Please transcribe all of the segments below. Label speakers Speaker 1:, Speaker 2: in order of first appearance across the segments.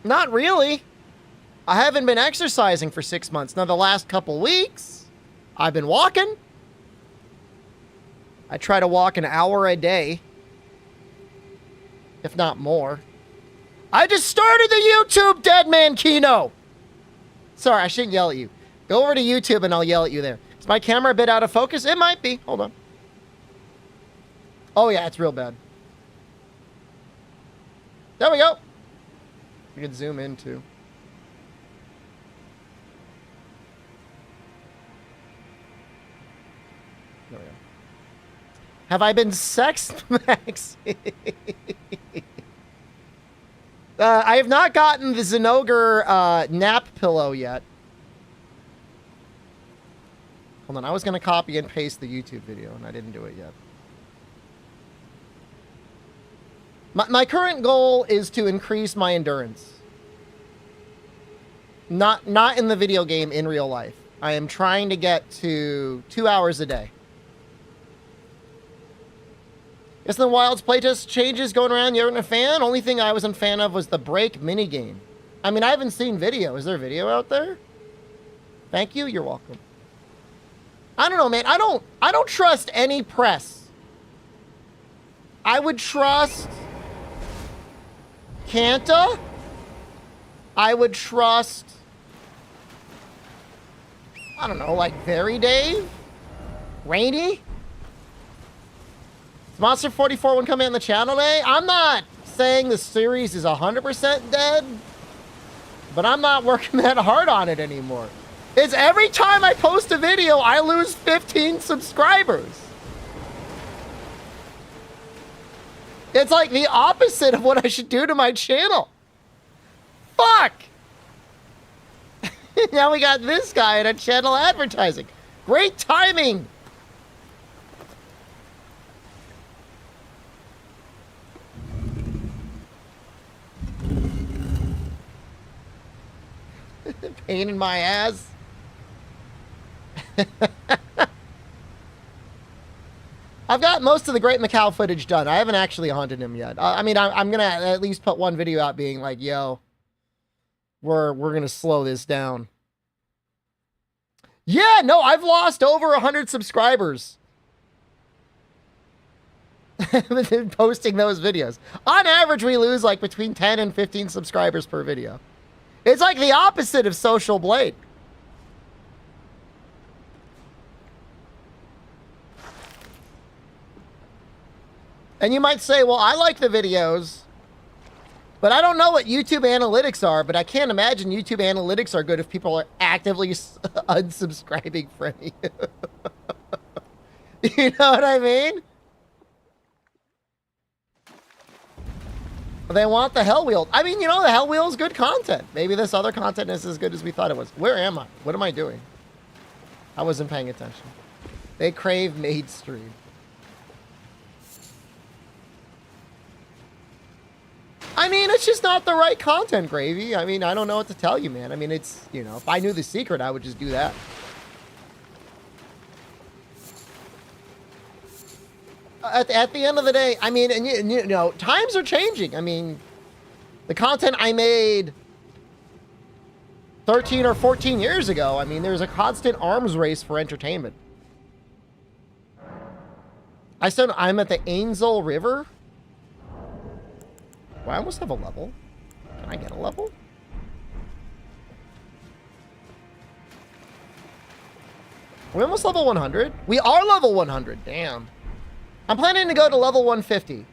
Speaker 1: Not really. I haven't been exercising for 6 months. Now, the last couple weeks, I've been walking. I try to walk an hour a day, if not more. I just started the YouTube Dead Man Kino. Sorry, I shouldn't yell at you. Go over to YouTube and I'll yell at you there. Is my camera a bit out of focus? It might be. Hold on. Oh, yeah, it's real bad. There we go. You can zoom in, too. There we go. Have I been sex maxing? I have not gotten the Zinogre nap pillow yet. Hold on, I was going to copy and paste the YouTube video, and I didn't do it yet. My current goal is to increase my endurance. Not in the video game, in real life. I am trying to get to 2 hours a day. Isn't the Wilds playtest changes going around? You weren't a fan? Only thing I wasn't a fan of was the break minigame. I mean, I haven't seen video. Is there video out there? Thank you. You're welcome. I don't know, man. I don't trust any press. I would trust Kanta. I would trust, I don't know, like Very Dave? Ranni? Is Monster 44 one coming on the channel today? I'm not saying the series is 100% dead, but I'm not working that hard on it anymore. It's every time I post a video, I lose 15 subscribers. It's like the opposite of what I should do to my channel. Fuck! Now we got this guy in a channel advertising. Great timing! Pain in my ass. I've got most of the Great Macau footage done. I haven't actually hunted him yet. I mean, I'm gonna at least put one video out being like, yo, we're gonna slow this down. Yeah, no, I've lost over 100 subscribers. Posting those videos. On average, we lose like between 10 and 15 subscribers per video. It's like the opposite of Social Blade. And you might say, well, I like the videos, but I don't know what YouTube analytics are, but I can't imagine YouTube analytics are good if people are actively unsubscribing from you. You know what I mean? They want the Hell Wheel. I mean, you know, the Hell Wheel is good content. Maybe this other content is as good as we thought it was. Where am I? What am I doing? I wasn't paying attention. They crave maid stream. I mean, it's just not the right content, Gravy. I mean, I don't know what to tell you, man. I mean, it's, you know, if I knew the secret, I would just do that. At the end of the day, I mean, and you know, times are changing. I mean, the content I made 13 or 14 years ago, I mean, there's a constant arms race for entertainment. I said I'm at the Ainsel River. Well, I almost have a level. Can I get a level? Are we almost level 100? We are level 100. Damn. I'm planning to go to level 150.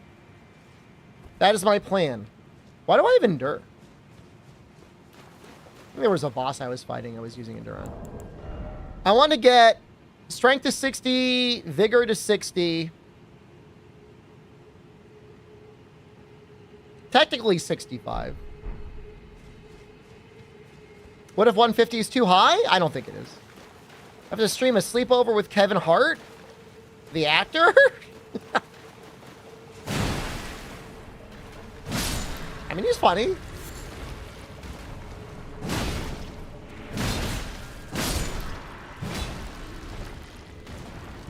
Speaker 1: That is my plan. Why do I have Endure? I think there was a boss I was fighting. I was using Endure on. I want to get Strength to 60, Vigor to 60. Technically 65. What if 150 is too high? I don't think it is. I have to stream a sleepover with Kevin Hart? The actor? I mean, he's funny.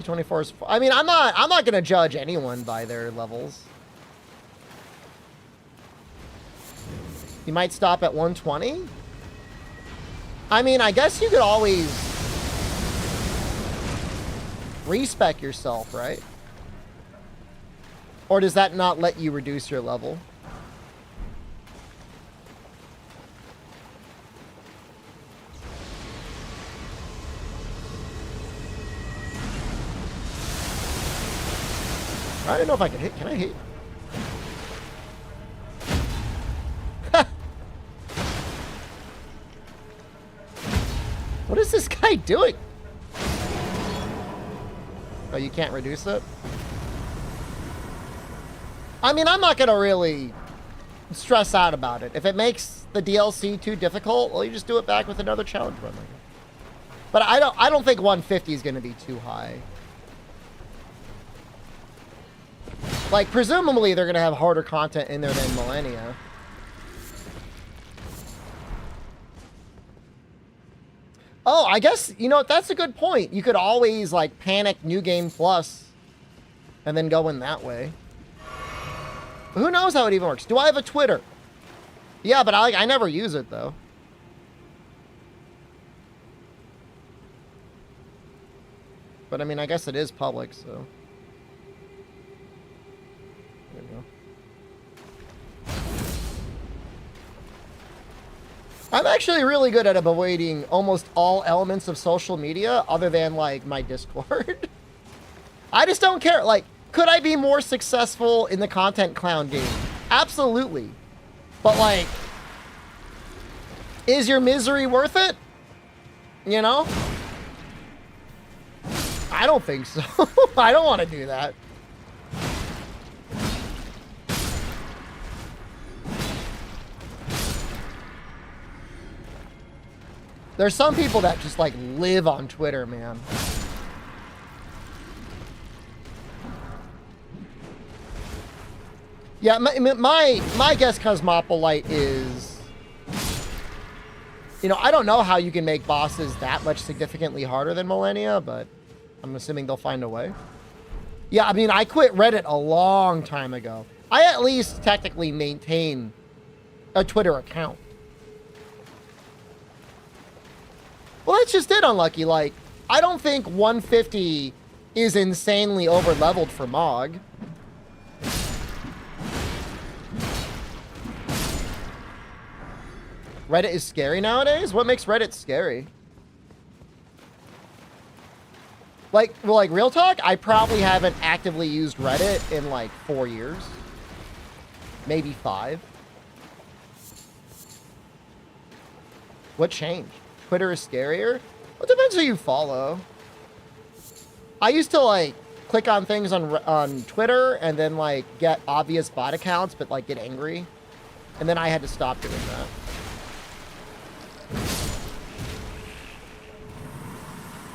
Speaker 1: P24 is... I mean, I'm not gonna judge anyone by their levels. You might stop at 120? I mean, I guess you could always respec yourself, right? Or does that not let you reduce your level? I don't know if I can hit. Can I hit? What is this guy doing? Oh, you can't reduce it? I mean, I'm not gonna really stress out about it. If it makes the DLC too difficult, well, you just do it back with another challenge run. But I don't think 150 is gonna be too high. Like, presumably they're gonna have harder content in there than Millennia. Oh, I guess, you know, that's a good point. You could always, like, panic New Game Plus and then go in that way. Who knows how it even works? Do I have a Twitter? Yeah, but I never use it, though. But, I mean, I guess it is public, so. There we go. I'm actually really good at avoiding almost all elements of social media other than, like, my Discord. I just don't care. Like, could I be more successful in the Content Clown game? Absolutely. But, like, is your misery worth it? You know? I don't think so. I don't want to do that. There's some people that just, like, live on Twitter, man. Yeah, my guess, Cosmopolite, is... You know, I don't know how you can make bosses that much significantly harder than Millennia, but I'm assuming they'll find a way. Yeah, I mean, I quit Reddit a long time ago. I at least technically maintain a Twitter account. Well, that's just it, Unlucky. Like, I don't think 150 is insanely over-leveled for Mog. Reddit is scary nowadays? What makes Reddit scary? Like, well, like, real talk, I probably haven't actively used Reddit in, like, 4 years. Maybe 5. What changed? Twitter is scarier? Well, it depends who you follow. I used to, like, click on things on Twitter and then, like, get obvious bot accounts, but, like, get angry. And then I had to stop doing that.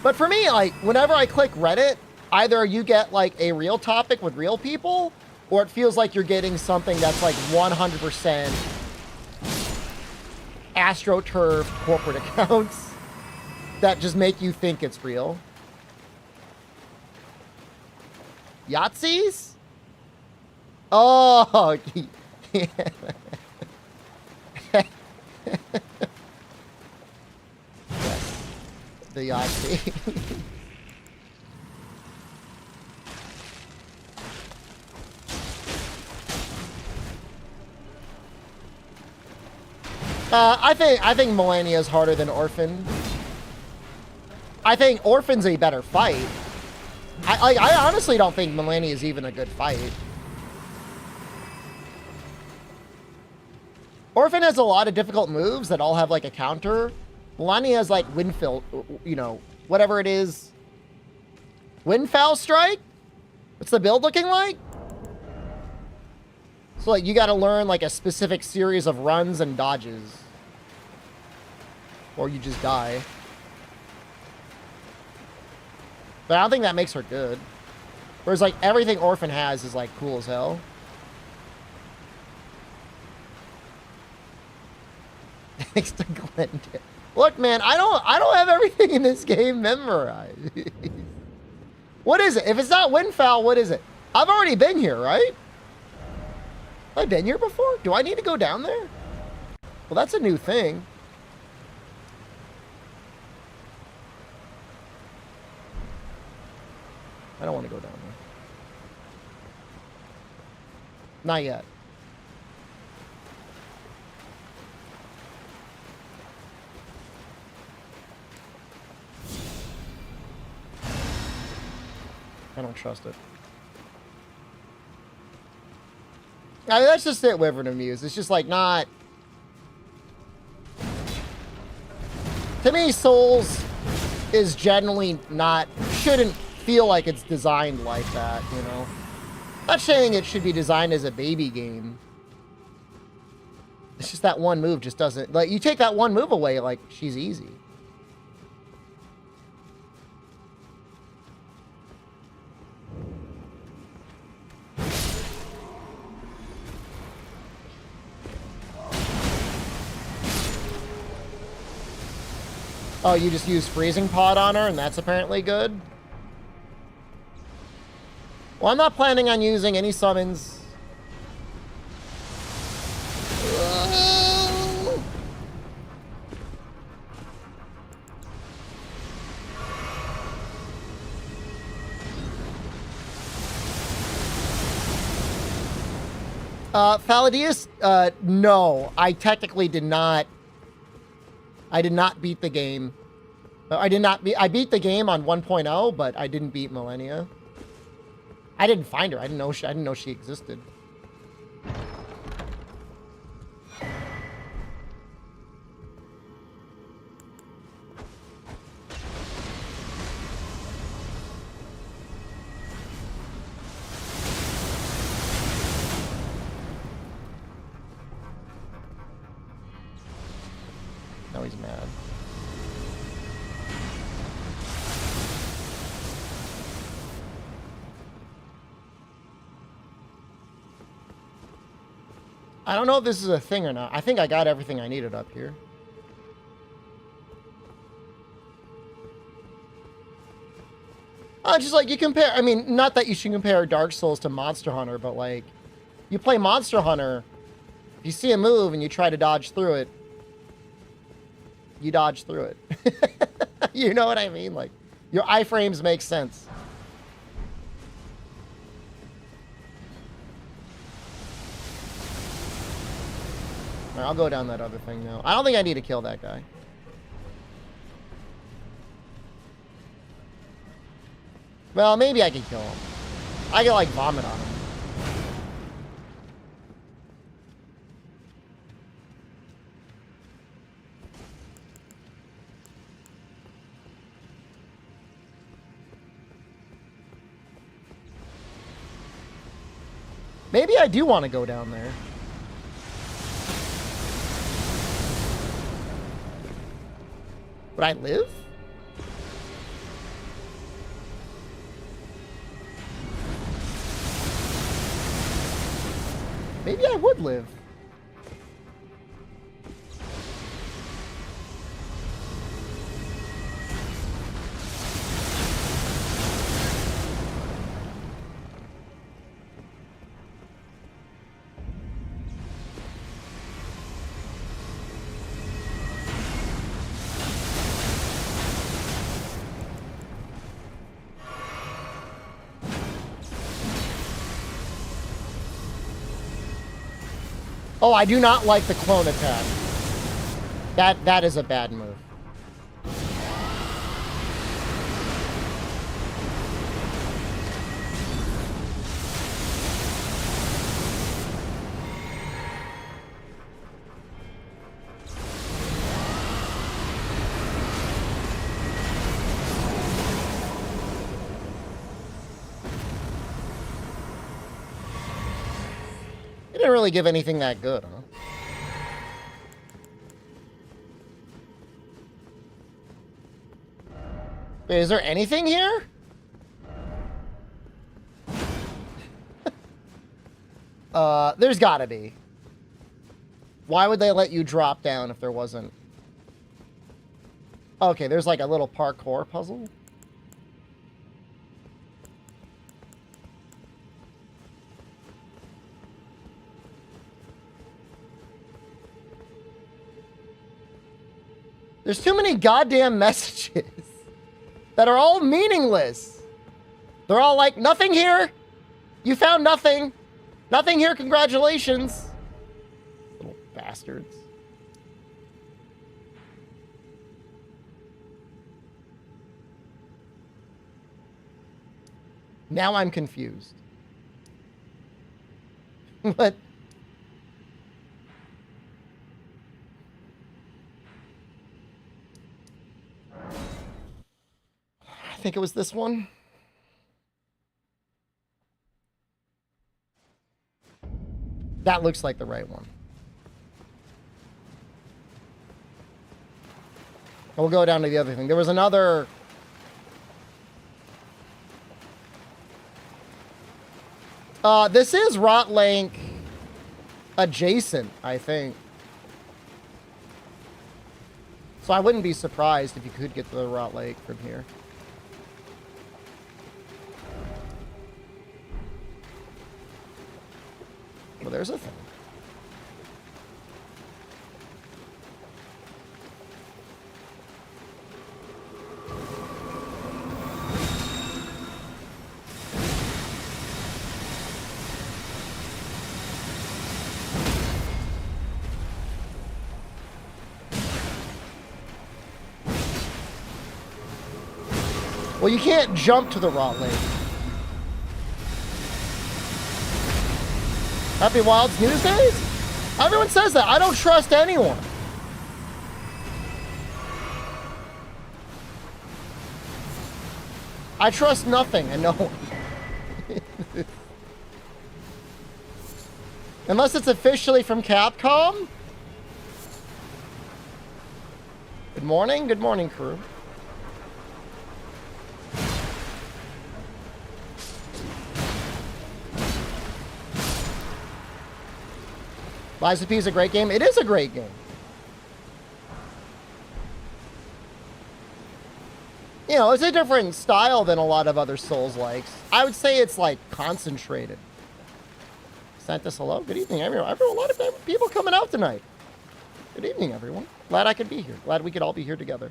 Speaker 1: But for me, like, whenever I click Reddit, either you get, like, a real topic with real people, or it feels like you're getting something that's, like, 100% AstroTurf corporate accounts that just make you think it's real. Yahtzees? Oh, yeah. Yes, the Yahtzee. I think Millennia is harder than Orphan. I think Orphan's a better fight. I honestly don't think Millennia is even a good fight. Orphan has a lot of difficult moves that all have like a counter. Millennia has like Windfill, you know, whatever it is. Windfowl Strike? What's the build looking like? So, like, you gotta learn, like, a specific series of runs and dodges. Or you just die. But I don't think that makes her good. Whereas, like, everything Orphan has is, like, cool as hell. Thanks to Glenn. Look, man, I don't have everything in this game memorized. What is it? If it's not Windfowl, what is it? I've already been here, right? Have I been here before? Do I need to go down there? Well, that's a new thing. I don't want to go down there. Not yet. I don't trust it. I mean, that's just it, Wyvern of Muse. It's just like not... To me, Souls is generally not... Shouldn't feel like it's designed like that, you know? Not saying it should be designed as a baby game. It's just that one move just doesn't... Like, you take that one move away, like, she's easy. Oh, you just use Freezing Pod on her, and that's apparently good? Well, I'm not planning on using any summons. Faladius, no. I technically did not... I did not beat the game. I beat the game on 1.0, but I didn't beat Millennia. I didn't find her. I didn't know she existed. Now he's mad. I don't know if this is a thing or not. I think I got everything I needed up here. Just like you compare, I mean, not that you should compare Dark Souls to Monster Hunter, but like, you play Monster Hunter, if you see a move and you try to dodge through it, you dodge through it. You know what I mean? Like, your iframes make sense. All right, I'll go down that other thing now. I don't think I need to kill that guy. Well, maybe I can kill him. I can, like, vomit on him. Maybe I do want to go down there. Would I live? Maybe I would live. Oh, I do not like the clone attack. That is a bad move. It didn't really give anything that good, huh? Wait, is there anything here? There's gotta be. Why would they let you drop down if there wasn't? Okay, there's like a little parkour puzzle. There's too many goddamn messages that are all meaningless. They're all like, nothing here. You found nothing. Nothing here, congratulations. Little bastards. Now I'm confused. What? I think it was this one. That looks like the right one. We'll go down to the other thing. There was another... this is Rotlink adjacent, I think. So I wouldn't be surprised if you could get to the Rotlink from here. Well, there's a thing. Well, you can't jump to the Rot Lake. Happy Wilds News Days? Everyone says that. I don't trust anyone. I trust nothing and no one. Unless it's officially from Capcom. Good morning. Good morning, crew. Lies of P is a great game. It is a great game. You know, it's a different style than a lot of other Souls-likes. I would say it's, like, concentrated. Santa's hello. Good evening, everyone. A lot of people coming out tonight. Good evening, everyone. Glad I could be here. Glad we could all be here together.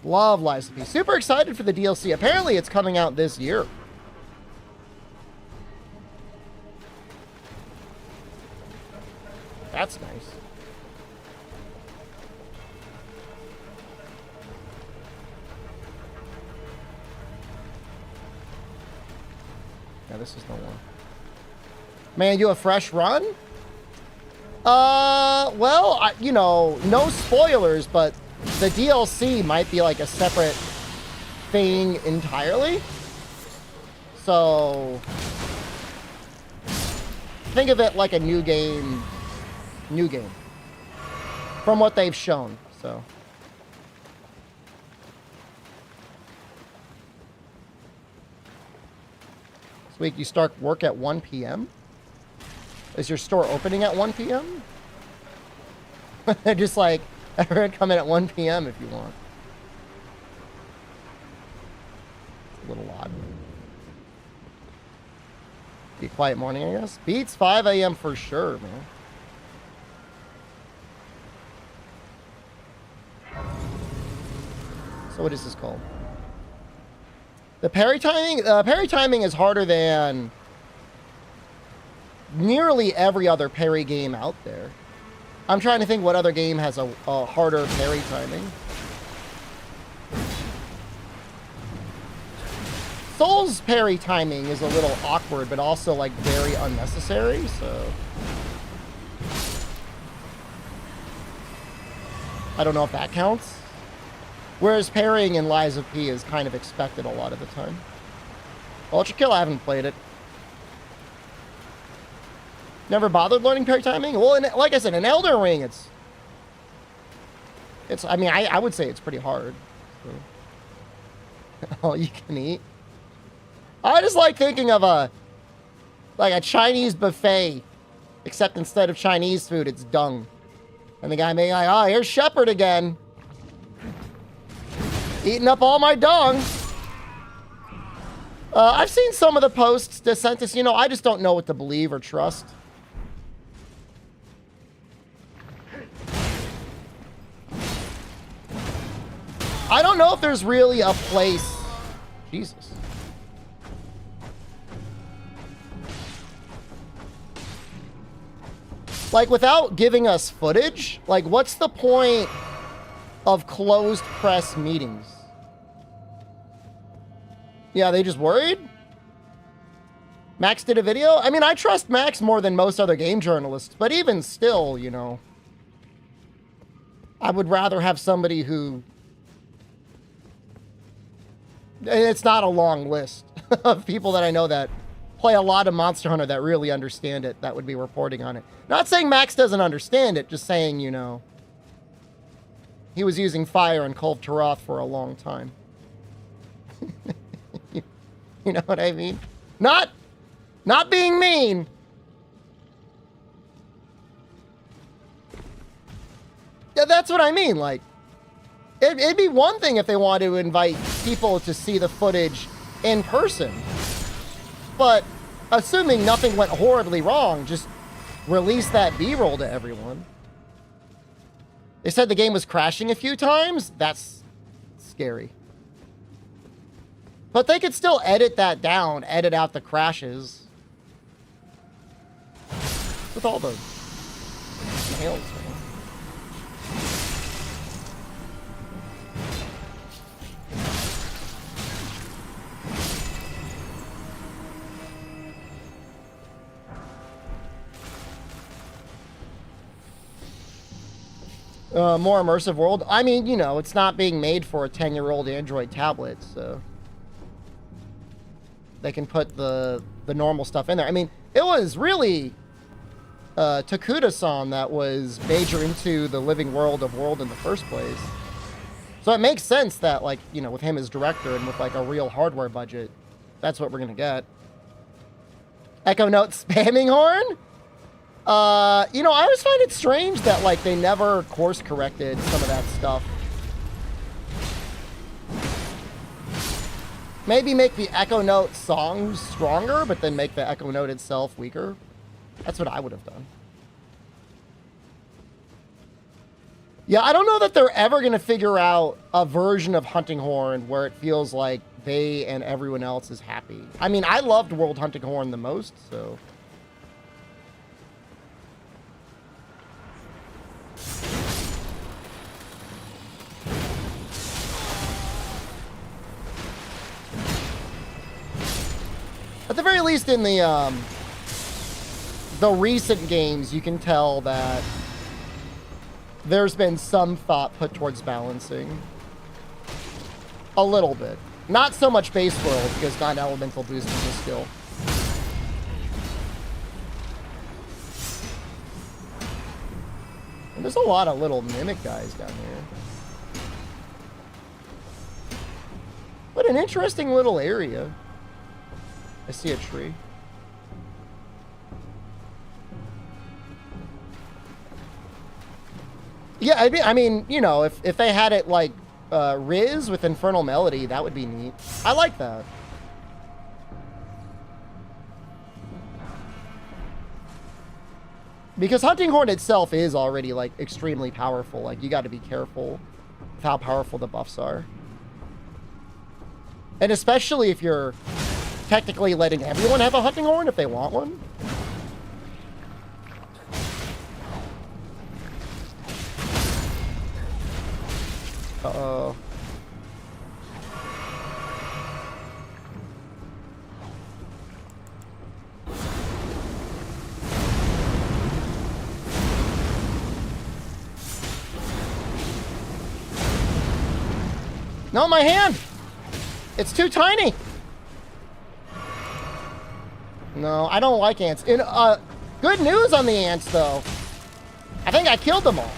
Speaker 1: Love Lies of P. Super excited for the DLC. Apparently, it's coming out this year. That's nice. Yeah, this is the one. Man, you a fresh run? Well, you know, no spoilers, but the DLC might be like a separate thing entirely. So, think of it like a new game. New game. From what they've shown, so. This week you start work at 1 p.m.? Is your store opening at 1 p.m.? They're just like, everyone come in at 1 p.m. if you want. It's a little odd. Be a quiet morning, I guess. Beats 5 a.m. for sure, man. So what is this called? The parry timing? Parry timing is harder than nearly every other parry game out there. I'm trying to think what other game has a harder parry timing. Souls parry timing is a little awkward, but also like very unnecessary, so. I don't know if that counts. Whereas parrying in Lies of P is kind of expected a lot of the time. Ultra Kill, I haven't played it. Never bothered learning parry timing? Well, like I said, in Elden Ring, it's I mean, I would say it's pretty hard. So. All you can eat. I just like thinking of a Chinese buffet, except instead of Chinese food, it's dung. And the guy may like, oh, here's Shepherd again. Eating up all my dung. I've seen some of the posts, DeSantis, you know, I just don't know what to believe or trust. I don't know if there's really a place. Jesus. Like, without giving us footage, like, what's the point of closed press meetings? Yeah, they just worried? Max did a video? I mean, I trust Max more than most other game journalists, but even still, you know, I would rather have somebody who... And it's not a long list of people that I know that play a lot of Monster Hunter that really understand it, that would be reporting on it. Not saying Max doesn't understand it, just saying, you know, he was using fire in Kulve Taroth for a long time. You know what I mean? Not being mean. Yeah, that's what I mean. Like, it'd be one thing if they wanted to invite people to see the footage in person. But assuming nothing went horribly wrong, just release that B-roll to everyone. They said the game was crashing a few times. That's scary. But they could still edit that down, edit out the crashes. With all the nails, man. More immersive world. I mean, you know, it's not being made for a 10-year-old Android tablet, so they can put the normal stuff in there. I mean, it was really Takuda-san that was major into the living world of World in the first place. So it makes sense that, like, you know, with him as director and with, like, a real hardware budget, that's what we're gonna get. Echo Note spamming horn? You know, I always find it strange that, like, they never course corrected some of that stuff. Maybe make the Echo Note songs stronger, but then make the Echo Note itself weaker. That's what I would have done. Yeah, I don't know that they're ever going to figure out a version of Hunting Horn where it feels like they and everyone else is happy. I mean, I loved World Hunting Horn the most, so... At the very least, in the recent games, you can tell that there's been some thought put towards balancing. A little bit. Not so much base world, because non-elemental boosting is skill. And there's a lot of little mimic guys down here. What an interesting little area. I see a tree. Yeah, I mean, you know, if they had it like Riz with Infernal Melody, that would be neat. I like that. Because Hunting Horn itself is already, like, extremely powerful. Like, you got to be careful with how powerful the buffs are. And especially if you're technically letting everyone have a Hunting Horn if they want one. Uh-oh. No, my hand! It's too tiny! No, I don't like ants. Good news on the ants, though. I think I killed them all.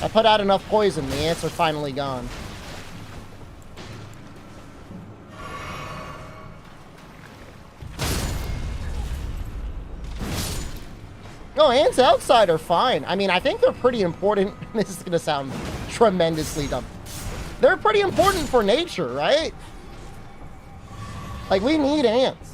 Speaker 1: I put out enough poison. The ants are finally gone. No, ants outside are fine. I mean, I think they're pretty important. This is going to sound tremendously dumb. They're pretty important for nature, right? Like, we need ants.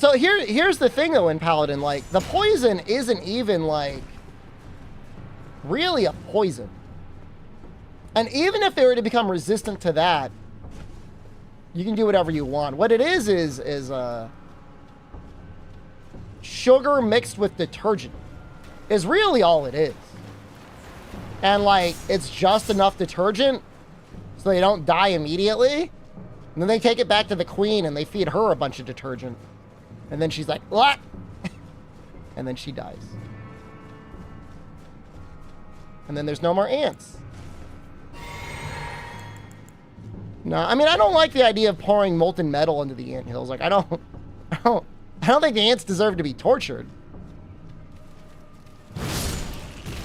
Speaker 1: So here's the thing though in Paladin, like the poison isn't even like really a poison. And even if they were to become resistant to that, you can do whatever you want. What it is sugar mixed with detergent is really all it is. And like, it's just enough detergent so they don't die immediately. And then they take it back to the queen and they feed her a bunch of detergent. And then she's like, what? And then she dies. And then there's no more ants. No, I mean, I don't like the idea of pouring molten metal into the anthills. Like, I don't think the ants deserve to be tortured.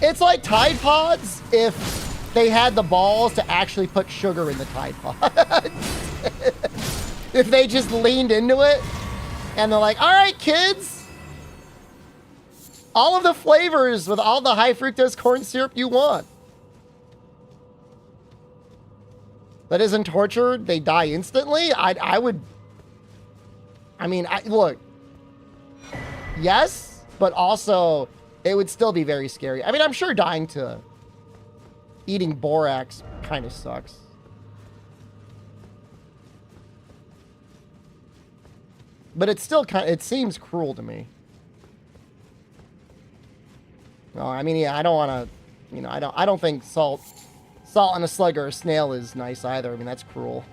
Speaker 1: It's like Tide Pods if they had the balls to actually put sugar in the Tide Pods. If they just leaned into it and they're like, all right, kids, all of the flavors with all the high fructose corn syrup you want. That isn't tortured, they die instantly. Look, yes, but also it would still be very scary. I mean, I'm sure dying to eating borax kind of sucks. But it's still it seems cruel to me. No, I mean, yeah, I don't want to, you know, I don't think salt on a slug or a snail is nice either. I mean, that's cruel.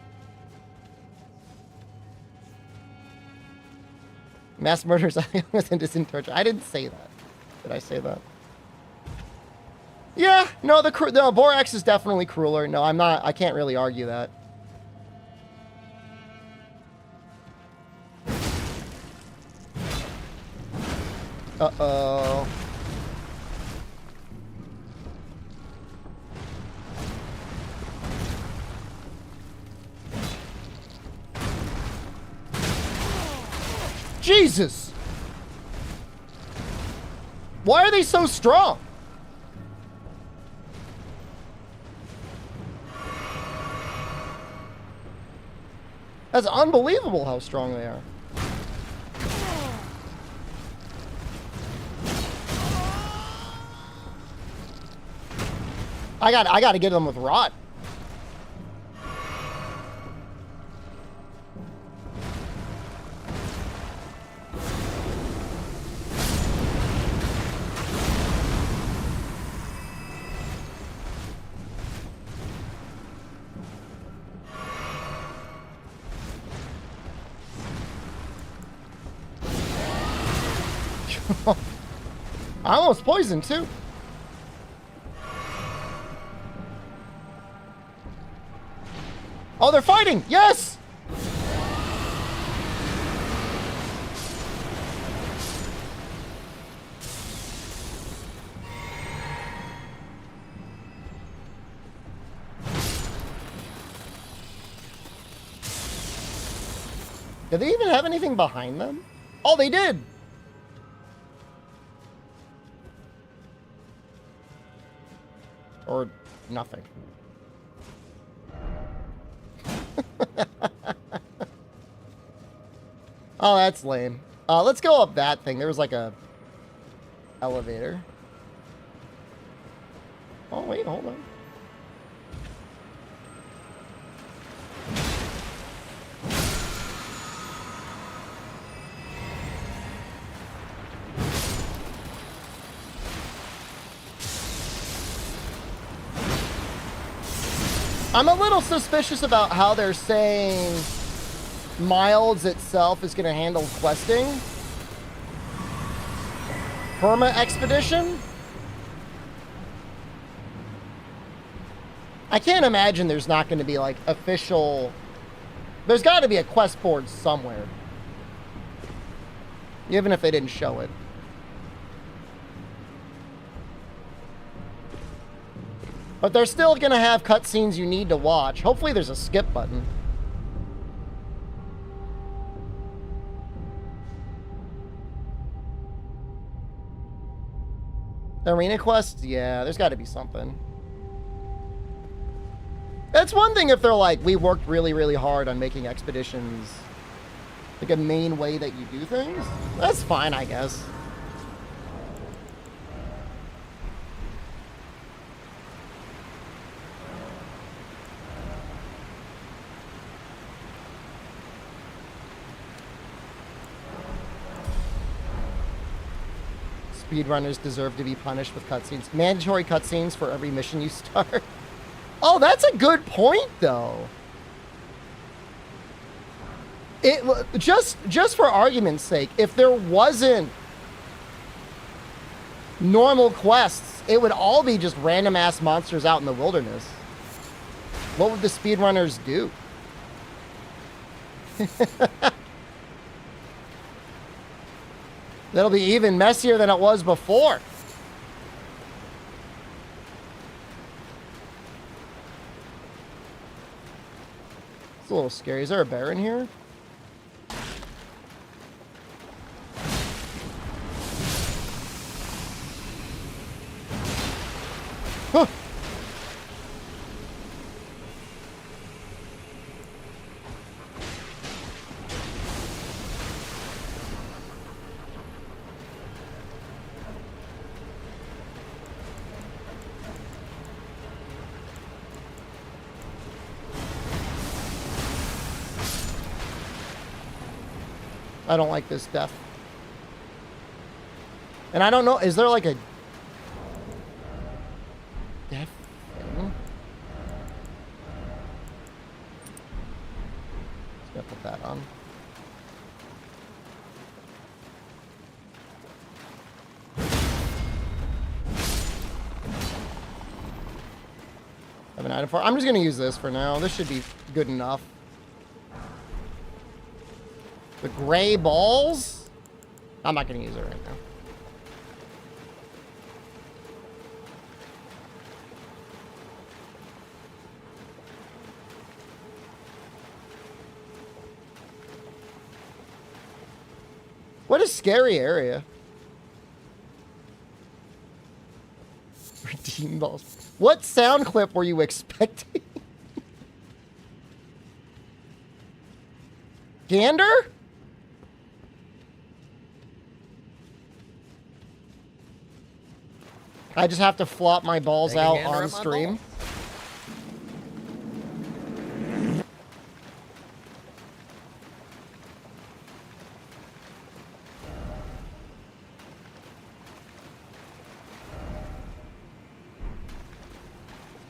Speaker 1: Mass murders isn't torture. I didn't say that. Did I say that? Yeah, no, no, borax is definitely crueler. No, I'm not. I can't really argue that. Uh-oh. Jesus! Why are they so strong? That's unbelievable how strong they are. I got to get them with rot. I almost poisoned too. Oh, they're fighting! Yes! Did they even have anything behind them? Oh, they did! Or nothing. Oh, that's lame. Let's go up that thing. There was like a elevator. Oh, wait, hold on. I'm a little suspicious about how they're saying Milds itself is going to handle questing. Perma expedition? I can't imagine there's not going to be like official... There's got to be a quest board somewhere. Even if they didn't show it. But they're still going to have cutscenes you need to watch. Hopefully there's a skip button. Arena quests? Yeah, there's got to be something. That's one thing if they're like, we worked really, really hard on making expeditions Like a main way that you do things? That's fine, I guess. Speedrunners deserve to be punished with cutscenes. Mandatory cutscenes for every mission you start. Oh, that's a good point, though. It just for argument's sake, if there wasn't normal quests, it would all be just random ass monsters out in the wilderness. What would the speedrunners do? That'll be even messier than it was before. It's a little scary. Is there a bear in here? Huh. I don't like this death. And I don't know, is there like a death thing? Just gonna put that on. I have an item for. I'm just gonna use this for now. This should be good enough. The gray balls? I'm not going to use it right now. What a scary area. Redeem balls. What sound clip were you expecting? Gander? I just have to flop my balls out on stream.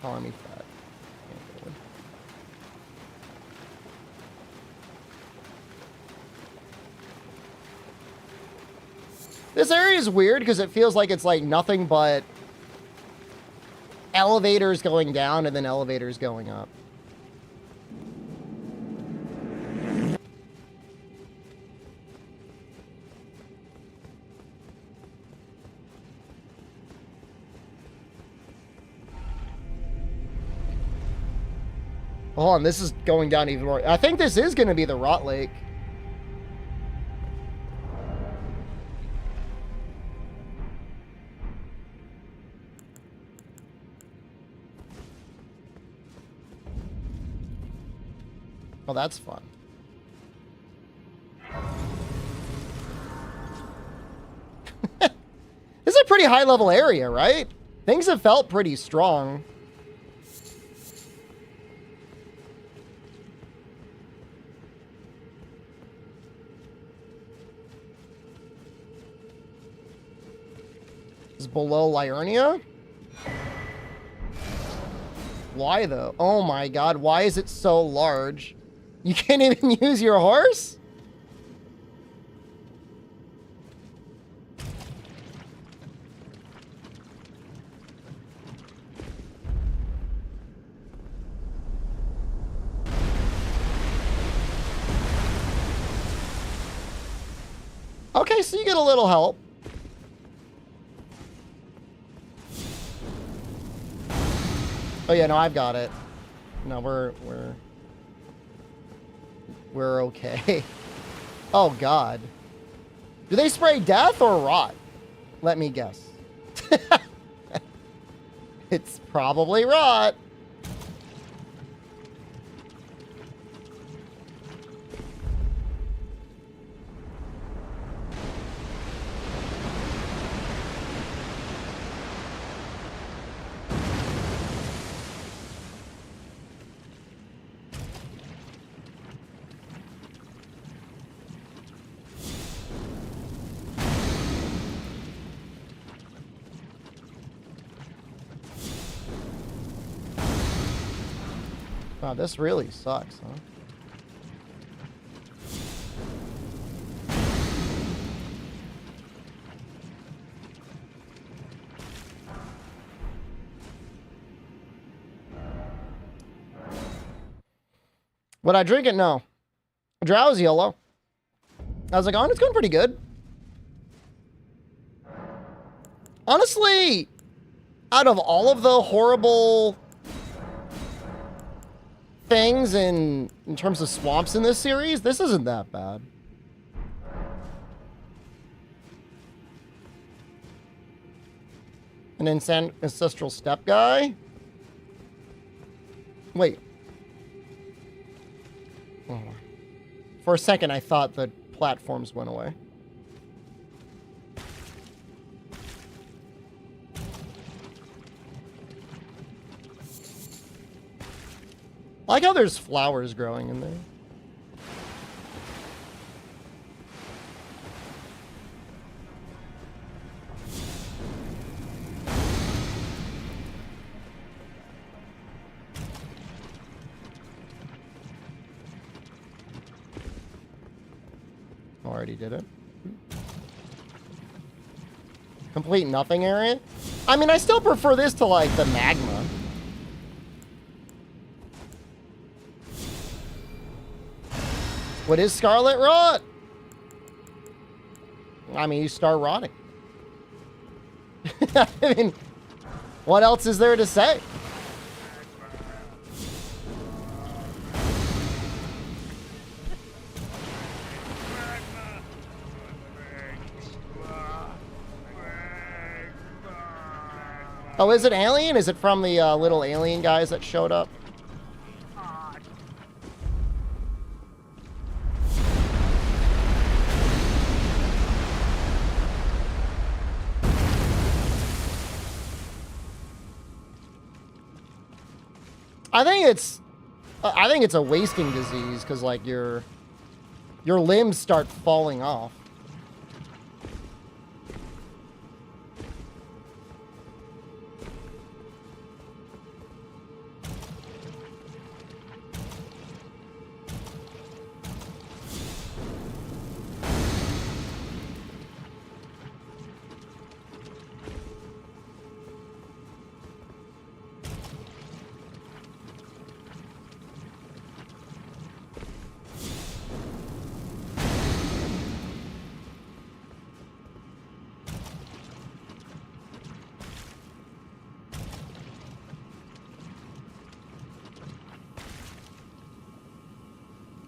Speaker 1: Calling me fat. This area is weird because it feels like it's like nothing but elevators going down and then elevators going up. Hold on, this is going down even more. I think this is going to be the Rot Lake. Oh, that's fun. This is a pretty high-level area, right? Things have felt pretty strong. Is below Liurnia? Why, though? Oh, my God. Why is it so large? You can't even use your horse? Okay, so you get a little help. Oh yeah, no, I've got it. No, we're okay. Oh God. Do they spray death or rot? Let me guess. It's probably rot. Wow, this really sucks, huh? Would I drink it? No. Drowsy, hello. I was like, oh, it's going pretty good. Honestly, out of all of the horrible things in terms of swamps in this series, this isn't that bad. An ancestral step guy? Wait. Oh. For a second, I thought the platforms went away. I like how there's flowers growing in there. Already did it. Complete nothing area? I mean, I still prefer this to, like, the magma. What is Scarlet Rot? I mean, you start rotting. I mean, what else is there to say? Oh, is it alien? Is it from the little alien guys that showed up? I think it's a wasting disease because like your limbs start falling off.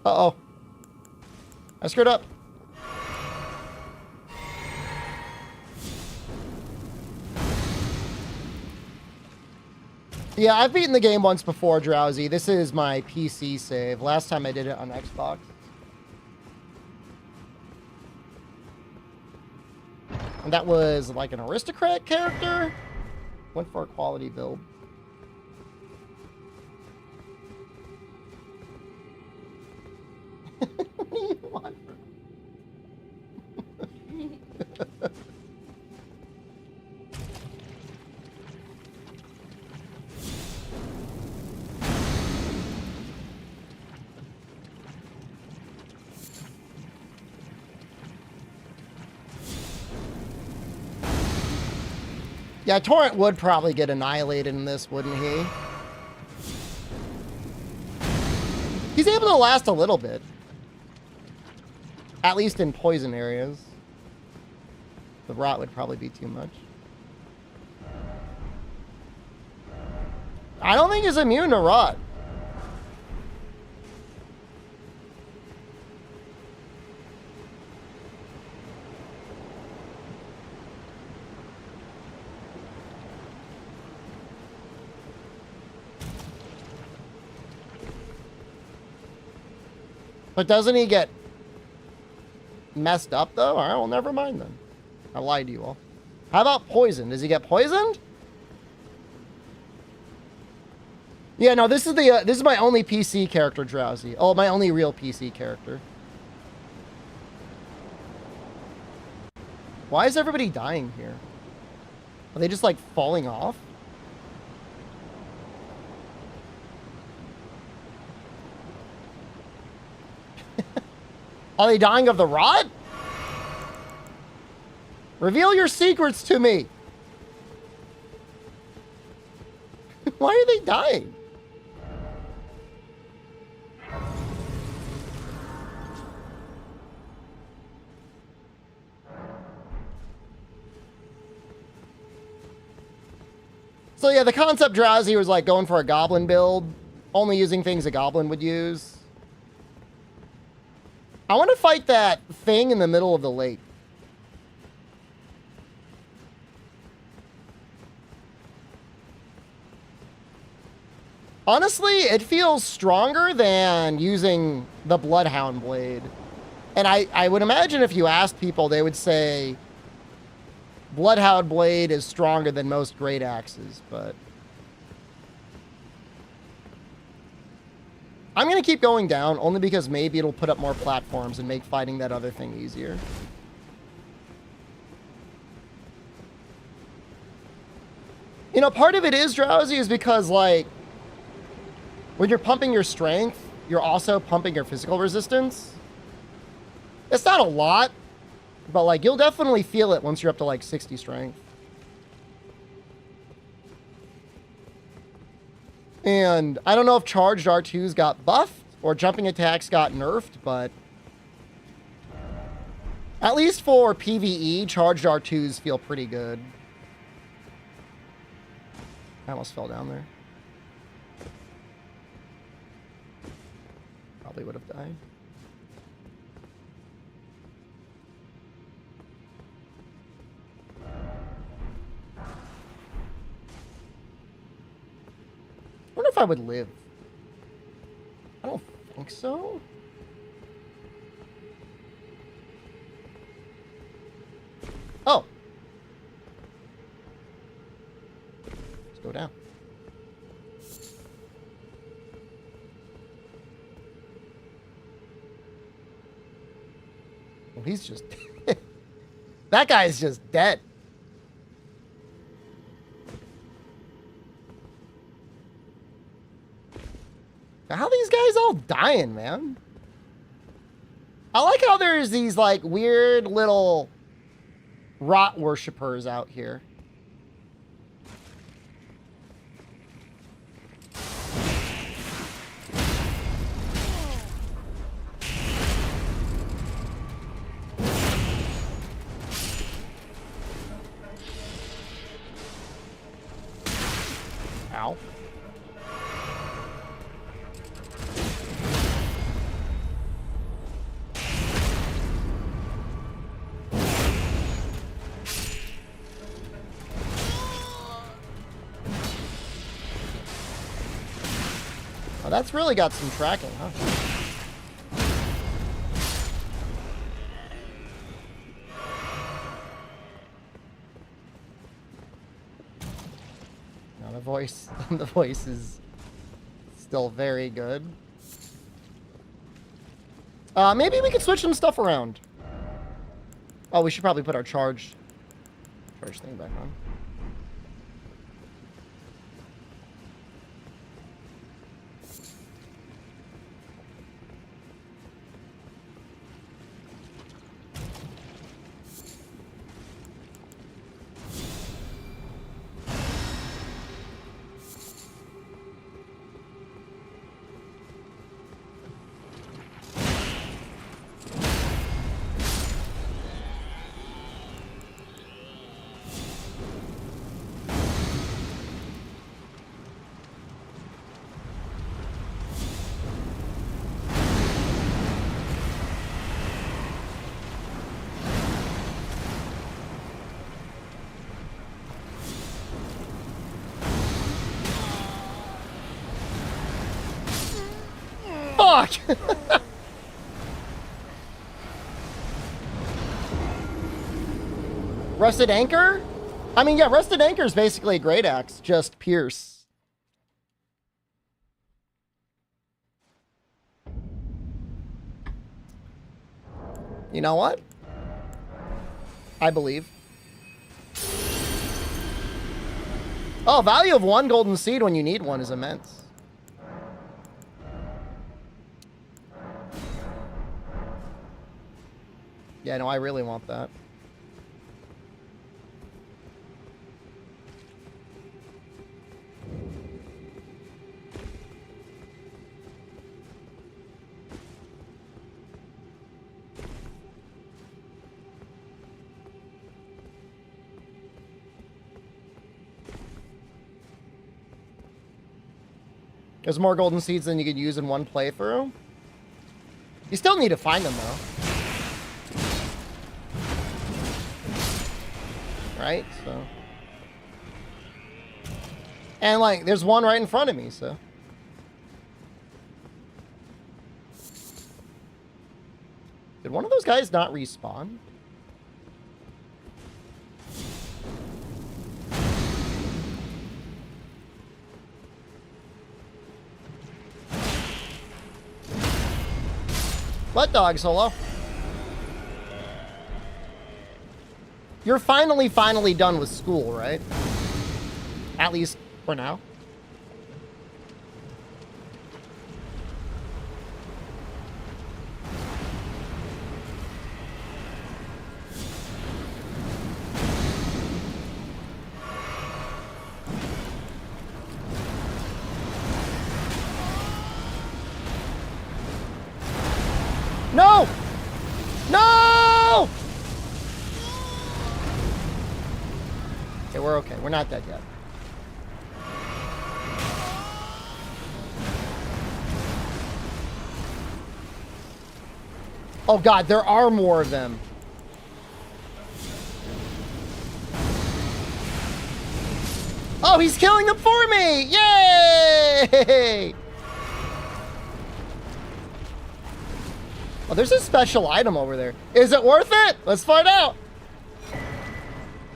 Speaker 1: Uh-oh. I screwed up. Yeah, I've beaten the game once before, Drowsy. This is my PC save. Last time I did it on Xbox. And that was like an aristocrat character. Went for a quality build. What do you want? Yeah, Torrent would probably get annihilated in this, wouldn't he? He's able to last a little bit. At least in poison areas. The rot would probably be too much. I don't think he's immune to rot. But doesn't he get messed up, though? All right, well, never mind, then. I lied to you all. How about poison? Does he get poisoned? Yeah, no, this is my only PC character, Drowsy. Oh, my only real PC character. Why is everybody dying here? Are they just, like, falling off? Are they dying of the rot? Reveal your secrets to me. Why are they dying? So yeah, the concept Drowsy was like going for a goblin build, only using things a goblin would use. I want to fight that thing in the middle of the lake. Honestly, it feels stronger than using the Bloodhound Blade. And I would imagine if you asked people, they would say Bloodhound Blade is stronger than most great axes, but I'm going to keep going down only because maybe it'll put up more platforms and make fighting that other thing easier. You know, part of it is Drowsy is because, like, when you're pumping your strength, you're also pumping your physical resistance. It's not a lot, but, like, you'll definitely feel it once you're up to, like, 60 strength. And I don't know if charged R2s got buffed or jumping attacks got nerfed, but at least for PvE, charged R2s feel pretty good. I almost fell down there. Probably would have died. I wonder if I would live. I don't think so. Oh. Let's go down. Well, he's just... That guy's just dead. How are these guys all dying, man? I like how there's these, like, weird little rot worshippers out here. Ow. Oh, that's really got some tracking, huh? Now the voice is still very good. Maybe we could switch some stuff around. Oh, we should probably put our charge thing back on. Fuck! Rusted Anchor? I mean, yeah, Rusted Anchor is basically a great axe, just pierce. You know what? I believe. Oh, value of 1 golden seed when you need one is immense. Yeah, no, I really want that. There's more golden seeds than you could use in one playthrough. You still need to find them, though. Right? So. And, like, there's one right in front of me, so. Did one of those guys not respawn? What dog, Solo? You're finally done with school, right? At least for now. No! No! Okay, we're okay. We're not dead yet. Oh god, there are more of them. Oh, he's killing them for me! Yay! Oh, there's a special item over there. Is it worth it? Let's find out.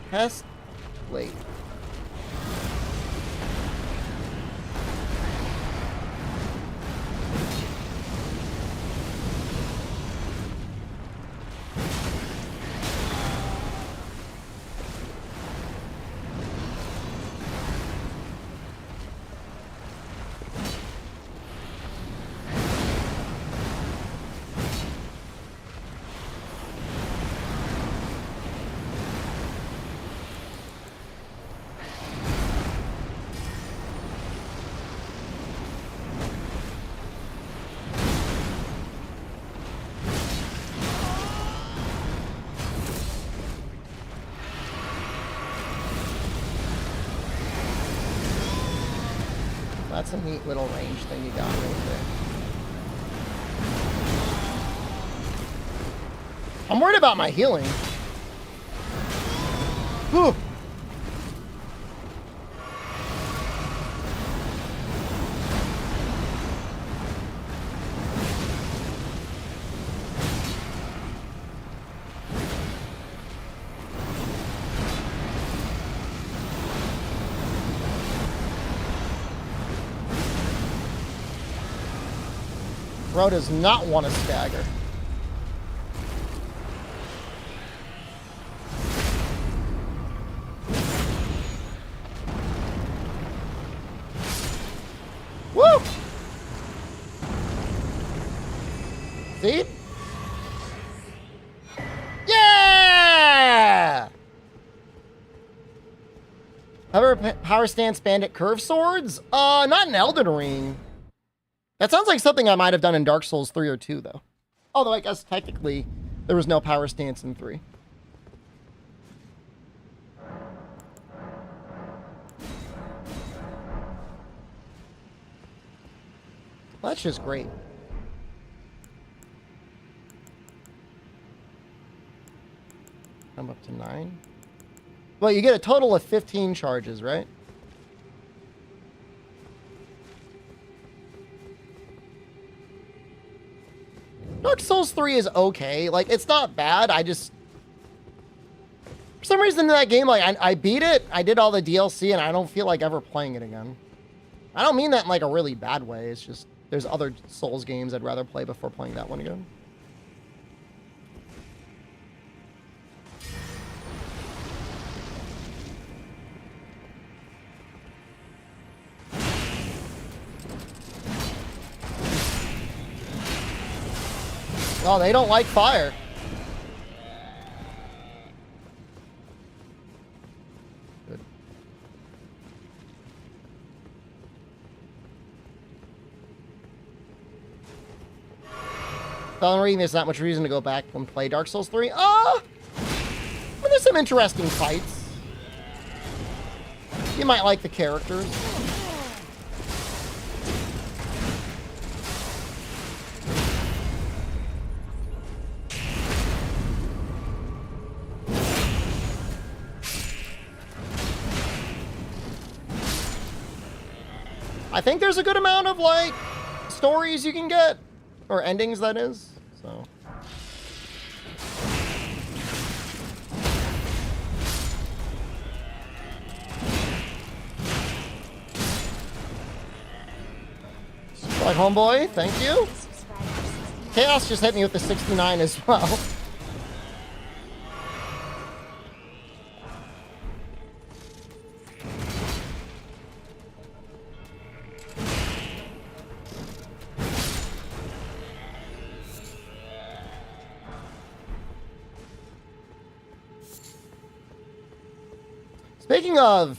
Speaker 1: Test plate. That's a neat little range thing you got right there. I'm worried about my healing. Whew. Bro does not want to stagger. Woo! See? Yeah! However, power stance bandit curve swords? Not in Elden Ring. That sounds like something I might have done in Dark Souls 3 or 2, though. Although I guess technically there was no power stance in 3. Well, that's just great. I'm up to 9. Well, you get a total of 15 charges, right? Dark Souls 3 is okay. Like, it's not bad. I just... For some reason in that game, like, I beat it, I did all the DLC, and I don't feel like ever playing it again. I don't mean that in, like, a really bad way. It's just, there's other Souls games I'd rather play before playing that one again. Oh, they don't like fire. Elden Ring, there's not much reason to go back and play Dark Souls 3. Well, there's some interesting fights. You might like the characters. I think there's a good amount of, like, stories you can get. Or endings, that is. So. Like, homeboy, thank you. Chaos just hit me with the 69 as well. Speaking of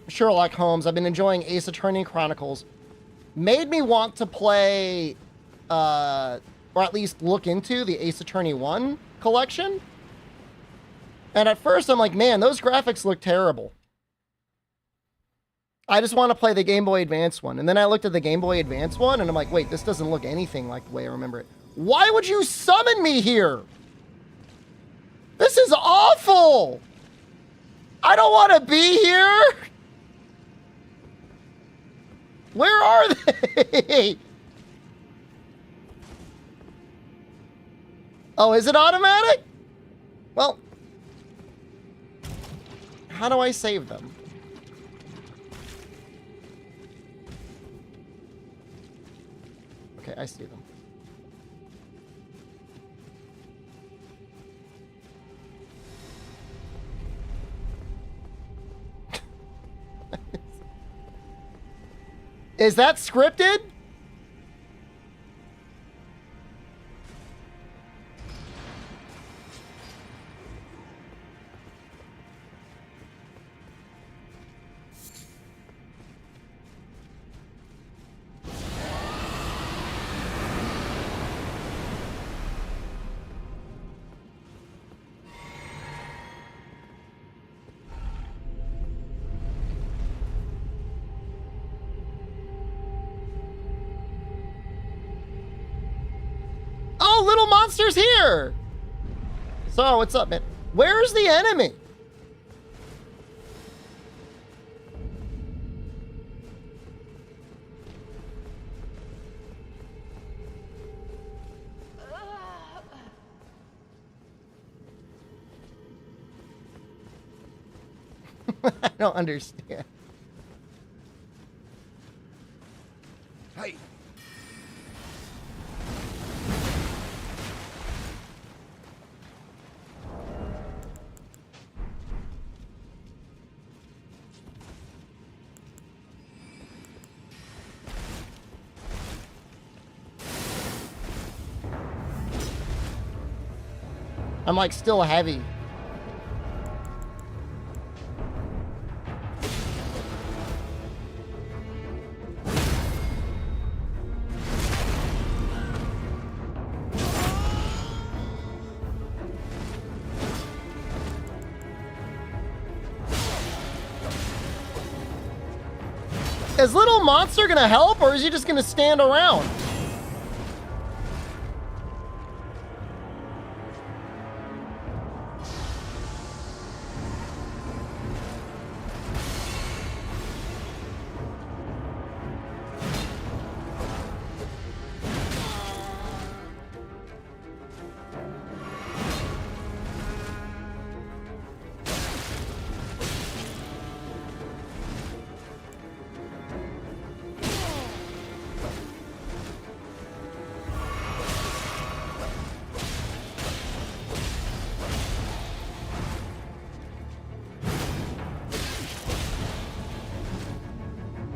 Speaker 1: Sherlock Holmes, I've been enjoying Ace Attorney Chronicles. Made me want to play, or at least look into the Ace Attorney 1 collection. And at first I'm like, man, those graphics look terrible. I just want to play the Game Boy Advance one. And then I looked at the Game Boy Advance one and I'm like, wait, this doesn't look anything like the way I remember it. Why would you summon me here? This is awful. I don't want to be here. Where are they? Oh, is it automatic? Well, how do I save them? Okay, I see them. Is that scripted? Little monster's here. So what's up, man? Where's the enemy? I don't understand.
Speaker 2: Hey.
Speaker 1: I'm like still heavy. Is Little Monster gonna help, or is he just gonna stand around?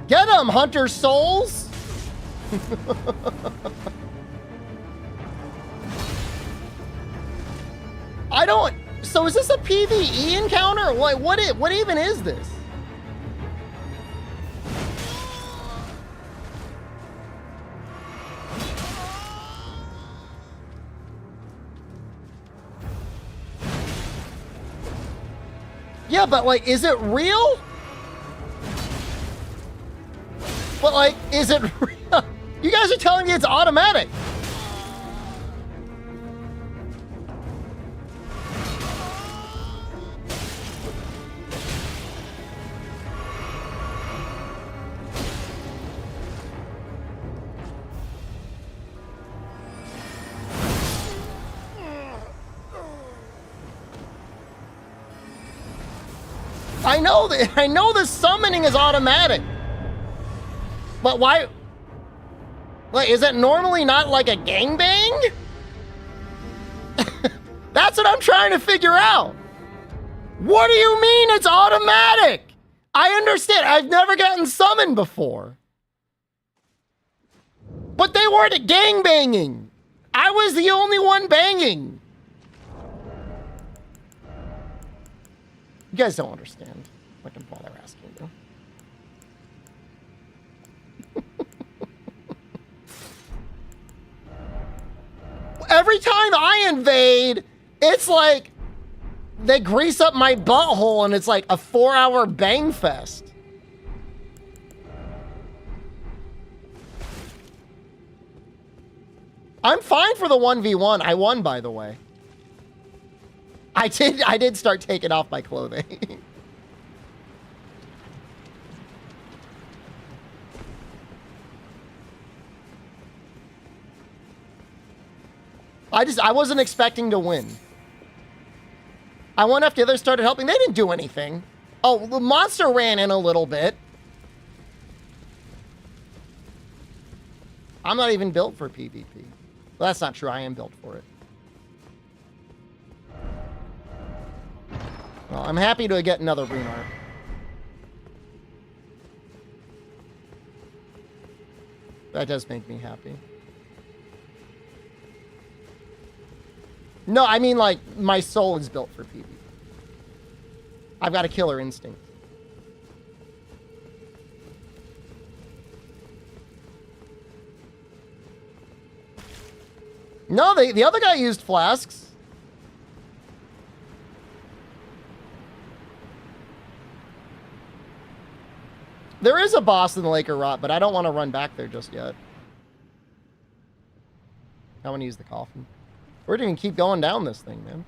Speaker 1: Get him, Hunter Souls! I don't... So is this a PvE encounter? What even is this? Yeah, but like, is it real? But like, is it real? You guys are telling me it's automatic. I know the summoning is automatic. But why? Like, is it normally not like a gangbang? That's what I'm trying to figure out. What do you mean it's automatic? I understand. I've never gotten summoned before. But they weren't gangbanging. I was the only one banging. You guys don't understand what I'm asking you. Every time I invade, it's like they grease up my butthole and it's like a 4-hour bang fest. I'm fine for the 1v1. I won, by the way. I did start taking off my clothing. I wasn't expecting to win. I won after the others started helping. They didn't do anything. Oh, the monster ran in a little bit. I'm not even built for PvP. Well, that's not true. I am built for it. Well, I'm happy to get another rune art. That does make me happy. No, I mean, like, my soul is built for PvP. I've got a killer instinct. No, the other guy used flasks. There is a boss in the Lake of Rot, but I don't want to run back there just yet. I want to use the coffin. We're going to keep going down this thing, man.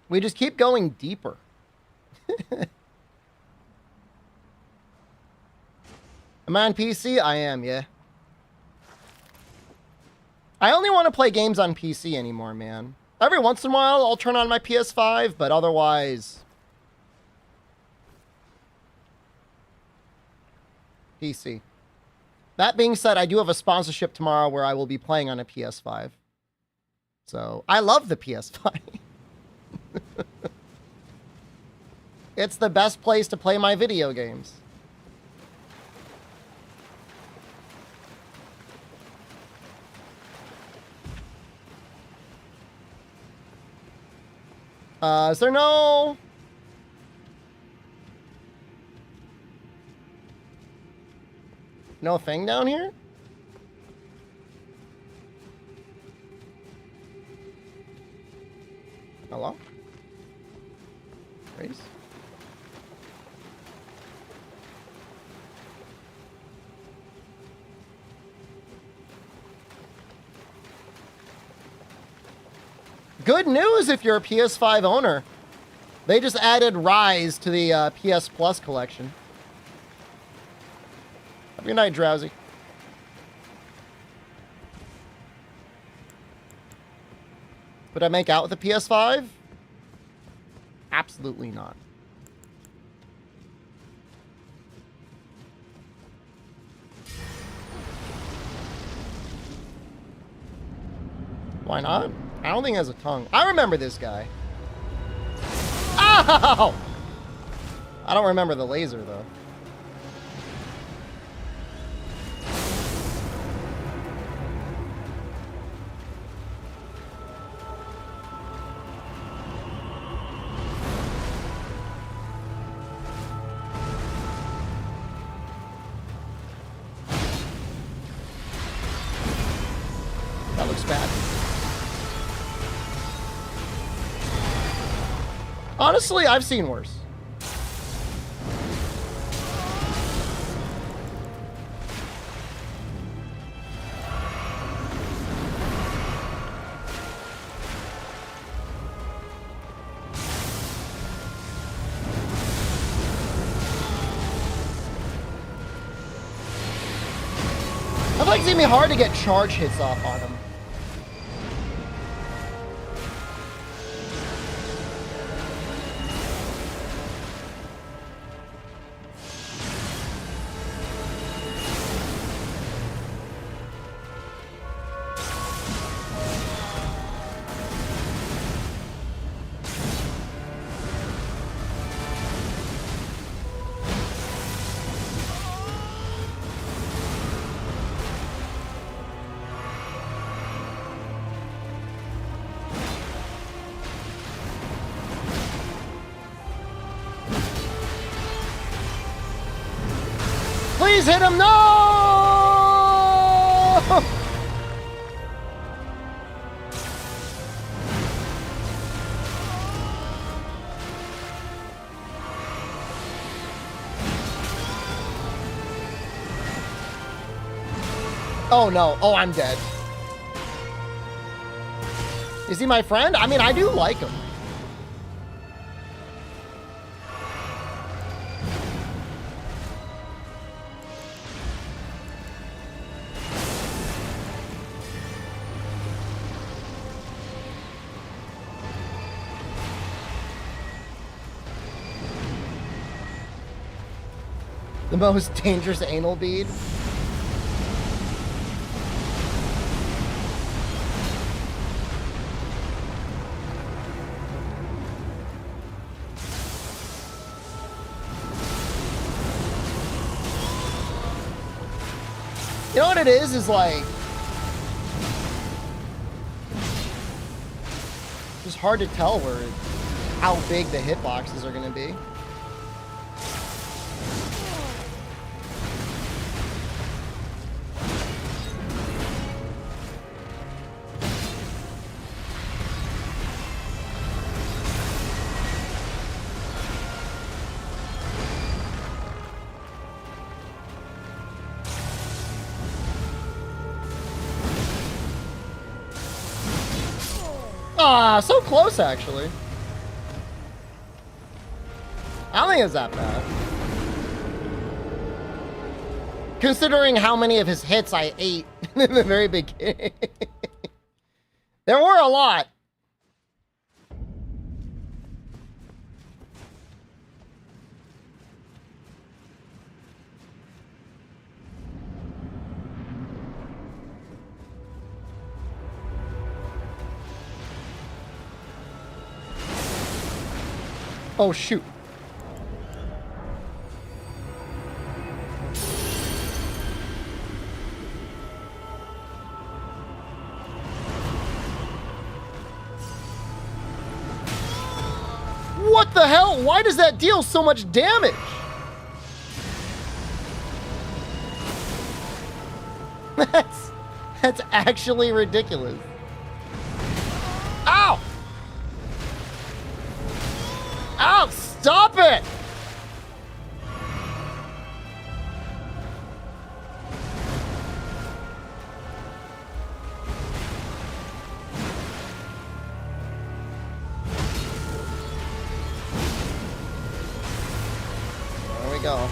Speaker 1: We just keep going deeper. Am I on PC? I am, yeah. I only want to play games on PC anymore, man. Every once in a while, I'll turn on my PS5, but otherwise... PC. That being said, I do have a sponsorship tomorrow where I will be playing on a PS5. So, I love the PS5. It's the best place to play my video games. Is there no thing down here? Hello? Race? Good news if you're a PS5 owner. They just added Rise to the PS Plus collection. Have a good night, Drowsy. Would I make out with a PS5? Absolutely not. Why not? I don't think it has a tongue. I remember this guy. Ow! I don't remember the laser, though. That looks bad. Honestly, I've seen worse. I feel like it's gonna be hard to get charge hits off on him. Please hit him! No! Oh no. Oh, I'm dead. Is he my friend? I mean, I do like him. The most dangerous anal bead. You know what it is like, it's hard to tell how big the hitboxes are going to be. Ah, so close, actually. I don't think it's that bad. Considering how many of his hits I ate in the very beginning. There were a lot. Oh, shoot. What the hell? Why does that deal so much damage? That's actually ridiculous. Ow! Ow! Stop it! There we go.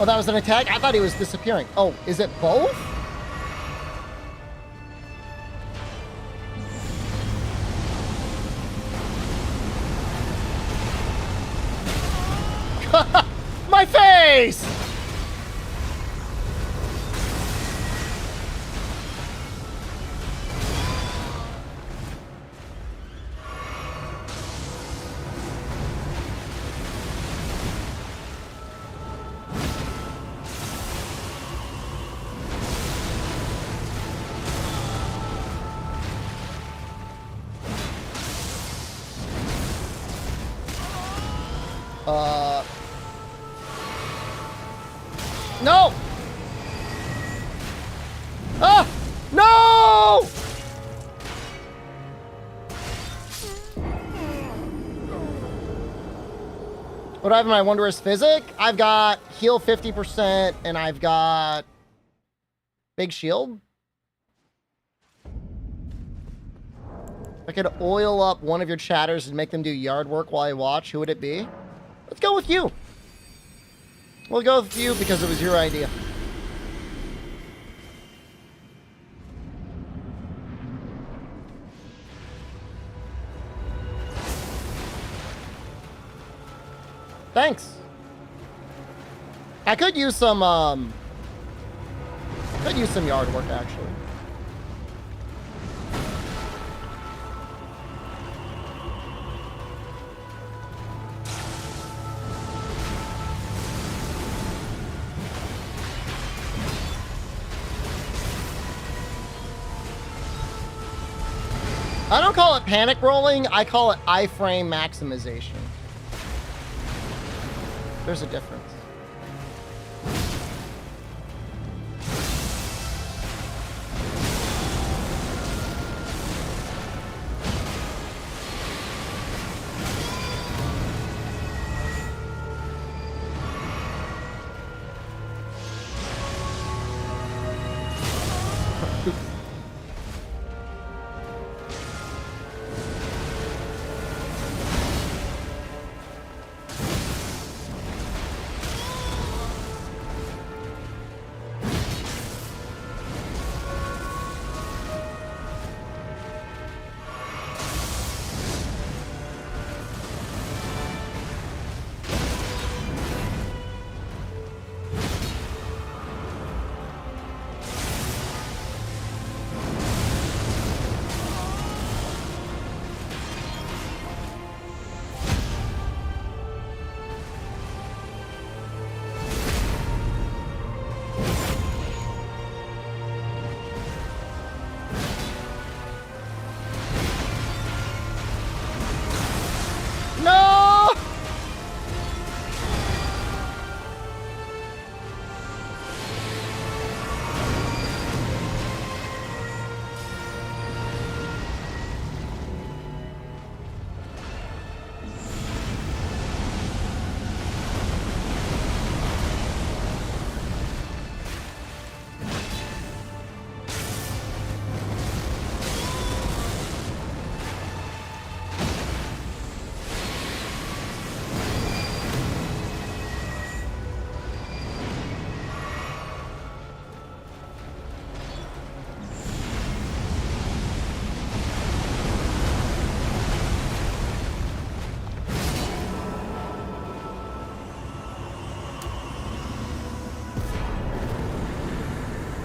Speaker 1: Oh, that was an attack? I thought he was disappearing. Oh, is it both? My face! No! Ah! No! What do I have in my Wondrous Physic? I've got heal 50% and I've got big shield. I could oil up one of your chatters and make them do yard work while I watch. Who would it be? Let's go with you. We'll go with you because it was your idea. Thanks. I could use some yard work actually. I don't call it panic rolling, I call it iframe maximization. There's a difference.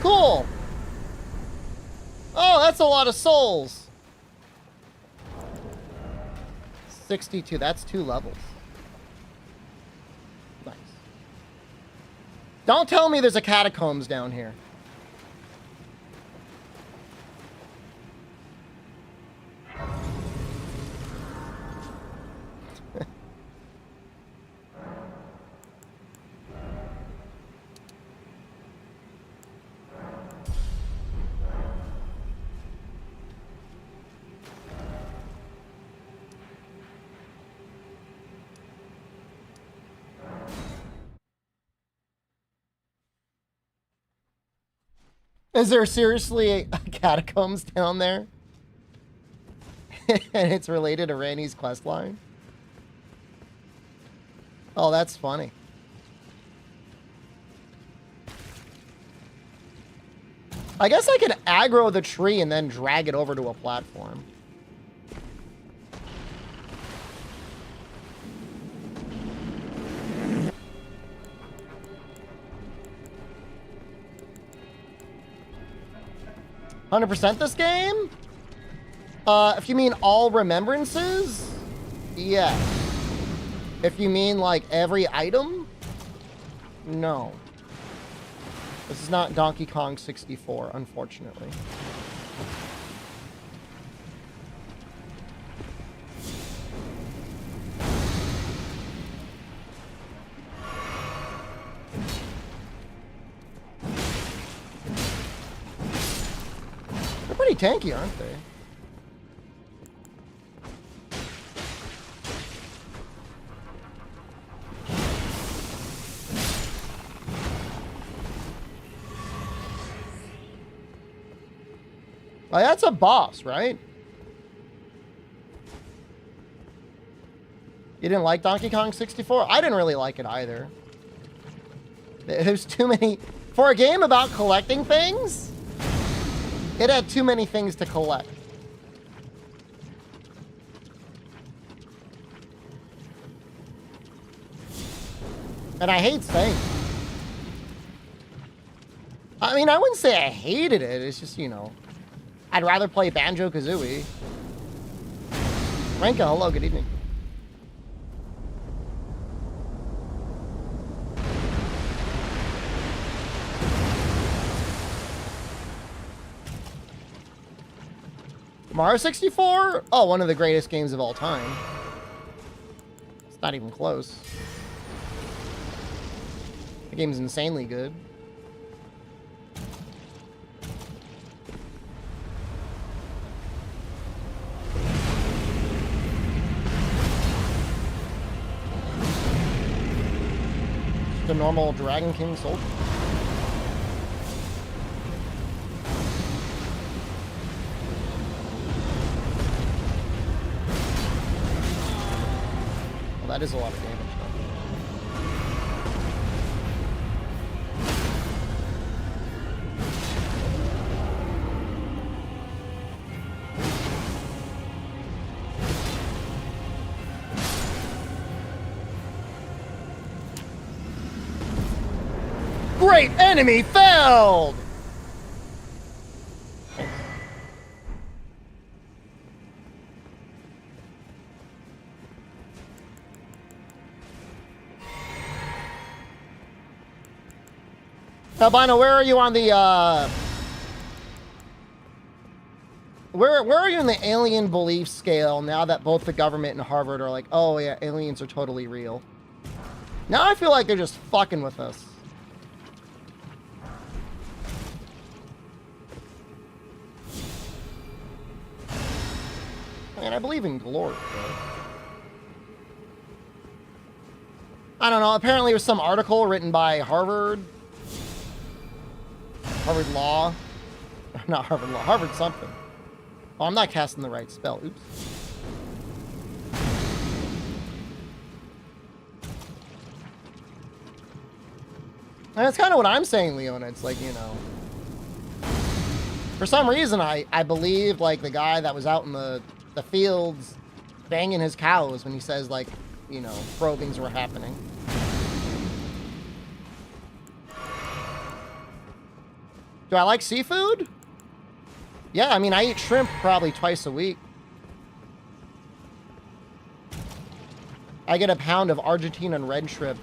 Speaker 1: Cool. Oh, that's a lot of souls. 62. That's 2 levels. Nice. Don't tell me there's a catacombs down here. Is there seriously a catacombs down there? And it's related to Ranni's questline? Oh, that's funny. I guess I could aggro the tree and then drag it over to a platform. "100% this game?" If you mean all remembrances, yeah. If you mean like every item, no. This is not Donkey Kong 64, unfortunately. They're pretty tanky, aren't they? Oh, that's a boss, right? You didn't like Donkey Kong 64? I didn't really like it either. There's too many... For a game about collecting things, it had too many things to collect. And I hate saying that. I mean, I wouldn't say I hated it. It's just, you know... I'd rather play Banjo-Kazooie. Ranka, hello, good evening. Mario 64? Oh, one of the greatest games of all time. It's not even close. The game's insanely good. The normal Dragon King soldier. Well, that is a lot of damage, Great enemy felled! Albino, where are you on the, Where are you in the alien belief scale now that both the government and Harvard are like, oh yeah, aliens are totally real? Now I feel like they're just fucking with us. Man, I believe in glory, bro. I don't know. Apparently, there was some article written by Harvard Law. Not Harvard Law. Harvard something. Oh, I'm not casting the right spell. Oops. And that's kind of what I'm saying, Leona. It's like, you know... For some reason, I believe, like, the guy that was out in the fields banging his cows when he says, like, you know, probings were happening. Do I like seafood? Yeah, I mean, I eat shrimp probably twice a week. I get a pound of Argentine red shrimp.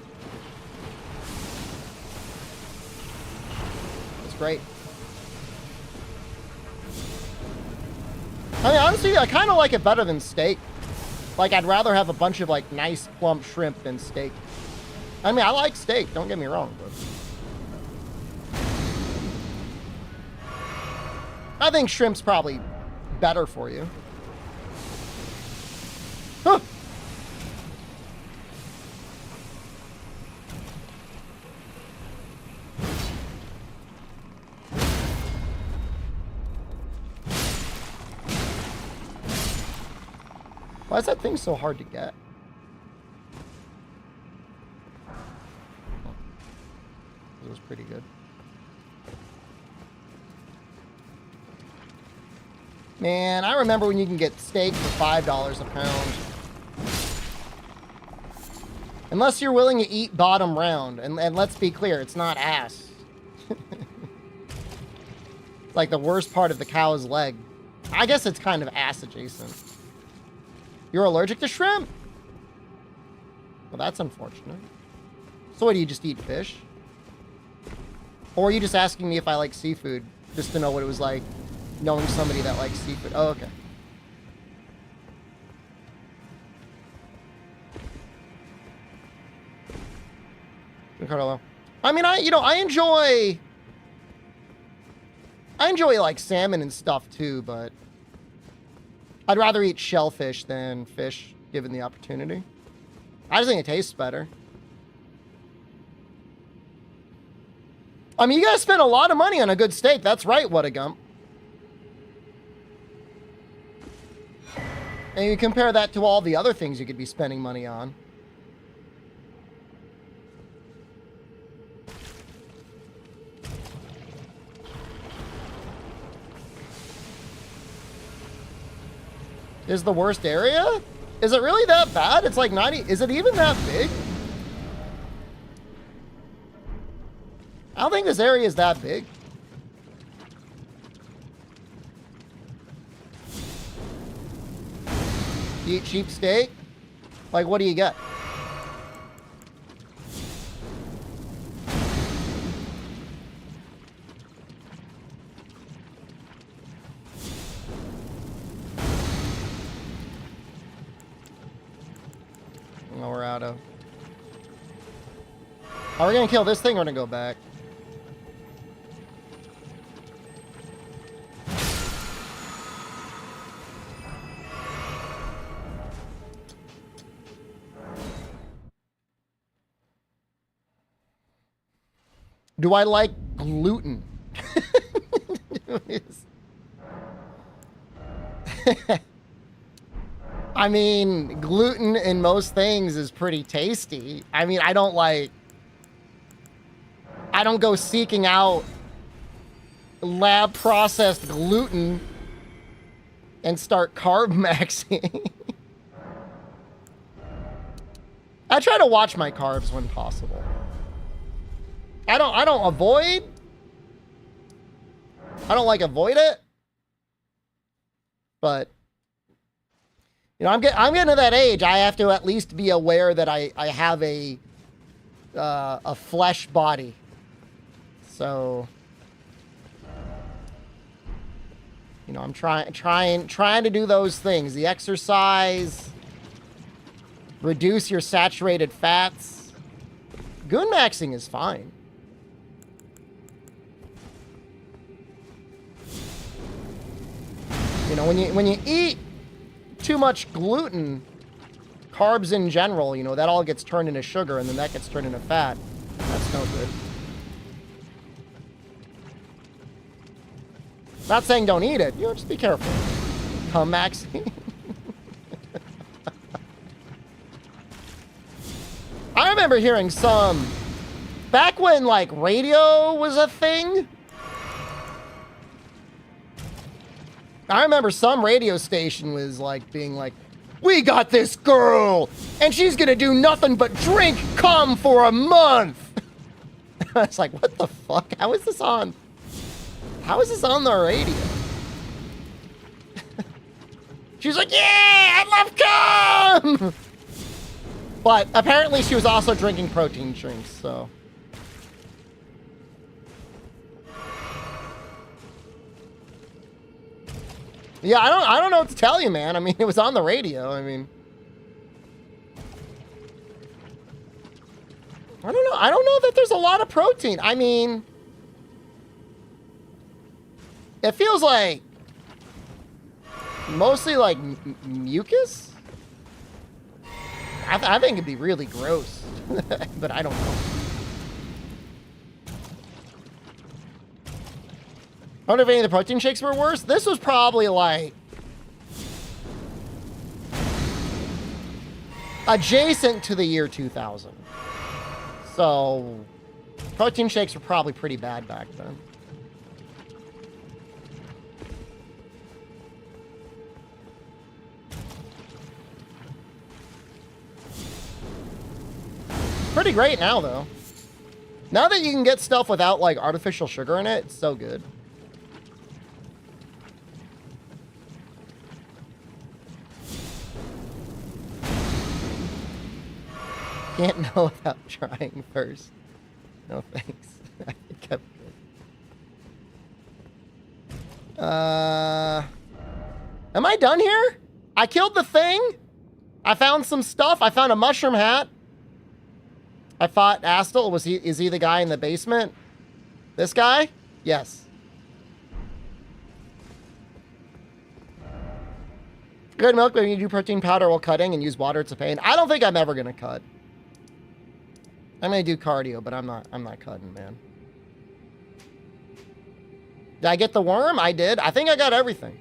Speaker 1: It's great. I mean, honestly, I kind of like it better than steak. Like, I'd rather have a bunch of, like, nice plump shrimp than steak. I mean, I like steak, don't get me wrong, but... I think shrimp's probably better for you. Huh. Why is that thing so hard to get? It was pretty good. Man, I remember when you can get steak for $5 a pound. Unless you're willing to eat bottom round. And let's be clear, it's not ass. It's like the worst part of the cow's leg. I guess it's kind of ass adjacent. You're allergic to shrimp? Well, that's unfortunate. So what, do you just eat fish? Or are you just asking me if I like seafood, just to know what it was like knowing somebody that likes seafood? Oh, okay. Carlo. I mean, I enjoy like salmon and stuff too, but I'd rather eat shellfish than fish given the opportunity. I just think it tastes better. I mean, you gotta spend a lot of money on a good steak. That's right, what a gump. And you compare that to all the other things you could be spending money on. Is the worst area? Is it really that bad? It's like 90. Is it even that big? I don't think this area is that big. You eat cheap steak? Like, what do you get? No, we're out of. Are we gonna kill this thing or gonna go back? Do I like gluten? I mean, gluten in most things is pretty tasty. I mean, I don't go seeking out lab processed gluten and start carb maxing. I try to watch my carbs when possible. I don't avoid. I don't like avoid it. But you know, I'm getting to that age. I have to at least be aware that I have a flesh body. So you know, I'm trying to do those things. The exercise, reduce your saturated fats. Goon maxing is fine. You know, when you eat too much gluten, carbs in general, you know, that all gets turned into sugar and then that gets turned into fat. That's no good. Not saying don't eat it, you know, just be careful. Cum maxing. I remember hearing some, back when like radio was a thing, I remember some radio station was like being like, we got this girl and she's gonna do nothing but drink cum for a month. I was like, what the fuck? How is this on the radio? She's like, yeah, I love cum. But apparently she was also drinking protein drinks, so. Yeah, I don't know what to tell you, man. I mean, it was on the radio. I mean, I don't know. I don't know that there's a lot of protein. I mean, it feels like mostly like mucus. I think it'd be really gross, but I don't know. I wonder if any of the protein shakes were worse. This was probably like adjacent to the year 2000. So protein shakes were probably pretty bad back then. pretty great now, though. Now that you can get stuff without, like, artificial sugar in it, it's so good. Can't know without trying first. No thanks. I think I'm good. Am I done here? I killed the thing. I found some stuff. I found a mushroom hat. I fought Astel. Is he the guy in the basement? This guy? Yes. Good milk, but you do protein powder while cutting and use water to pain. I don't think I'm ever gonna cut. I'm gonna do cardio, but I'm not cutting, man. Did I get the worm? I did. I think I got everything.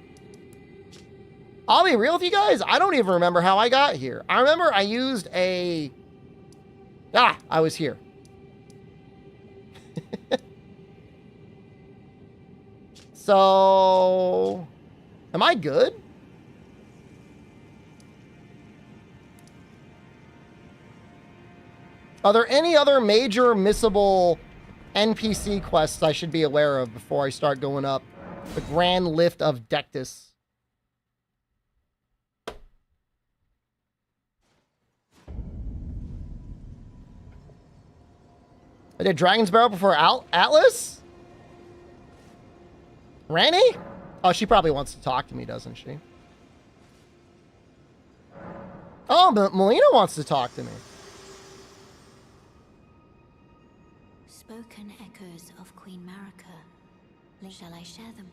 Speaker 1: I'll be real with you guys. I don't even remember how I got here. I remember I used a... I was here. So... Am I good? Are there any other major missable NPC quests I should be aware of before I start going up the Grand Lift of Dectus? I did Dragon's Barrel before Atlas? Ranni? Oh, she probably wants to talk to me, doesn't she? Oh, but Melina wants to talk to me.
Speaker 3: Spoken echoes of Queen Marika. Shall I share them?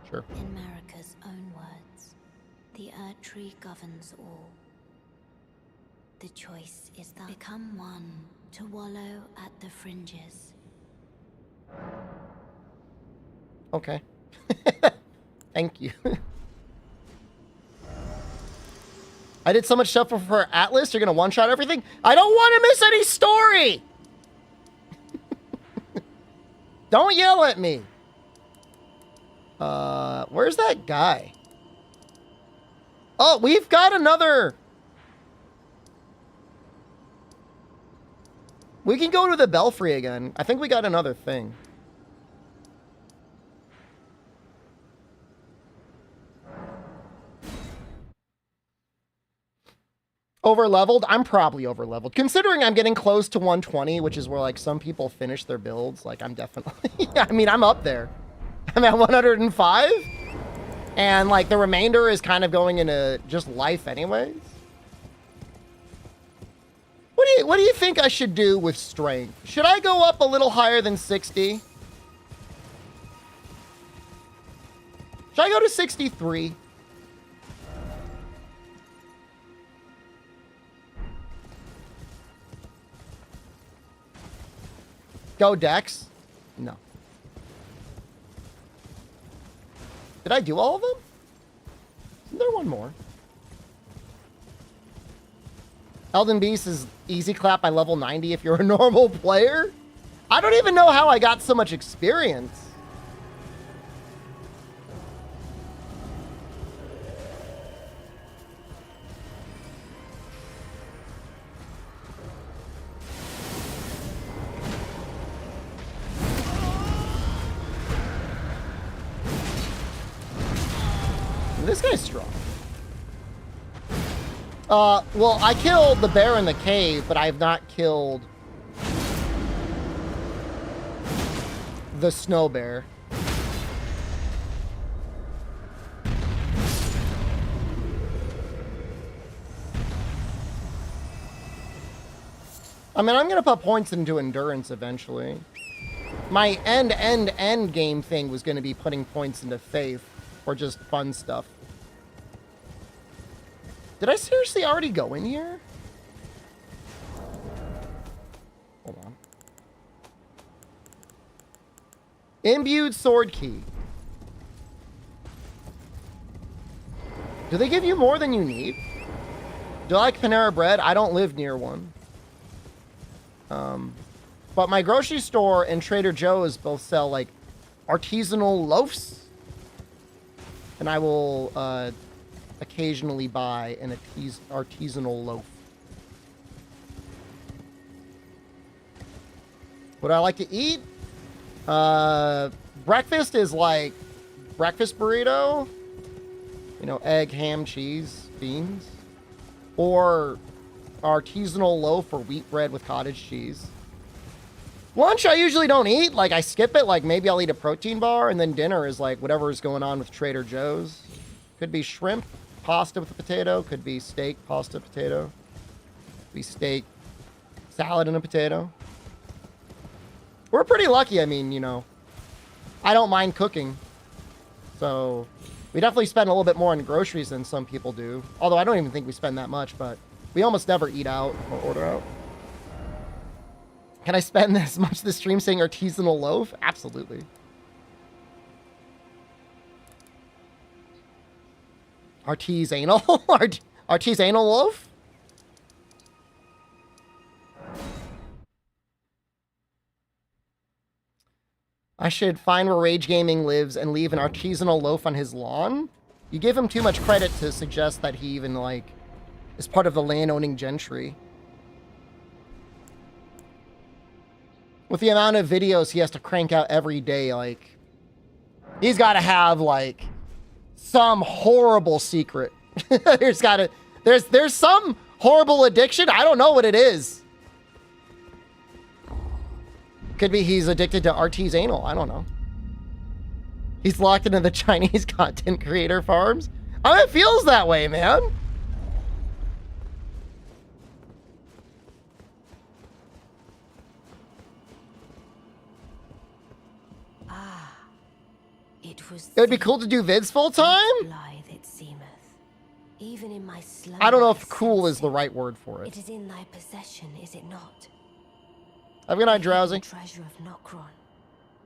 Speaker 1: Sure.
Speaker 3: In Marika's own words, the Earth Tree governs all. The choice is that become one to wallow at the fringes.
Speaker 1: Okay. Thank you. I did so much stuff for Atlas. You're gonna one-shot everything? I don't want to miss any story! Don't yell at me. Where's that guy? Oh, we've got another... We can go to the Belfry again. I think we got another thing. Over-leveled? I'm probably over-leveled. Considering I'm getting close to 120, which is where, like, some people finish their builds, like, I'm definitely... I mean, I'm up there. I'm at 105. And, like, the remainder is kind of going into just life anyways. What do you think I should do with strength? Should I go up a little higher than 60? Should I go to 63? Go Dex? No. Did I do all of them? Isn't there one more? Elden Beast is easy clap by level 90 if you're a normal player? I don't even know how I got so much experience. This guy's strong. Well, I killed the bear in the cave, but I have not killed the snow bear. I mean, I'm gonna put points into endurance eventually. My end game thing was gonna be putting points into faith or just fun stuff. Did I seriously already go in here? Hold on. Imbued sword key. Do they give you more than you need? Do I like Panera Bread? I don't live near one. But my grocery store and Trader Joe's both sell like artisanal loaves. And I will occasionally buy an artisanal loaf. What I like to eat? Breakfast is like breakfast burrito. You know, egg, ham, cheese, beans. Or artisanal loaf or wheat bread with cottage cheese. Lunch I usually don't eat. Like, I skip it. Like, maybe I'll eat a protein bar. And then dinner is like whatever is going on with Trader Joe's. Could be shrimp, pasta with a potato. Could be steak, pasta, potato. Could be steak, salad, and a potato. We're pretty lucky. I mean, you know, I don't mind cooking. So we definitely spend a little bit more on groceries than some people do. Although I don't even think we spend that much, but we almost never eat out or order out. Can I spend this much this stream saying artisanal loaf? Absolutely. Artisanal? Artisanal loaf? I should find where Rage Gaming lives and leave an artisanal loaf on his lawn? You give him too much credit to suggest that he even, like, is part of the land-owning gentry. With the amount of videos he has to crank out every day, like, he's got to have, like, some horrible secret. There's some horrible addiction. I don't know what it is. Could be he's addicted to artisanal. I don't know. He's locked into the Chinese content creator farms. I mean, it feels that way, man. It would be cool to do vids full time?
Speaker 3: Even in my
Speaker 1: I don't know if cool is the right word for it.
Speaker 3: It is in thy possession, is it not?
Speaker 1: Have a good night, Drowsy.
Speaker 3: Treasure of Nokron.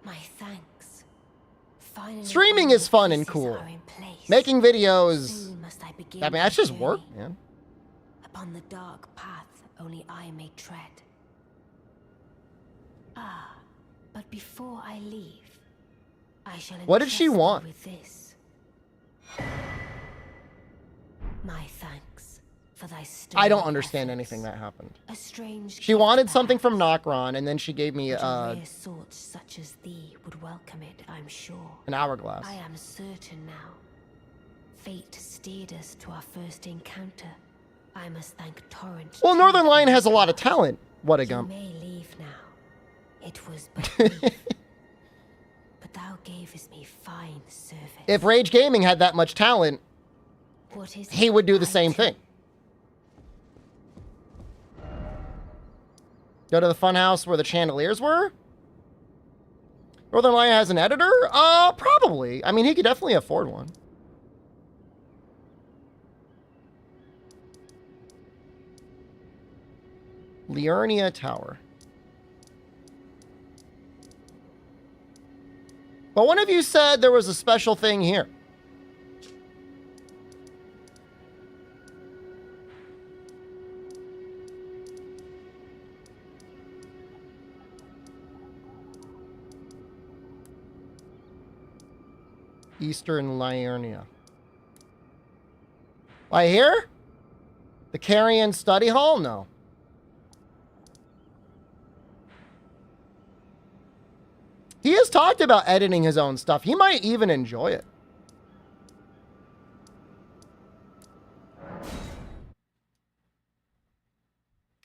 Speaker 3: My thanks. Finally,
Speaker 1: streaming is fun and cool. Making videos, I mean, that's just work, man.
Speaker 3: Upon the dark path only I may tread. Ah, but before I leave, I shall
Speaker 1: what did she want?
Speaker 3: With this. My thanks for thy
Speaker 1: I don't understand anything that happened.
Speaker 3: A strange
Speaker 1: she wanted something from Nokron, and then she gave me
Speaker 3: swords such as thee would welcome it, I'm sure.
Speaker 1: An hourglass.
Speaker 3: I am certain now. Fate steered us to our first encounter. I must thank Torrent.
Speaker 1: Well, Northern Lion has a lot of talent. What a gump.
Speaker 3: You may leave now. It was but brief. But thou gavest me fine service.
Speaker 1: If Rage Gaming had that much talent, he would do the same thing. Go to the funhouse where the chandeliers were? Northern Lion has an editor? Probably. I mean, he could definitely afford one. Liurnia Tower. But one of you said there was a special thing here. Eastern Liurnia. Right here? The Carrion Study Hall? No. He has talked about editing his own stuff. He might even enjoy it.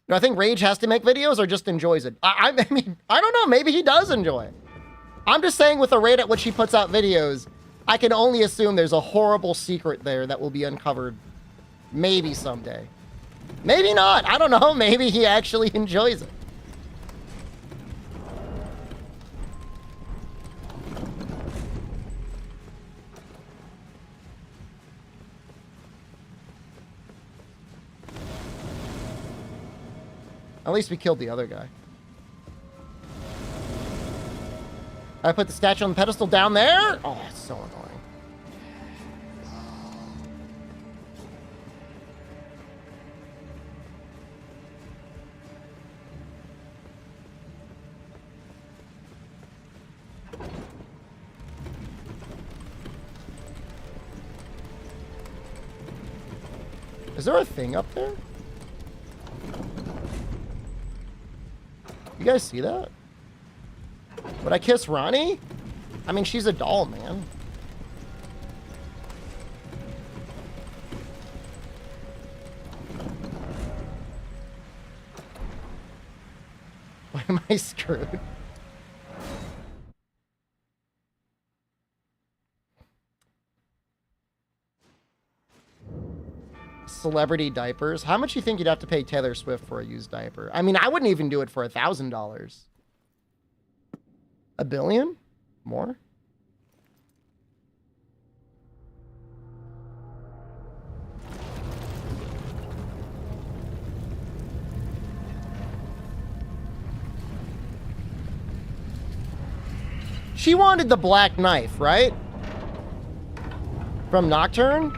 Speaker 1: Do I think Rage has to make videos or just enjoys it? I mean, I don't know. Maybe he does enjoy it. I'm just saying with the rate at which he puts out videos, I can only assume there's a horrible secret there that will be uncovered maybe someday. Maybe not. I don't know. Maybe he actually enjoys it. At least we killed the other guy. I put the statue on the pedestal down there? Oh, it's so annoying. Is there a thing up there? You guys see that? Would I kiss Ranni? I mean, she's a doll, man. Why am I screwed? Celebrity diapers. How much do you think you'd have to pay Taylor Swift for a used diaper? I mean, I wouldn't even do it for $1,000. $1 billion? More? She wanted the black knife, right? From Nocturne?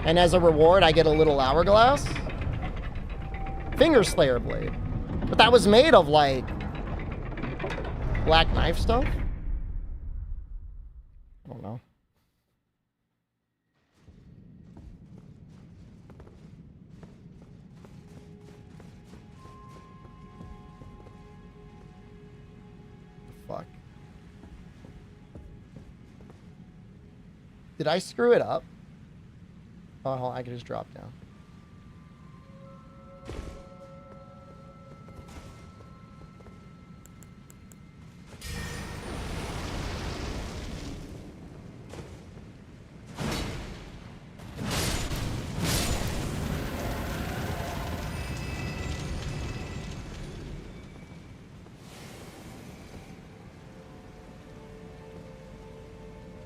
Speaker 1: And as a reward, I get a little hourglass? Finger Slayer blade. But that was made of, like, black knife stuff? I don't know. Fuck. Did I screw it up? Oh, hold on, I can just drop down.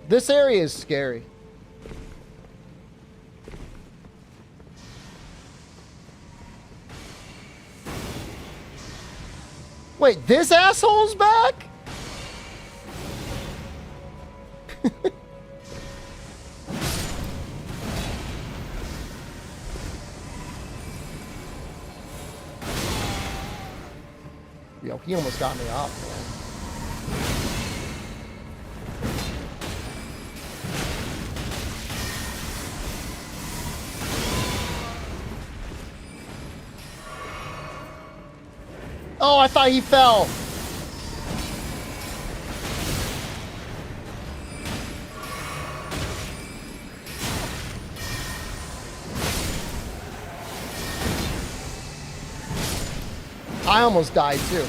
Speaker 1: This area is scary. Wait, this asshole's back? Yo, he almost got me off, man. Oh, I thought he fell. I almost died too.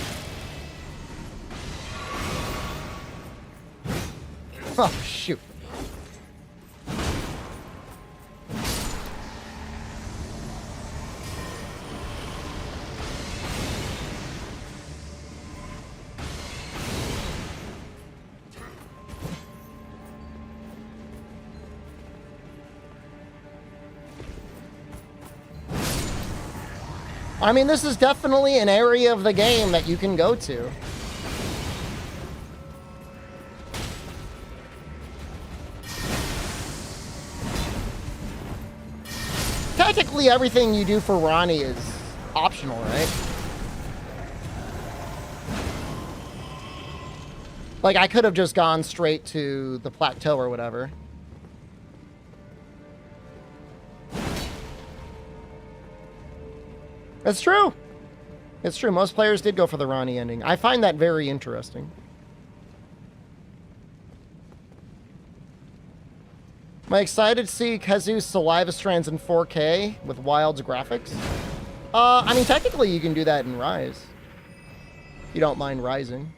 Speaker 1: Oh, shoot. I mean, this is definitely an area of the game that you can go to. Technically, everything you do for Ranni is optional, right? Like, I could have just gone straight to the plateau or whatever. It's true. It's true. Most players did go for the Ranni ending. I find that very interesting. Am I excited to see Kazu's saliva strands in 4K with Wild's graphics? I mean, technically you can do that in Rise. If you don't mind rising.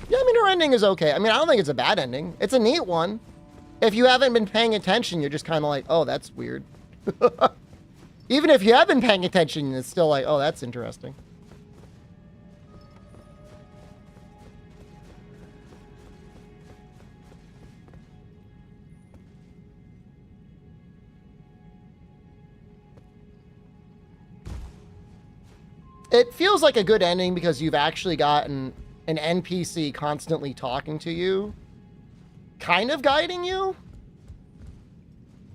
Speaker 1: Yeah, I mean, her ending is okay. I mean, I don't think it's a bad ending. It's a neat one. If you haven't been paying attention, you're just kind of like, oh, that's weird. Even if you have been paying attention, it's still like, oh, that's interesting. It feels like a good ending because you've actually gotten an NPC constantly talking to you, kind of guiding you.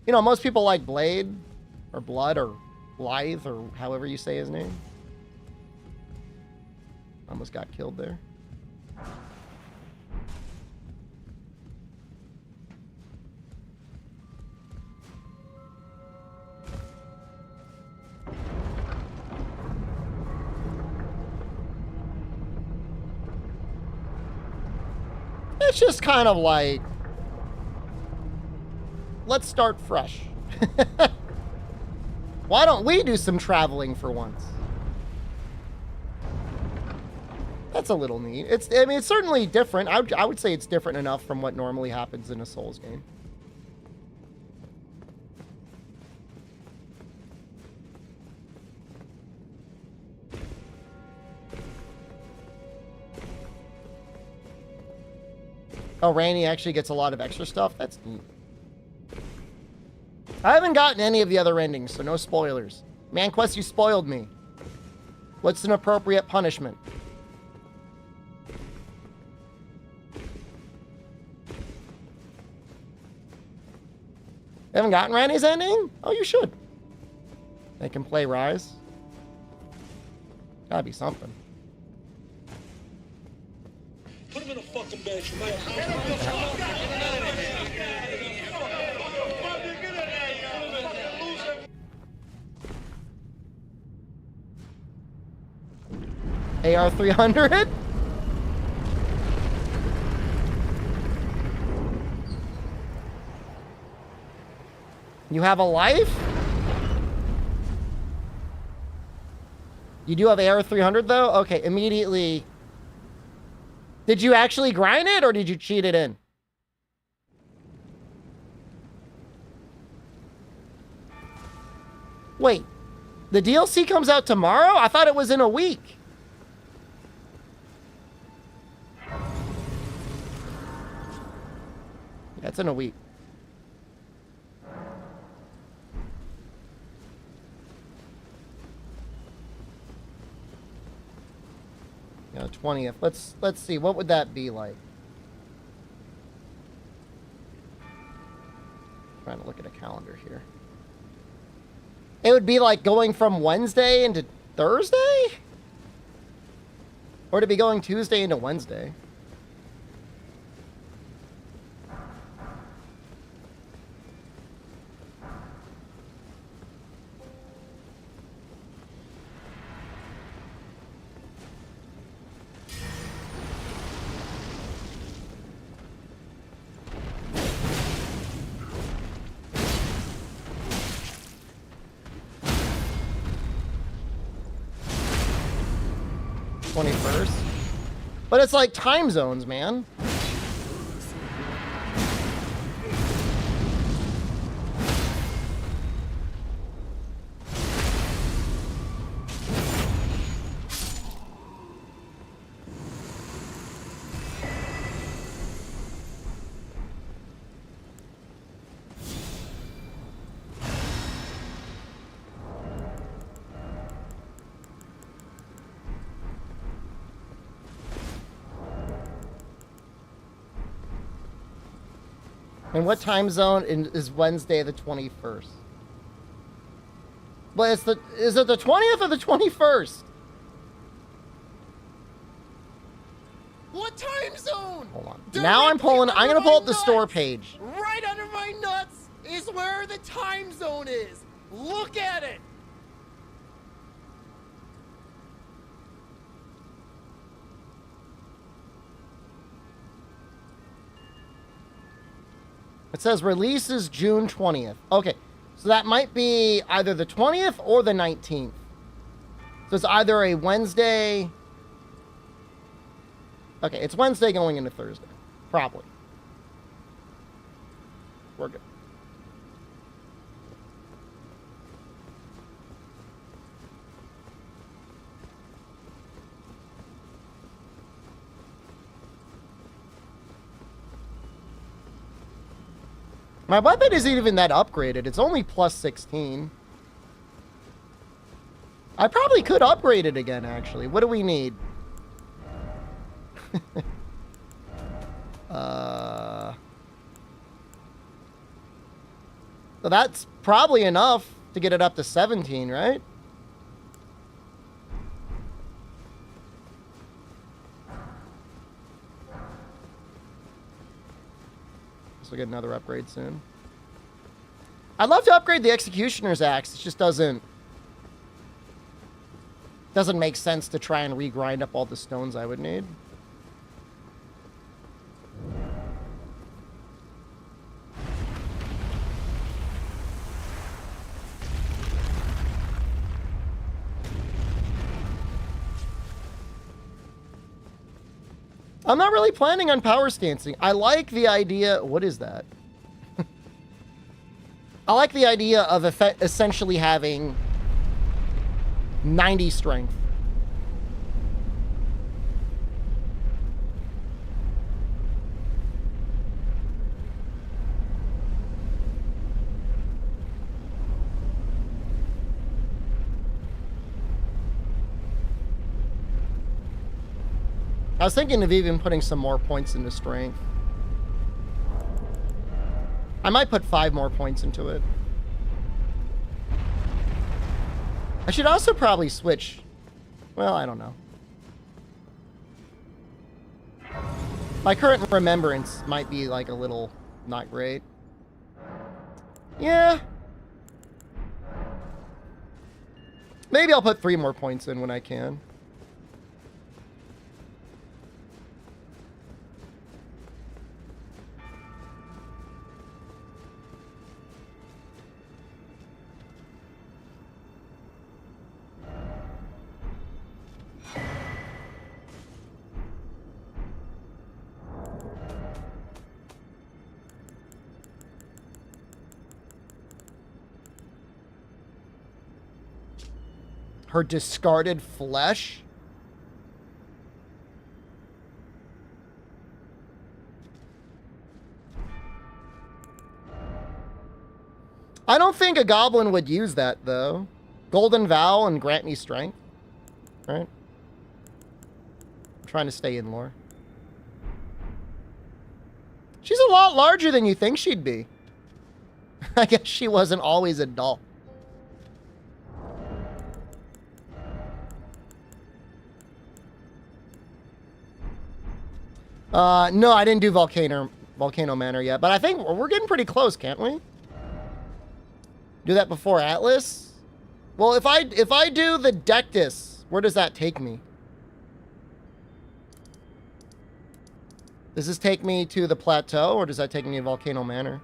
Speaker 1: You know, most people like Blade or Blood or Blythe or however you say his name. Almost got killed there. It's just kind of like, let's start fresh. Why don't we do some traveling for once? That's a little neat. I mean, it's certainly different. I would say it's different enough from what normally happens in a Souls game. Oh, Ranni actually gets a lot of extra stuff? That's neat. I haven't gotten any of the other endings, so no spoilers. ManQuest, you spoiled me. What's an appropriate punishment? Haven't gotten Ranni's ending? Oh, you should. They can play Rise. Gotta be something.
Speaker 4: Put him in a fucking bench, man.
Speaker 1: AR 300? You have a life? You do have AR 300 though? Okay, immediately. Did you actually grind it or did you cheat it in? Wait, the DLC comes out tomorrow? I thought it was in a week. Yeah, it's in a week. You know, 20th. Let's see. What would that be like? Trying to look at a calendar here. It would be like going from Wednesday into Thursday? Or to be going Tuesday into Wednesday? But it's like time zones, man. And what time zone is Wednesday the 21st? But is it the 20th or the 21st?
Speaker 2: What time zone?
Speaker 1: Hold on. Now I'm pulling. I'm gonna pull up the store page.
Speaker 2: Right under my nuts is where the time zone is. Look at it.
Speaker 1: It says release is June 20th. Okay, so that might be either the 20th or the 19th. So it's either a Wednesday. Okay, it's Wednesday going into Thursday. Probably. We're good. My weapon isn't even that upgraded. It's only plus 16. I probably could upgrade it again, actually. What do we need? So that's probably enough to get it up to 17, right? So we'll get another upgrade soon. I'd love to upgrade the Executioner's Axe. It just doesn't make sense to try and regrind up all the stones I would need. I'm not really planning on power stancing. I like the idea... What is that? I like the idea of essentially having 90 strength. I was thinking of even putting some more points into strength. I might put 5 more points into it. I should also probably switch. Well, I don't know. My current remembrance might be like a little not great. Yeah. Maybe I'll put 3 more points in when I can. Her discarded flesh? I don't think a goblin would use that, though. Golden Vow and grant me strength. Right? I'm trying to stay in lore. She's a lot larger than you think she'd be. I guess she wasn't always a doll. No, I didn't do Volcano Manor yet, but I think we're getting pretty close, can't we? Do that before Atlas? Well, if I do the Dectus, where does that take me? Does this take me to the plateau, or does that take me to Volcano Manor?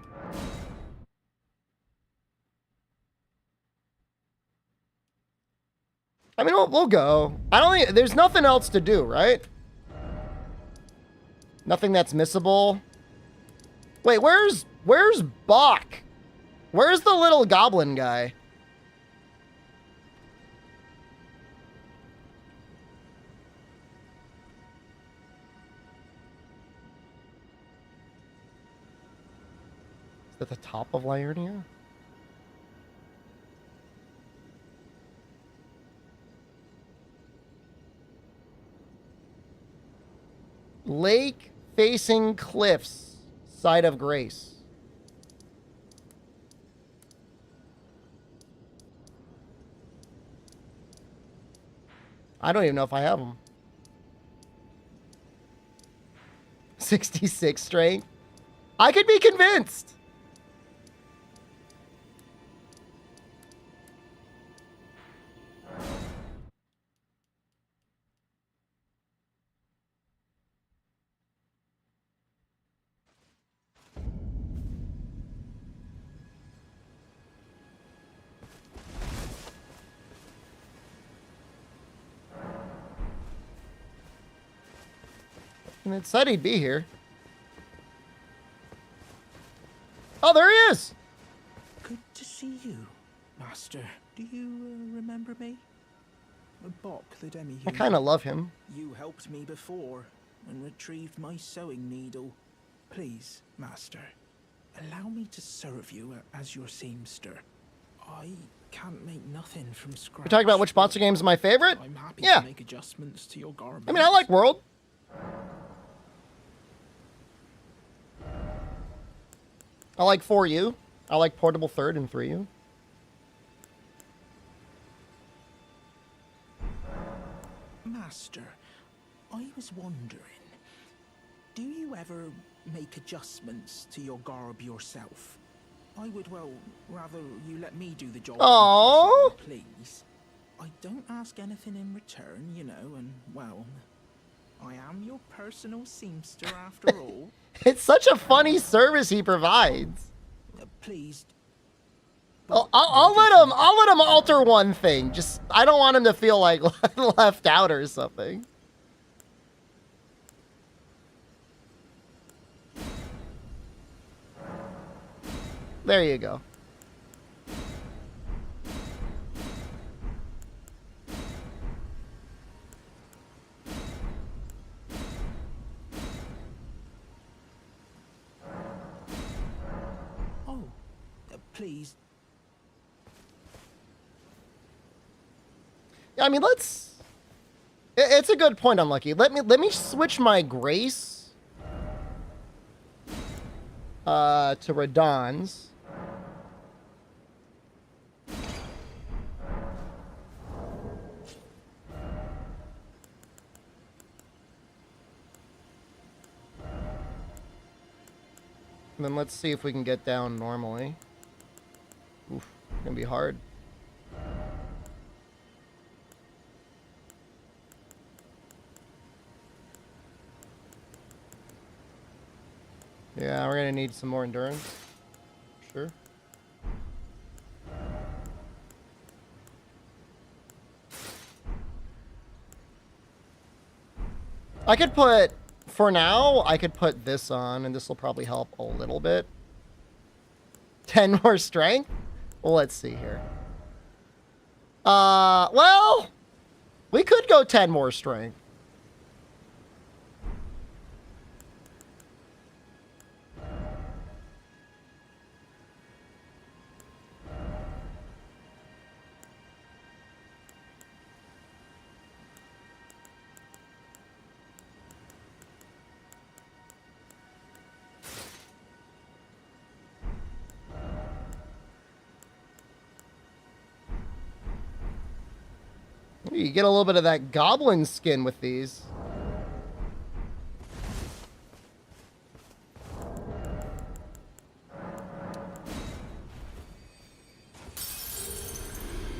Speaker 1: I mean, we'll go. I don't think there's nothing else to do, right? Nothing that's missable. Wait, where's Bach? Where's the little goblin guy? Is that the top of Liurnia? Lake facing cliffs, side of Grace. I don't even know if I have them. 66 strength. I could be convinced. And it said he'd be here. Oh, there he is!
Speaker 5: Good to see you, Master. Do you remember me? Bok, the demi-human.
Speaker 1: I kind of love him.
Speaker 5: You helped me before and retrieved my sewing needle. Please, Master, allow me to serve you as your seamster. I can't make nothing from scratch.
Speaker 1: You're talking about which monster game is my favorite?
Speaker 5: I'm happy
Speaker 1: Yeah.
Speaker 5: to make adjustments to your garments.
Speaker 1: I mean, I like World. I like 4U. I like Portable Third and 3U.
Speaker 5: Master, I was wondering, do you you ever make adjustments to your garb yourself? I would, well, rather you let me do the job.
Speaker 1: Aww.
Speaker 5: Please. I don't ask anything in return, you know, and, well, I am your personal seamster after all.
Speaker 1: It's such a funny service he provides.
Speaker 5: Please.
Speaker 1: I'll let him alter one thing. Just, I don't want him to feel like left out or something. There you go.
Speaker 5: Oh, please.
Speaker 1: I mean, let's. It's a good point, Unlucky. Let me switch my grace to Radon's. And then let's see if we can get down normally. Oof, it's gonna be hard. Yeah, we're gonna need some more endurance. Sure. I could put, for now, I could put this on, and this will probably help a little bit. 10 more strength? Well, let's see here. Well, we could go 10 more strength. You get a little bit of that goblin skin with these.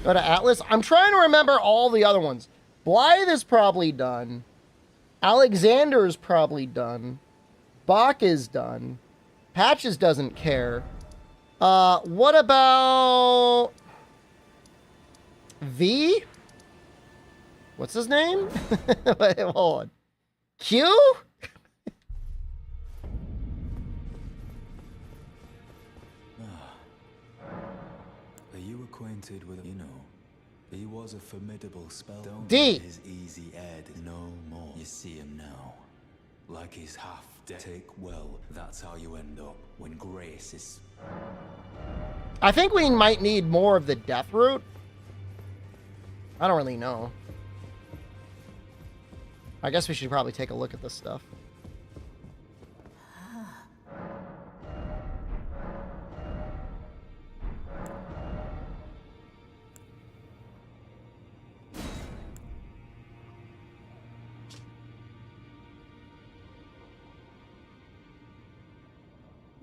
Speaker 1: Go to Atlas. I'm trying to remember all the other ones. Blythe is probably done. Alexander is probably done. Bach is done. Patches doesn't care. What about V? What's his name? Wait, hold on. Q?
Speaker 6: Are you acquainted with, you know, he was a formidable spell. Don't
Speaker 1: D.
Speaker 6: His easy head no more. You see him now. Like he's half dead. Take well, that's how you end up when grace is.
Speaker 1: I think we might need more of the death root. I don't really know. I guess we should probably take a look at this stuff.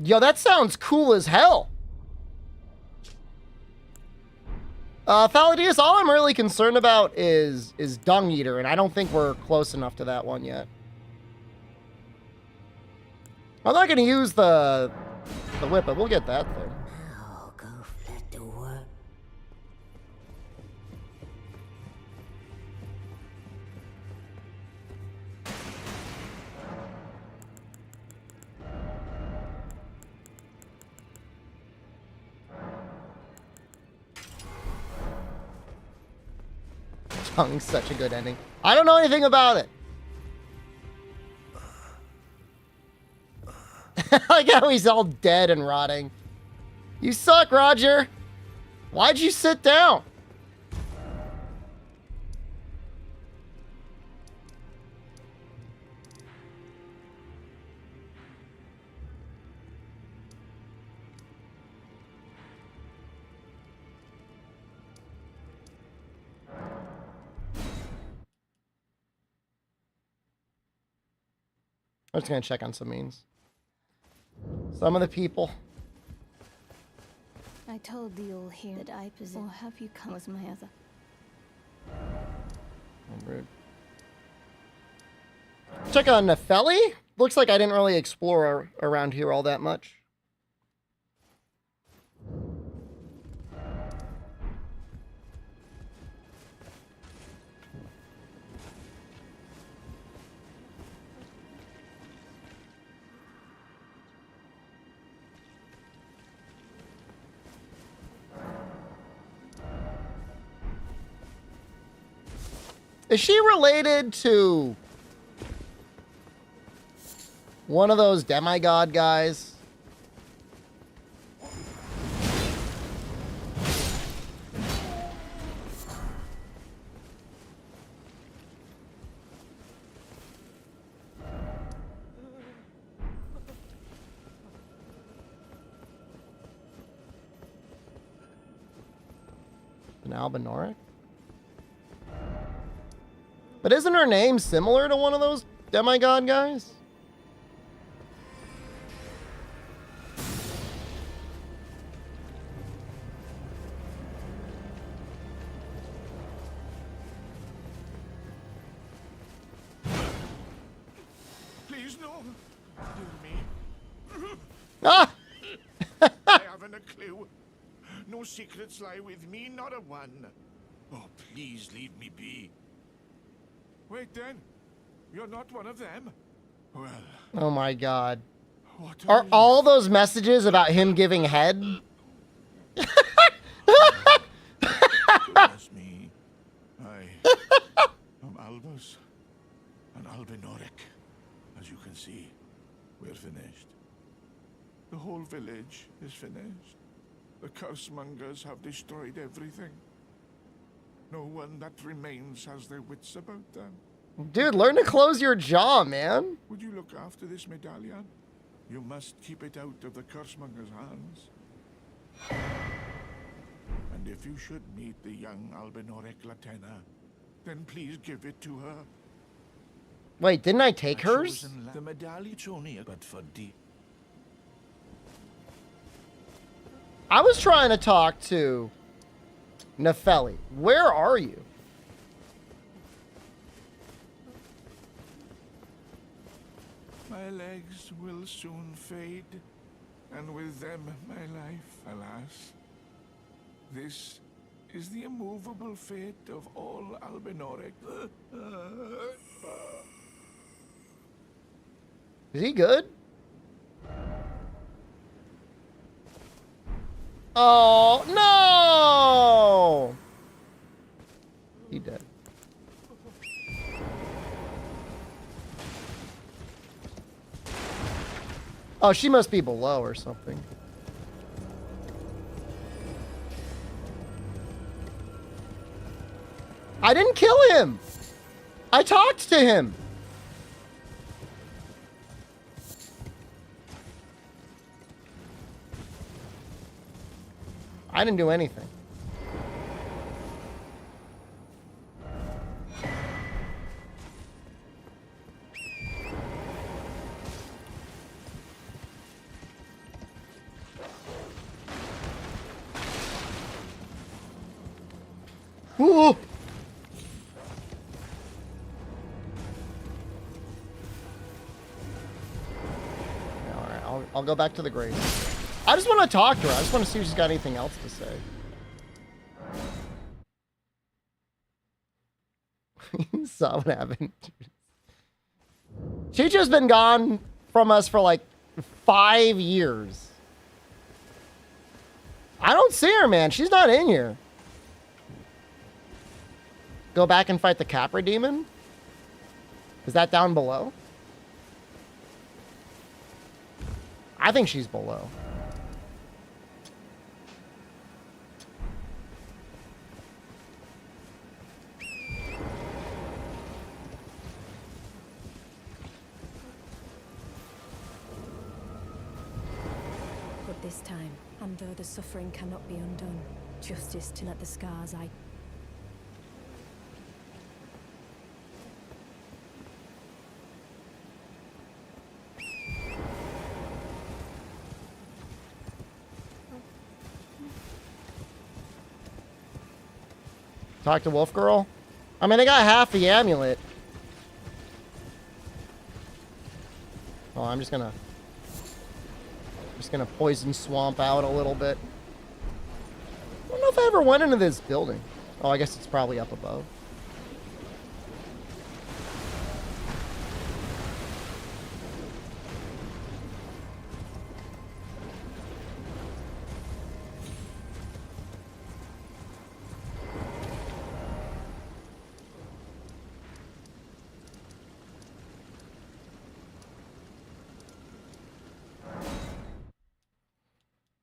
Speaker 1: Yo, that sounds cool as hell. Thalidius, all I'm really concerned about is Dung Eater, and I don't think we're close enough to that one yet. I'm not going to use the whip, but we'll get that thing.
Speaker 3: I'll go let the work.
Speaker 1: Dung's such a good ending. I don't know anything about it. Like how he's all dead and rotting. You suck, Roger. Why'd you sit down? I'm just gonna check on some means. Some of the people.
Speaker 3: I told the all here that I possess. Or have you come as my other?
Speaker 1: Rude. Check on Nefeli. Looks like I didn't really explore around here all that much. Is she related to one of those demigod guys? An Albinoric? But isn't her name similar to one of those demigod guys?
Speaker 7: Please, no. Dear me.
Speaker 1: Ah!
Speaker 7: I haven't a clue. No secrets lie with me, not a one. Oh, please leave me be. Wait then. You're not one of them? Well,
Speaker 1: Oh my god.
Speaker 7: what
Speaker 1: Are all those messages about him giving head?
Speaker 7: Goodness me. I am Albus, an Albinoric. As you can see, we're finished. The whole village is finished. The cursemongers have destroyed everything. No one that remains has their wits about them.
Speaker 1: Dude, learn to close your jaw, man.
Speaker 7: Would you look after this medallion? You must keep it out of the cursemonger's hands. And if you should meet the young Albinoric Latena, then please give it to her.
Speaker 1: Wait, didn't I take hers?
Speaker 7: The medallion only, but for deep.
Speaker 1: I was trying to talk to Nefeli. Where are you?
Speaker 7: My legs will soon fade, and with them my life, alas. This is the immovable fate of all Albinoric.
Speaker 1: Is he good? Oh, no! He dead. Oh, she must be below or something. I didn't kill him! I talked to him! I didn't do anything. Ooh. All right, I'll go back to the grave. I just want to talk to her. I just want to see if she's got anything else to say. Saw what happened. Chicho's been gone from us for like 5 years. I don't see her, man. She's not in here. Go back and fight the Capra demon? Is that down below? I think she's below.
Speaker 8: But this time, and though the suffering cannot be undone, justice to let the scars I...
Speaker 1: Talk to Wolf Girl. I mean, I got half the amulet. Oh, I'm just gonna poison swamp out a little bit. I don't know if I ever went into this building. Oh, I guess it's probably up above.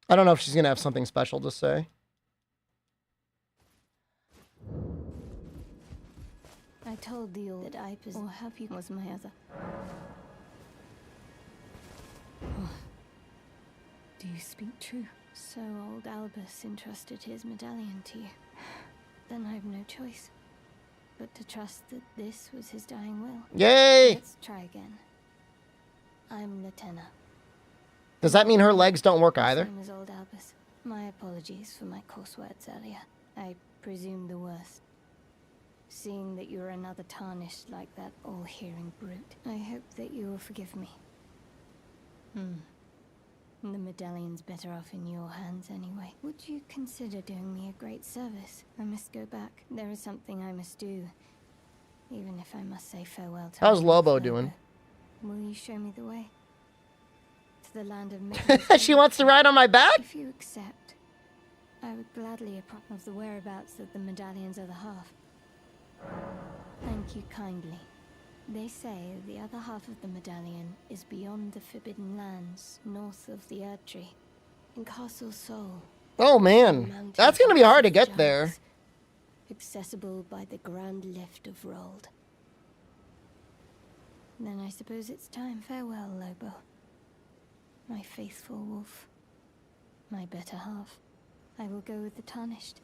Speaker 1: I don't know if she's gonna have something special to say.
Speaker 8: I told the old that I or help you was my other. Oh. Do you speak true? So old Albus entrusted his medallion to you. Then I have no choice but to trust that this was his dying will.
Speaker 1: Yay!
Speaker 8: Let's try again. I'm Latenna.
Speaker 1: Does that mean her legs don't work either?
Speaker 8: Same as old Albus. My apologies for my coarse words earlier. I presume the worst. Seeing that you're another tarnished like that all-hearing brute, I hope that you will forgive me. The medallion's better off in your hands anyway. Would you consider doing me a great service? I must go back. There is something I must do, even if I must say farewell to
Speaker 1: How's
Speaker 8: my
Speaker 1: Lobo
Speaker 8: Lobo.
Speaker 1: doing?
Speaker 8: Will you show me the way? To the land of mystery?
Speaker 1: She wants to ride on my back?
Speaker 8: If you accept, I would gladly approach of the whereabouts of the medallion's other half. Thank you kindly. They say the other half of the medallion is beyond the Forbidden Lands, north of the Erd Tree, in Castle Sol.
Speaker 1: Oh man, that's gonna be hard to get there.
Speaker 8: Accessible by the grand lift of Rold. Then I suppose it's time. Farewell, Lobo. My faithful wolf. My better half. I will go with the Tarnished,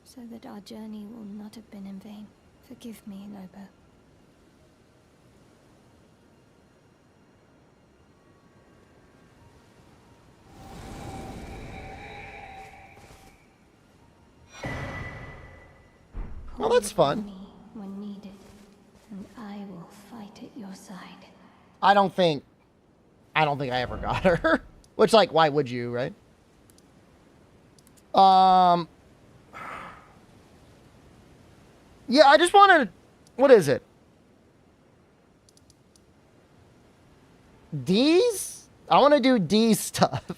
Speaker 8: so that our journey will not have been in vain. Forgive me, Lobo.
Speaker 1: Well, that's fun.
Speaker 8: Me when needed, and I will fight at your side.
Speaker 1: I don't think I ever got her. Which, like, why would you, right? Yeah, I just wanted... What is it? D's? I want to do D stuff.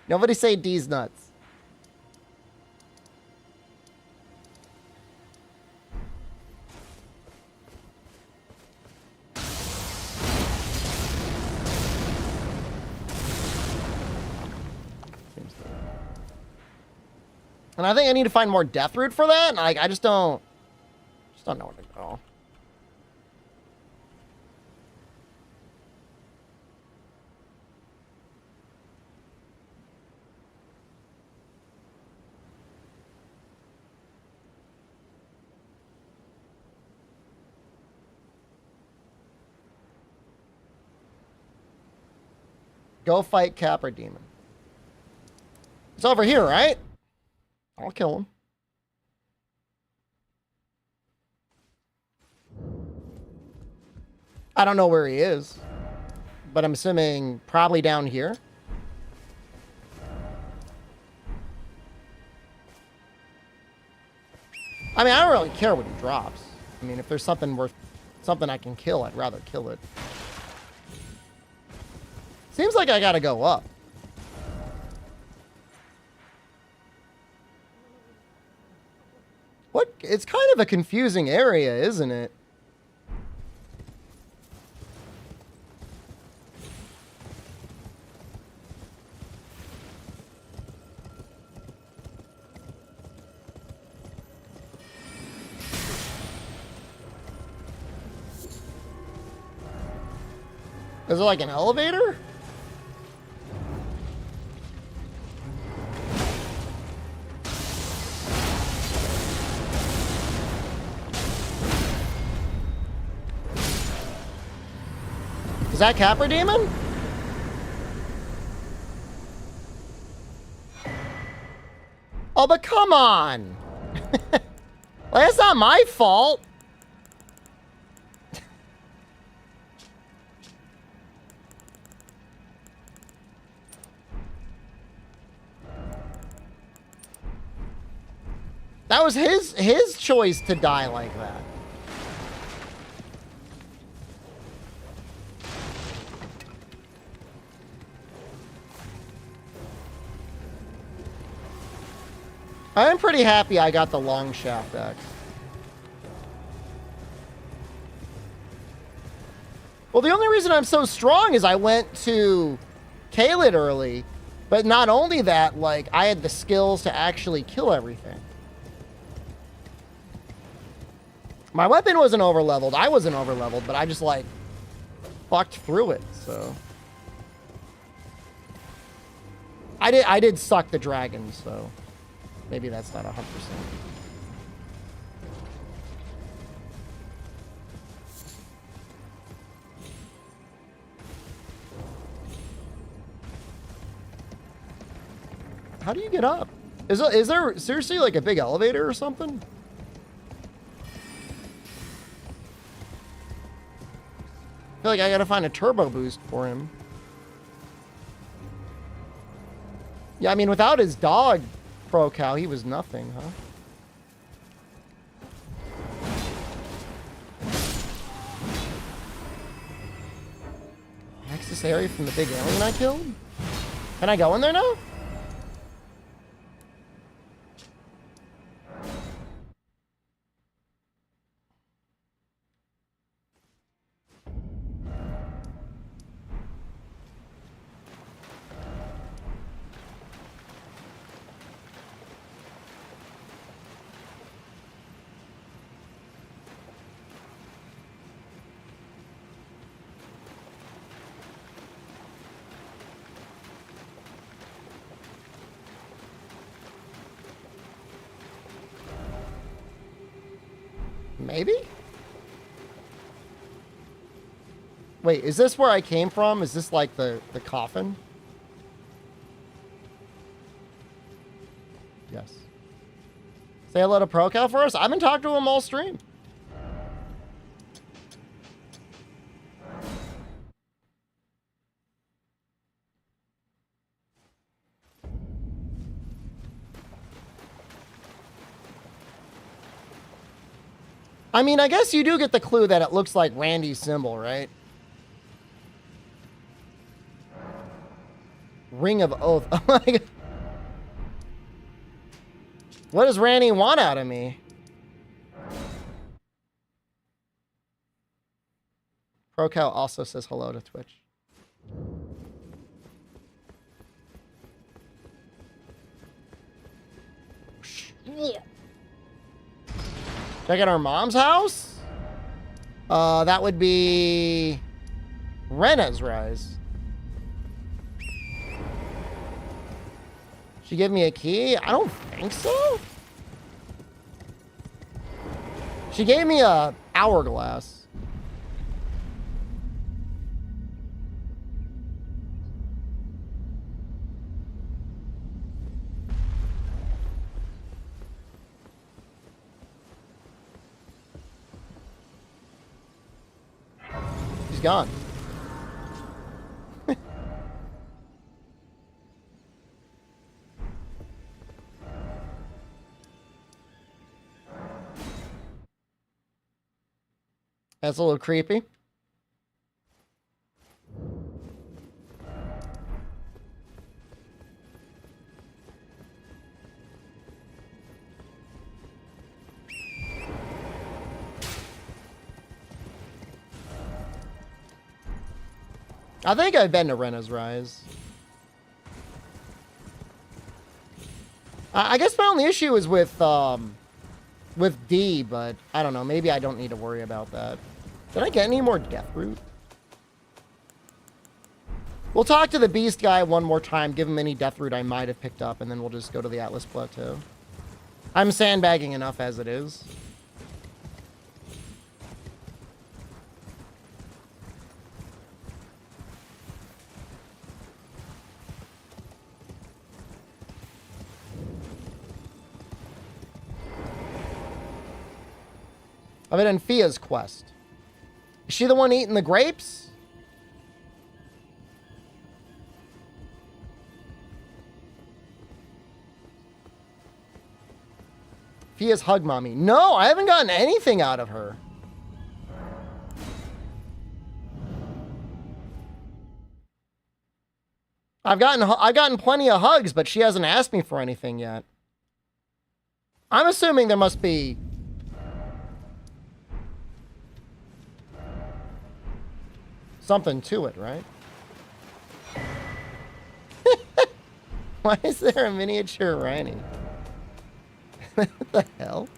Speaker 1: Nobody say D's nuts. And I think I need to find more death root for that. And I just don't know where to go. Go fight Capra Demon. It's over here, right? I'll kill him. I don't know where he is, but I'm assuming probably down here. I mean, I don't really care what he drops. I mean, if there's something I can kill, I'd rather kill it. Seems like I gotta go up. What? It's kind of a confusing area, isn't it? Is it like an elevator? Is that Capra Demon? Oh, but come on! Well, that's not my fault. That was his choice to die like that. I'm pretty happy I got the long shaft axe. Well, the only reason I'm so strong is I went to Caelid early, but not only that, like, I had the skills to actually kill everything. My weapon wasn't overleveled. I wasn't overleveled, but I just, like, fucked through it, so. I did suck the dragon, so maybe that's not 100%. How do you get up? Is there seriously like a big elevator or something? I feel like I gotta find a turbo boost for him. Yeah, I mean, without his dog, Pro Cow, he was nothing, huh? Access area from the big alien I killed? Can I go in there now? Maybe? Wait, is this where I came from? Is this like the coffin? Yes. Say hello to ProCal for us? I haven't talked to him all stream. I mean, I guess you do get the clue that it looks like Randy's symbol, right? Ring of Oath. Oh my God. What does Randy want out of me? ProCal also says hello to Twitch. Check out our mom's house. That would be Renna's Rise. She gave me a key? I don't think so. She gave me a hourglass. She's gone. That's a little creepy. I think I've been to Renna's Rise. I guess my only issue is with D, but I don't know. Maybe I don't need to worry about that. Did I get any more death root? We'll talk to the beast guy one more time, give him any death root I might have picked up, and then we'll just go to the Atlas Plateau. I'm sandbagging enough as it is. Of it in Fia's quest. Is she the one eating the grapes? Fia's hug mommy. No, I haven't gotten anything out of her. I've gotten plenty of hugs, but she hasn't asked me for anything yet. I'm assuming there must be something to it, right? Why is there a miniature Ranni? What the hell?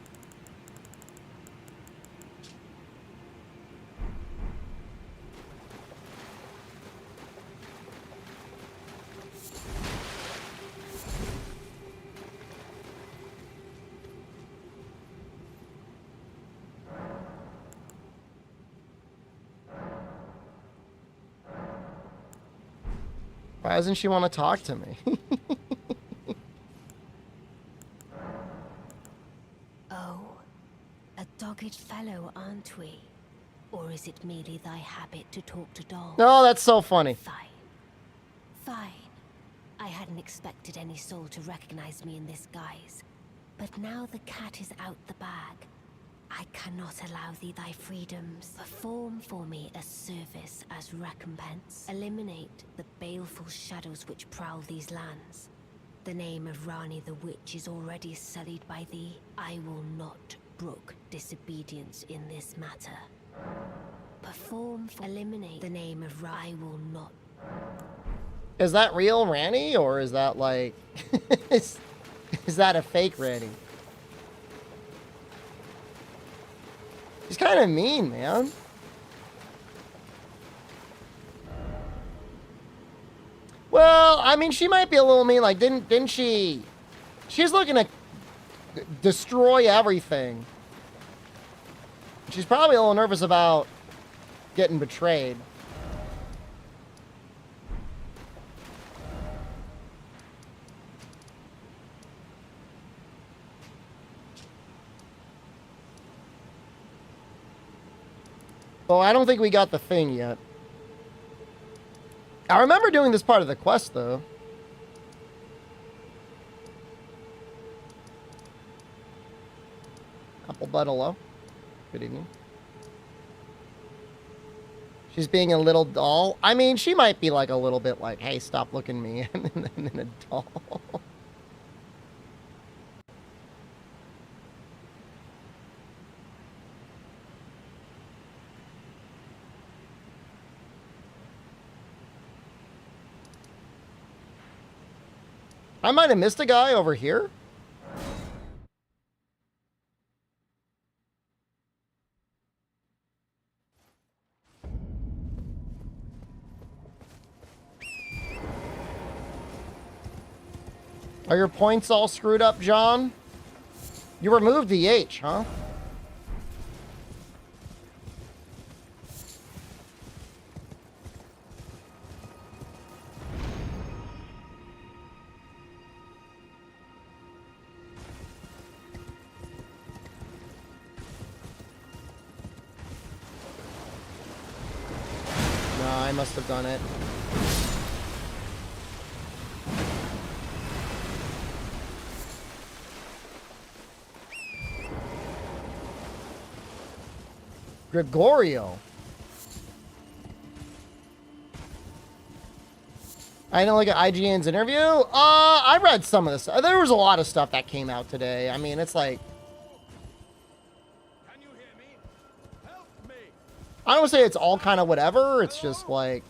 Speaker 1: Why doesn't she want to talk to me?
Speaker 3: Oh, a dogged fellow, aren't we? Or is it merely thy habit to talk to dolls?
Speaker 1: No, that's so funny.
Speaker 3: Fine. Fine. I hadn't expected any soul to recognize me in this guise. But now the cat is out the bag. I cannot allow thee thy freedoms. Perform for me a service as recompense. Eliminate the baleful shadows which prowl these lands. The name of Ranni the Witch is already sullied by thee. I will not brook disobedience in this matter. Perform for eliminate the name of Ranni. I will not.
Speaker 1: Is that real Ranni, or is that like... is that a fake Ranni? She's kind of mean, man. Well, I mean, she might be a little mean. Like, didn't she? She's looking to destroy everything. She's probably a little nervous about getting betrayed. Oh, I don't think we got the thing yet. I remember doing this part of the quest, though. Couple hello. Good evening. She's being a little doll. I mean, she might be like a little bit like, hey, stop looking me, and then a doll. I might have missed a guy over here. Are your points all screwed up, John? You removed the H, huh? I must have done it. Gregorio. I didn't look at IGN's interview. I read some of this. There was a lot of stuff that came out today. I mean, it's like...
Speaker 2: Can you hear me? Help me!
Speaker 1: I don't say it's all kind of whatever. It's just like...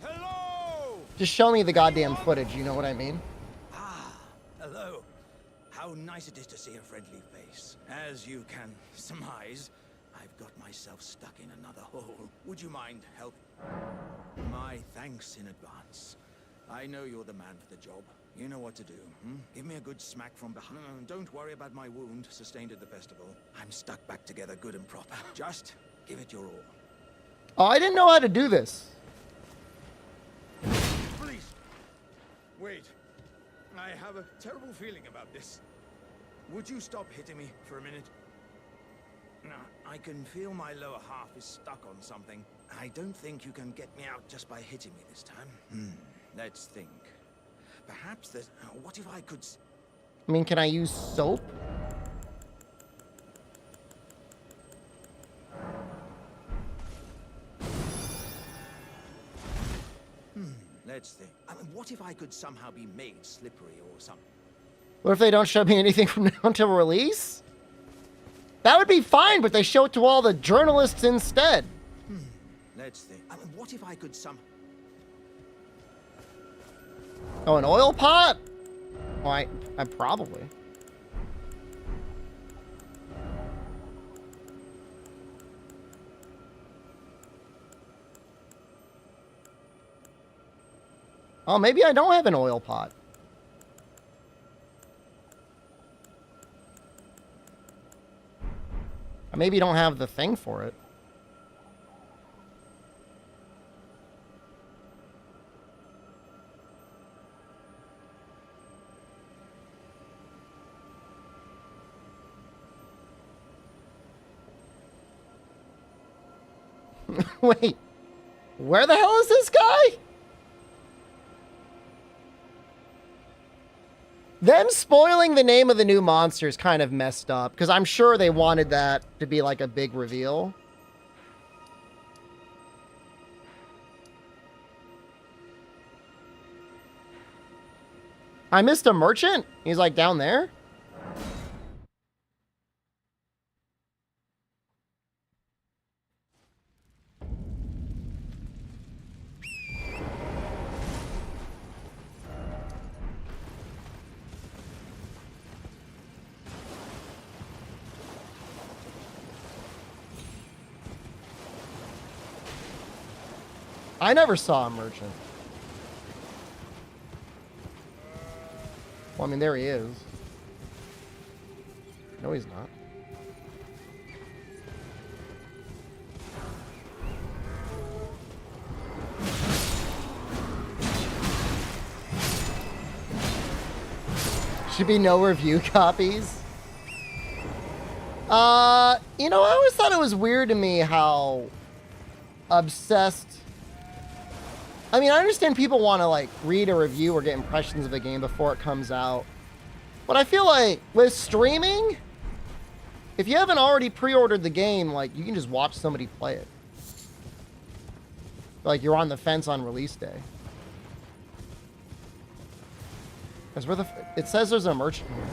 Speaker 2: Hello!
Speaker 1: Just show me the goddamn footage, you know what I mean?
Speaker 9: Ah, hello. How nice it is to see a friendly face. As you can surmise, I've got myself stuck in another hole. Would you mind help? My thanks in advance. I know you're the man for the job. You know what to do. Give me a good smack from behind. Don't worry about my wound sustained at the festival. I'm stuck back together good and proper. Just give it your all.
Speaker 1: Oh, I didn't know how to do this.
Speaker 2: Please. Wait. I have a terrible feeling about this.
Speaker 9: Would you stop hitting me for a minute? I can feel my lower half is stuck on something. I don't think you can get me out just by hitting me this time. Let's think. Perhaps there's... what if I could...
Speaker 1: I mean, can I use soap?
Speaker 9: Let's think. I mean, what if I could somehow be made slippery or something?
Speaker 1: What if they don't show me anything from now until release? That would be fine, but they show it to all the journalists instead.
Speaker 9: Let's think. I mean, what if I could
Speaker 1: Oh, an oil pot? Well, I probably. Oh, maybe I don't have an oil pot. I maybe don't have the thing for it. Wait, where the hell is this guy? Them spoiling the name of the new monster is kind of messed up, because I'm sure they wanted that to be like a big reveal. I missed a merchant? He's like down there? I never saw a merchant. Well, I mean, there he is. No, he's not. Should be no review copies. You know, I always thought it was weird to me how obsessed... I mean, I understand people want to, like, read a review or get impressions of a game before it comes out. But I feel like with streaming, if you haven't already pre-ordered the game, like, you can just watch somebody play it. Like, you're on the fence on release day. Because where the... It says there's a merchant here.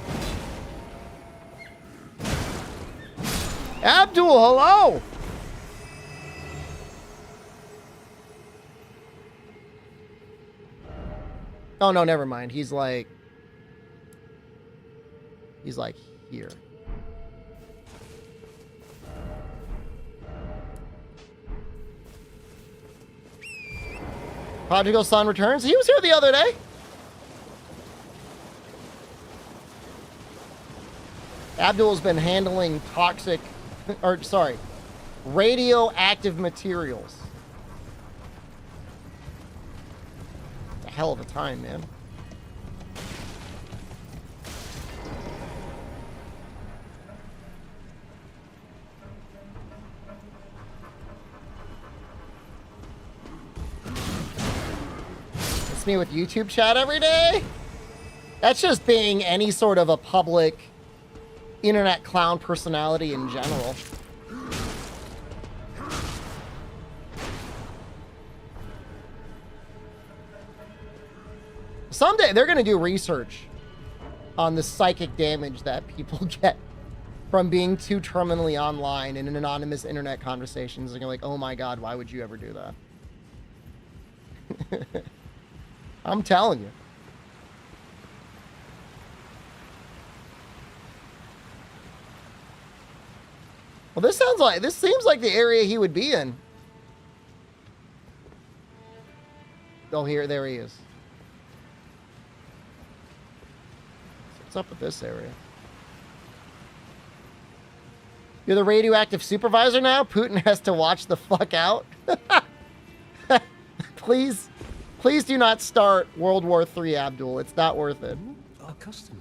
Speaker 1: Abdul, hello! Oh, no, never mind. He's like here. Prodigal Son returns. He was here the other day. Abdul's been handling toxic, or sorry, radioactive materials. It's a hell of a time, man. It's me with YouTube chat every day. That's just being any sort of a public internet clown personality in general. Someday they're going to do research on the psychic damage that people get from being too terminally online in an anonymous internet conversations. And you're like, oh my God, why would you ever do that? I'm telling you. Well, this seems like the area he would be in. Oh, there he is. What's up with this area? You're the radioactive supervisor now? Putin has to watch the fuck out? Please do not start World War III, Abdul. It's not worth it.
Speaker 6: A customer.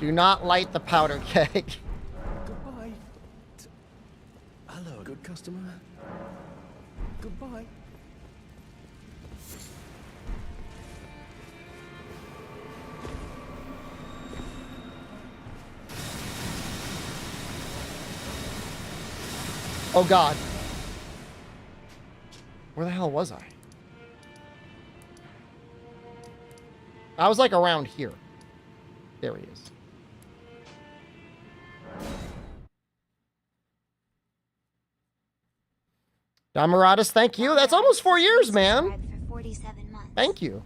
Speaker 1: Do not light the powder keg.
Speaker 10: Goodbye. Hello, good customer. Goodbye.
Speaker 1: Oh God. Where the hell was I? I was like around here. There he is. Damaratus, thank you. That's almost 4 years, man. Thank you.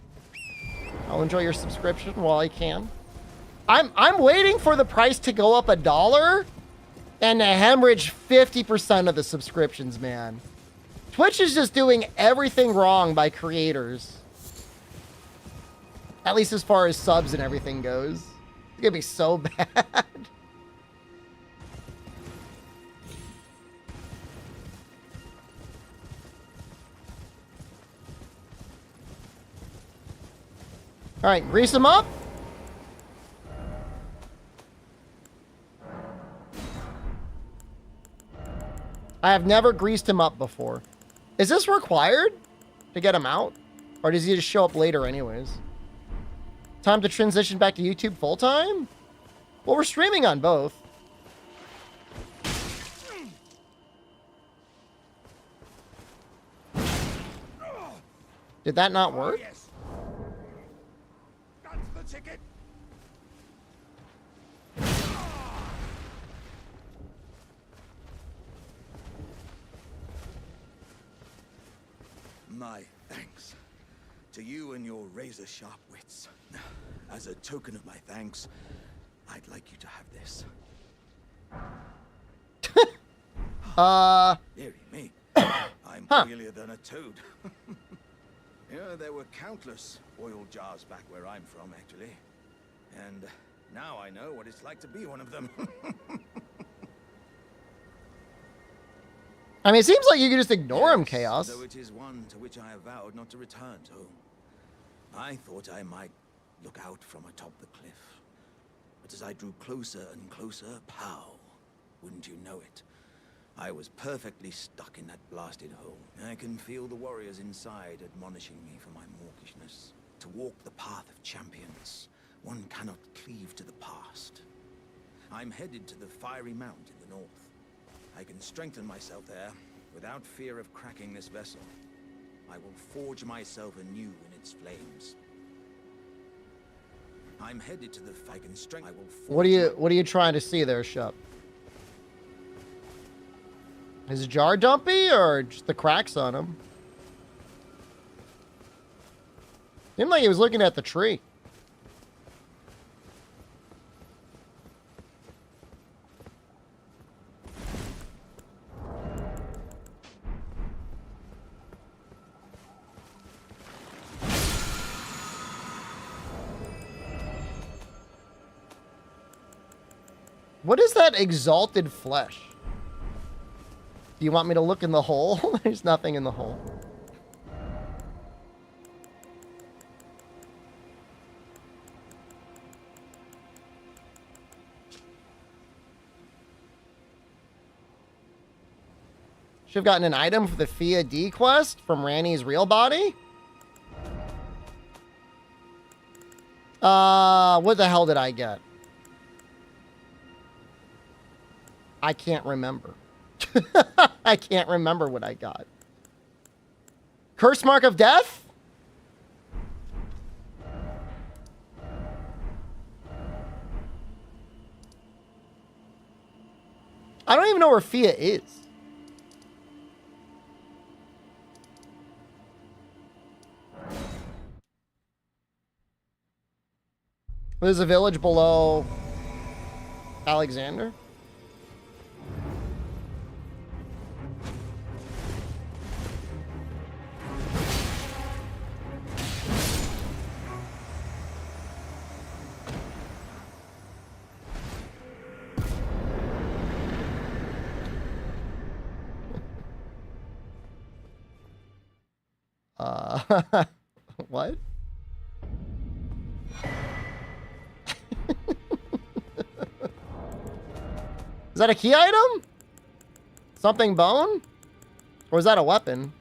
Speaker 1: I'll enjoy your subscription while I can. I'm waiting for the price to go up $1 and to hemorrhage 50% of the subscriptions, man. Twitch is just doing everything wrong by creators. At least as far as subs and everything goes. It's gonna be so bad. All right, grease them up. I have never greased him up before. Is this required to get him out? Or does he just show up later anyways? Time to transition back to YouTube full-time? Well, we're streaming on both. Did that not work?
Speaker 9: Yes. That's the ticket. My thanks to you and your razor-sharp wits. As a token of my thanks, I'd like you to have this. Dearie me. I'm oilier than a toad. Yeah, there were countless oil jars back where I'm from, actually. And now I know what it's like to be one of them.
Speaker 1: I mean, it seems like you can just ignore him, Chaos.
Speaker 9: Though it is one to which I have vowed not to return to. I thought I might look out from atop the cliff. But as I drew closer and closer, pow, wouldn't you know it? I was perfectly stuck in that blasted hole. I can feel the warriors inside admonishing me for my mawkishness. To walk the path of champions, one cannot cleave to the past. I'm headed to the fiery mount in the north. I can strengthen myself there without fear of cracking this vessel. I will forge myself anew in its flames. I'm headed to the I can strengthen.
Speaker 1: What are you trying to see there, Shup? Is the jar dumpy or just the cracks on him? Seemed like he was looking at the tree. What is that exalted flesh? Do you want me to look in the hole? There's nothing in the hole. Should have gotten an item for the Fia D quest from Ranni's real body. What the hell did I get? I can't remember. I can't remember what I got. Curse Mark of Death? I don't even know where Fia is. There's a village below Alexander. What? Is that a key item? Something bone? Or is that a weapon?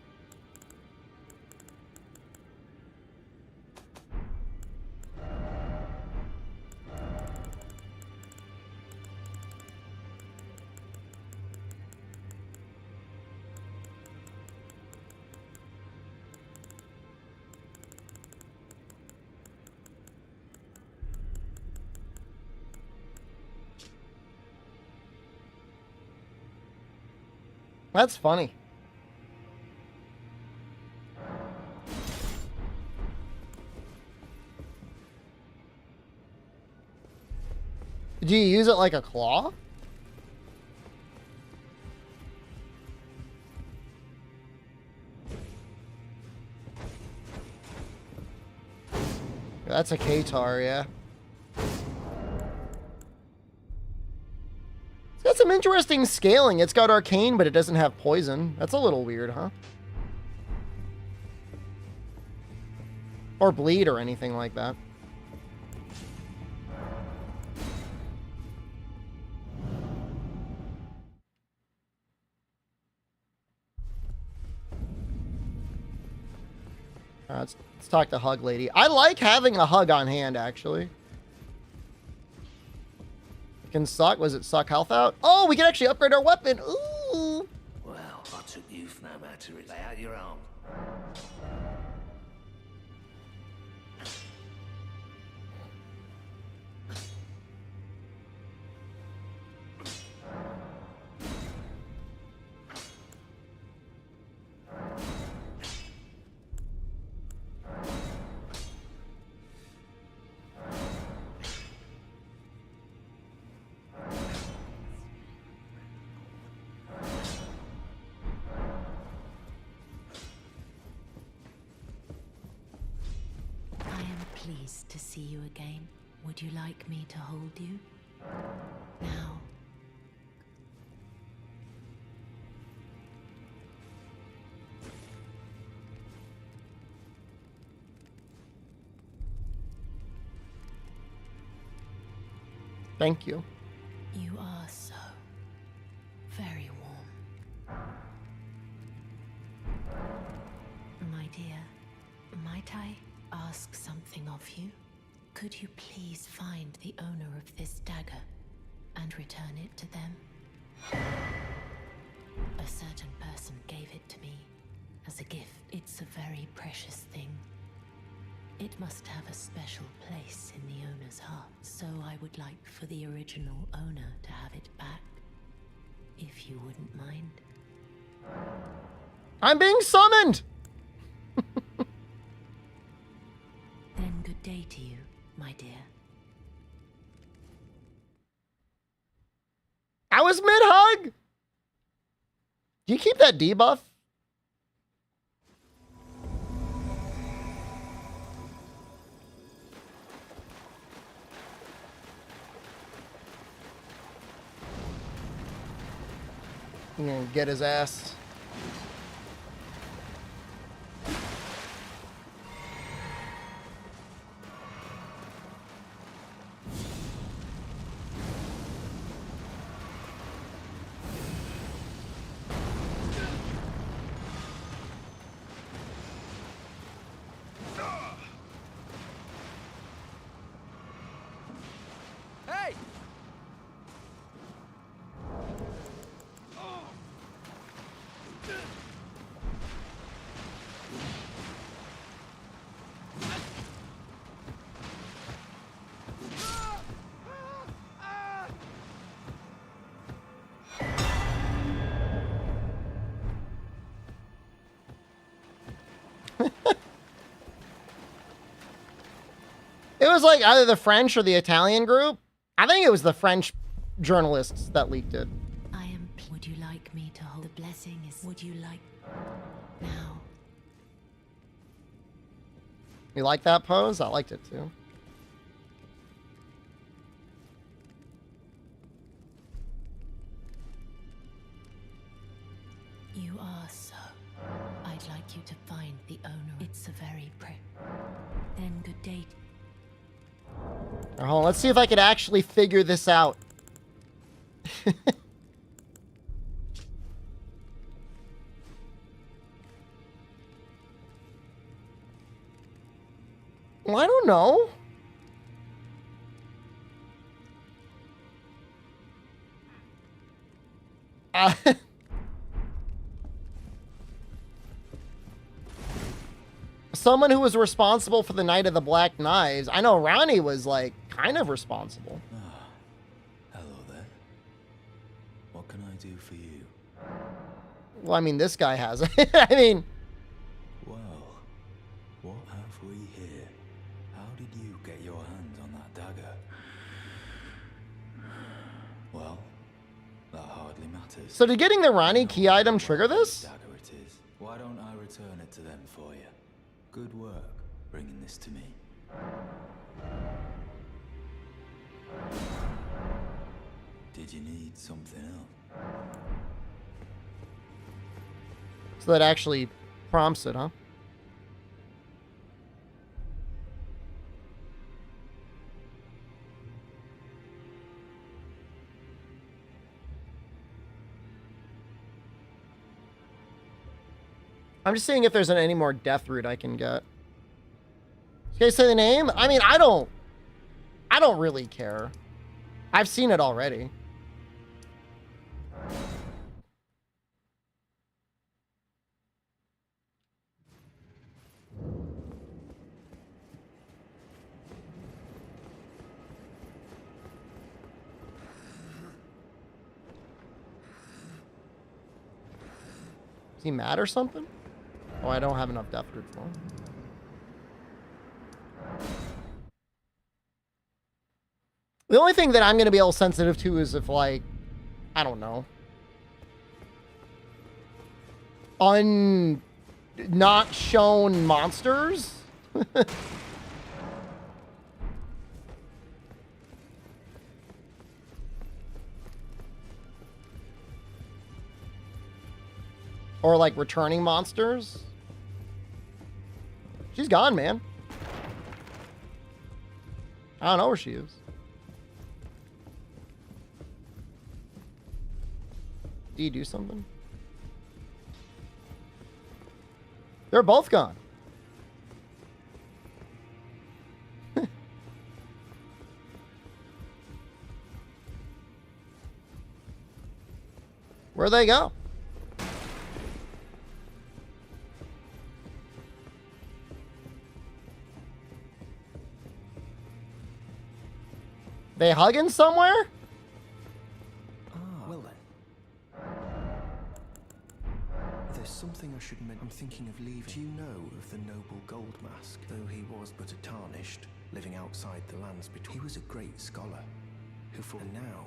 Speaker 1: That's funny. Do you use it like a claw? That's a K-tar, yeah. It's got some interesting scaling. It's got arcane, but it doesn't have poison. That's a little weird, huh? Or bleed or anything like that. Let's talk to Hug Lady. I like having a hug on hand, actually. It can suck. Was it suck health out? Oh, we can actually upgrade our weapon. Ooh.
Speaker 10: Well, I took you for no matter. Lay out your arm.
Speaker 11: Pleased to see you again. Would you like me to hold you? Now.
Speaker 1: Thank you.
Speaker 11: You are so very warm. My dear, might I ask something of you? Could you please find the owner of this dagger and return it to them? A certain person gave it to me as a gift. It's a very precious thing. It must have a special place in the owner's heart, so I would like for the original owner to have it back, if you wouldn't mind.
Speaker 1: I'm being summoned!
Speaker 11: Then good day to you, my dear.
Speaker 1: I was mid-hug! Do you keep that debuff? I'm gonna get his ass. It was like either the French or the Italian group. I think it was the French journalists that leaked it.
Speaker 11: Would you like me to hold? The blessing is. Would you like now?
Speaker 1: You like that pose? I liked it too.
Speaker 11: You are so. I'd like you to find the owner. It's a very Then good day.
Speaker 1: Hold on, let's see if I could actually figure this out. Well, I don't know. Someone who was responsible for the Night of the Black Knives. I know Ranni was, like, kind of responsible.
Speaker 6: Hello there. What can I do for you?
Speaker 1: Well, I mean, this guy has it. I mean...
Speaker 6: Well, what have we here? How did you get your hands on that dagger? Well, that hardly matters.
Speaker 1: So did getting the Ranni key item trigger this?
Speaker 6: Dagger it is. Why don't I return it to them for you? Good work bringing this to me. Did you need something else?
Speaker 1: So that actually prompts it, huh? I'm just seeing if there's any more death root I can get. You guys say the name? I mean, I don't really care. I've seen it already. Is he mad or something? Oh, I don't have enough death root for him. The only thing that I'm going to be able sensitive to is if, like, I don't know. Not shown monsters? Or, like, returning monsters? She's gone, man. I don't know where she is. Do you do something? They're both gone. Where'd they go? They hugging somewhere?
Speaker 12: Well then. There's something I should mention. I'm thinking of leaving. Do you know of the noble Gold Mask? Though he was but a tarnished, living outside the lands between. He was a great scholar, who for now,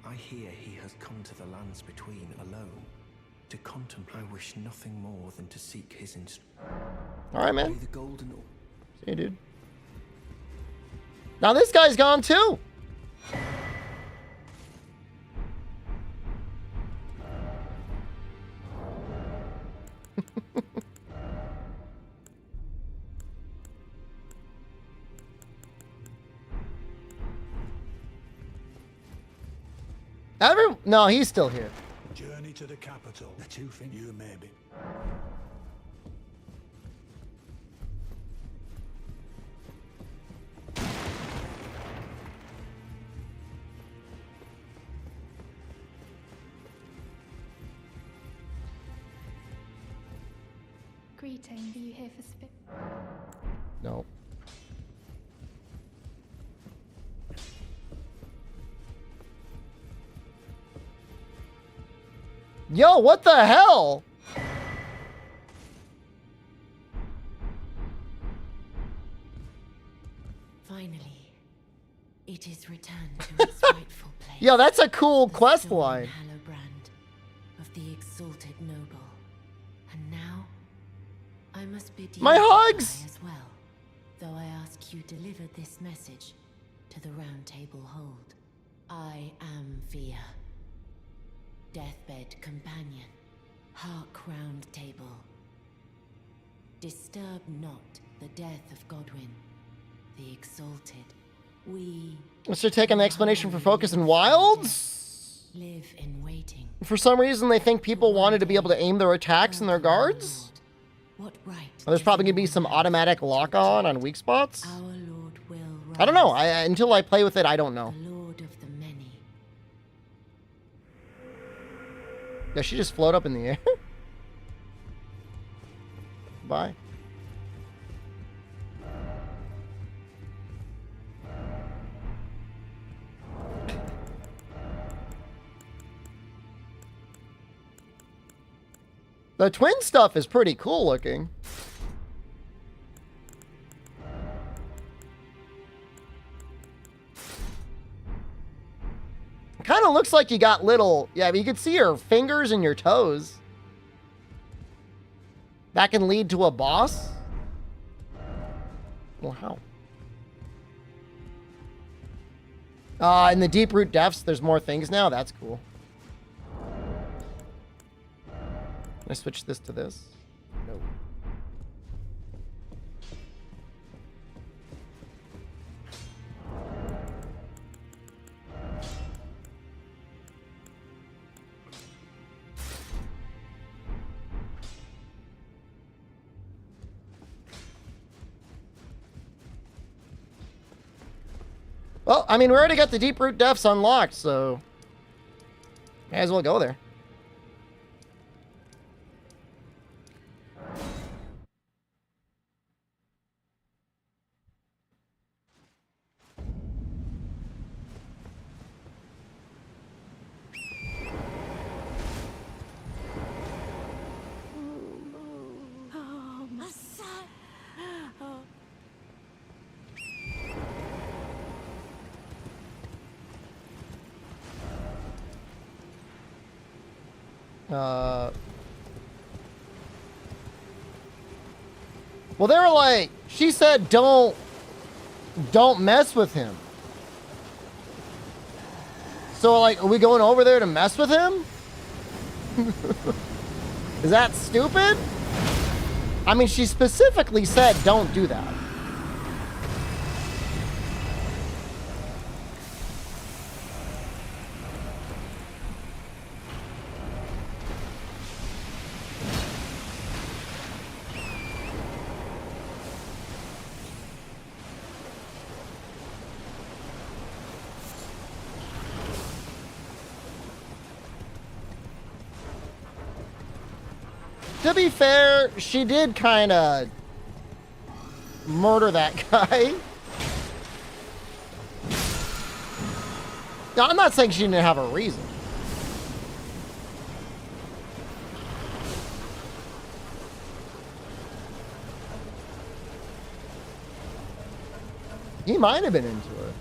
Speaker 12: I hear he has come to the lands between alone, to contemplate. I wish nothing more than to seek his
Speaker 1: Alright, man.
Speaker 12: The golden.
Speaker 1: See you, dude. Now this guy's gone too. No, he's still here.
Speaker 13: Journey to the capital. The two things you maybe.
Speaker 8: Greeting, are you here for spit?
Speaker 1: No. Yo, what the hell?
Speaker 11: Finally, it is returned to its rightful place.
Speaker 1: Yo, that's a cool quest line.
Speaker 11: Hallow brand of the exalted noble. And now, I must bid you
Speaker 1: My hugs!
Speaker 11: as well. Though I ask you deliver this message to the Round Table hold. I am Fia. Deathbed companion, hark Round Table. Disturb not the death of Godwin, the exalted. We
Speaker 1: Let's just take on the explanation for focus in wilds.
Speaker 11: Live in waiting.
Speaker 1: For some reason, they think people wanted to be able to aim their attacks and their guards.
Speaker 11: What right?
Speaker 1: Well, there's probably gonna be some automatic lock on weak spots.
Speaker 11: Our Lord will rise.
Speaker 1: I don't know. Until I play with it, I don't know.
Speaker 11: The Lord of the many.
Speaker 1: Does she just float up in the air? Bye. The twin stuff is pretty cool looking. Kind of looks like you got little, yeah, you could see your fingers and your toes. That can lead to a boss? Wow. In the deep root depths, there's more things now. That's cool. Can I switch this to this? No. Well, I mean, we already got the deep root depths unlocked, so may as well go there.
Speaker 3: Oh, my son. Oh.
Speaker 1: Well, they were like, she said, don't mess with him. So, like, are we going over there to mess with him? Is that stupid? I mean, she specifically said, don't do that. To be fair, she did kind of murder that guy. Now, I'm not saying she didn't have a reason. He might have been into it.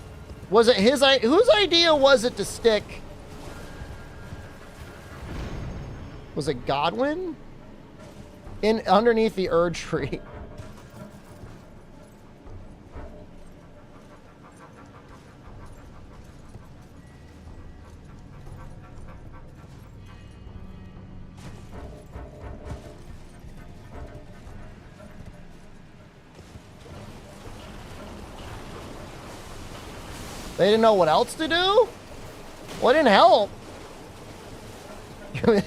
Speaker 1: Was it his? Whose idea was it to stick? Was it Goblin? Underneath the Erd tree. They didn't know what else to do? Well, it didn't help.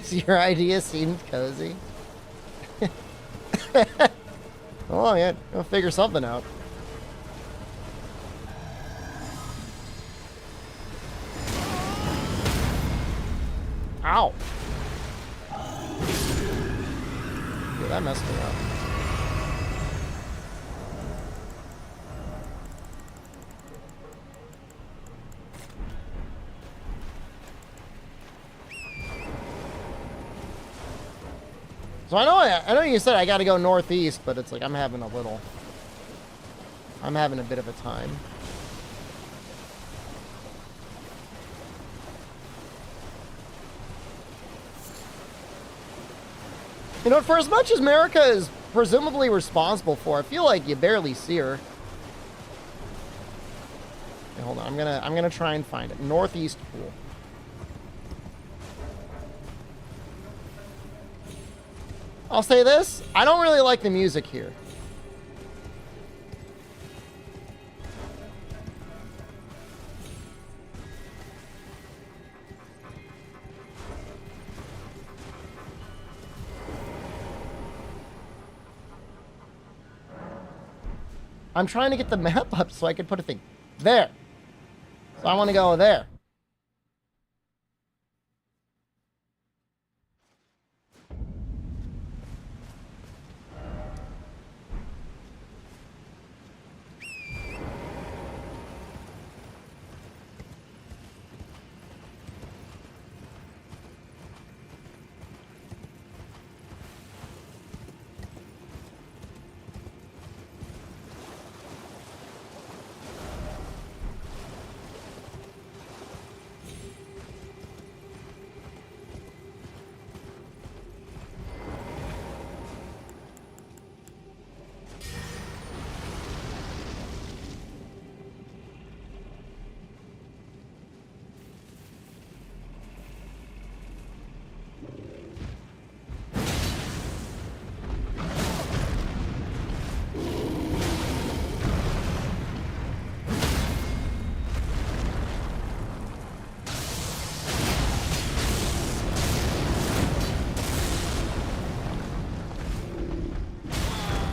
Speaker 1: Your idea seemed cozy. Oh, yeah, we'll figure something out. Ow. Yeah, that messed me up. So I know you said I got to go northeast, but it's like I'm having a bit of a time. You know, for as much as America is presumably responsible for, I feel like you barely see her. Okay, hold on, I'm gonna try and find it. Northeast pool. I'll say this, I don't really like the music here. I'm trying to get the map up so I can put a thing there. So I want to go there.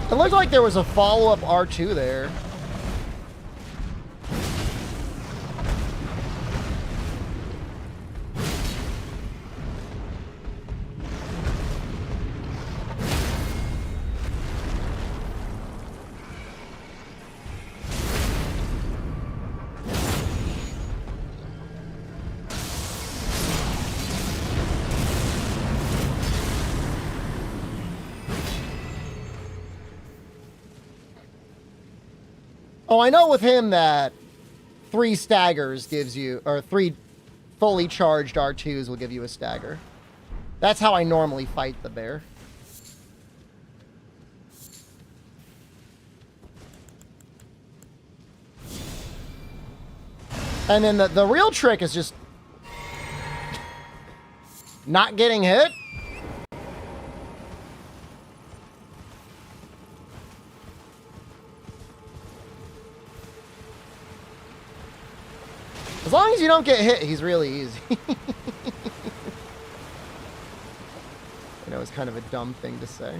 Speaker 1: It looked like there was a follow-up R2 there. Oh, I know with him that 3 staggers gives you, or 3 fully charged R2s will give you a stagger. That's how I normally fight the bear. And then the real trick is just not getting hit. As long as you don't get hit, he's really easy. I know it's kind of a dumb thing to say.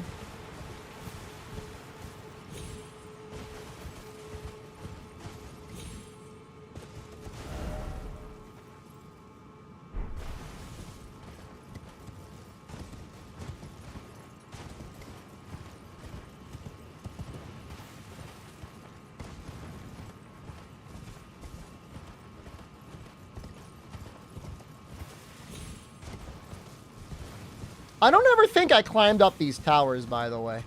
Speaker 1: I don't ever think I climbed up these towers, by the way.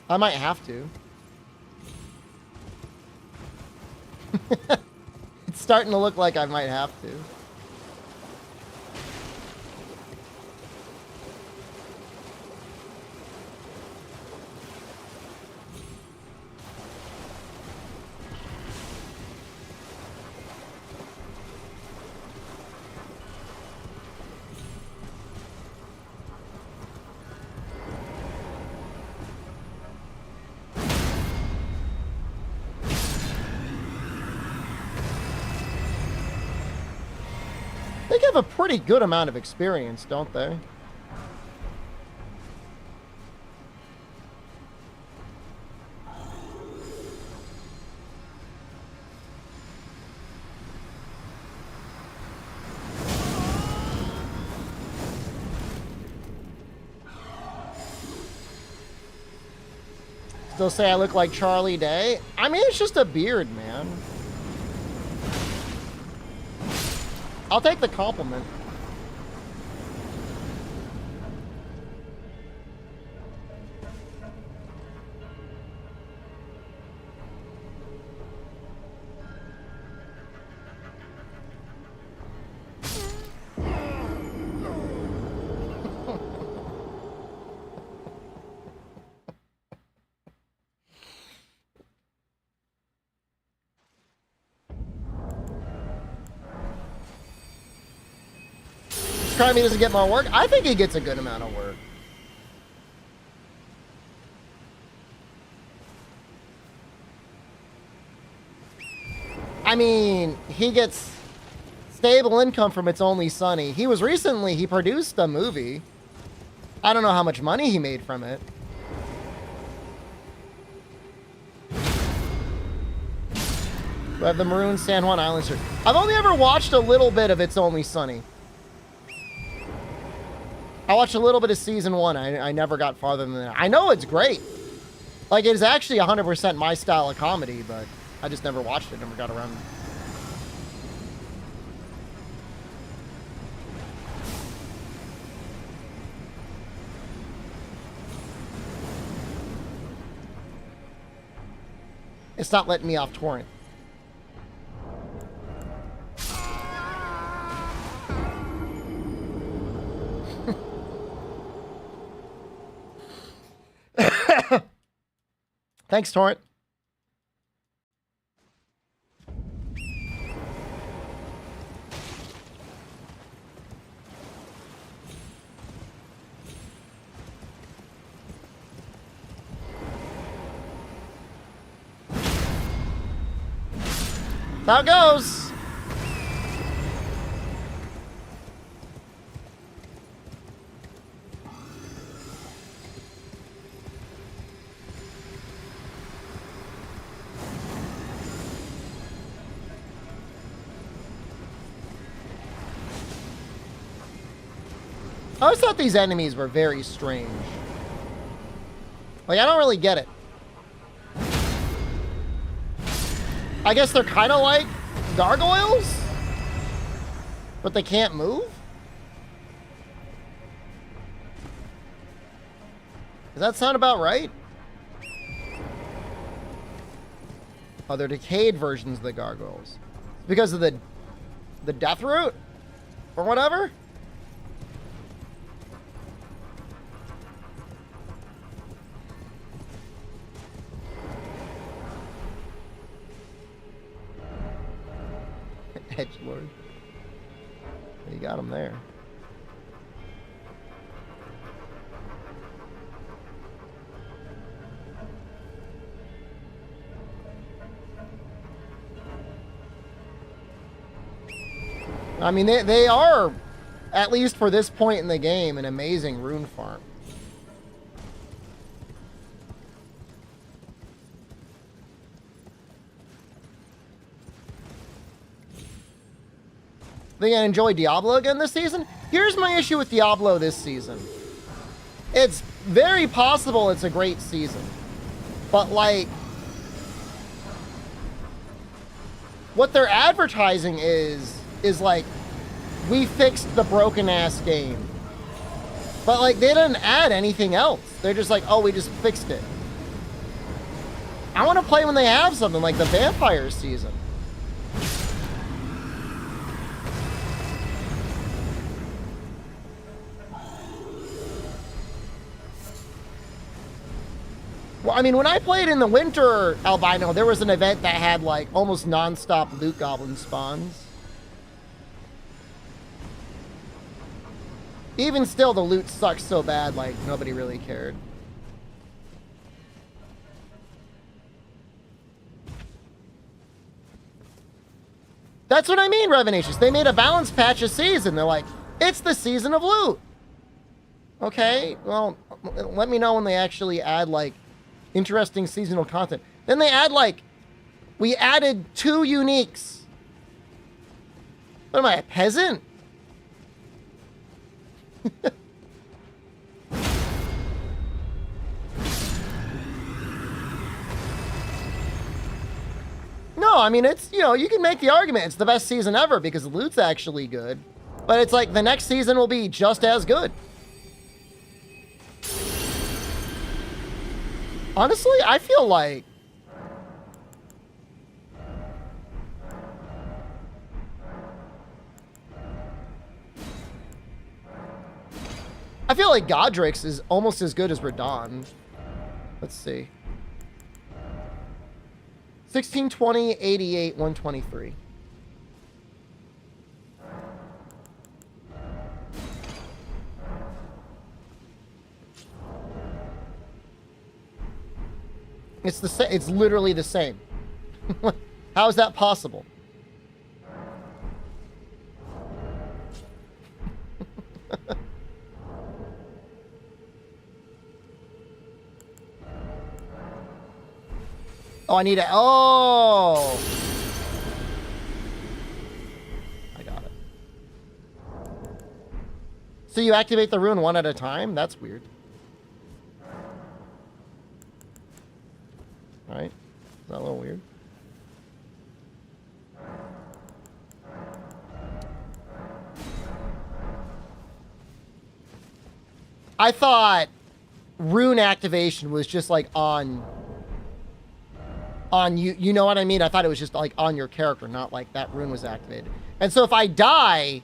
Speaker 1: I might have to. It's starting to look like I might have to. They have a pretty good amount of experience, don't they? Still say I look like Charlie Day? I mean, it's just a beard, man. I'll take the compliment. Crime doesn't get more work. I think he gets a good amount of work. I mean, he gets stable income from It's Only Sunny. He produced a movie. I don't know how much money he made from it. We have the Maroon San Juan Islands here. I've only ever watched a little bit of It's Only Sunny. I watched a little bit of season 1. I never got farther than that. I know it's great. Like, it is actually 100% my style of comedy, but I just never watched it, never got around to it. It's not letting me off torrent. Thanks, torrent. How it goes. I always thought these enemies were very strange. Like, I don't really get it. I guess they're kind of like gargoyles, but they can't move? Does that sound about right? Oh, they're decayed versions of the gargoyles. Because of the death root? Or whatever? Edgelord. You got him there. I mean, they are, at least for this point in the game, an amazing rune farm. Think I enjoy Diablo again this season? Here's my issue with Diablo this season. It's very possible it's a great season. But, like, what they're advertising is like, we fixed the broken-ass game. But, like, they didn't add anything else. They're just like, oh, we just fixed it. I want to play when they have something like the Vampire season. Well, I mean, when I played in the winter albino, there was an event that had, like, almost non-stop loot goblin spawns. Even still, the loot sucks so bad, like, nobody really cared. That's what I mean, Revenacious. They made a balance patch a season. They're like, it's the season of loot. Okay, well, let me know when they actually add, like, interesting seasonal content. Then they add, like, we added 2 uniques. What am I, a peasant? No, I mean, it's, you know, you can make the argument it's the best season ever because the loot's actually good. But it's like the next season will be just as good. Honestly, I feel like Godric's is almost as good as Radon. Let's see. 1620, 88, 123. It's the same. It's literally the same. How is that possible? Oh, I need a... Oh! I got it. So you activate the rune one at a time? That's weird. Right? Is that a little weird? I thought rune activation was just like on you. You know what I mean? I thought it was just like on your character, not like that rune was activated. And so if I die,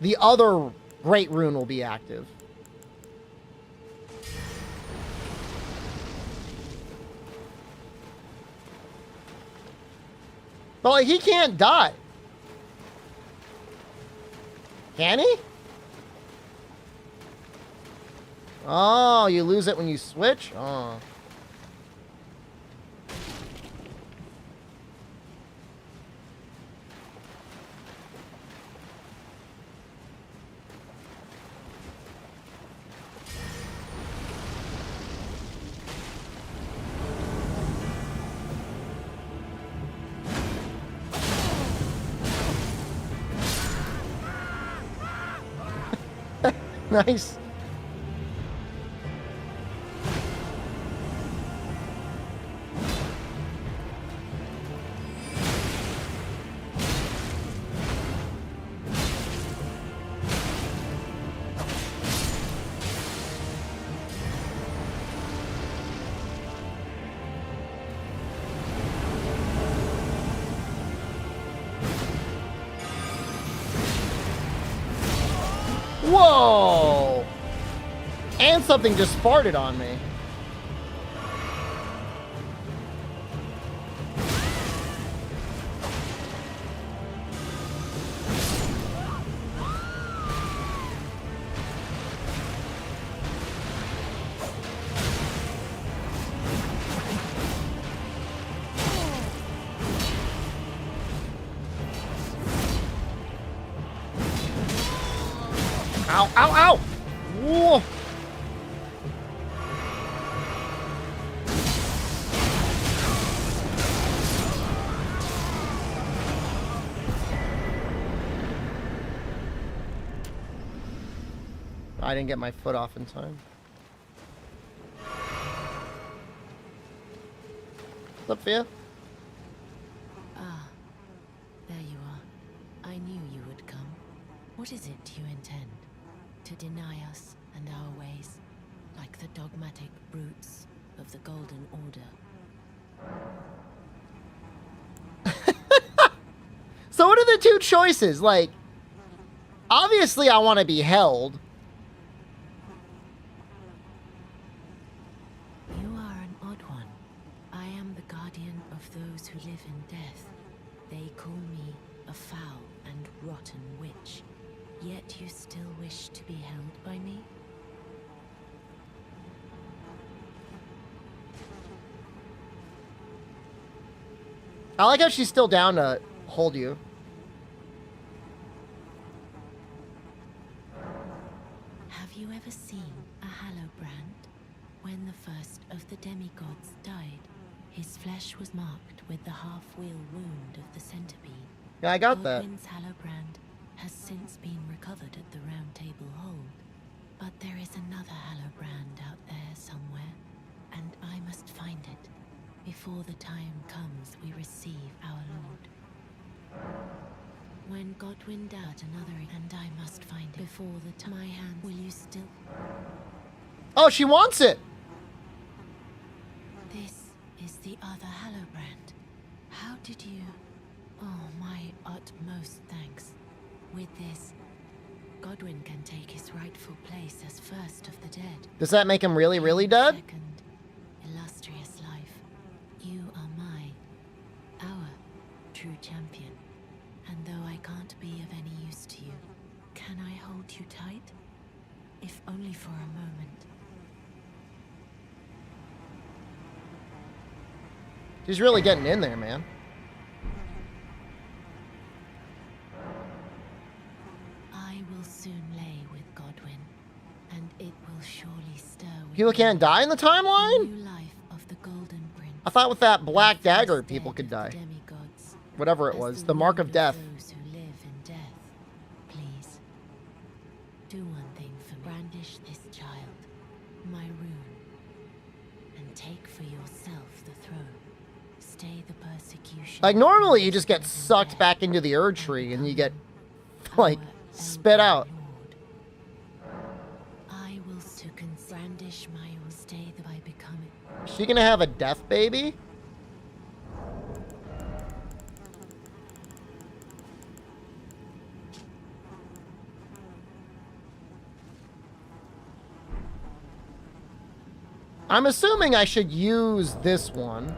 Speaker 1: the other great rune will be active. But like he can't die. Can he? Oh, you lose it when you switch? Oh. Nice. Whoa! And something just farted on me. Ow, ow, ow! Whoa! I didn't get my foot off in time. What's up, Fia?
Speaker 11: Ah, there you are. I knew you would come. What is it you intend? To deny us and our ways, like the dogmatic brutes of the Golden Order?
Speaker 1: So what are the two choices? Like, obviously I want to be held.
Speaker 11: You are an odd one. I am the guardian of those who live in death. They call me a foul and rotten witch. Yet you still wish to be held by me?
Speaker 1: I like how she's still down to hold you.
Speaker 11: Have you ever seen a Hallowbrand? When the first of the demigods died, his flesh was marked with the half-wheel wound of the centipede.
Speaker 1: Yeah, I got that.
Speaker 11: Goblin's Hallowbrand has since been recovered at the Round Table Hold, but there is another Hallowbrand out there somewhere, and I must find it before the time comes we receive our Lord. When Godwin died, another, and I must find it before the time. My hand, will you still?
Speaker 1: Oh, she wants it.
Speaker 11: This is the other Hallowbrand. How did you? Oh, my utmost thanks. With this, Godwin can take his rightful place as first of the dead.
Speaker 1: Does that make him really, really dead?
Speaker 11: Second, illustrious life. You are our true champion. And though I can't be of any use to you, can I hold you tight? If only for a moment.
Speaker 1: She's really getting in there, man.
Speaker 11: I will soon lay Godwin, and it will surely stir with
Speaker 1: People can't die in the timeline?
Speaker 11: new life of the Golden Prince.
Speaker 1: I thought with that black dagger, people could die.
Speaker 11: Demigods,
Speaker 1: Whatever it was, the mark of death.
Speaker 11: those who live in death. Please, do one thing for me. Brandish this child, my rune, and take for yourself the throne. Stay the persecution.
Speaker 1: Like, normally you just get sucked back into the Erd tree and you get, like, spit out.
Speaker 11: I will to brandish my stay that I become it.
Speaker 1: Is she gonna have a death baby? I'm assuming I should use this one.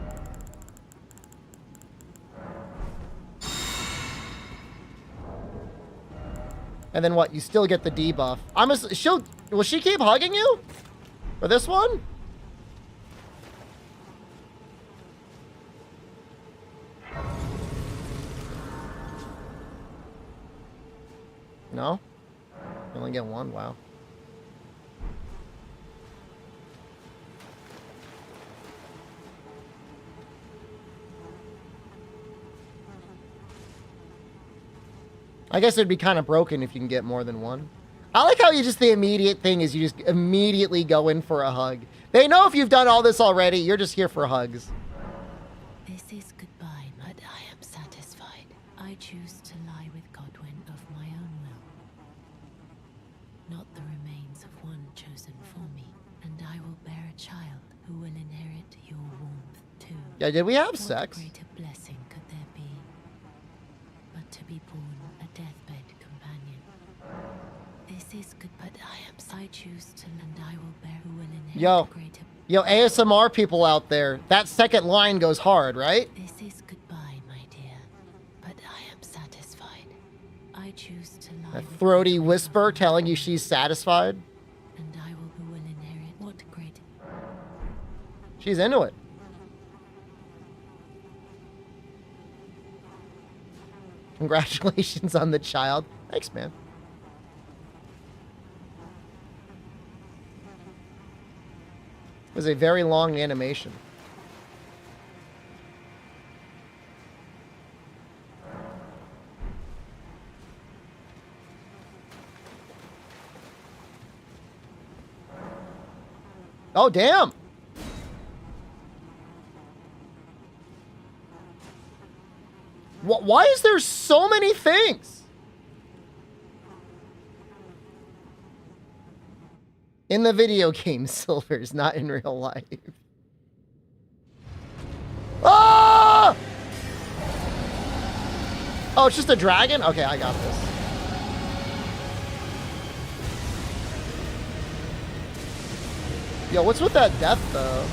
Speaker 1: And then what? You still get the debuff. Will she keep hugging you? For this one? No? You only get one? Wow. I guess it'd be kind of broken if you can get more than one. I like how the immediate thing is you just immediately go in for a hug. They know if you've done all this already, you're just here for hugs.
Speaker 11: This is goodbye, but I am satisfied. I choose to lie with Godwin of my own will. Not the remains of one chosen for me, and I will bear a child who will inherit your warmth too.
Speaker 1: Yeah, did we have
Speaker 11: What
Speaker 1: sex?
Speaker 11: greater blessing could there be but to be born a deathbed companion? This is good, but I choose to, and I will bear who will inherit greater.
Speaker 1: Yo, ASMR people out there, that second line goes hard, right?
Speaker 11: This is goodbye, my dear, but I am satisfied. I choose to lie.
Speaker 1: A throaty whisper telling you she's satisfied.
Speaker 11: And I will who will inherit what great.
Speaker 1: She's into it. Congratulations on the child. Thanks, man. It was a very long animation. Oh, damn. Why is there so many things? In the video game, Silvers, not in real life. Ah! Oh, it's just a dragon? Okay, I got this. Yo, what's with that death, though?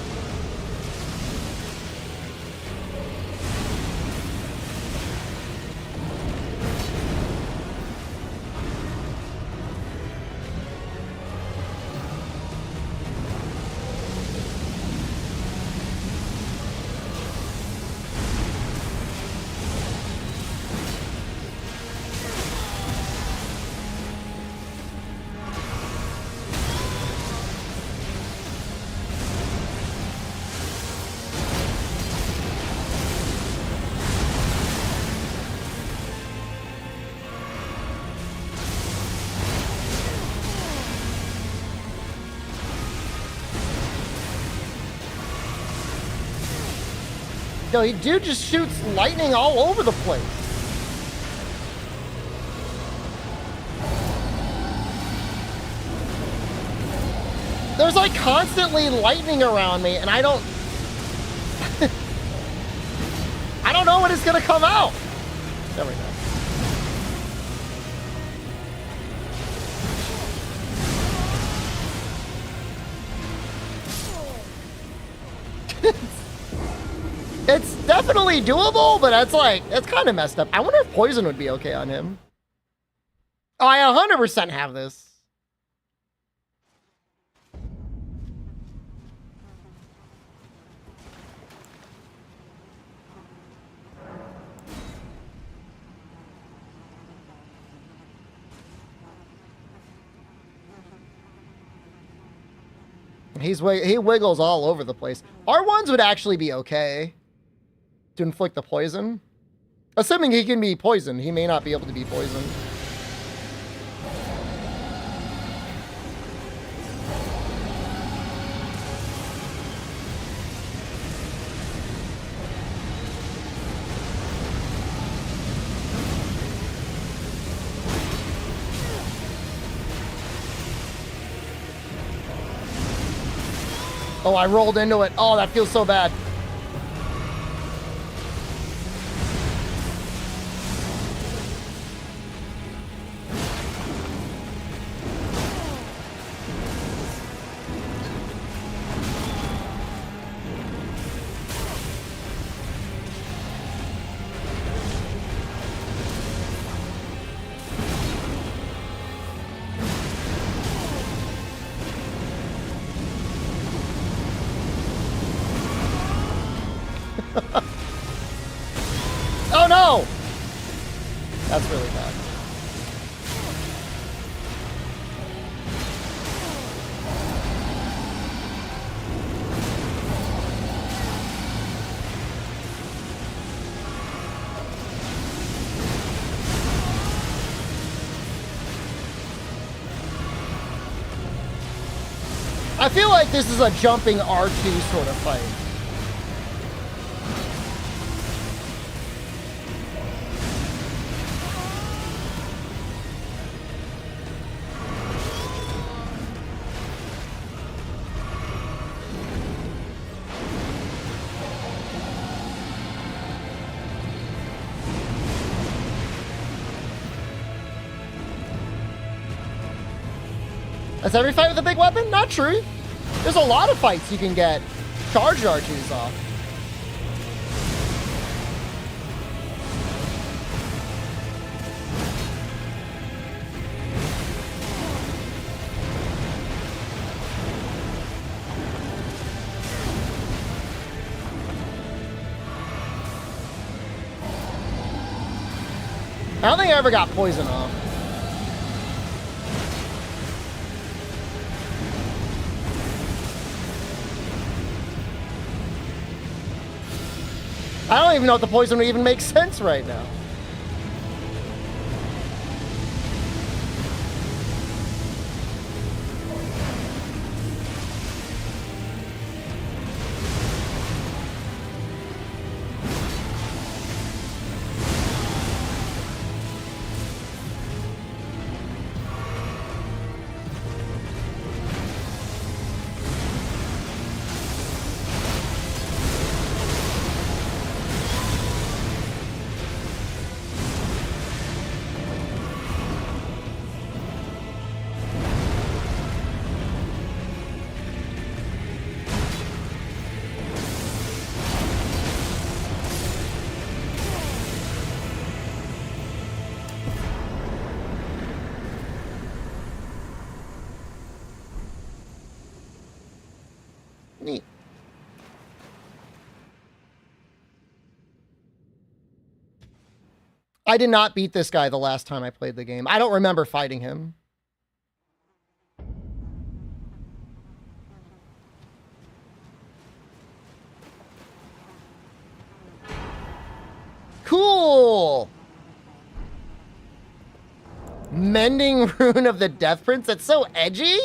Speaker 1: Yo, dude just shoots lightning all over the place. There's like constantly lightning around me, and I don't... I don't know when it's gonna come out. There we go. It's definitely doable, but that's kind of messed up. I wonder if poison would be okay on him. Oh, I 100% have this. he wiggles all over the place. R1s would actually be okay to inflict the poison. Assuming he can be poisoned. He may not be able to be poisoned. Oh, I rolled into it. Oh, that feels so bad. Oh no! That's really bad. I feel like this is a jumping R2 sort of fight. That's every fight with a big weapon? Not true. There's a lot of fights you can get charged R2s off. I don't think I ever got poison off. I don't even know if the poison would even make sense right now. Neat. I did not beat this guy the last time I played the game. I don't remember fighting him. Cool! Mending Rune of the Death Prince? That's so edgy!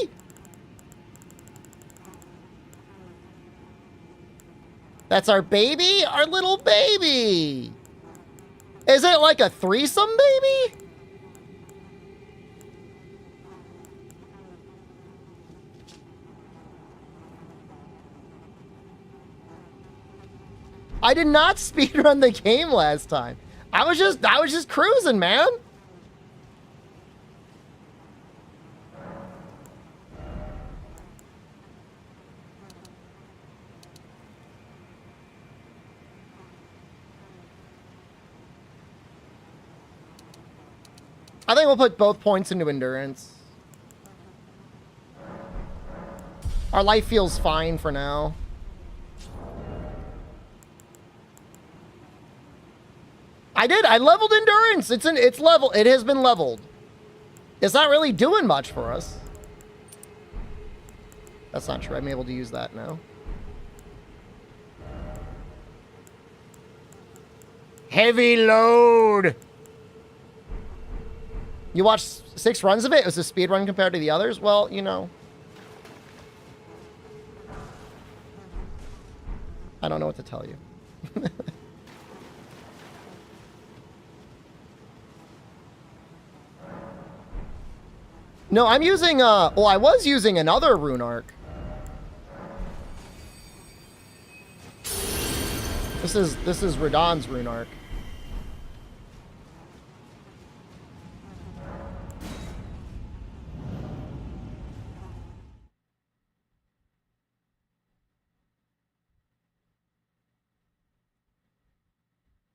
Speaker 1: That's our baby? Our little baby! Is it like a threesome baby? I did not speedrun the game last time. I was just cruising, man. I think we'll put both points into endurance. Our life feels fine for now. I leveled endurance. It's level. It has been leveled. It's not really doing much for us. That's not true. I'm able to use that now. Heavy load. You watched 6 runs of it? It was a speed run compared to the others? Well, you know. I don't know what to tell you. No, I'm using, well, I was using another rune arc. This is Radahn's rune arc.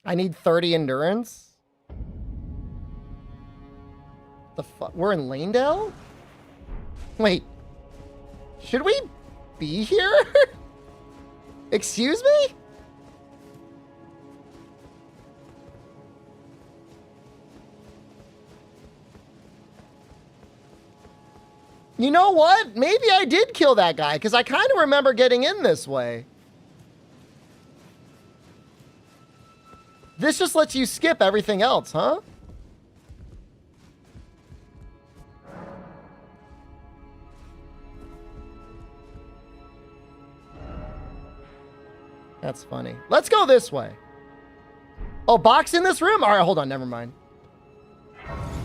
Speaker 1: I need 30 endurance? The fuck? We're in Lanedale? Wait. Should we be here? Excuse me? You know what? Maybe I did kill that guy, because I kind of remember getting in this way. This just lets you skip everything else, huh? That's funny. Let's go this way. Oh, box in this room? All right, hold on. Never mind.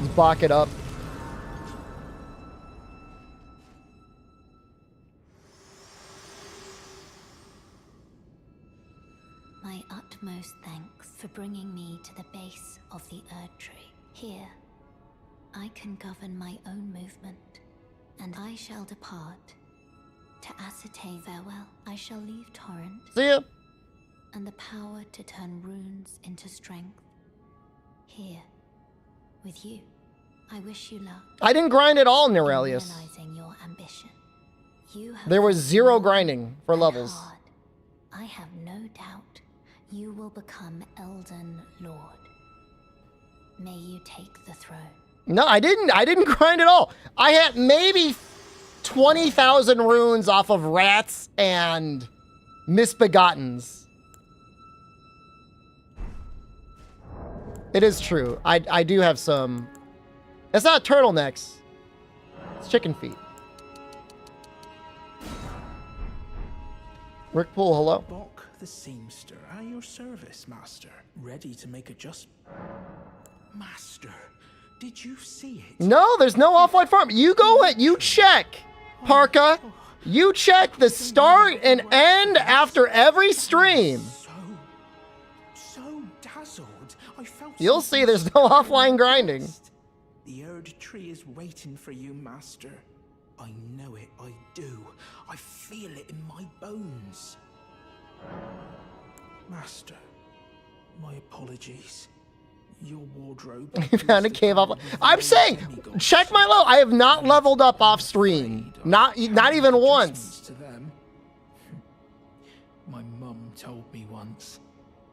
Speaker 1: Let's block it up.
Speaker 3: My utmost thanks for bringing me to the base of the Erd Tree. Here, I can govern my own movement, and I shall depart to ascertain. Farewell. I shall leave Torrent.
Speaker 1: See ya.
Speaker 3: And the power to turn runes into strength. Here, with you. I wish you luck.
Speaker 1: I didn't grind at all, Neurelius.
Speaker 3: Realizing your ambition. You have
Speaker 1: There was 0 grinding for levels.
Speaker 3: hard. I have no doubt you will become Elden Lord. May you take the throne.
Speaker 1: No, I didn't grind at all. I had maybe 20,000 runes off of rats and misbegottens. It is true. I do have some. It's not turtlenecks. It's chicken feet. Rick Poole, hello.
Speaker 5: Bok the Seamster, at your service, Master. Ready to make Master, did you see it?
Speaker 1: No, there's no offline farm. You go ahead. You check, Parka. You check the start and end after every stream.
Speaker 5: So dazzled. I felt
Speaker 1: You'll see there's no offline grinding.
Speaker 5: The Erd Tree is waiting for you, Master. I know it, I do. I feel it in my bones. Master, my apologies. Your wardrobe.
Speaker 1: You found a cave off. I'm saying, check my low. I have not leveled up off stream. Not even once.
Speaker 5: To them. My mum told me once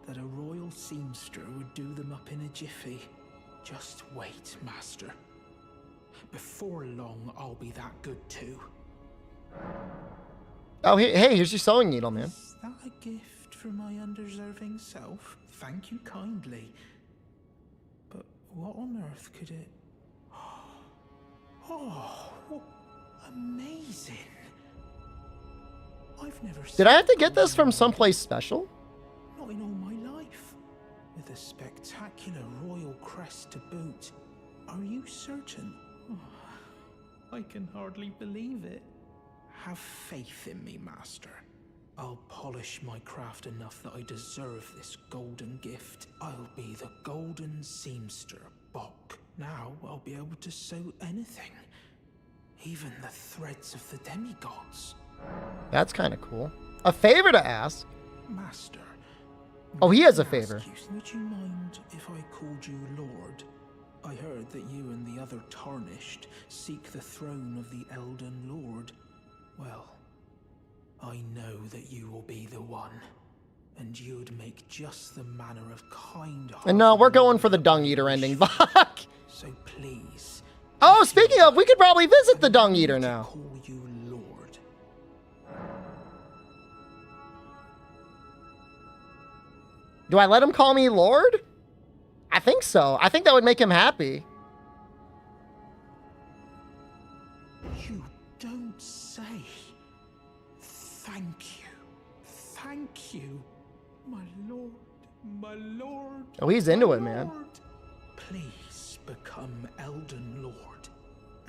Speaker 5: that a royal seamster would do them up in a jiffy. Just wait, Master. Before long, I'll be that good too.
Speaker 1: Oh, hey, here's your sewing needle, man.
Speaker 5: Is that a gift for my undeserving self? Thank you kindly. But what on earth could it... Oh, amazing. I've never seen...
Speaker 1: Did I have to get this from someplace special?
Speaker 5: Not in all my life. With a spectacular royal crest to boot. Are you certain? I can hardly believe it. Have faith in me, Master. I'll polish my craft enough that I deserve this golden gift. I'll be the golden seamster, Bok. Now I'll be able to sew anything. Even the threads of the demigods.
Speaker 1: That's kind of cool. A favor to ask.
Speaker 5: Master.
Speaker 1: Oh, he has a favor.
Speaker 5: Would you mind if I called you Lord? I heard that you and the other Tarnished seek the throne of the Elden Lord. Well, I know that you will be the one, and you'd make just the manner of kind heart.
Speaker 1: And no, we're going for the Dung Eater ending. Fuck.
Speaker 5: So please.
Speaker 1: Oh, speaking of, we could probably visit the Dung Eater now.
Speaker 5: Call you Lord.
Speaker 1: Do I let him call me Lord? I think so. I think that would make him happy.
Speaker 5: You don't say. Thank you. Thank you, my lord, my lord.
Speaker 1: Oh, he's into it, man.
Speaker 5: Please become Elden Lord,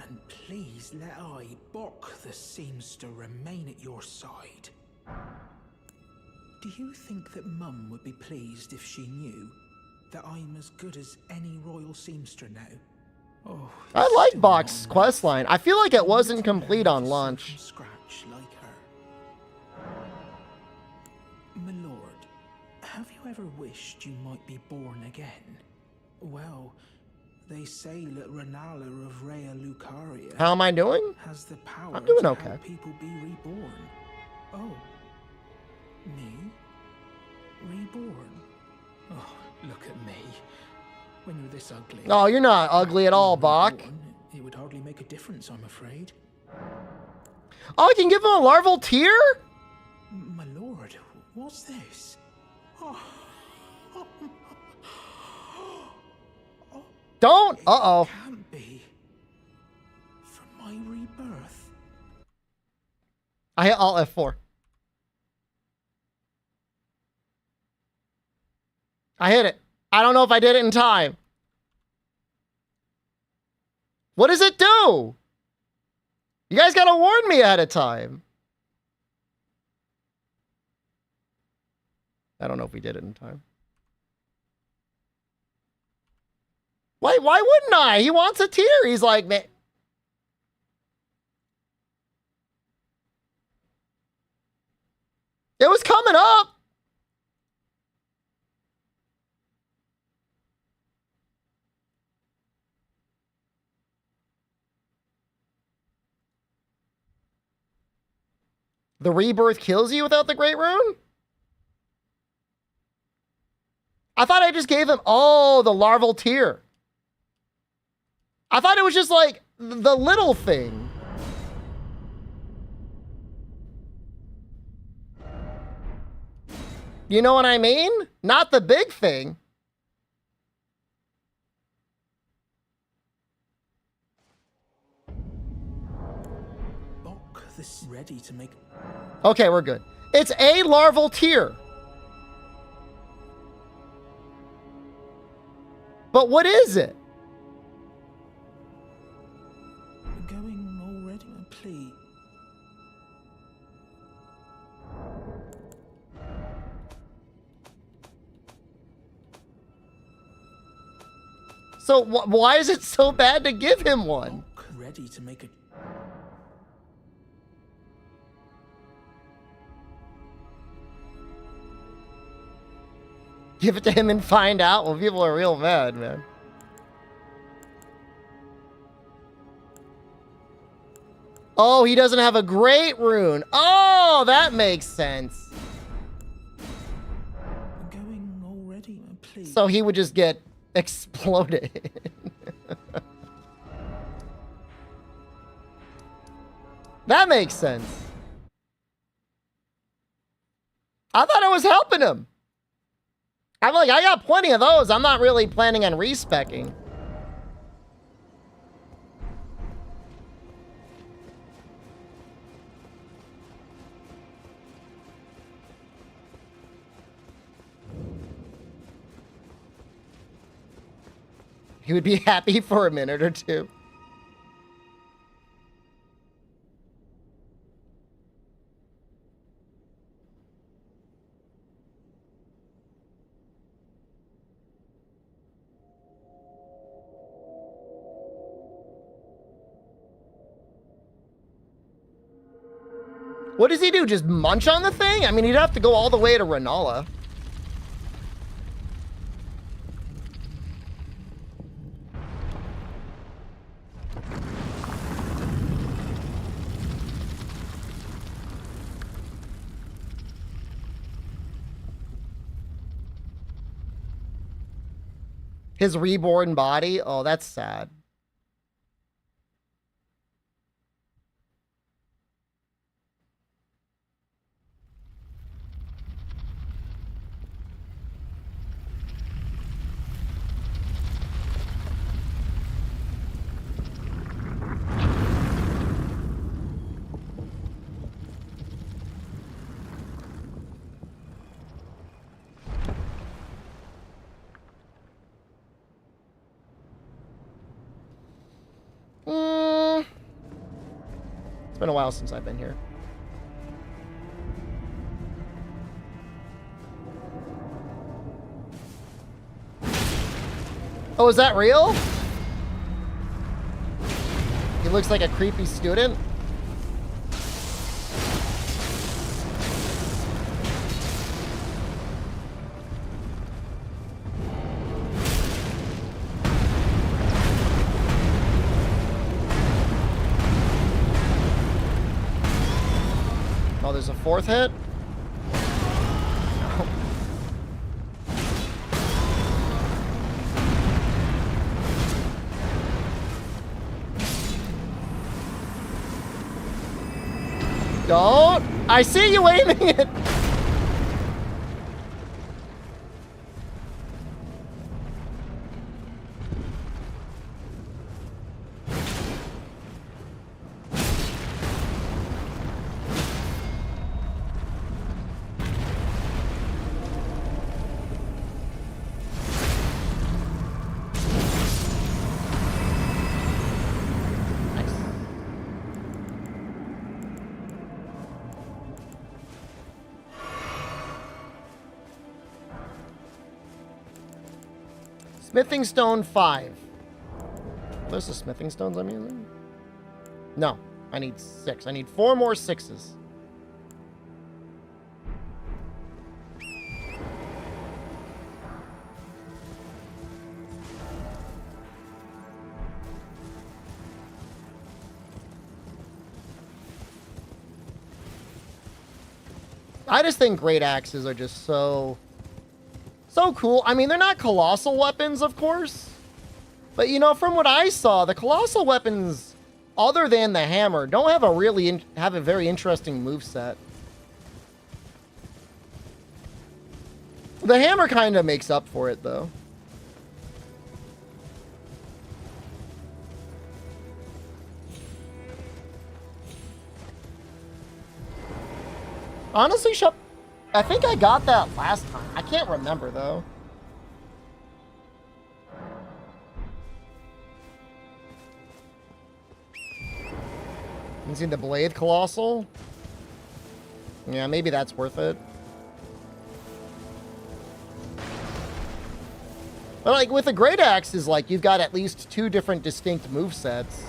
Speaker 5: and please let I, Bok the Seamster, remain at your side. Do you think that Mum would be pleased if she knew that I'm as good as any royal seamster now? Oh,
Speaker 1: I like Bok's questline. I feel like it wasn't complete on launch.
Speaker 5: From scratch like her. My lord, have you ever wished you might be born again? Well, they say that Ranni of Rea Lucaria.
Speaker 1: How am I doing?
Speaker 5: Has the power
Speaker 1: I'm doing
Speaker 5: to
Speaker 1: okay.
Speaker 5: help people be reborn. Oh, me? Reborn? Oh, look at me. When you're this ugly.
Speaker 1: Oh, you're not ugly at all, Bok.
Speaker 5: It would hardly make a difference, I'm afraid.
Speaker 1: Oh, I can give him a larval tear?
Speaker 5: My lord, what's this? Oh.
Speaker 1: Don't. Uh-oh.
Speaker 5: It can't be. From my rebirth.
Speaker 1: I hit Alt F4. I hit it. I don't know if I did it in time. What does it do? You guys gotta warn me ahead of time. I don't know if we did it in time. Why wouldn't I? He wants a tear. He's like, man. It was coming up. The rebirth kills you without the Great Rune? I thought I just gave him, oh, the larval tear. I thought it was just like the little thing. You know what I mean? Not the big thing.
Speaker 5: Bok, this ready to make.
Speaker 1: Okay, we're good. It's a larval tear. But what is it?
Speaker 5: We're going already, please.
Speaker 1: So why is it so bad to give him one?
Speaker 5: Bok, ready to make a.
Speaker 1: Give it to him and find out? Well, people are real mad, man. Oh, he doesn't have a great rune. Oh, that makes sense.
Speaker 5: We're going already, please.
Speaker 1: So he would just get exploded. That makes sense. I thought I was helping him. I'm like, I got plenty of those. I'm not really planning on respecking. He would be happy for a minute or two. What does he do? Just munch on the thing? I mean, he'd have to go all the way to Ranni. His reborn body? Oh, that's sad. It's been a while since I've been here. Oh, is that real? He looks like a creepy student. Oh, there's a fourth hit? Don't! I see you aiming it! Smithing stone 5. Those the smithing stones I'm using? No, I need 6. I need 4 more 6s. I just think great axes are just so cool. I mean, they're not colossal weapons, of course. But, you know, from what I saw, the colossal weapons, other than the hammer, don't have a very interesting moveset. The hammer kind of makes up for it, though. Honestly, I think I got that last time. I can't remember, though. You see the blade colossal? Yeah, maybe that's worth it. But like with the great axes, like you've got at least 2 different distinct movesets.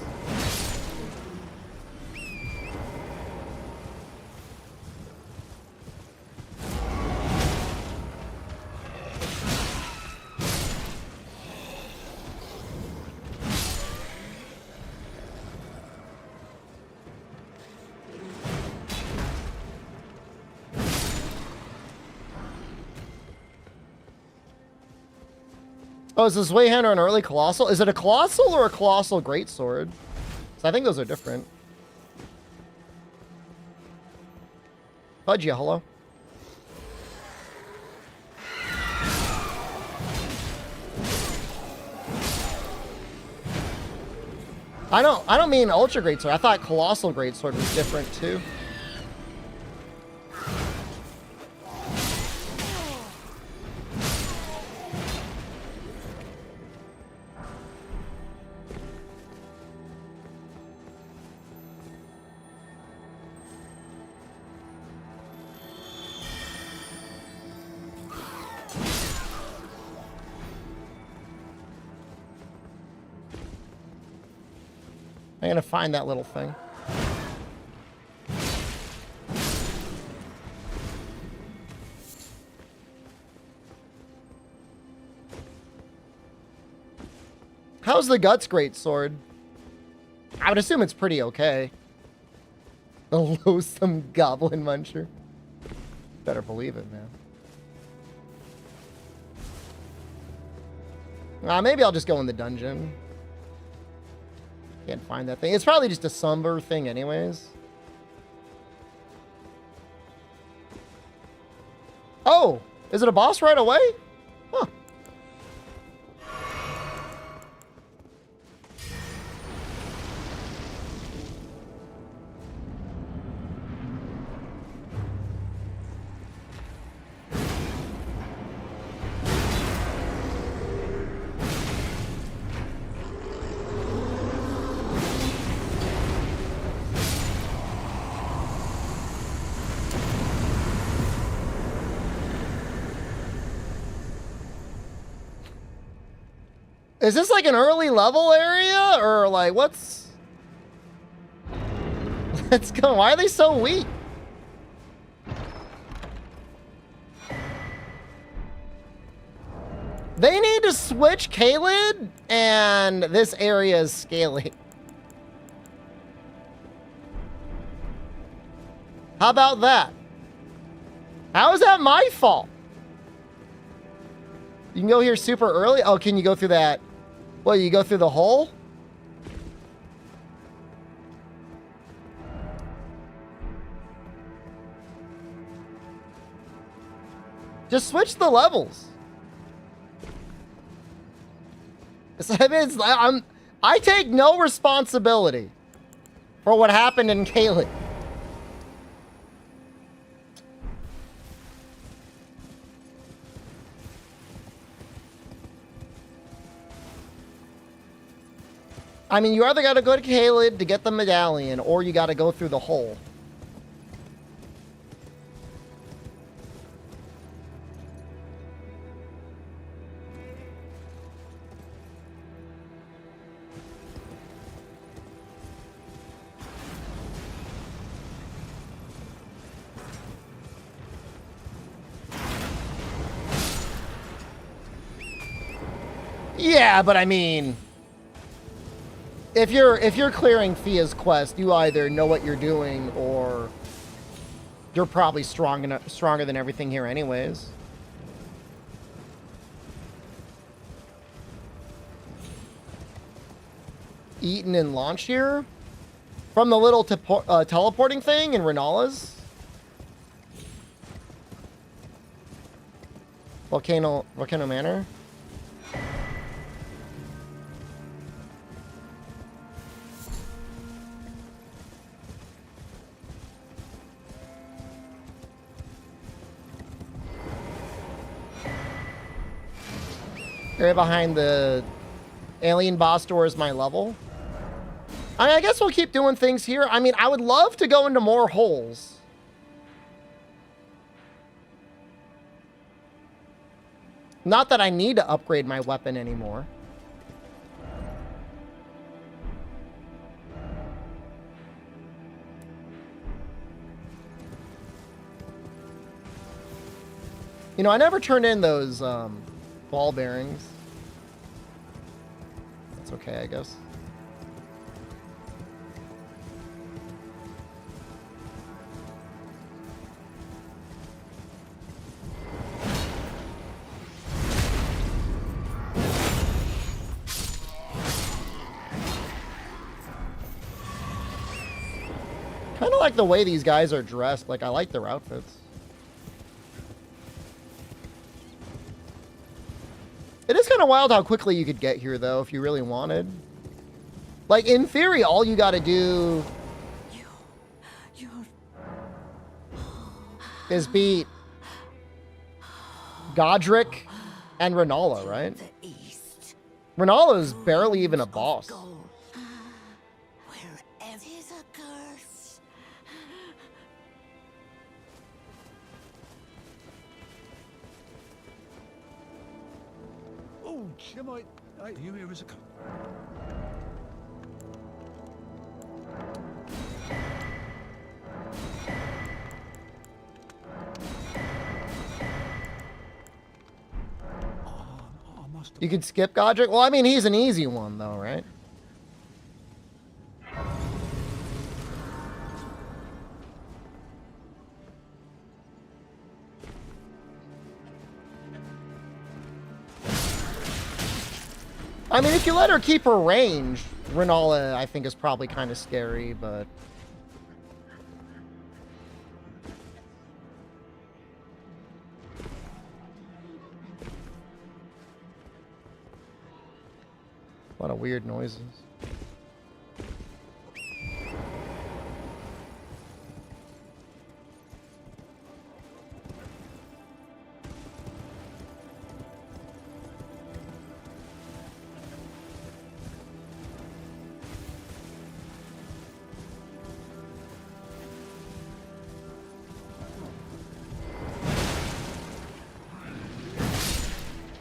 Speaker 1: Oh, is this Wayhander an early Colossal? Is it a Colossal or a Colossal Greatsword? So I think those are different. Fudge, hello. I don't mean Ultra Greatsword. I thought Colossal Greatsword was different too. I'm gonna find that little thing. How's the Guts Greatsword? I would assume it's pretty okay. The loathsome Goblin Muncher. Better believe it, man. Maybe I'll just go in the dungeon. Can't find that thing. It's probably just a somber thing anyways. Oh! Is it a boss right away? Huh. Is this like an early level area or like what's? Let's go. Why are they so weak? They need to switch Caelid, and this area is scaly. How about that? How is that my fault? You can go here super early? Oh, can you go through that? Well, you go through the hole? Just switch the levels. I take no responsibility for what happened in Caelid. I mean, you either got to go to Caelid to get the medallion, or you got to go through the hole. Yeah, but I mean, if you're clearing Fia's quest, you either know what you're doing or you're probably stronger than everything here anyways. Eaten and launched here from the little teleporting thing in Rennala's Volcano Manor. Area behind the alien boss door is my level. I guess we'll keep doing things here. I mean, I would love to go into more holes. Not that I need to upgrade my weapon anymore. You know, I never turned in those ball bearings. That's okay, I guess. Kind of like the way these guys are dressed. Like, I like their outfits. It is kind of wild how quickly you could get here, though, if you really wanted. Like, in theory, all you got to do is beat Godric and Rennala, right? Rennala is barely even a boss.
Speaker 13: You here as a
Speaker 1: You could skip Godric? Well, I mean, he's an easy one, though, right? I mean, if you let her keep her range, Rennala, I think, is probably kind of scary, but... A lot of weird noises.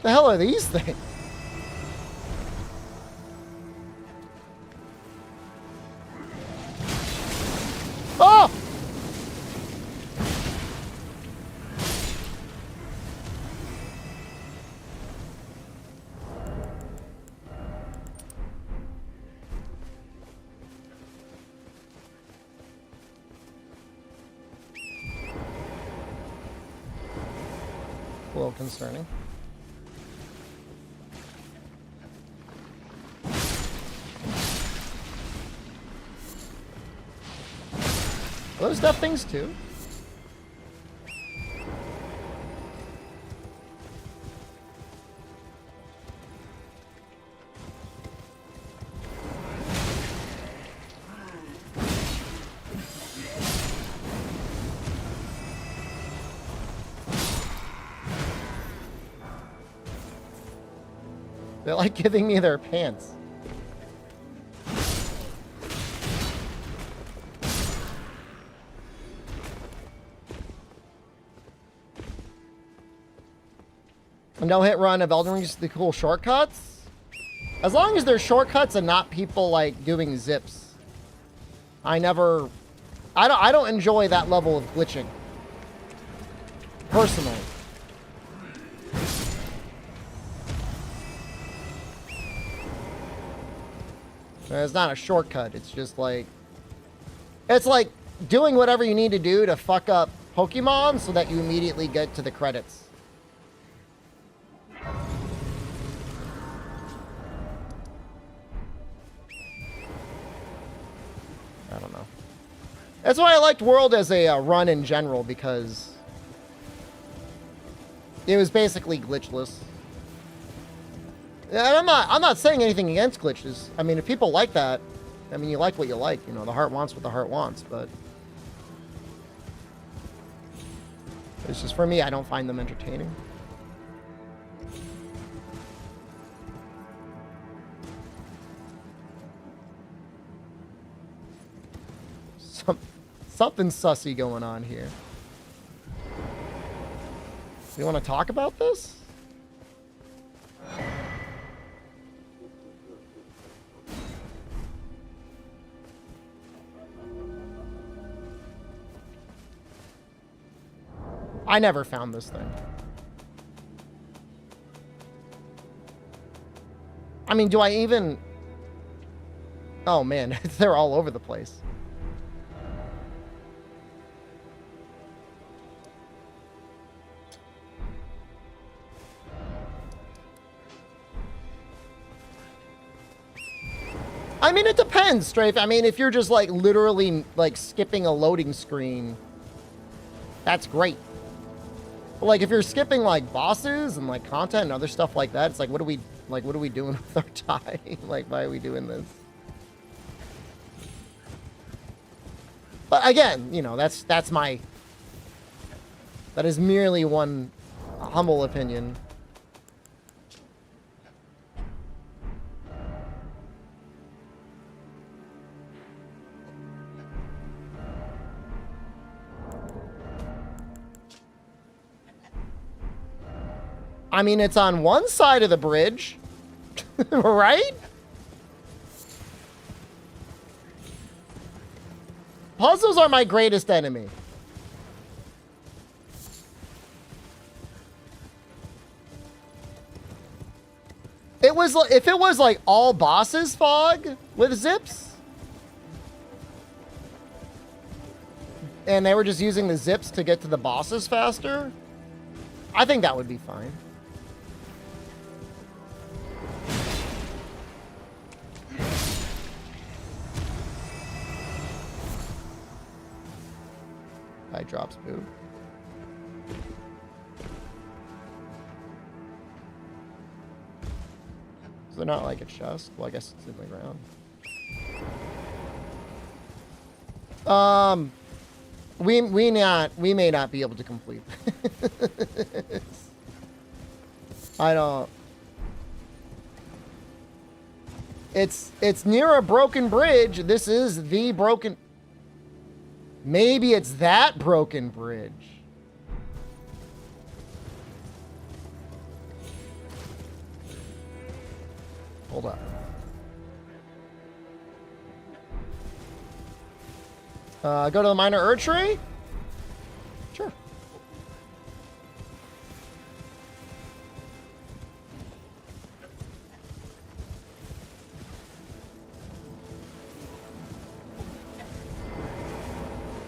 Speaker 1: The hell are these things? a little concerning. Are those death things too? They're like giving me their pants. A no-hit run of Elden Ring is the cool shortcuts. As long as they're shortcuts and not people like doing zips. I don't enjoy that level of glitching. Personally. It's not a shortcut. It's just like... It's like doing whatever you need to do to fuck up Pokemon so that you immediately get to the credits. I don't know. That's why I liked World as a run in general, because it was basically glitchless. And I'm not saying anything against glitches. I mean, if people like that, I mean, you like what you like. You know, the heart wants what the heart wants, but it's just, for me, I don't find them entertaining. Something sussy going on here. You want to talk about this? I never found this thing. I mean, do I even... Oh man, they're all over the place. I mean, it depends, Strafe. I mean, if you're just like literally like skipping a loading screen, that's great. But like if you're skipping like bosses and like content and other stuff like that, it's like what are we doing with our time? Like, why are we doing this? But again, you know, that is merely one humble opinion. I mean, it's on one side of the bridge, right? Puzzles are my greatest enemy. It was, if it was like all bosses fog with zips, and they were just using the zips to get to the bosses faster, I think that would be fine. Guy drops boob. Is there not like a chest? Well, I guess it's in the ground. We may not be able to complete this. I don't. It's near a broken bridge. This is the broken. Maybe it's that broken bridge. Hold up. Go to the minor Erd tree? Sure.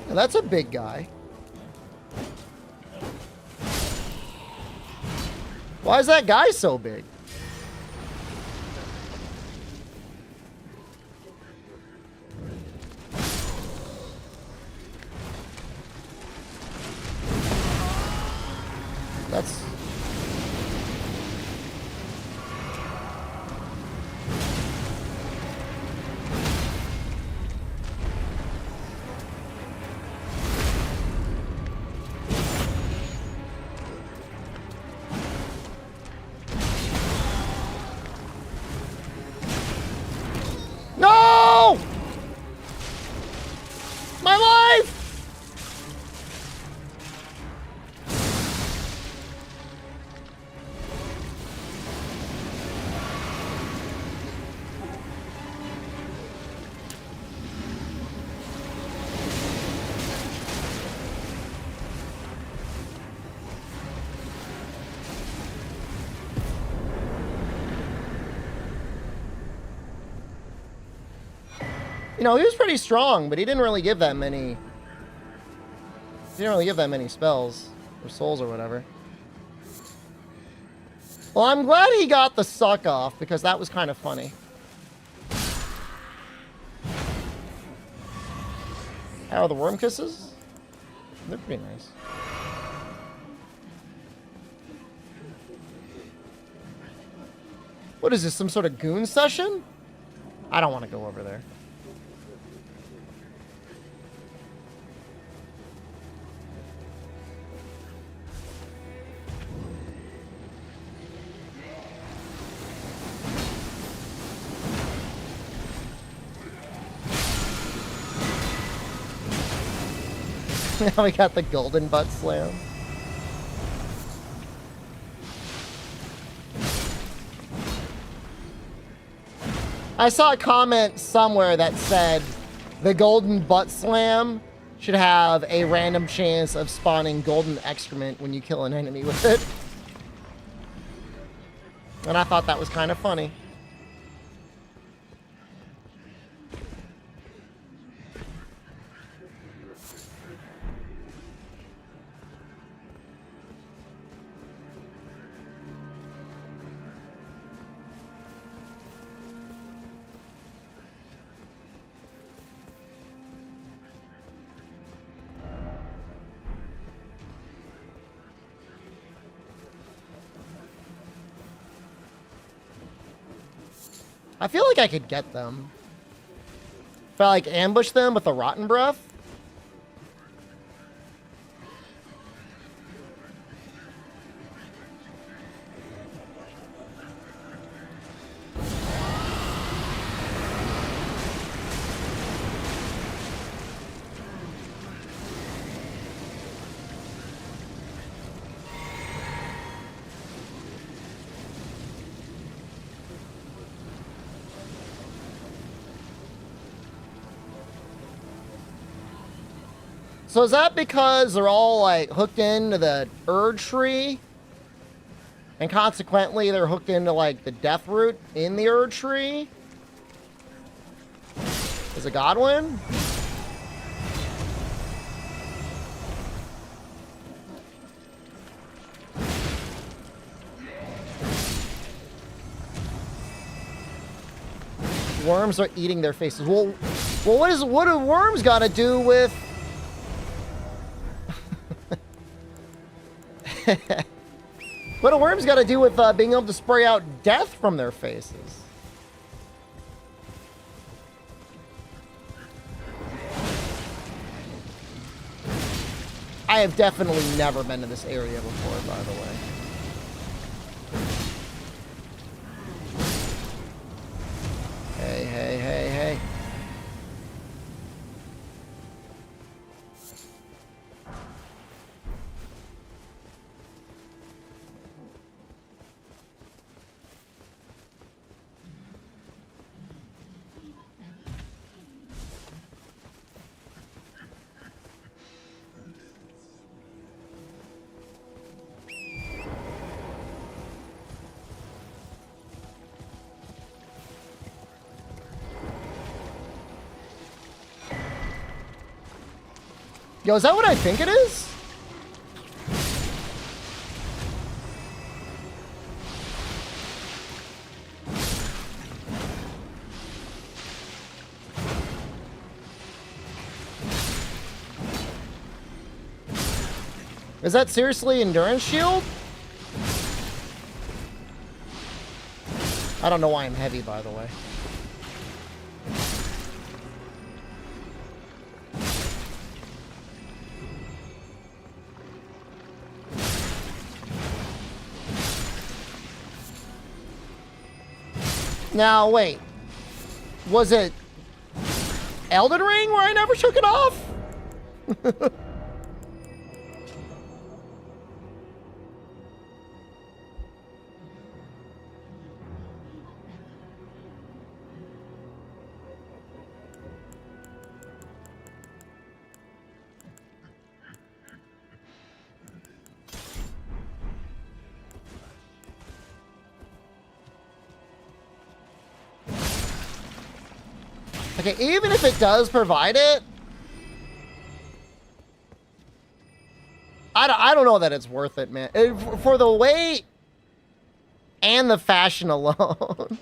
Speaker 1: Now that's a big guy. Why is that guy so big? That's... No! My life! You know, he was pretty strong, but he didn't really give that many... He didn't really give that many spells. Or souls or whatever. Well, I'm glad he got the suck off, because that was kind of funny. How are the worm kisses? They're pretty nice. What is this, some sort of goon session? I don't want to go over there. Now we got the golden butt slam. I saw a comment somewhere that said the golden butt slam should have a random chance of spawning golden excrement when you kill an enemy with it. And I thought that was kind of funny. I feel like I could get them. If I like ambush them with a rotten breath. So is that because they're all like hooked into the Erd tree? And consequently they're hooked into like the death root in the Erd tree? Is it Godwin? Worms are eating their faces. Well, what do worms got to do with... What do worms got to do with being able to spray out death from their faces? I have definitely never been to this area before, by the way. Hey, hey, hey, hey. Yo, is that what I think it is? Is that seriously endurance shield? I don't know why I'm heavy, by the way. Now, wait. Was it Elden Ring where I never took it off? Okay, even if it does provide it, I don't know that it's worth it, man. For the weight and the fashion alone.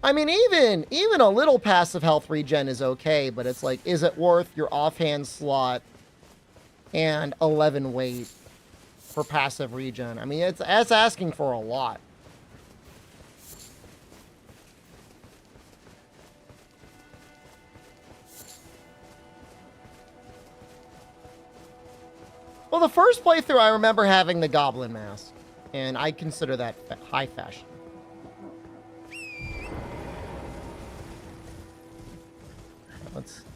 Speaker 1: I mean, even a little passive health regen is okay, but it's like, is it worth your offhand slot and 11 weight for passive regen? I mean, that's asking for a lot. Well, the first playthrough, I remember having the Goblin mask, and I consider that high fashion.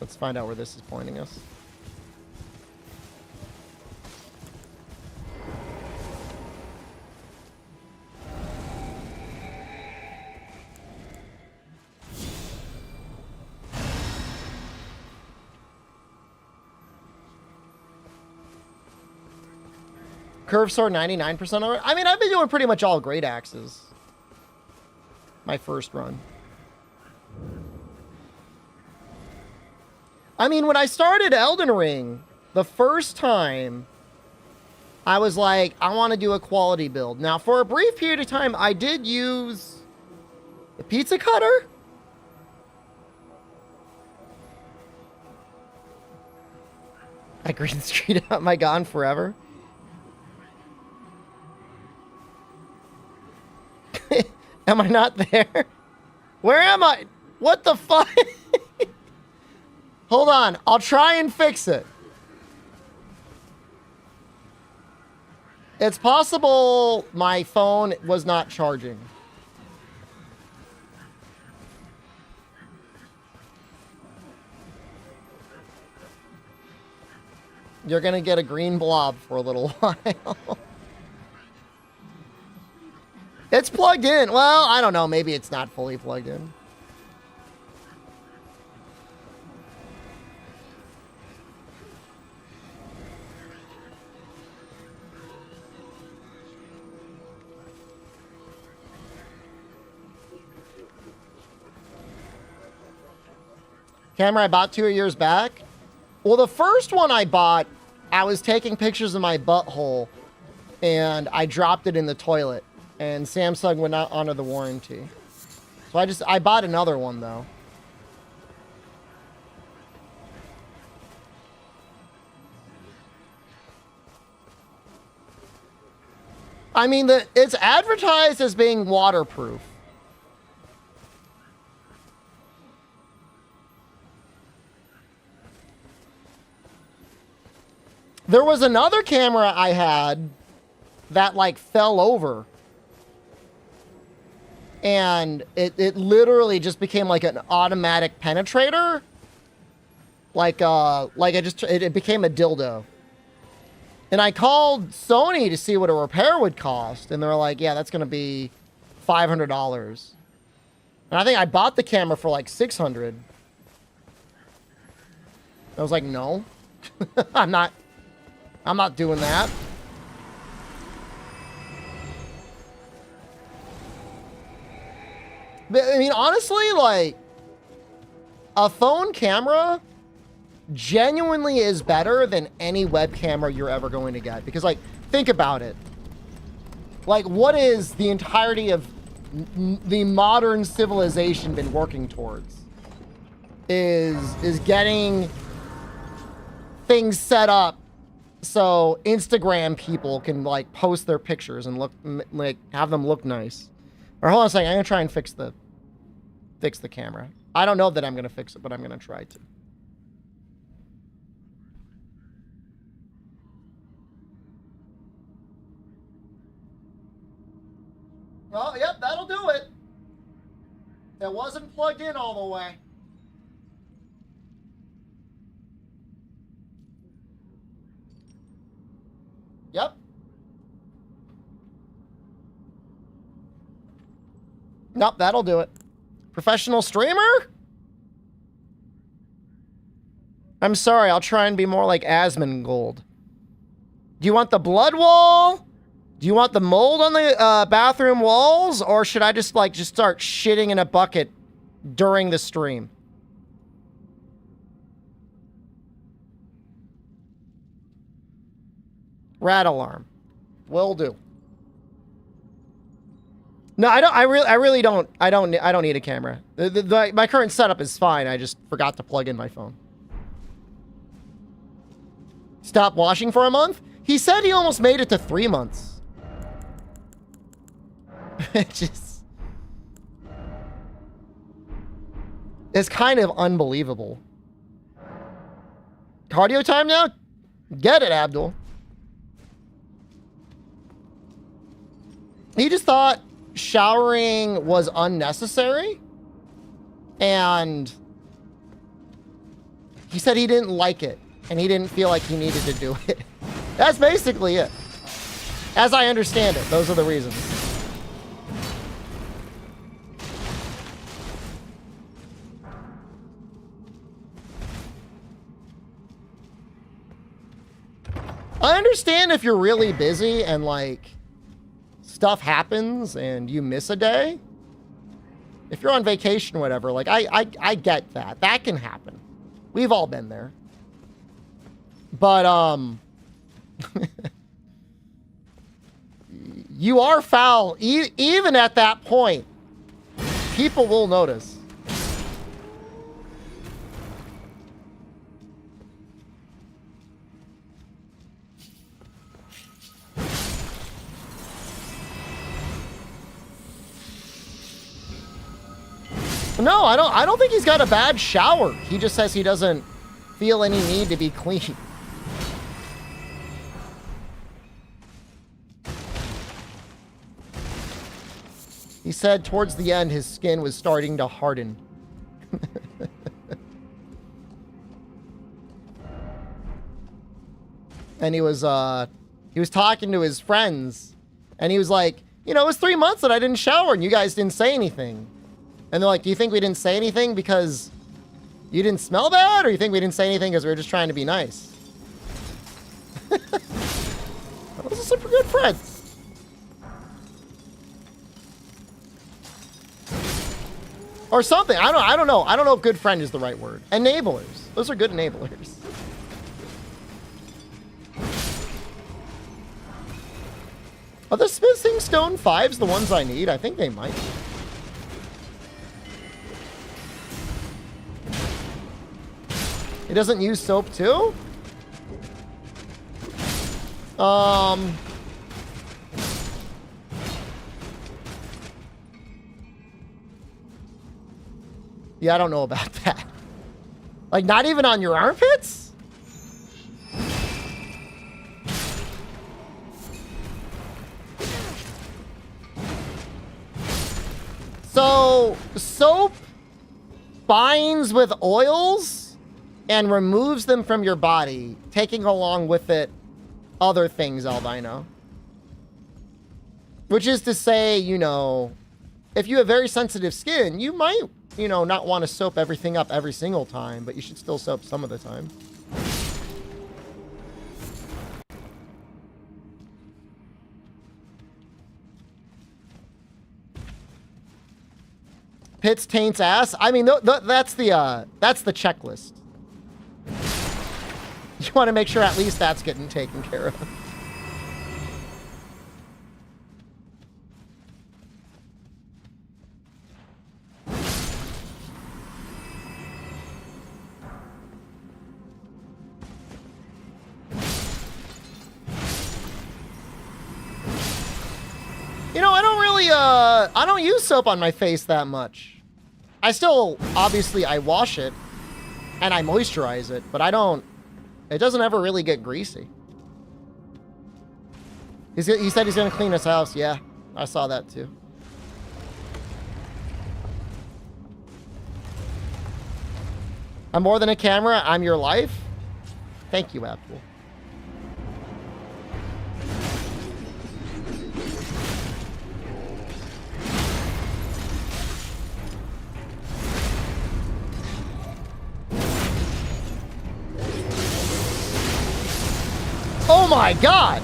Speaker 1: Let's find out where this is pointing us. Curve sword 99% already. I mean, I've been doing pretty much all great axes. My first run. I mean, when I started Elden Ring, the first time, I was like, I want to do a quality build. Now, for a brief period of time, I did use the pizza cutter. I green screened out my Gone Forever. Am I not there? Where am I? What the fuck? Hold on, I'll try and fix it. It's possible my phone was not charging. You're gonna get a green blob for a little while. It's plugged in. Well, I don't know, maybe it's not fully plugged in. Camera I bought 2 years back. Well, the first one I bought, I was taking pictures of my butthole and I dropped it in the toilet and Samsung would not honor the warranty. So I bought another one though. I mean, it's advertised as being waterproof. There was another camera I had that like fell over. And it literally just became like an automatic penetrator. It became a dildo. And I called Sony to see what a repair would cost. And they're like, yeah, that's going to be $500. And I think I bought the camera for like $600. I was like, no, I'm not doing that. But, I mean, honestly, like, a phone camera genuinely is better than any web camera you're ever going to get. Because, like, think about it. Like, what is the entirety of the modern civilization been working towards? Is getting things set up so Instagram people can, like, post their pictures and look, like, have them look nice. Or hold on a second, I'm gonna try and fix the camera. I don't know that I'm gonna fix it, but I'm gonna try to. Oh, yep, that'll do it. It wasn't plugged in all the way. Yep. Nope, that'll do it. Professional streamer? I'm sorry, I'll try and be more like Asmongold. Do you want the blood wall? Do you want the mold on the bathroom walls? Or should I just start shitting in a bucket during the stream? Rat alarm. Will do. No, I don't. I really don't. I don't need a camera. My current setup is fine. I just forgot to plug in my phone. Stop washing for a month? He said he almost made it to 3 months. It's kind of unbelievable. Cardio time now? Get it, Abdul. He just thought showering was unnecessary, and he said he didn't like it, and he didn't feel like he needed to do it. That's basically it. As I understand it, those are the reasons. I understand if you're really busy and, like, stuff happens and you miss a day. If you're on vacation or whatever, like, I get that. That can happen. We've all been there. But, you are foul. Even at that point, people will notice. No, I don't think he's got a bad shower. He just says he doesn't feel any need to be clean. He said towards the end his skin was starting to harden. And he was talking to his friends, and he was like, you know, it was 3 months that I didn't shower and you guys didn't say anything. And they're like, do you think we didn't say anything because you didn't smell bad? Or you think we didn't say anything because we were just trying to be nice? Those are super good friends. Or something. I don't know. I don't know if good friend is the right word. Enablers. Those are good enablers. Are the smithing stone 5s the ones I need? I think they might be. It doesn't use soap too? Yeah, I don't know about that. Like, not even on your armpits? So, soap binds with oils and removes them from your body, taking along with it other things, albino. Which is to say, you know, if you have very sensitive skin, you might, you know, not want to soap everything up every single time, but you should still soap some of the time. Pits taints ass. I mean, that's the checklist. You want to make sure at least that's getting taken care of. You know, I don't really, I don't use soap on my face that much. I still, obviously, I wash it and I moisturize it, but I don't, it doesn't ever really get greasy. He said he's gonna clean his house. Yeah, I saw that too. I'm more than a camera, I'm your life. Thank you, Abdul. Oh my god!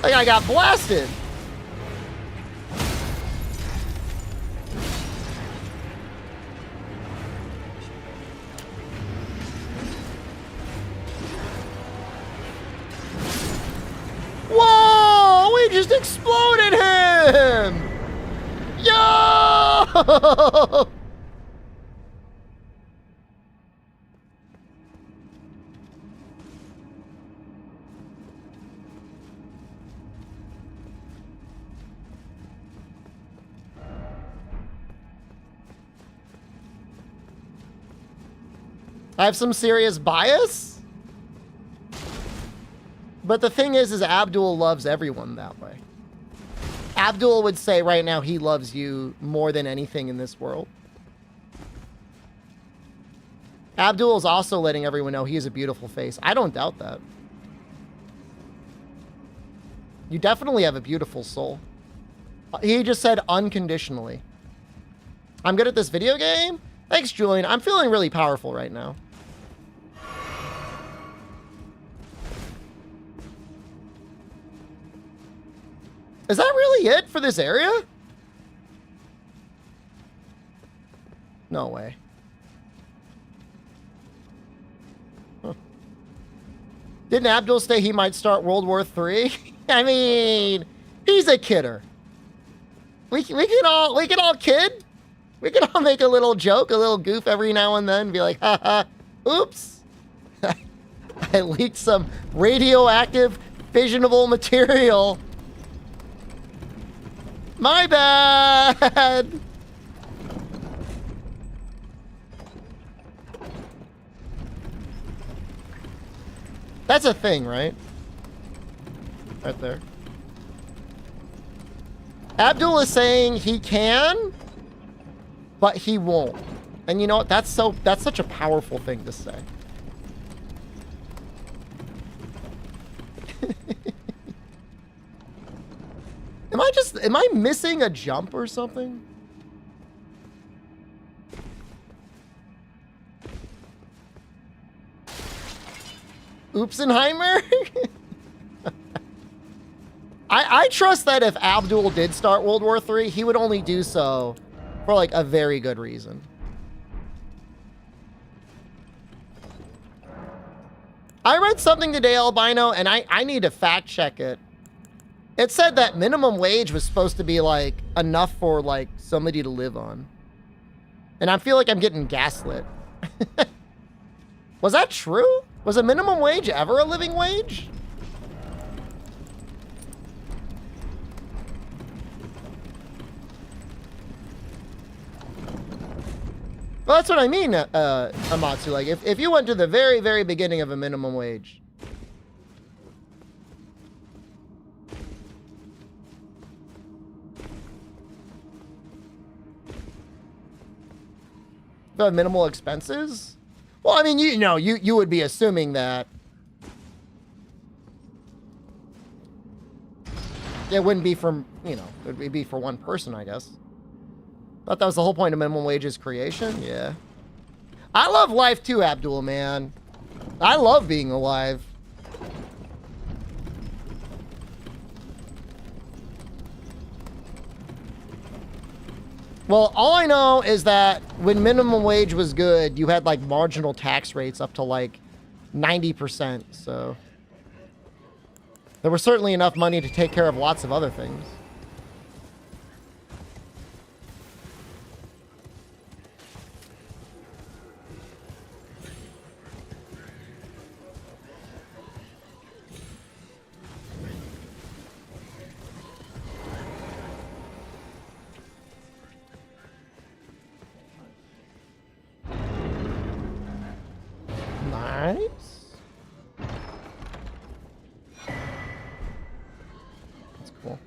Speaker 1: Like I got blasted. Whoa! We just exploded him! Yo! I have some serious bias. But the thing is Abdul loves everyone that way. Abdul would say right now he loves you more than anything in this world. Abdul is also letting everyone know he has a beautiful face. I don't doubt that. You definitely have a beautiful soul. He just said unconditionally. I'm good at this video game? Thanks, Julian. I'm feeling really powerful right now. Is that really it for this area? No way. Huh. Didn't Abdul say he might start World War III? I mean, he's a kidder. We can all kid. We can all make a little joke, a little goof every now and then. Be like, haha, oops. I leaked some radioactive fissionable material. My bad. That's a thing, right? Right there. Abdul is saying he can, but he won't. And you know what? That's such a powerful thing to say. Am I missing a jump or something? Oopsenheimer? I trust that if Abdul did start World War III, he would only do so for like a very good reason. I read something today, Albino, and I need to fact check it. It said that minimum wage was supposed to be like enough for like somebody to live on. And I feel like I'm getting gaslit. Was that true? Was a minimum wage ever a living wage? Well, that's what I mean, Amatsu. Like, if you went to the very, very beginning of a minimum wage. The minimal expenses? Well, I mean, you would be assuming that it wouldn't be from, it would be for one person, I guess. Thought that was the whole point of minimum wage's creation? Yeah. I love life too, Abdul, man. I love being alive. Well, all I know is that when minimum wage was good, you had like marginal tax rates up to like 90%. So there was certainly enough money to take care of lots of other things. Nice. That's cool.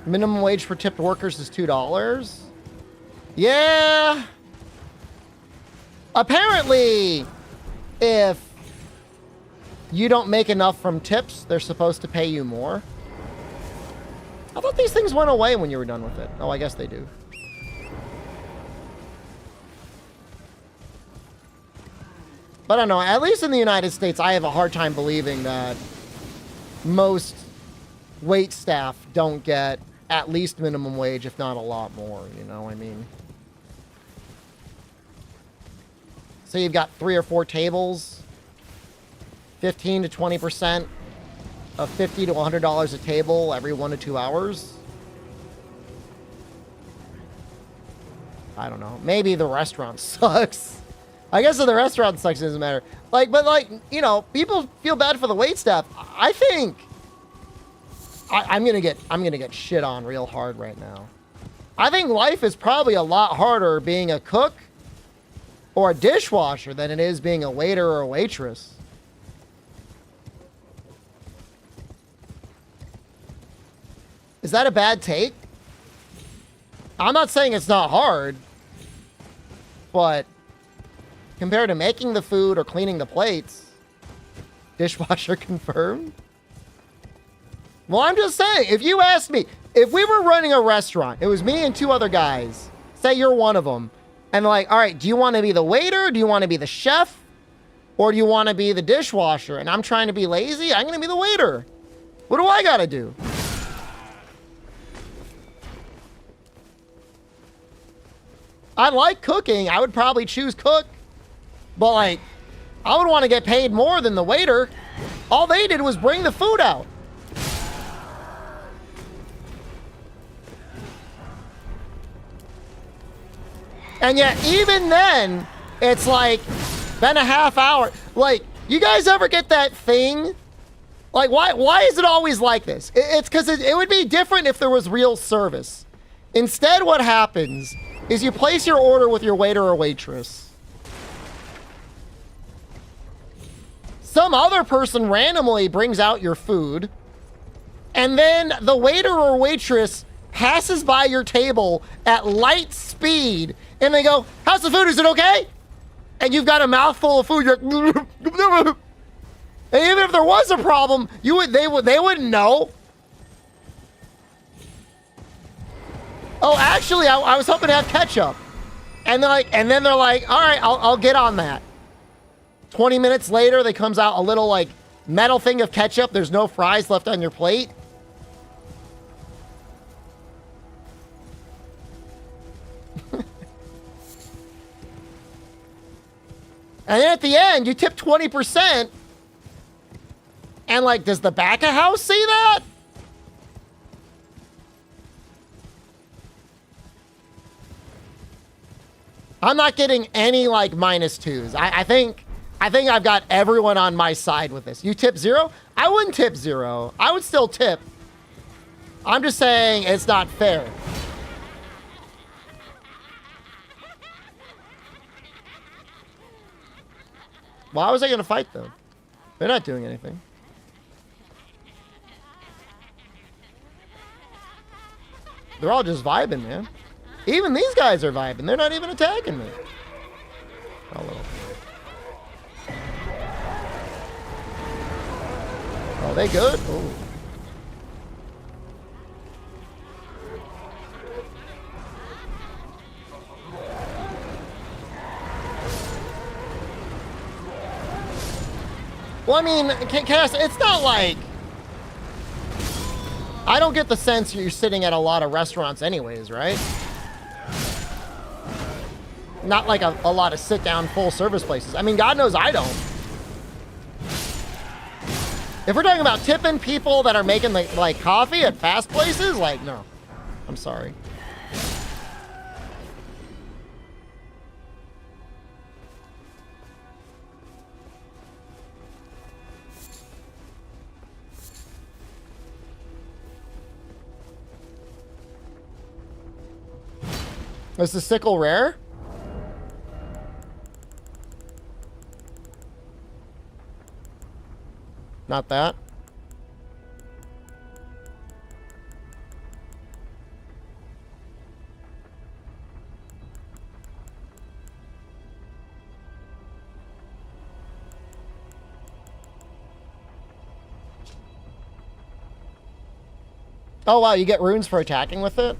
Speaker 1: Minimum wage for tipped workers is $2. Yeah. Apparently, if you don't make enough from tips, they're supposed to pay you more. I thought these things went away when you were done with it. Oh, I guess they do. But I don't know. At least in the United States, I have a hard time believing that most wait staff don't get at least minimum wage, if not a lot more. You know, I mean. So you've got 3 or 4 tables. 15 to 20% of $50 to $100 a table every 1 to 2 hours. I don't know. Maybe the restaurant sucks. I guess if the restaurant sucks, it doesn't matter. Like, but like, you know, people feel bad for the waitstaff. I think I'm gonna get shit on real hard right now. I think life is probably a lot harder being a cook or a dishwasher than it is being a waiter or a waitress. Is that a bad take? I'm not saying it's not hard, but compared to making the food or cleaning the plates, dishwasher confirmed. Well, I'm just saying, if you asked me, if we were running a restaurant, it was me and 2 other guys, say you're one of them, and like, all right, do you want to be the waiter? Do you want to be the chef? Or do you want to be the dishwasher? And I'm trying to be lazy, I'm going to be the waiter. What do I got to do? I like cooking. I would probably choose cook. But, like, I would want to get paid more than the waiter. All they did was bring the food out. And yet, even then, it's like, been a half hour. Like, you guys ever get that thing? Like, why is it always like this? It's because it would be different if there was real service. Instead, what happens is you place your order with your waiter or waitress. Some other person randomly brings out your food, and then the waiter or waitress passes by your table at light speed, and they go, "How's the food? Is it okay?" And you've got a mouthful of food. You're like, and even if there was a problem, they wouldn't know. Oh, actually, I was hoping to have ketchup. And then they're like, all right, I'll get on that. 20 minutes later, they comes out a little like metal thing of ketchup. There's no fries left on your plate. And then at the end, you tip 20%. And like, does the back of house see that? I'm not getting any like -2s. I think I've got everyone on my side with this. You tip 0? I wouldn't tip 0. I would still tip. I'm just saying it's not fair. Why was I gonna fight them? They're not doing anything. They're all just vibing, man. Even these guys are vibing. They're not even attacking me. Oh, well. Oh, they good? Ooh. Well, I mean, Cass, it's not like... I don't get the sense you're sitting at a lot of restaurants anyways, right? Not like a lot of sit-down full-service places. I mean, God knows I don't. If we're talking about tipping people that are making, like coffee at fast places, like, no. I'm sorry. Is the sickle rare? Not that. Oh wow, you get runes for attacking with it?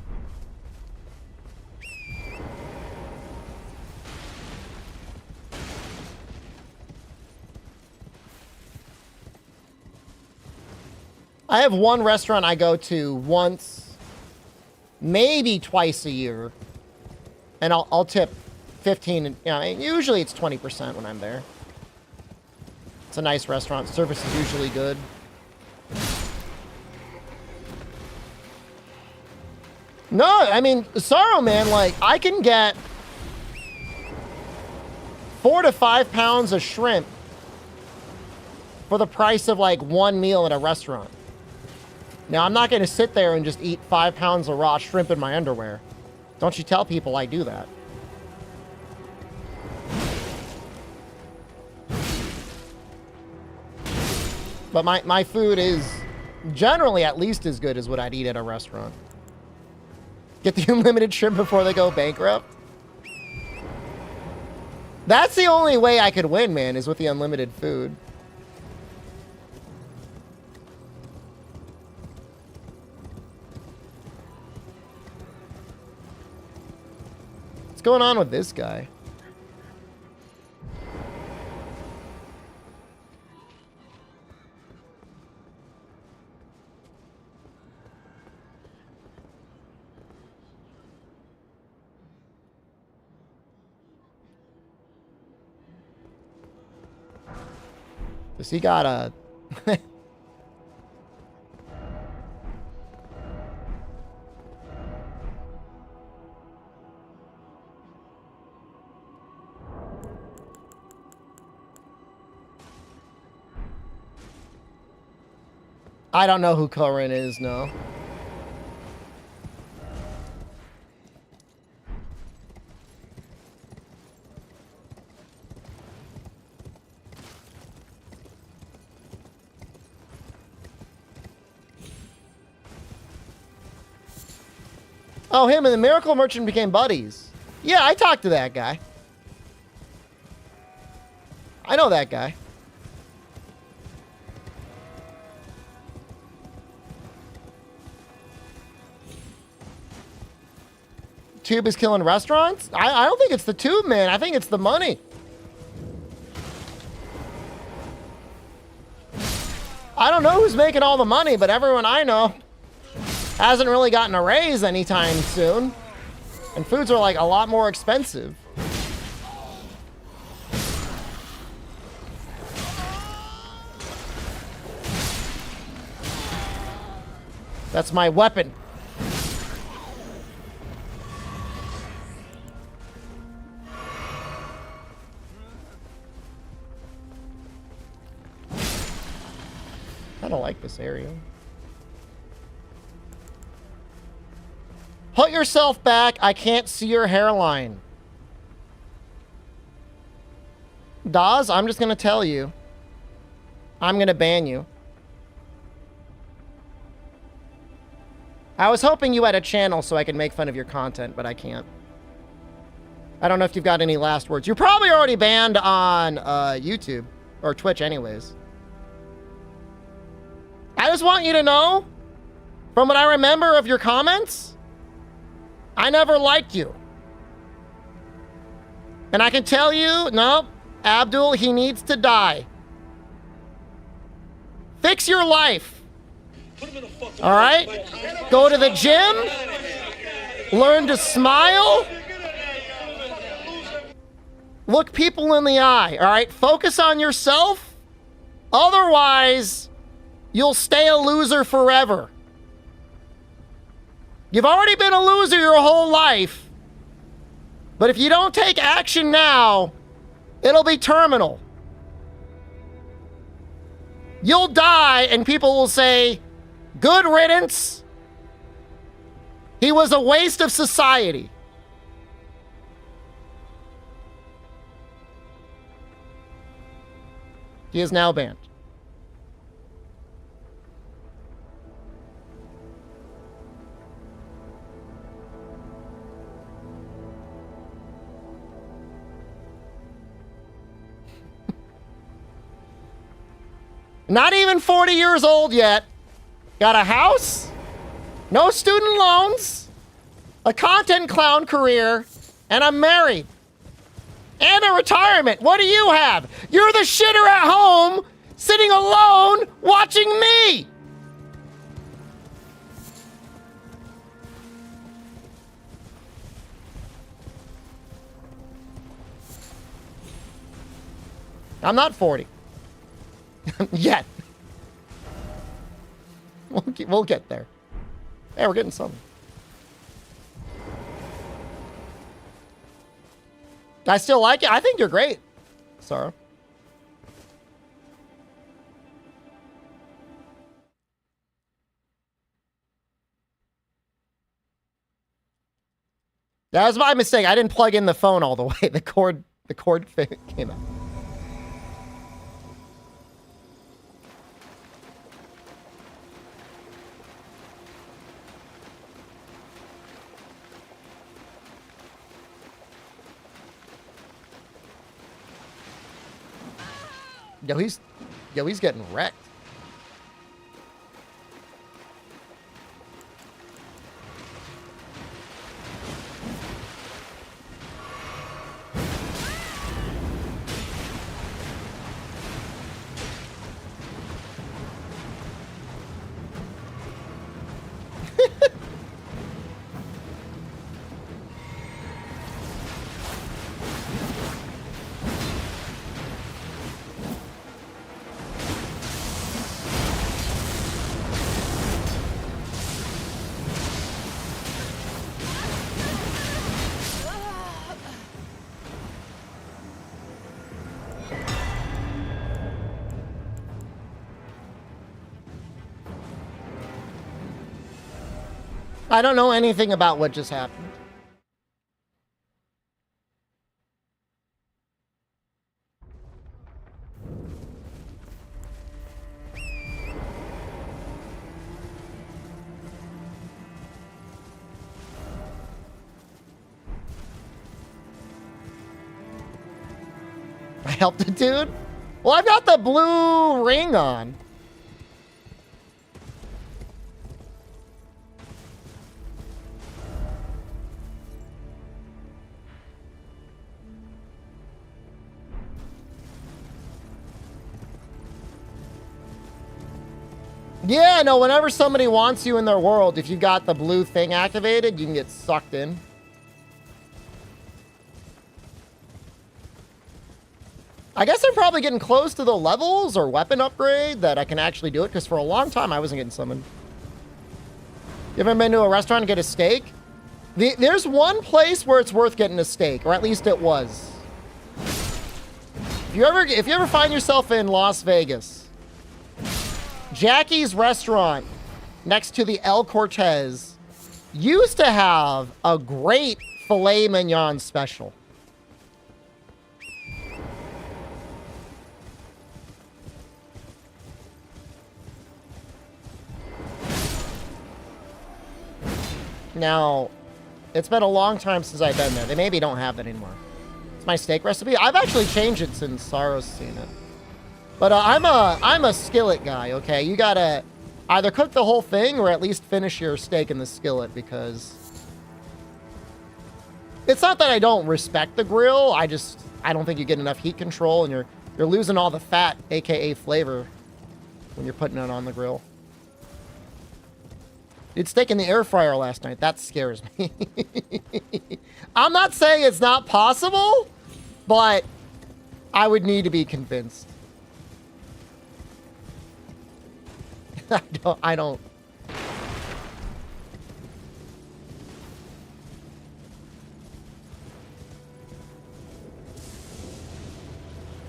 Speaker 1: I have one restaurant I go to once, maybe twice a year, and I'll tip 15. You know, usually it's 20% when I'm there. It's a nice restaurant. Service is usually good. No, I mean, Sorrow, man, like, I can get 4 to 5 pounds of shrimp for the price of, like, one meal at a restaurant. Now, I'm not going to sit there and just eat 5 pounds of raw shrimp in my underwear. Don't you tell people I do that. But my food is generally at least as good as what I'd eat at a restaurant. Get the unlimited shrimp before they go bankrupt. That's the only way I could win, man, is with the unlimited food. What's going on with this guy? Does he got a... I don't know who Corin is, no. Oh, him and the Miracle Merchant became buddies. Yeah, I talked to that guy. I know that guy. Tube is killing restaurants? I don't think it's the tube, man. I think it's the money. I don't know who's making all the money, but everyone I know hasn't really gotten a raise anytime soon. And foods are like a lot more expensive. That's my weapon. I don't like this area. Put yourself back. I can't see your hairline. Daz, I'm just going to tell you. I'm going to ban you. I was hoping you had a channel so I could make fun of your content, but I can't. I don't know if you've got any last words. You're probably already banned on YouTube or Twitch anyways. I just want you to know, from what I remember of your comments, I never liked you. And I can tell you, no, Abdul, he needs to die. Fix your life. All right? Go to the gym. Learn to smile. Look people in the eye, all right? Focus on yourself. Otherwise, you'll stay a loser forever. You've already been a loser your whole life. But if you don't take action now, it'll be terminal. You'll die and people will say, good riddance. He was a waste of society. He is now banned. Not even 40 years old yet. Got a house, no student loans, a content clown career, and I'm married. And a retirement. What do you have? You're the shitter at home, sitting alone, watching me. I'm not 40. Yet. We'll get there. Hey, we're getting something. I still like it. I think you're great, Sarah. That was my mistake. I didn't plug in the phone all the way. The cord came out. Yo, he's getting wrecked. I don't know anything about what just happened. I helped a dude? Well, I've got the blue ring on. Yeah, no, whenever somebody wants you in their world, if you've got the blue thing activated, you can get sucked in. I guess I'm probably getting close to the levels or weapon upgrade that I can actually do it, because for a long time I wasn't getting summoned. You ever been to a restaurant and get a steak? There's one place where it's worth getting a steak, or at least it was. If you ever find yourself in Las Vegas, Jackie's restaurant next to the El Cortez used to have a great filet mignon special. Now, it's been a long time since I've been there. They maybe don't have that anymore. It's my steak recipe. I've actually changed it since Sarah's seen it. But I'm a skillet guy, okay? You gotta either cook the whole thing or at least finish your steak in the skillet, because it's not that I don't respect the grill. I don't think you get enough heat control and you're losing all the fat, aka flavor. when you're putting it on the grill. Did steak in the air fryer last night. That scares me. I'm not saying it's not possible, but I would need to be convinced. I don't.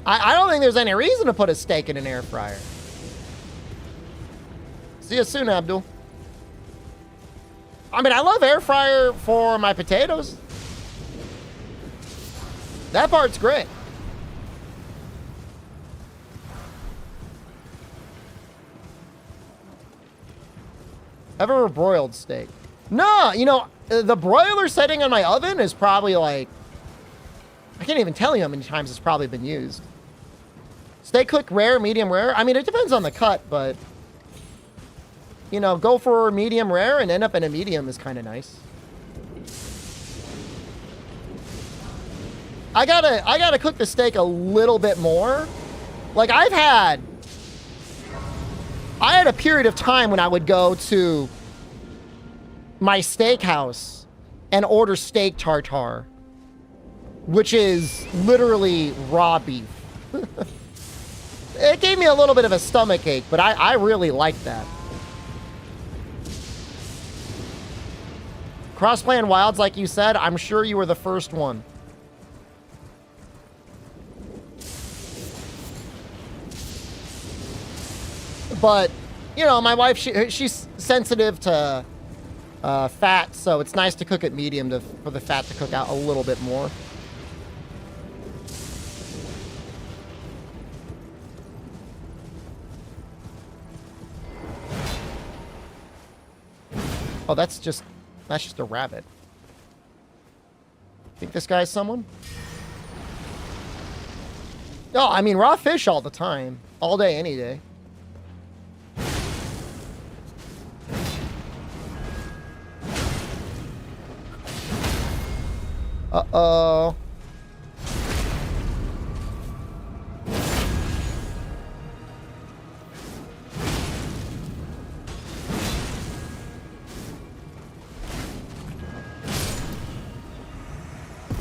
Speaker 1: I don't think there's any reason to put a steak in an air fryer. See you soon, Abdul. I mean, I love air fryer for my potatoes. That part's great. Ever broiled steak? No, you know, the broiler setting on my oven is probably like, I can't even tell you how many times it's probably been used. Steak cook rare, medium rare? I mean, it depends on the cut, but, you know, go for medium rare and end up in a medium is kind of nice. I gotta cook the steak a little bit more. Like, I had a period of time when I would go to my steakhouse and order steak tartare, which is literally raw beef. It gave me a little bit of a stomach ache, but I really liked that. Crossplay and Wilds, like you said, I'm sure you were the first one. But, you know, my wife, she's sensitive to fat, so it's nice to cook it medium for the fat to cook out a little bit more. Oh, that's just a rabbit. Think this guy's someone? Oh, I mean, raw fish all the time. All day, any day. Uh-oh.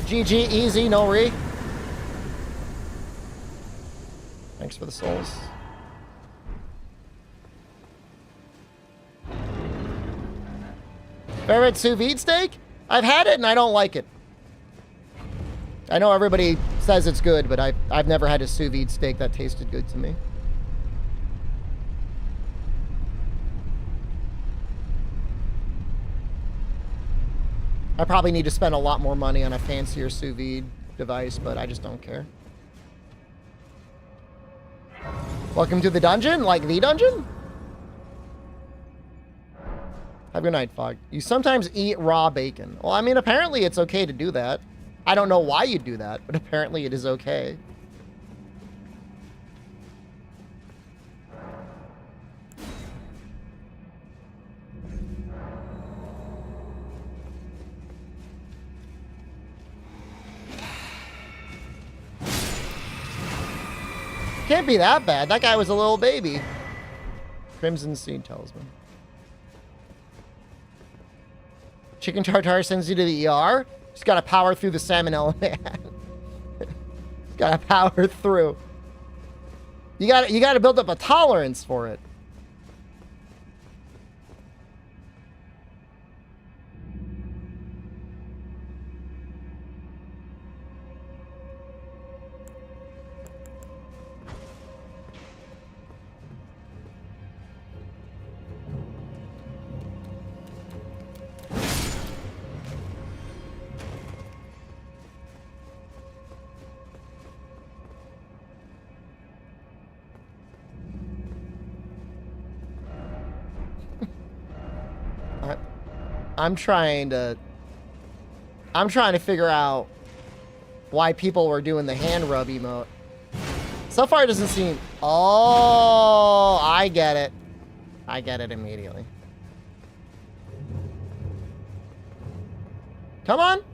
Speaker 1: GG, easy, no re. Thanks for the souls. Favorite sous vide steak? I've had it and I don't like it. I know everybody says it's good, but I've never had a sous vide steak that tasted good to me. I probably need to spend a lot more money on a fancier sous vide device, but I just don't care. Welcome to the dungeon? Like the dungeon? Have a good night, Fog. You sometimes eat raw bacon. Well, I mean, apparently it's okay to do that. I don't know why you do that, but apparently it is okay. Can't be that bad. That guy was a little baby. Crimson Seed Talisman. Chicken tartare sends you to the ER. Just gotta power through the salmonella, man. Gotta power through. You gotta build up a tolerance for it. I'm trying to figure out why people were doing the hand rub emote. So far it doesn't seem... Oh, I get it. I get it immediately. Come on.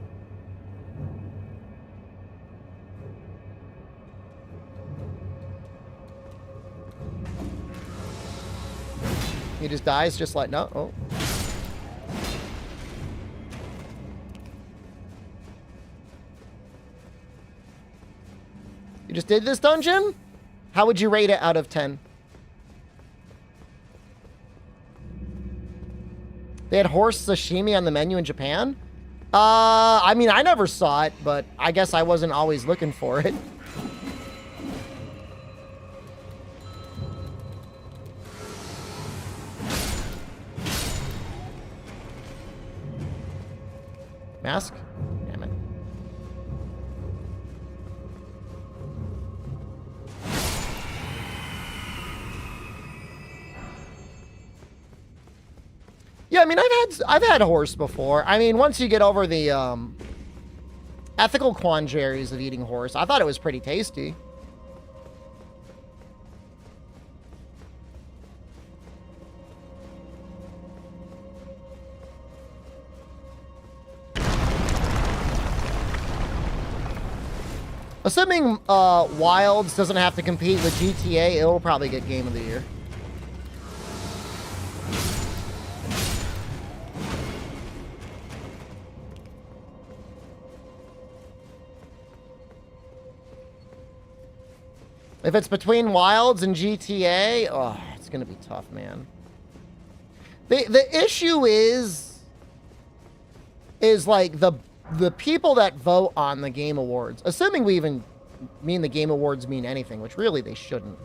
Speaker 1: He just dies just like, no. Oh. You just did this dungeon? How would you rate it out of 10? They had horse sashimi on the menu in Japan? I mean, I never saw it, but I guess I wasn't always looking for it. Mask? Damn it. Yeah, I mean, I've had horse before. I mean, once you get over the ethical quandaries of eating horse, I thought it was pretty tasty. Assuming Wilds doesn't have to compete with GTA, it'll probably get Game of the Year. If it's between Wilds and GTA, oh, it's gonna be tough, man. The issue is like the people that vote on the Game Awards, assuming we even mean the Game Awards mean anything, which really they shouldn't,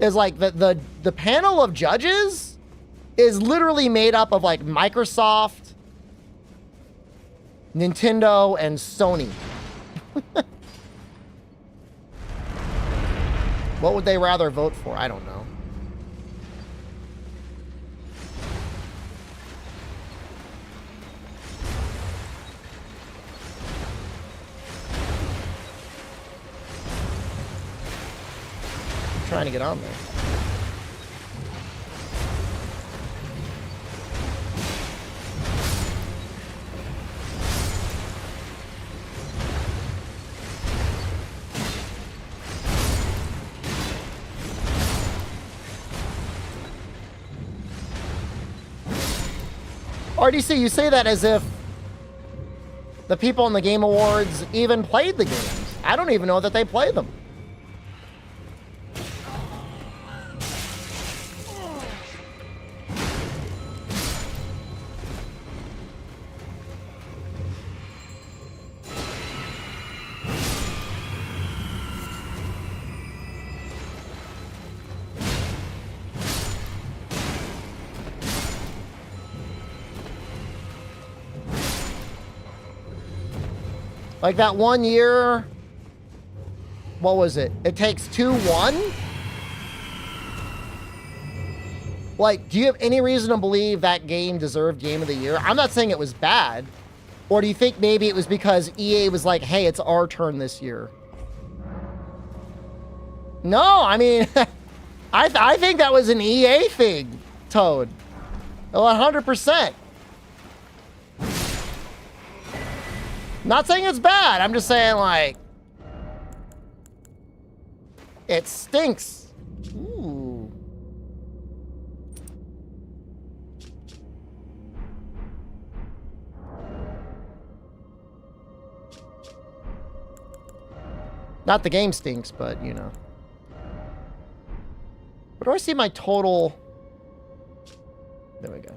Speaker 1: is like the panel of judges is literally made up of like Microsoft, Nintendo, and Sony. What would they rather vote for? I don't know. I'm trying to get on there. RDC, you say that as if the people in the Game Awards even played the games. I don't even know that they play them. Like that one year, what was it? It Takes Two won? Like, do you have any reason to believe that game deserved Game of the Year? I'm not saying it was bad. Or do you think maybe it was because EA was like, hey, it's our turn this year? No, I mean, I think that was an EA thing, Toad. 100%. Not saying it's bad. I'm just saying, like, it stinks. Ooh. Not the game stinks, but, you know. Where do I see my total? There we go.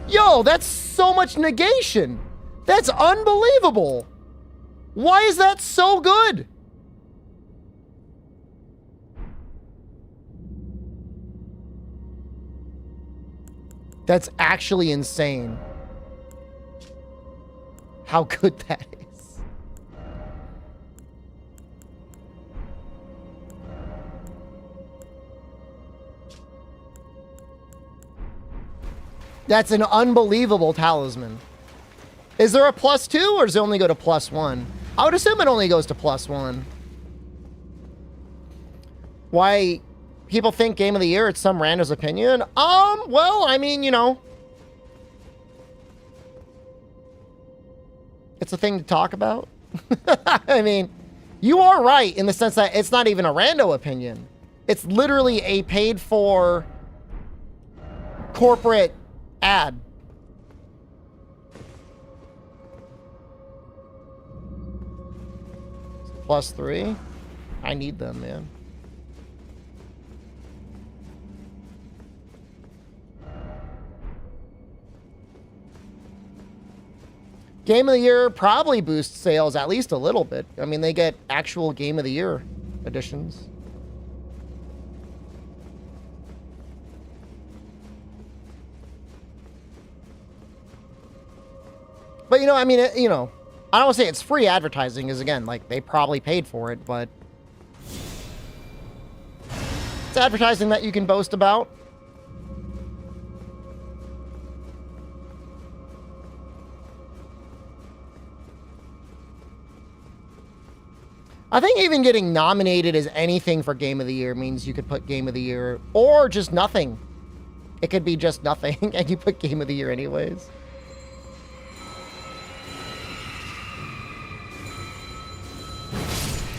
Speaker 1: Yo, that's so much negation. That's unbelievable. Why is that so good? That's actually insane. How good that is. That's an unbelievable talisman. Is there a +2 or does it only go to +1? I would assume it only goes to +1. Why people think Game of the Year, it's some rando's opinion? Well, I mean, you know. It's a thing to talk about. I mean, you are right in the sense that it's not even a rando opinion. It's literally a paid-for corporate ad. +3. I need them, man. Game of the Year probably boosts sales at least a little bit. I mean, they get actual Game of the Year editions. But, you know, I mean, you know, I don't want to say it's free advertising, because, again, like, they probably paid for it, but it's advertising that you can boast about. I think even getting nominated as anything for Game of the Year means you could put Game of the Year, or just nothing. It could be just nothing, and you put Game of the Year anyways.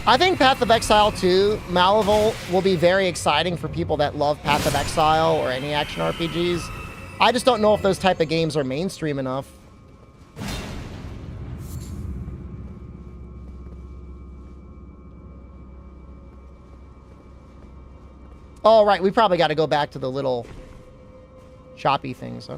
Speaker 1: I think Path of Exile 2, Larval, will be very exciting for people that love Path of Exile or any action RPGs. I just don't know if those type of games are mainstream enough. Oh, right. We probably got to go back to the little choppy things, huh?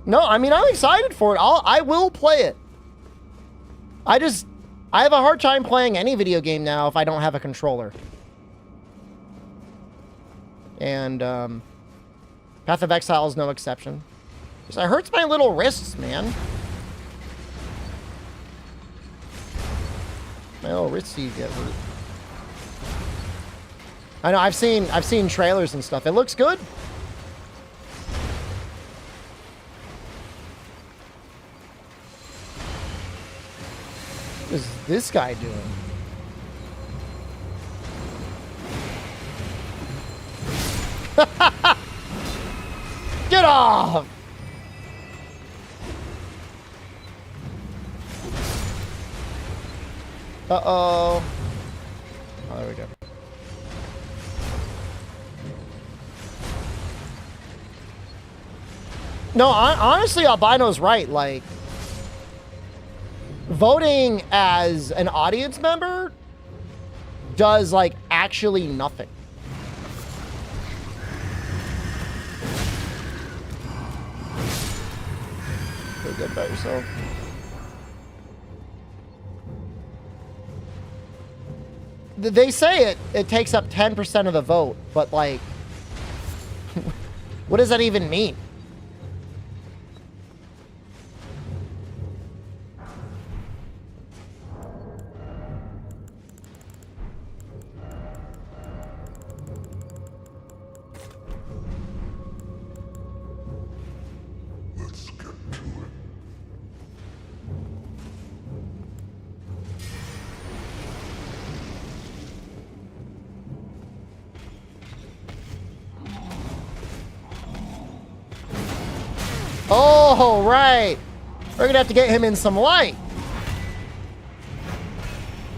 Speaker 1: No, I mean, I'm excited for it. I will play it. I have a hard time playing any video game now if I don't have a controller. And, Path of Exile is no exception. It hurts my little wrists, man. My little wristies get hurt. I know, I've seen trailers and stuff. It looks good. What is this guy doing? Get off! Uh-oh. Oh, there we go. No, honestly, Albino's right. Like, voting as an audience member does, like, actually nothing. Feel good about yourself. They say it takes up 10% of the vote, but, like, what does that even mean? Oh, right. We're gonna have to get him in some light.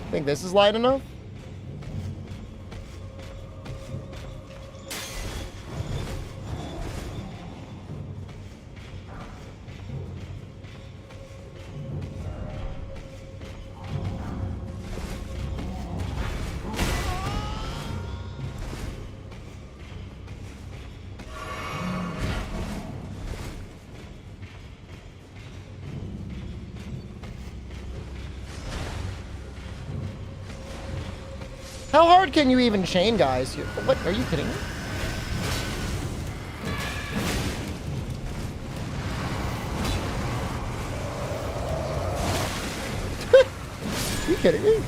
Speaker 1: Think this is light enough? How hard can you even chain guys? What, are you kidding me? Are you kidding me?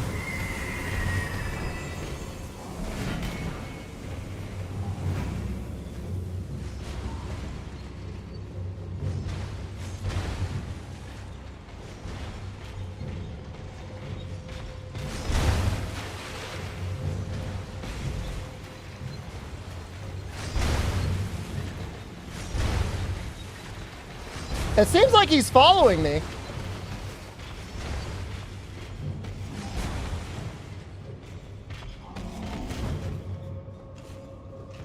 Speaker 1: It seems like he's following me.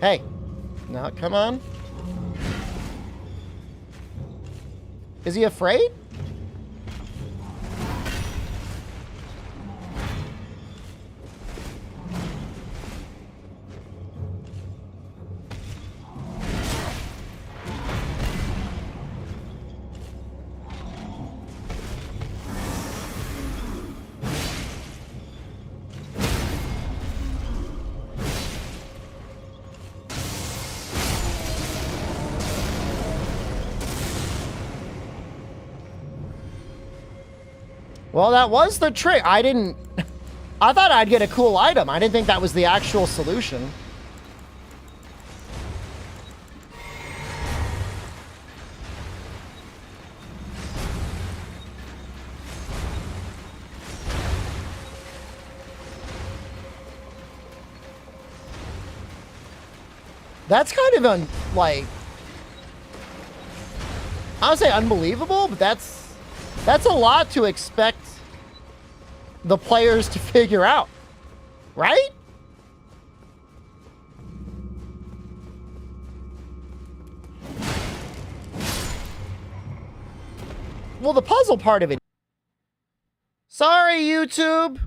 Speaker 1: Hey. No, come on. Is he afraid? Well, that was the trick. I thought I'd get a cool item. I didn't think that was the actual solution. That's kind of like, I would say unbelievable, but that's a lot to expect the players to figure out, right? Well, the puzzle part of it. Sorry, YouTube.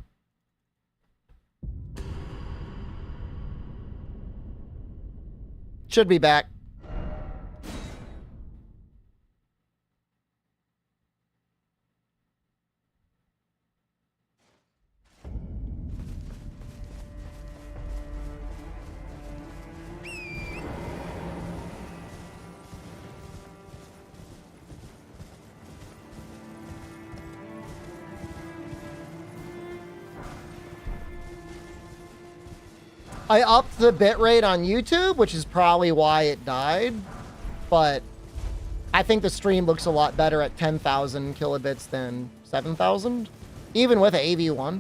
Speaker 1: Should be back. I upped the bitrate on YouTube, which is probably why it died. But I think the stream looks a lot better at 10,000 kilobits than 7,000, even with AV1.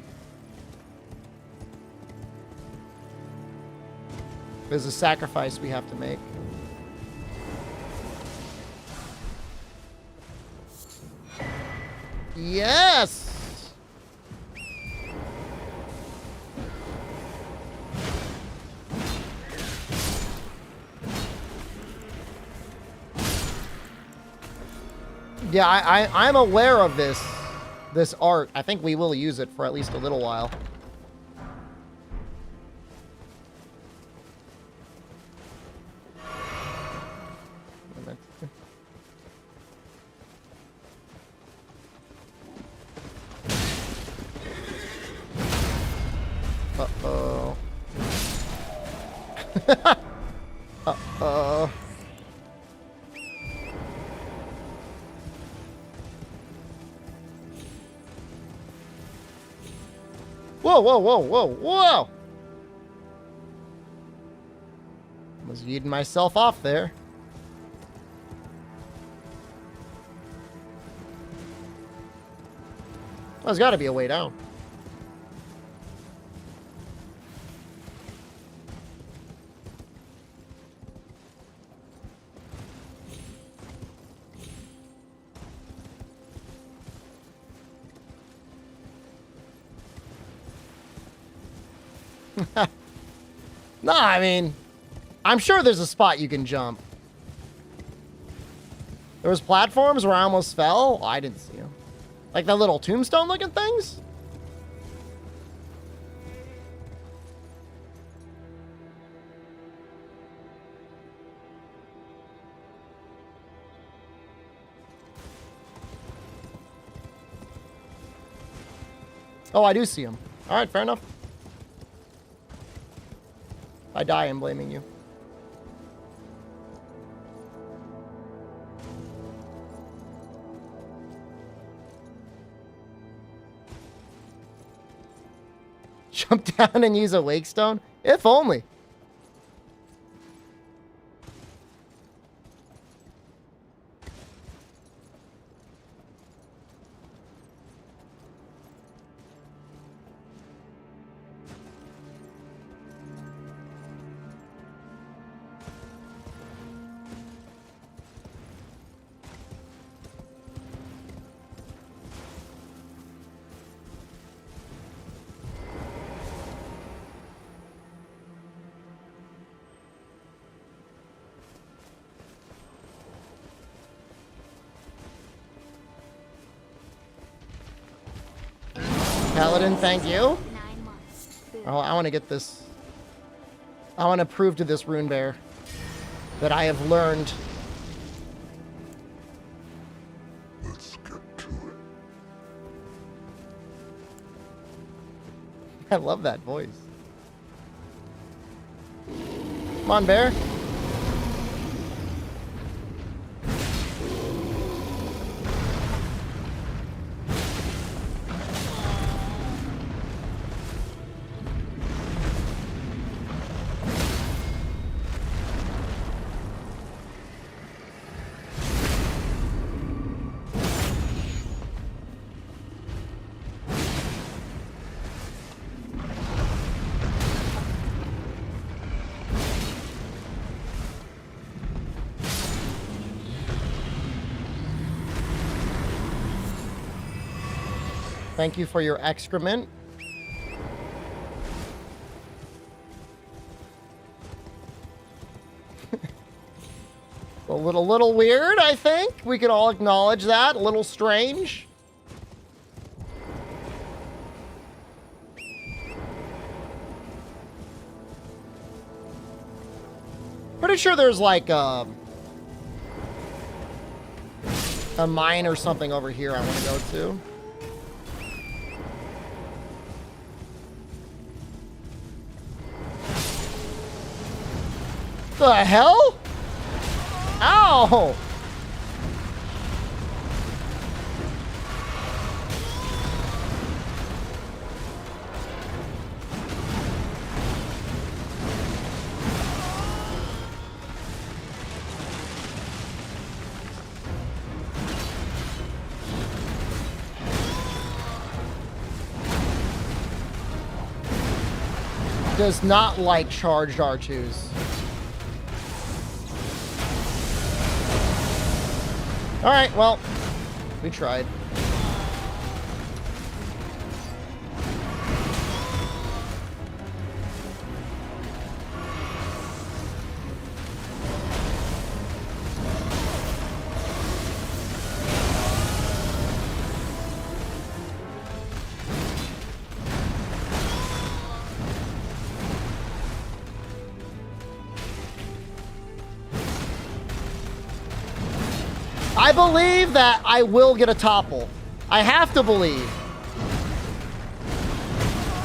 Speaker 1: There's a sacrifice we have to make. Yes! Yeah, I'm aware of this art. I think we will use it for at least a little while. Uh-oh. Uh-oh. Whoa, whoa, whoa, whoa, whoa! Was yeeting myself off there. Oh, there's got to be a way down. No, I mean, I'm sure there's a spot you can jump. There was platforms where I almost fell. Oh, I didn't see them. Like the little tombstone looking things? Oh, I do see them. All right, fair enough. If I die, I'm blaming you. Jump down and use a wake stone? If only. Paladin, thank you. Oh, I want to get this. I want to prove to this rune bear that I have learned.
Speaker 7: Let's get to it.
Speaker 1: I love that voice. Come on, bear. Thank you for your excrement. A little weird, I think. We could all acknowledge that. A little strange. Pretty sure there's like a mine or something over here I want to go to. The hell? Ow! Does not like charged R2s. All right, well, we tried. I believe that I will get a topple. I have to believe.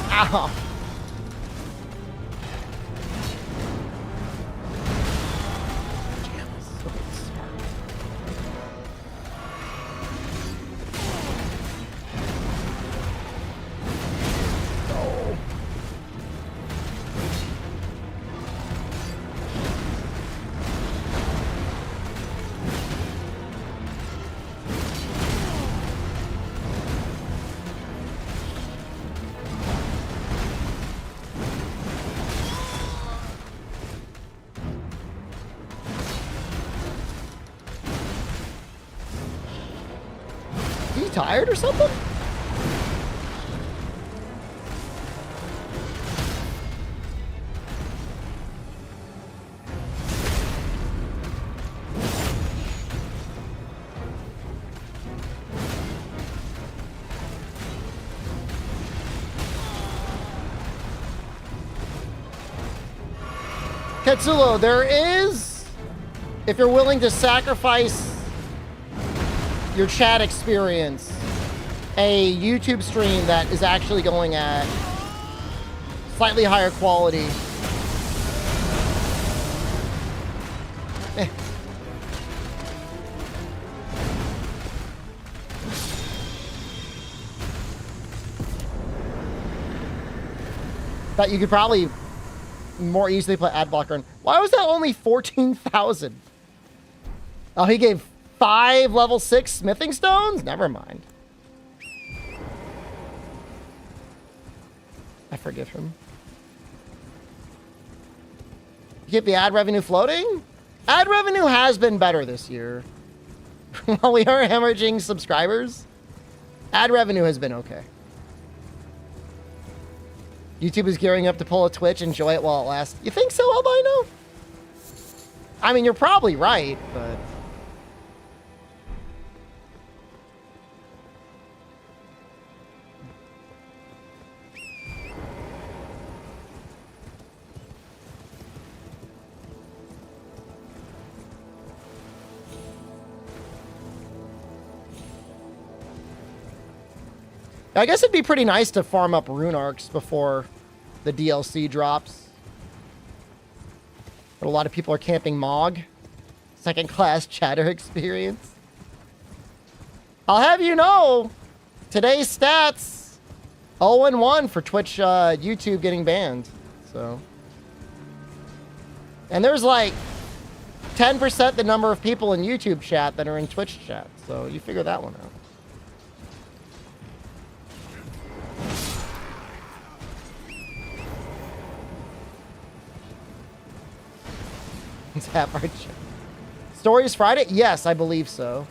Speaker 1: Ow. Tired or something? Ketsulo, there is, if you're willing to sacrifice your chat experience, a YouTube stream that is actually going at slightly higher quality. That you could probably more easily play ad blocker on. Why was that only 14,000? Oh, he gave 5 level 6 smithing stones? Never mind. I forgive him. You get the ad revenue floating? Ad revenue has been better this year. While we are hemorrhaging subscribers, ad revenue has been okay. YouTube is gearing up to pull a Twitch. Enjoy it while it lasts. You think so, Albino? I mean, you're probably right, but... I guess it'd be pretty nice to farm up rune arcs before the DLC drops. But a lot of people are camping Mog. Second class chatter experience. I'll have you know, today's stats, 0-1 for Twitch, YouTube getting banned. So. And there's like 10% the number of people in YouTube chat that are in Twitch chat. So you figure that one out. Tap our chat. Stories Friday? Yes, I believe so.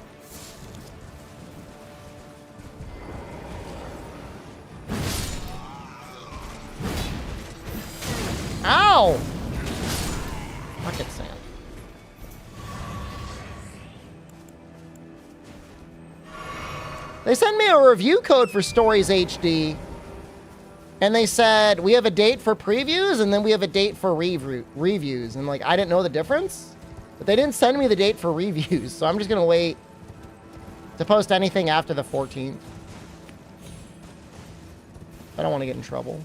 Speaker 1: Ow! Bucket sand. They sent me a review code for Stories HD. And they said, we have a date for previews, and then we have a date for reviews. And, like, I didn't know the difference. But they didn't send me the date for reviews. So I'm just going to wait to post anything after the 14th. I don't want to get in trouble.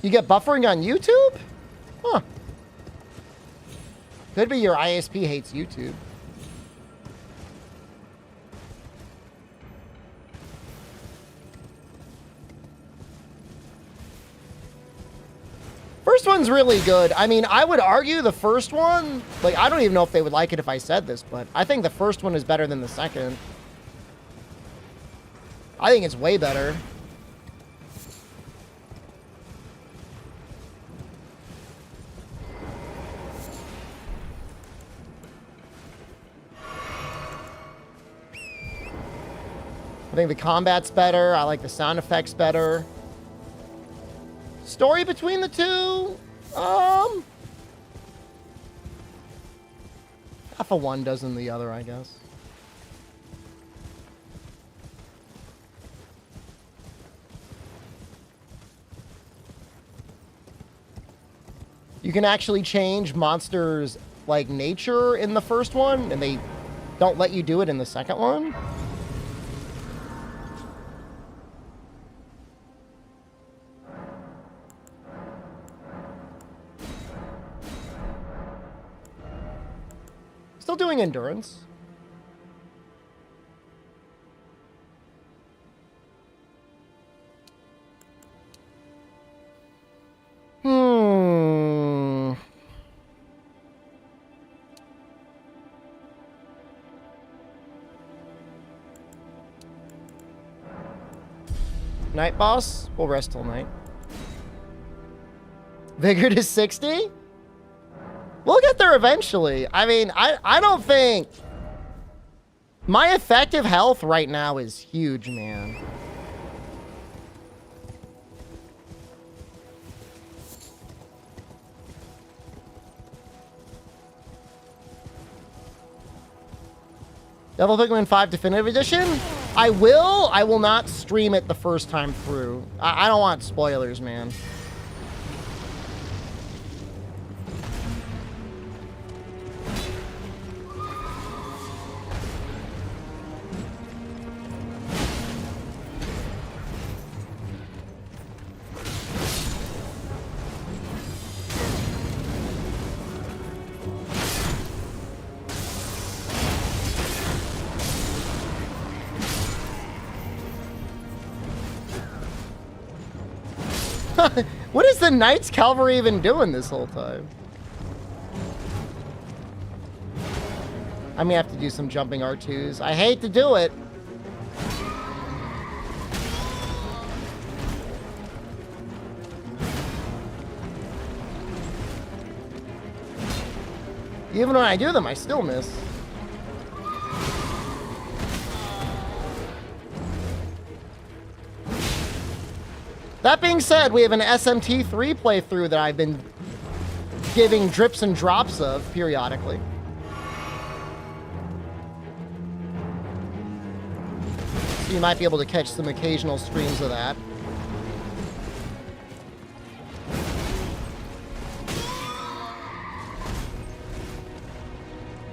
Speaker 1: You get buffering on YouTube? Huh. Could be your ISP hates YouTube. First one's really good. I mean, I would argue the first one, like, I don't even know if they would like it if I said this, but I think the first one is better than the second. I think it's way better. I think the combat's better. I like the sound effects better. Story between the two? Half of one dozen the other, I guess. You can actually change monsters' like nature in the first one, and they don't let you do it in the second one. Still doing endurance. Night boss? We'll rest till night. Vigor to 60? We'll get there eventually. I mean, I don't think... My effective health right now is huge, man. Devil Pikmin 5 Definitive Edition? I will not stream it the first time through. I don't want spoilers, man. What is the Knights Cavalry even doing this whole time? I may have to do some jumping R2s. I hate to do it. Even when I do them, I still miss. That being said, we have an SMT3 playthrough that I've been giving drips and drops of periodically. So you might be able to catch some occasional streams of that.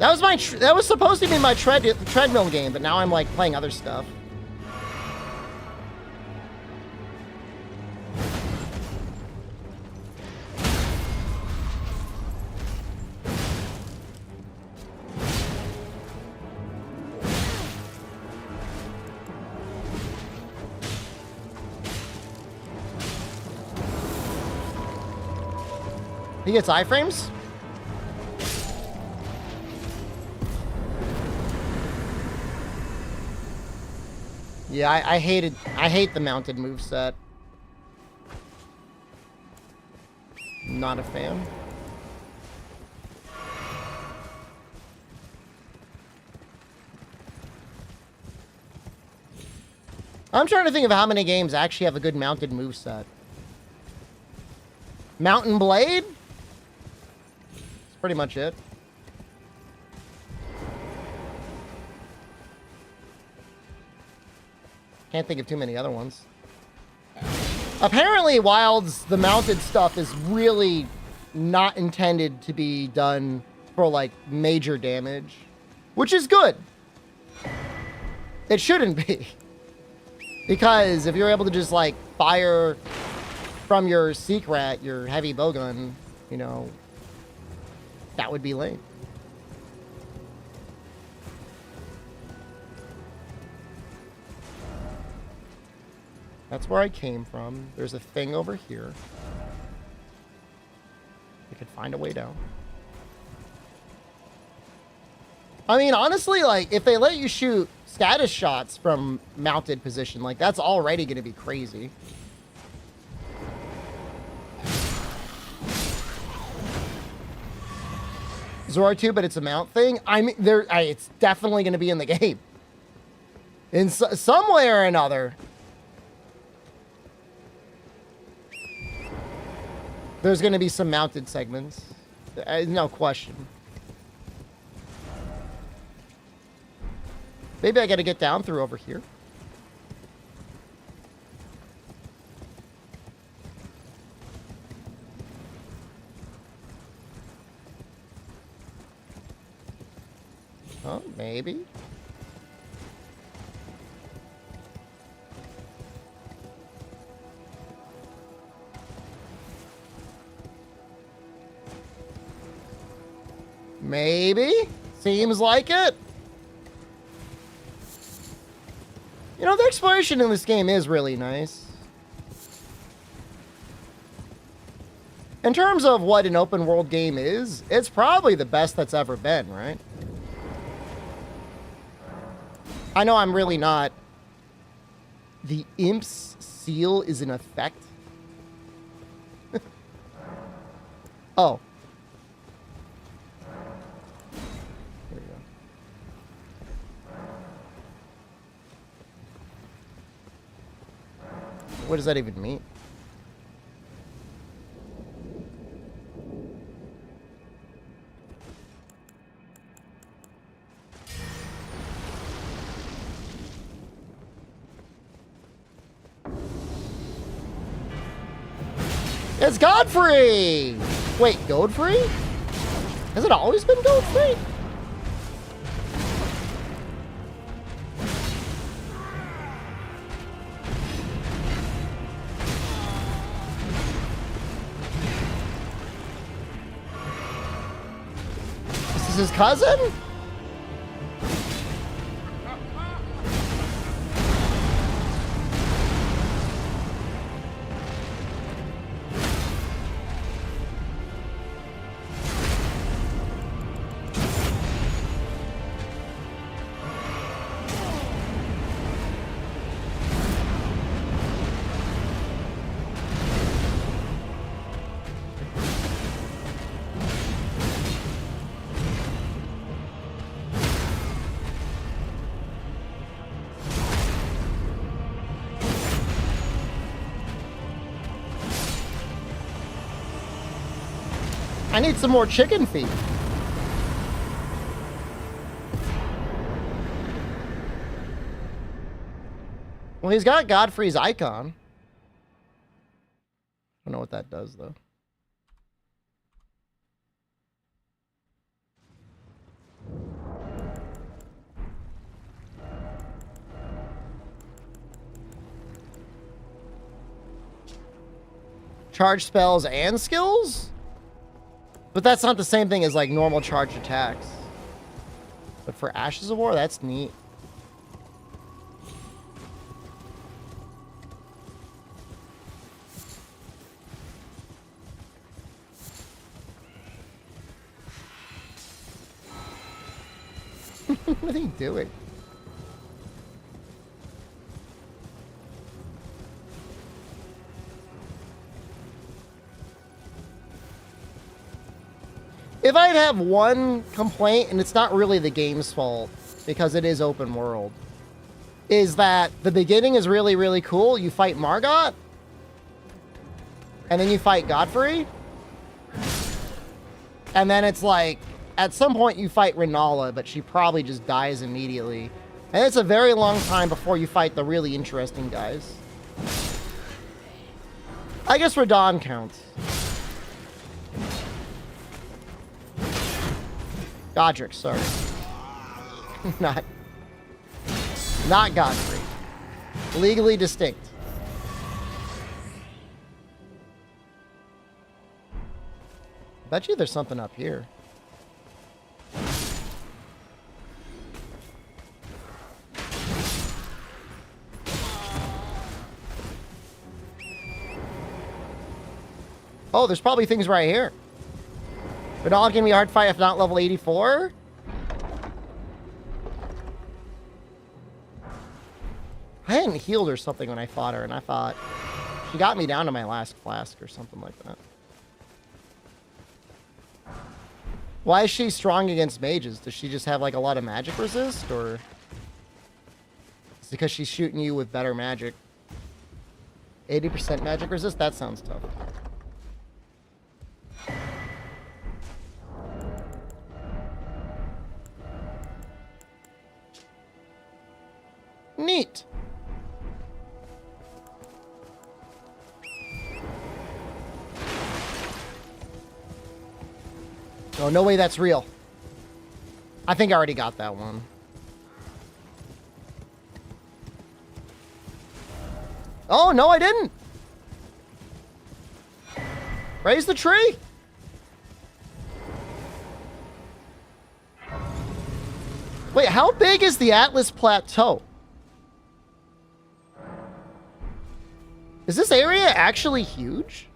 Speaker 1: That was my that was supposed to be my treadmill game, but now I'm like playing other stuff. He gets iframes? Yeah, I hate the mounted moveset. Not a fan. I'm trying to think of how many games actually have a good mounted moveset. Mountain Blade? That's pretty much it. Can't think of too many other ones. Apparently, Wild's the mounted stuff is really not intended to be done for like major damage, which is good. It shouldn't be. Because if you're able to just like fire from your Seekrat, your heavy bowgun, you know, that would be lame. That's where I came from. There's a thing over here. We could find a way down. I mean, honestly, like, if they let you shoot status shots from mounted position, like, that's already going to be crazy. Zora 2, but it's a mount thing. I mean, it's definitely going to be in the game. In some way or another. There's going to be some mounted segments. No question. Maybe I got to get down through over here. Oh, maybe. Maybe. Seems like it. You know, the exploration in this game is really nice. In terms of what an open world game is, it's probably the best that's ever been, right? I know I'm really not. The Imp's seal is in effect. Oh. There we go. What does that even mean? It's Godfrey! Wait, Godfrey? Has it always been Godfrey? Is this his cousin? I need some more chicken feet. Well, he's got Godfrey's icon. I don't know what that does, though. Charge spells and skills? But that's not the same thing as like normal charged attacks. But for Ashes of War, that's neat. What are you doing? If I'd have one complaint, and it's not really the game's fault, because it is open world, is that the beginning is really, really cool. You fight Margot, and then you fight Godfrey, and then it's like, at some point you fight Renala, but she probably just dies immediately. And it's a very long time before you fight the really interesting guys. I guess Radon counts. Godric, sorry. Not Godfrey. Legally distinct. Bet you there's something up here. Oh, there's probably things right here. But all gonna be a hard fight if not level 84. I hadn't healed or something when I fought her, and I thought she got me down to my last flask or something like that. Why is she strong against mages? Does she just have like a lot of magic resist, or is it because she's shooting you with better magic? 80% magic resist? That sounds tough. Neat. Oh, no way that's real. I think I already got that one. Oh, no, I didn't. Raise the tree. Wait, how big is the Atlas Plateau? Is this area actually huge?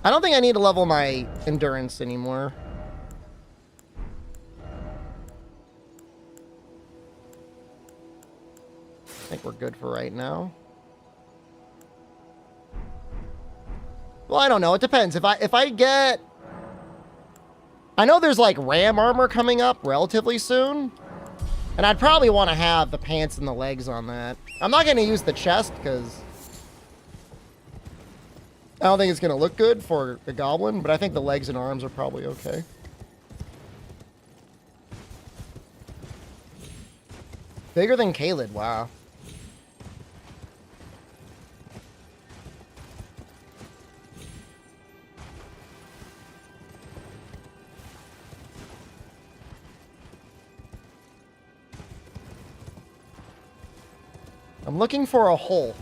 Speaker 1: I don't think I need to level my endurance anymore. I think we're good for right now. Well, I don't know. It depends. If I get... I know there's like ram armor coming up relatively soon. And I'd probably want to have the pants and the legs on that. I'm not going to use the chest because I don't think it's going to look good for the goblin, but I think the legs and arms are probably okay. Bigger than Kaled, wow. I'm looking for a hole.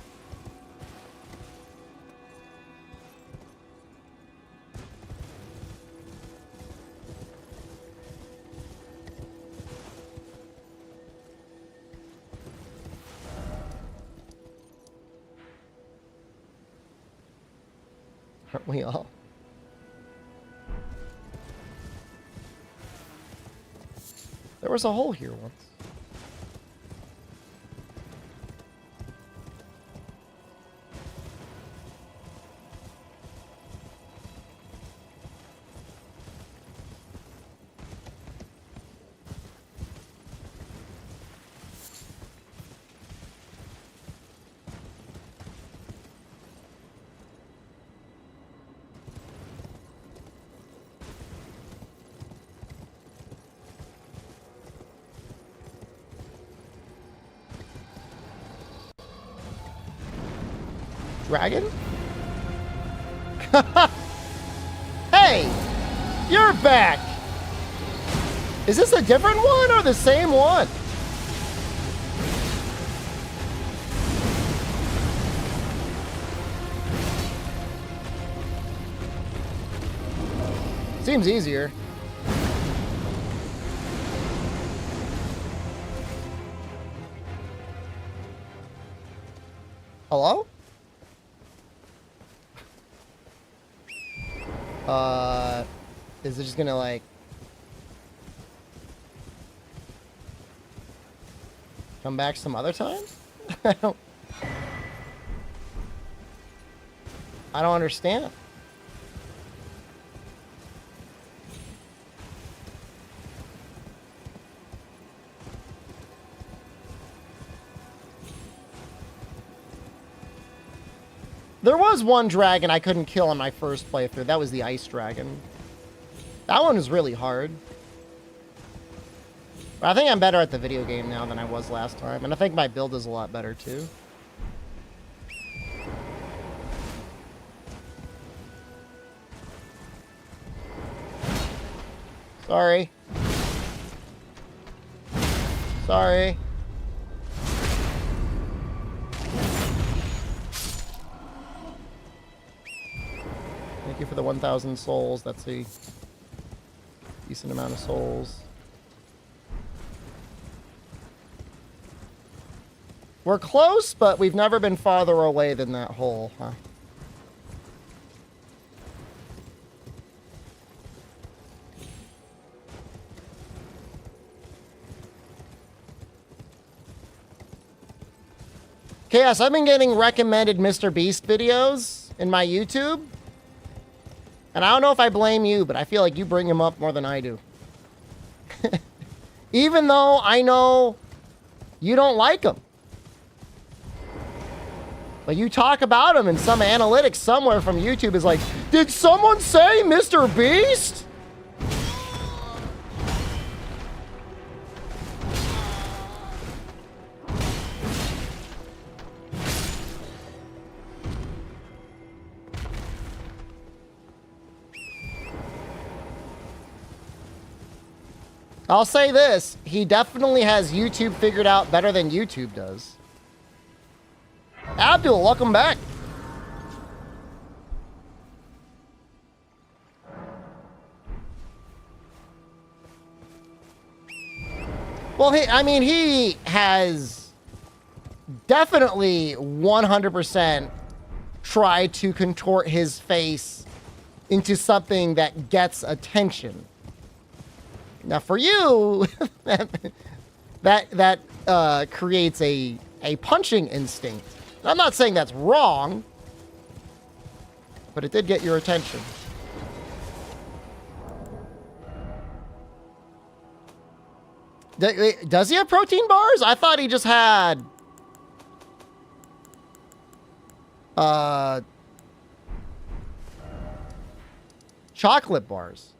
Speaker 1: Aren't we all? There was a hole here once. Dragon? Hey! You're back! Is this a different one or the same one? Seems easier. Hello? Is it just gonna like come back some other time? I don't understand. There was one dragon I couldn't kill on my first playthrough. That was the ice dragon. That one was really hard. But I think I'm better at the video game now than I was last time. And I think my build is a lot better too. Sorry. Sorry. Thank you for the 1,000 souls. That's a decent amount of souls. We're close, but we've never been farther away than that hole, huh? Chaos, I've been getting recommended Mr. Beast videos in my YouTube. And I don't know if I blame you, but I feel like you bring him up more than I do. Even though I know you don't like him. But you talk about him, and some analytics somewhere from YouTube is like, did someone say Mr. Beast? I'll say this, he definitely has YouTube figured out better than YouTube does. Abdul, welcome back. Well, he has definitely 100% tried to contort his face into something that gets attention. Now, for you, that creates a punching instinct. I'm not saying that's wrong, but it did get your attention. Does he have protein bars? I thought he just had chocolate bars.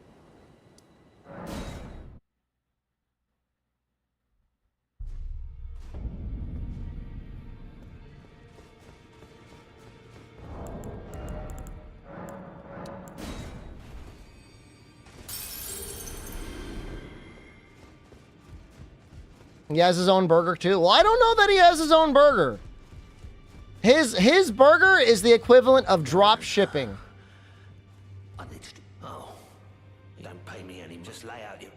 Speaker 1: He has his own burger too. Well, I don't know that he has his own burger. His burger is the equivalent of drop shipping.
Speaker 10: Oh, you don't pay me any, just lay out your...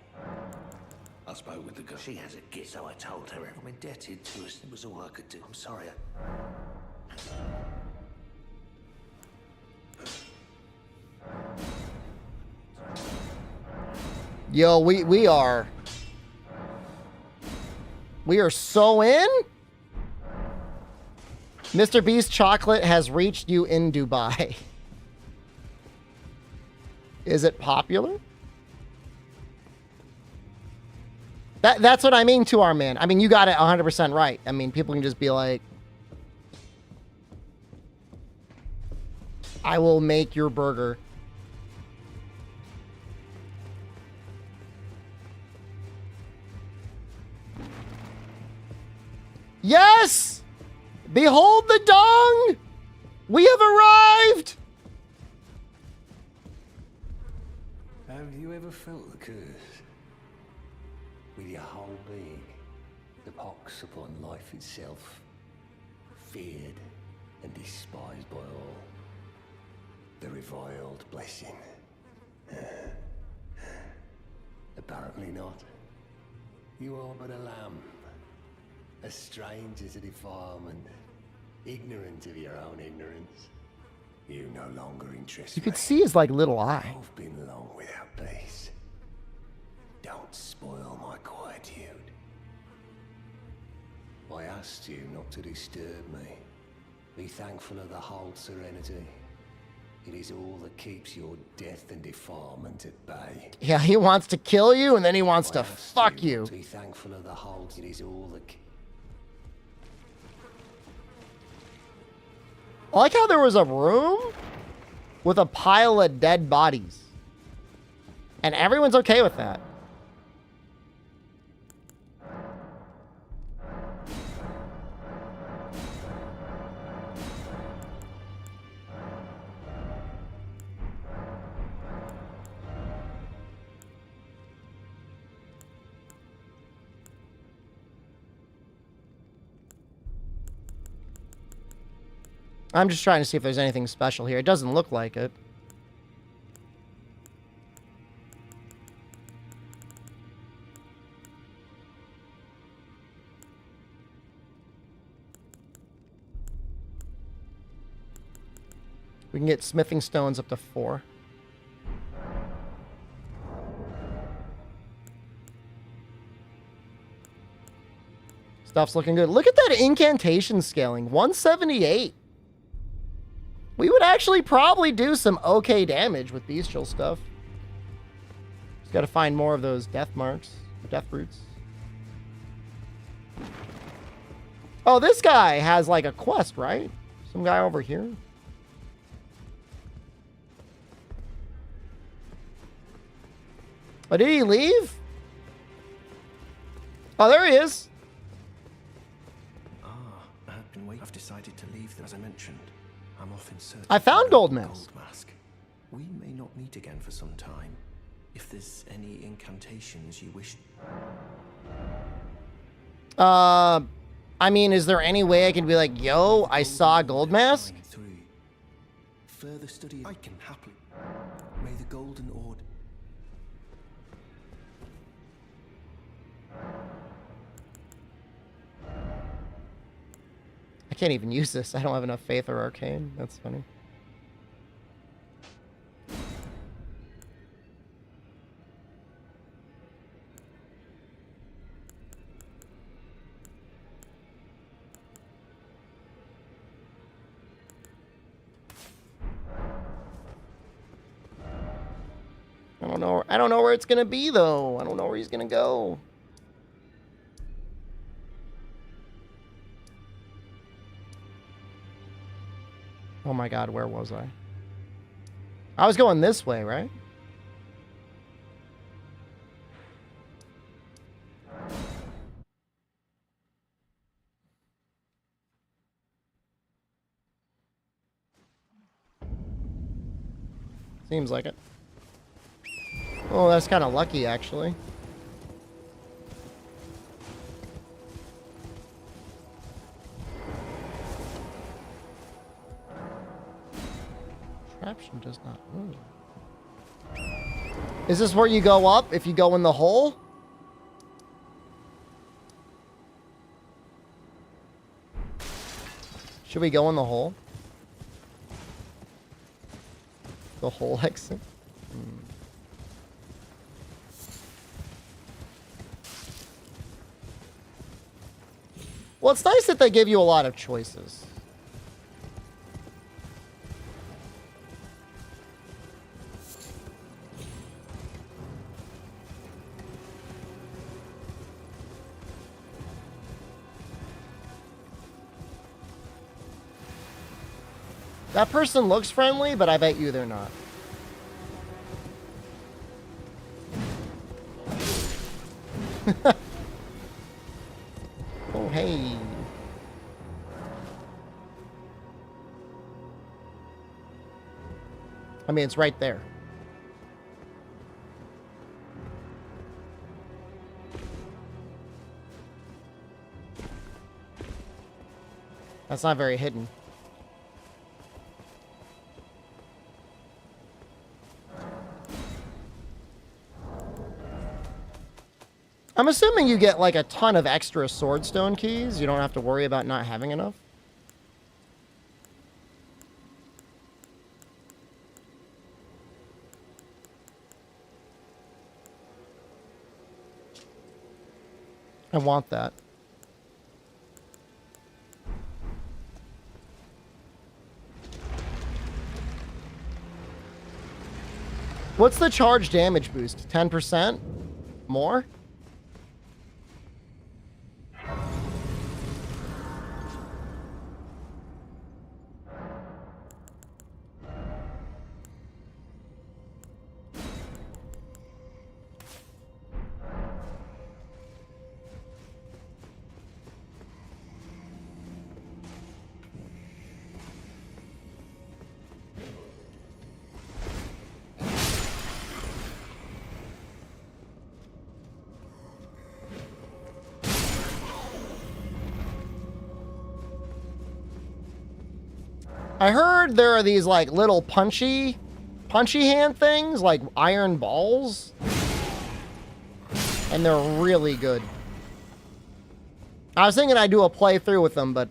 Speaker 10: I spoke with the girl. She has a gift, so I told her. I'm indebted to us. It was all I could do. I'm sorry.
Speaker 1: Yo, we are so in. Mr. Beast chocolate has reached you in Dubai. Is it popular? That's what I mean to our man. I mean, you got it 100% right. I mean, people can just be like, I will make your burger. Yes! Behold the dung! We have arrived!
Speaker 12: Have you ever felt the curse?
Speaker 10: with your whole being, the pox upon life itself, feared and despised by all. The reviled blessing. Apparently not. You are but a lamb, a stranger to defilement, ignorant of your own ignorance. You no longer interest
Speaker 1: You
Speaker 10: me.
Speaker 1: could see his like little eye.
Speaker 10: I've been long without peace. Don't spoil my quietude. I asked you not to disturb me. Be thankful of the whole serenity. It is all that keeps your death and defilement at bay.
Speaker 1: Yeah, he wants to kill you and then he wants to fuck you.
Speaker 10: Be thankful of the whole. It is all that.
Speaker 1: I like how there was a room with a pile of dead bodies. And everyone's okay with that. I'm just trying to see if there's anything special here. It doesn't look like it. We can get smithing stones up to 4. Stuff's looking good. Look at that incantation scaling. 178. We would actually probably do some okay damage with bestial stuff. Just gotta find more of those death marks, death roots. Oh, this guy has like a quest, right? Some guy over here. Oh, did he leave? Oh, there he is.
Speaker 12: I've decided to leave them, as I mentioned. I'm off in search.
Speaker 1: I found Gold Mask.
Speaker 12: We may not meet again for some time. If there's any incantations you wish.
Speaker 1: I mean, is there any way I can be like, yo, I saw a Gold Mask?
Speaker 12: Further study, I can happily. May the golden order.
Speaker 1: I can't even use this. I don't have enough faith or arcane. That's funny. I don't know where it's gonna be though. I don't know where he's gonna go. Oh my god, where was I? I was going this way, right? Seems like it. Oh, that's kind of lucky, actually. Contraption does not move. Is this where you go up if you go in the hole? Should we go in the hole? The hole exit? Well, it's nice that they give you a lot of choices. That person looks friendly, but I bet you they're not. Oh, hey. I mean, it's right there. That's not very hidden. I'm assuming you get like a ton of extra swordstone keys. You don't have to worry about not having enough. I want that. What's the charge damage boost? 10%? More? I heard there are these like little punchy hand things, like iron balls. And they're really good. I was thinking I'd do a playthrough with them, but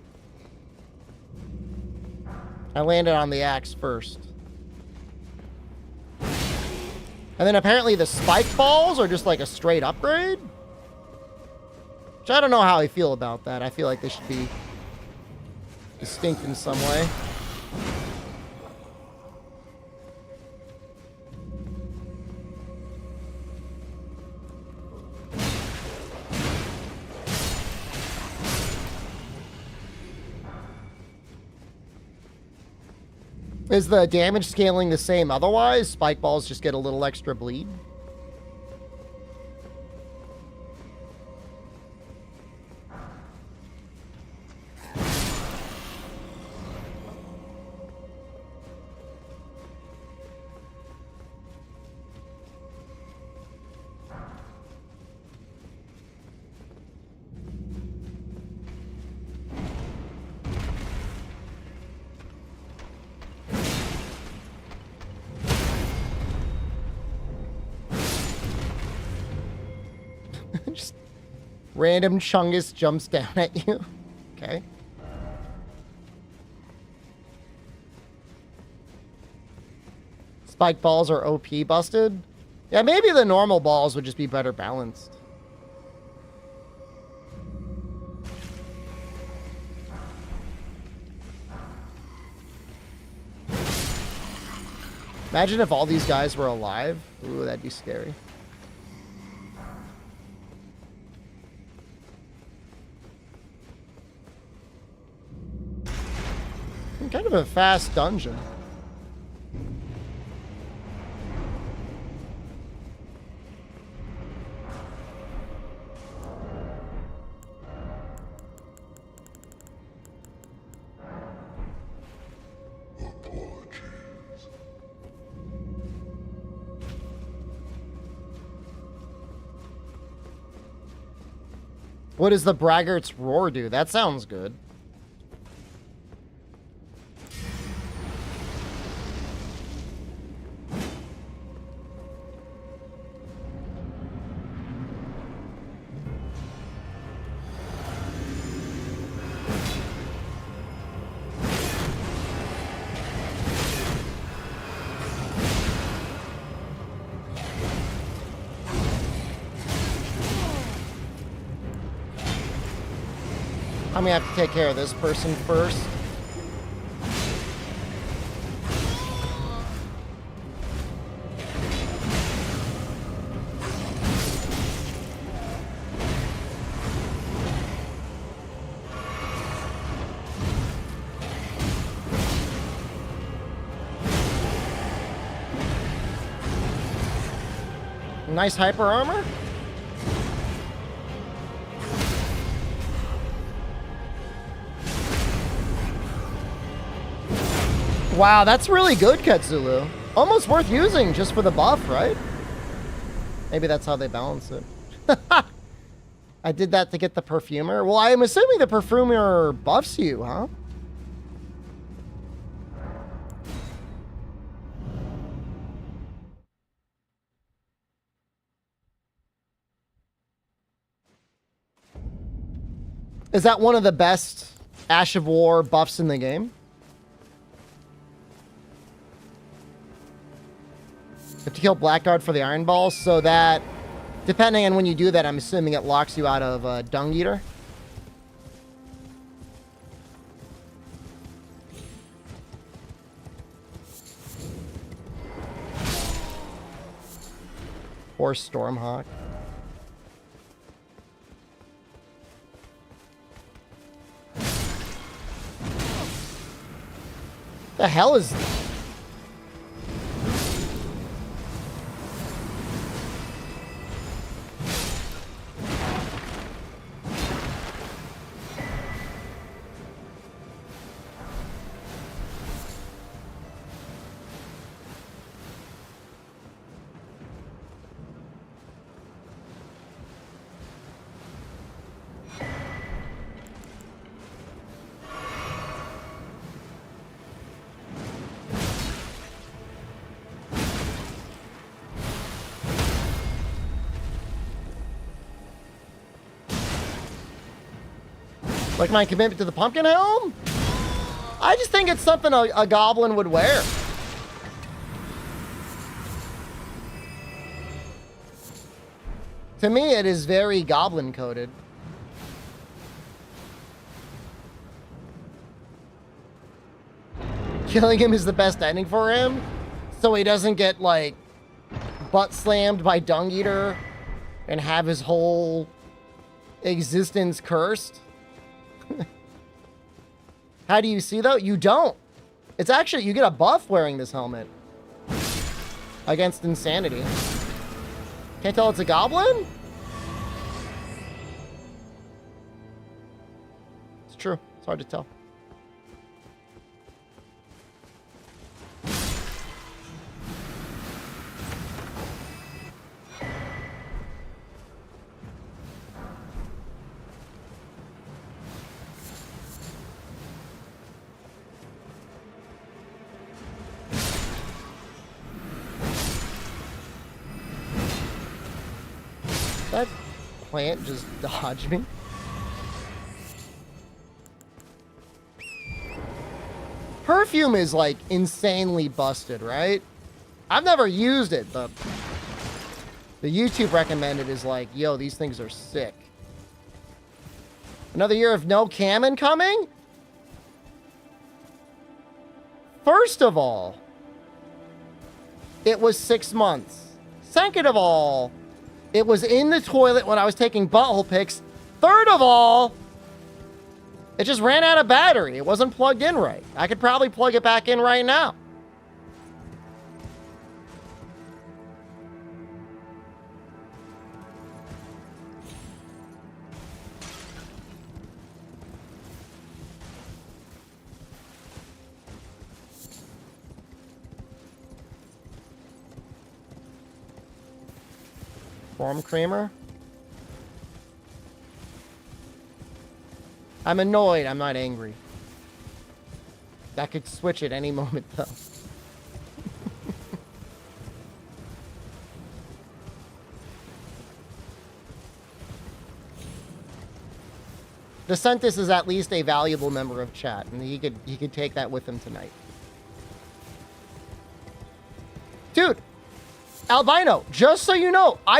Speaker 1: I landed on the axe first. And then apparently the spike balls are just like a straight upgrade. Which I don't know how I feel about that. I feel like they should be distinct in some way. Is the damage scaling the same otherwise? Spike balls just get a little extra bleed? Just random Chungus jumps down at you. Okay. Spike balls are OP busted. Yeah, maybe the normal balls would just be better balanced. Imagine if all these guys were alive. Ooh, that'd be scary. Kind of a fast dungeon. What does the braggart's roar do? That sounds good. I'm gonna have to take care of this person first. Nice hyper armor. Wow, that's really good, Katsulu. Almost worth using just for the buff, right? Maybe that's how they balance it. I did that to get the perfumer. Well, I am assuming the perfumer buffs you, huh? Is that one of the best Ash of War buffs in the game? You have to kill Blackguard for the Iron Balls, so that, depending on when you do that, I'm assuming it locks you out of Dung Eater. Or Stormhawk. The hell is... Like my commitment to the pumpkin helm? I just think it's something a goblin would wear. To me, it is very goblin coded. Killing him is the best ending for him, so he doesn't get like butt slammed by Dung Eater and have his whole existence cursed. How do you see though? You don't. It's actually, you get a buff wearing this helmet against insanity. Can't tell it's a goblin? It's true. It's hard to tell. That plant just dodged me. Perfume is like insanely busted, right? I've never used it, but the YouTube recommended is like, yo, these things are sick. Another year of no Cammon coming? First of all, it was 6 months. Second of all, it was in the toilet when I was taking butthole pics. Third of all, it just ran out of battery. It wasn't plugged in right. I could probably plug it back in right now. Form creamer. I'm annoyed. I'm not angry. That could switch at any moment, though. DeSantis is at least a valuable member of chat, and he could take that with him tonight. Dude, Albino, just so you know, I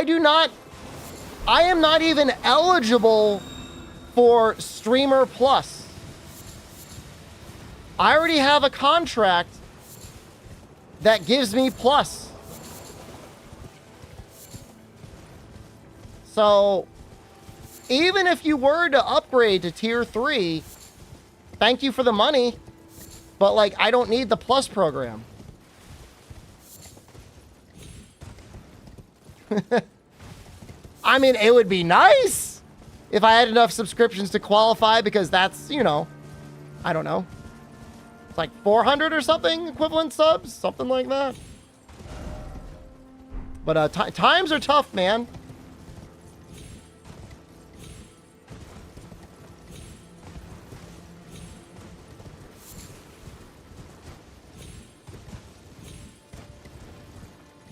Speaker 1: am not even eligible for Streamer Plus. I already have a contract that gives me Plus. So, even if you were to upgrade to Tier 3, thank you for the money, but like, I don't need the Plus program. I mean, it would be nice if I had enough subscriptions to qualify, because that's, you know, I don't know. It's like 400 or something equivalent subs, something like that. But times are tough, man.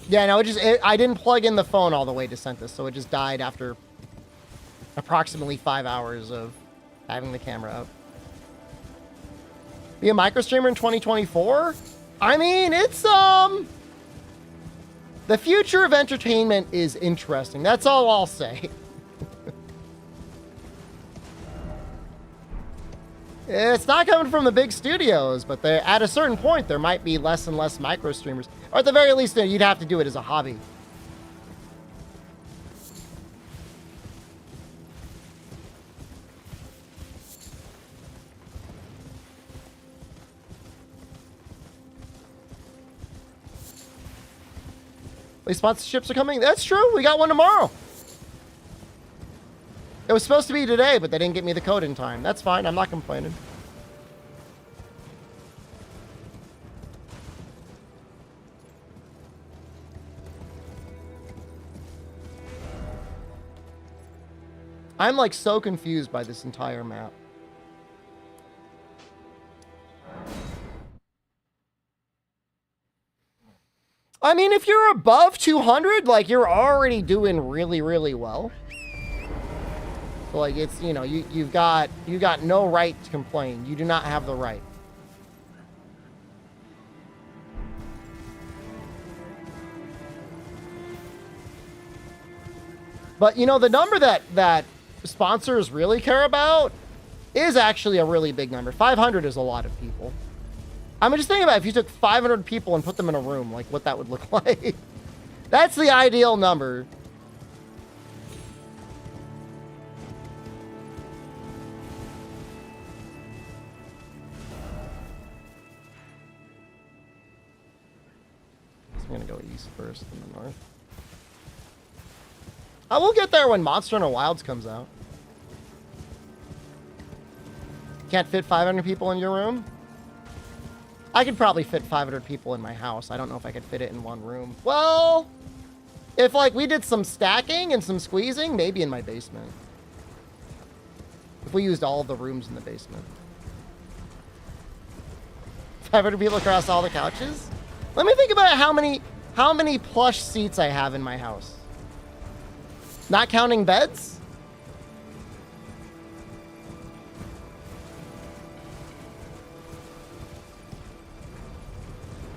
Speaker 1: Yeah, no, I didn't plug in the phone all the way to send this, so it just died after approximately 5 hours of having the camera up. Be a micro streamer in 2024? I mean, it's the future of entertainment is interesting. That's all I'll say. It's not coming from the big studios, but at a certain point, there might be less and less micro streamers. Or at the very least, you'd have to do it as a hobby. These sponsorships are coming. That's true. We got one tomorrow. It was supposed to be today, but they didn't get me the code in time. That's fine. I'm not complaining. I'm like so confused by this entire map. I mean, if you're above 200, like, you're already doing really, really well. So, like, it's, you know, you've got no right to complain. You do not have the right. But, you know, the number that sponsors really care about is actually a really big number. 500 is a lot of people. I mean, just think about it. If you took 500 people and put them in a room, like, what that would look like. That's the ideal number. So I'm going to go east first and then north. I will get there when Monster Hunter Wilds comes out. Can't fit 500 people in your room? I could probably fit 500 people in my house. I don't know if I could fit it in one room. Well, if like we did some stacking and some squeezing, maybe in my basement. If we used all of the rooms in the basement. 500 people across all the couches? Let me think about how many plush seats I have in my house. Not counting beds?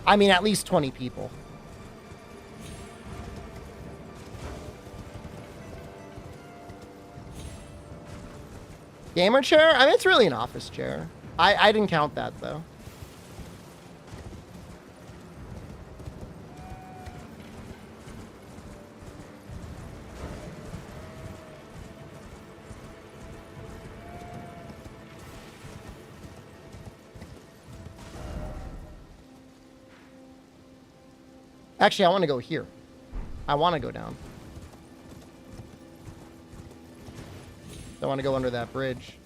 Speaker 1: I mean, at least 20 people. Gamer chair? I mean, it's really an office chair. I didn't count that, though. Actually, I want to go here. I want to go down. I want to go under that bridge.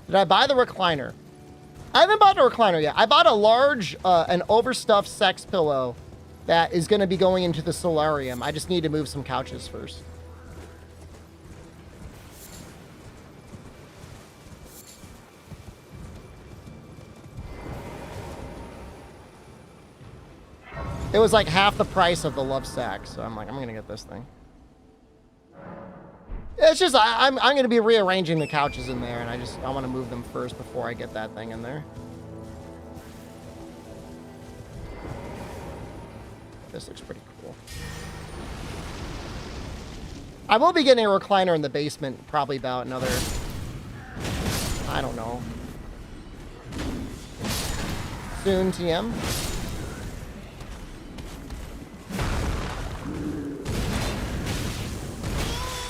Speaker 1: Did I buy the recliner? I haven't bought a recliner yet. I bought a large, an overstuffed sex pillow that is going to be going into the solarium. I just need to move some couches first. It was like half the price of the love sack, so I'm like, I'm gonna get this thing. It's just, I'm gonna be rearranging the couches in there, and I want to move them first before I get that thing in there. This looks pretty cool. I will be getting a recliner in the basement, probably about another, I don't know, soon, TM.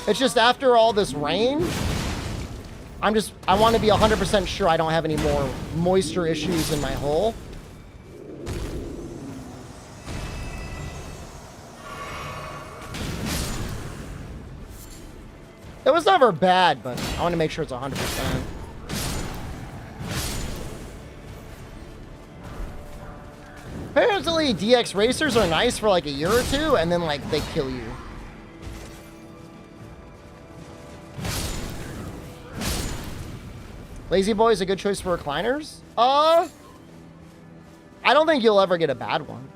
Speaker 1: It's just after all this rain, I want to be 100% sure I don't have any more moisture issues in my hole. It was never bad, but I want to make sure it's 100%. Apparently, DX racers are nice for like a year or two, and then like they kill you. Lazy Boy is a good choice for recliners? I don't think you'll ever get a bad one.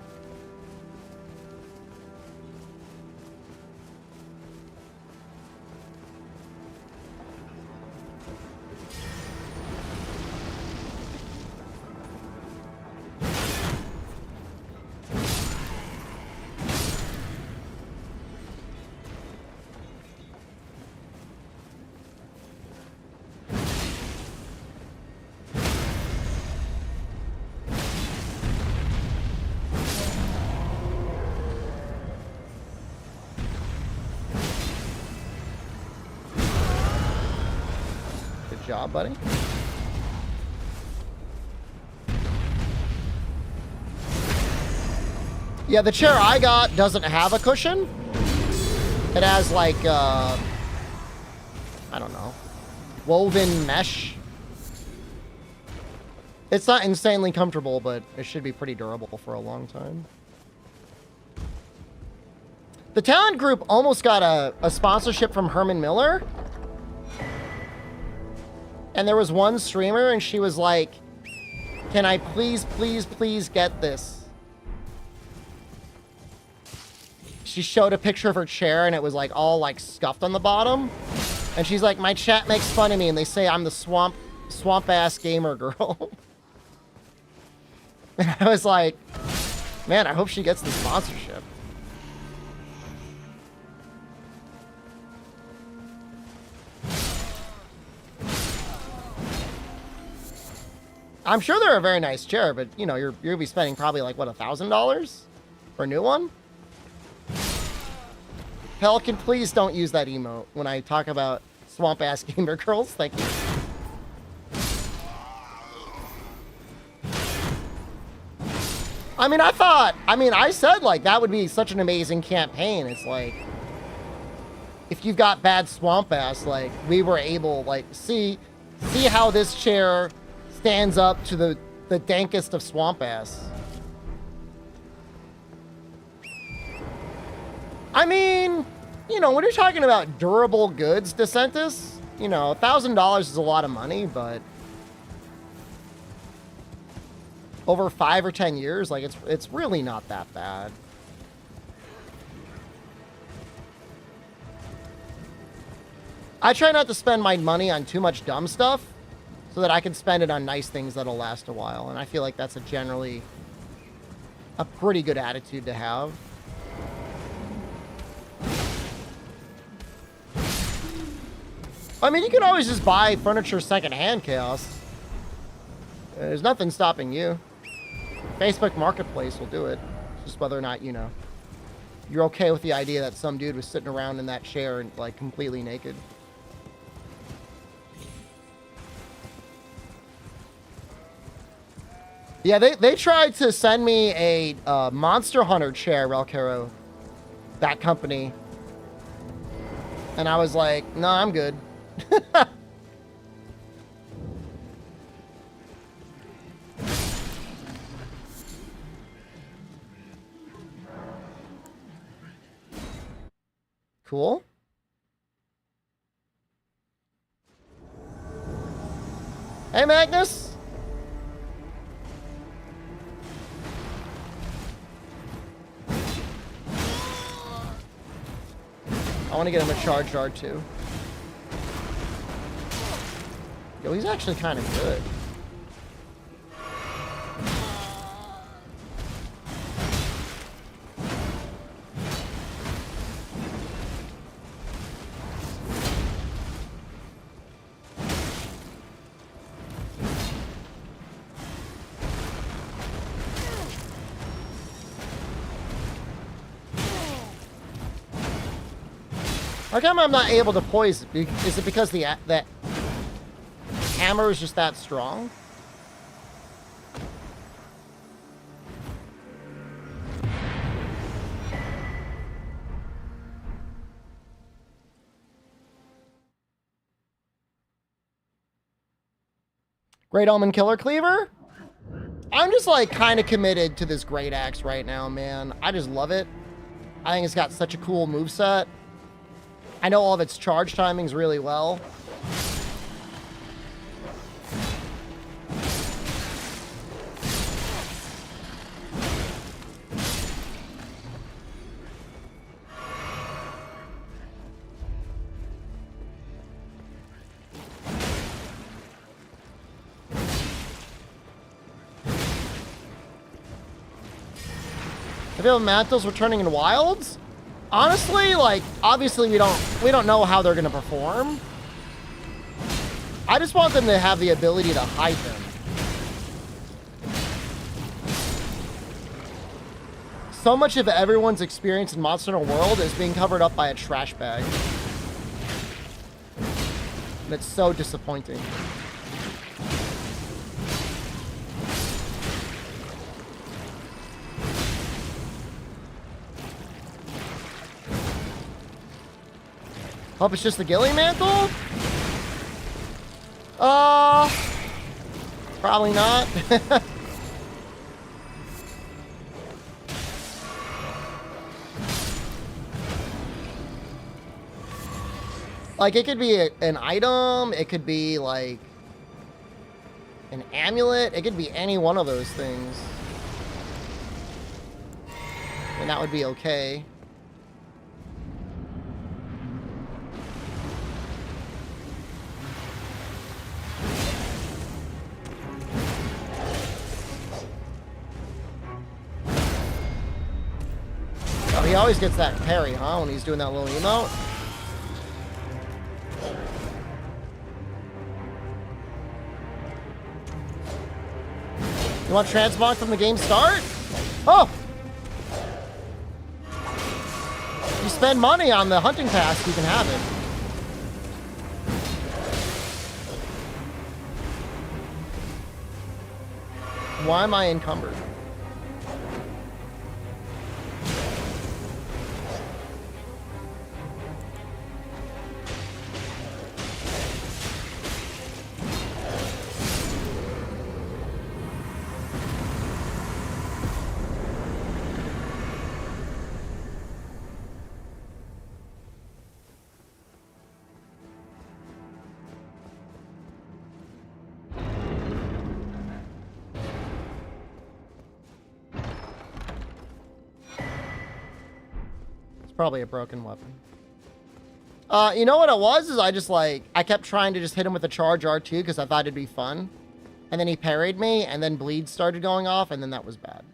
Speaker 1: job, buddy. Yeah, the chair I got doesn't have a cushion. It has like, I don't know, woven mesh. It's not insanely comfortable, but it should be pretty durable for a long time. The talent group almost got a sponsorship from Herman Miller. And there was one streamer and she was like, can I please, please, please get this? She showed a picture of her chair and it was like all like scuffed on the bottom. And she's like, my chat makes fun of me and they say I'm the swamp ass gamer girl. And I was like, man, I hope she gets the sponsorship. I'm sure they're a very nice chair, but you know, you're gonna be spending probably like what, $1,000 for a new one? Pelican, please don't use that emote when I talk about swamp ass gamer girls. Thank you. I said like that would be such an amazing campaign. It's like, if you've got bad swamp ass, like we were able, like, see how this chair stands up to the dankest of swamp ass. I mean, you know, when you're talking about durable goods, DeSantis, you know, $1,000 is a lot of money, but over 5 or 10 years, like it's really not that bad. I try not to spend my money on too much dumb stuff so that I can spend it on nice things that'll last a while. And I feel like that's generally a pretty good attitude to have. I mean, you can always just buy furniture secondhand, Chaos. There's nothing stopping you. Facebook Marketplace will do it. It's just whether or not, you know, you're okay with the idea that some dude was sitting around in that chair and like completely naked. Yeah, they tried to send me a Monster Hunter chair, Relcaro, that company. And I was like, no, I'm good. Cool. Hey, Magnus. I want to get him a charge guard too. Yo, he's actually kind of good. How come I'm not able to poise? Is it because that hammer is just that strong? Great Omen Killer Cleaver? I'm just like kind of committed to this Great Axe right now, man. I just love it. I think it's got such a cool moveset. I know all of its charge timings really well. I feel mantles returning in wilds. Honestly, like, obviously we don't know how they're gonna perform. I just want them to have the ability to hide them. So much of everyone's experience in Monster Hunter World is being covered up by a trash bag. And it's so disappointing. Hope it's just the Gilly Mantle? Probably not. Like, it could be an item, it could be, like, an amulet, it could be any one of those things. And that would be okay. Oh, he always gets that parry, huh, when he's doing that little emote? You want transmog from the game start? Oh! You spend money on the hunting pass, you can have it. Why am I encumbered? Probably a broken weapon. You know what it was? Is I just like, I kept trying to just hit him with a charge R2 because I thought it'd be fun. And then he parried me, and then bleeds started going off, and then that was bad.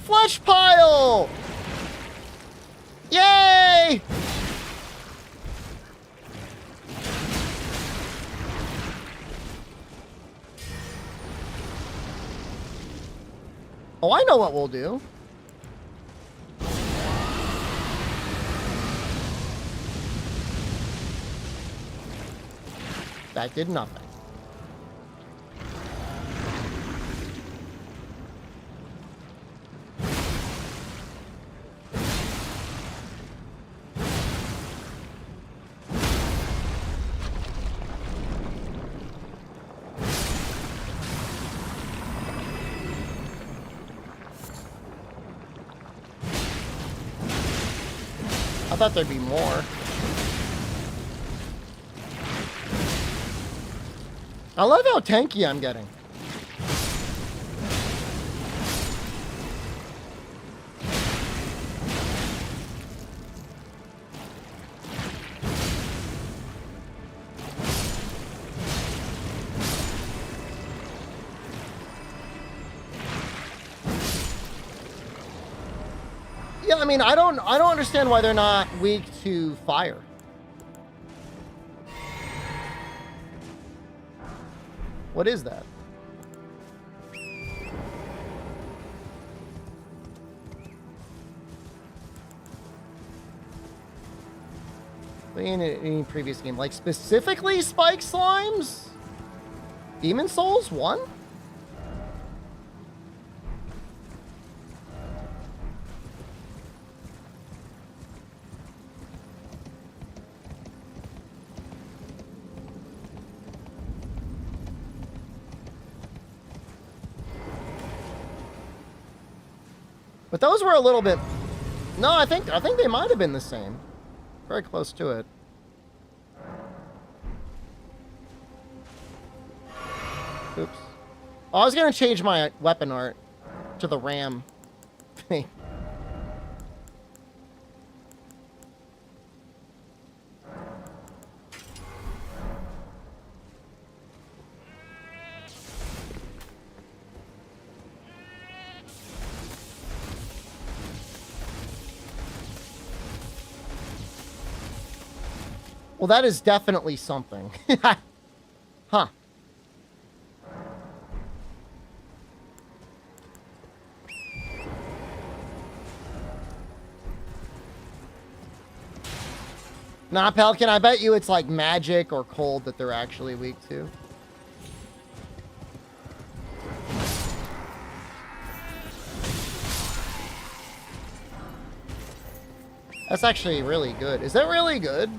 Speaker 1: Flesh pile! Yay! Oh, I know what we'll do. That did nothing. I thought there'd be more. I love how tanky I'm getting. Yeah, I mean, I don't understand why they're not weak to fire. What is that? In any previous game, like specifically spike slimes? Demon Souls 1? But those were a little bit... No, I think they might have been the same. Very close to it. Oops. Oh, I was going to change my weapon art to the ram thing. Well, that is definitely something. Huh. Nah, Pelican, I bet you it's like magic or cold that they're actually weak to. That's actually really good. Is that really good?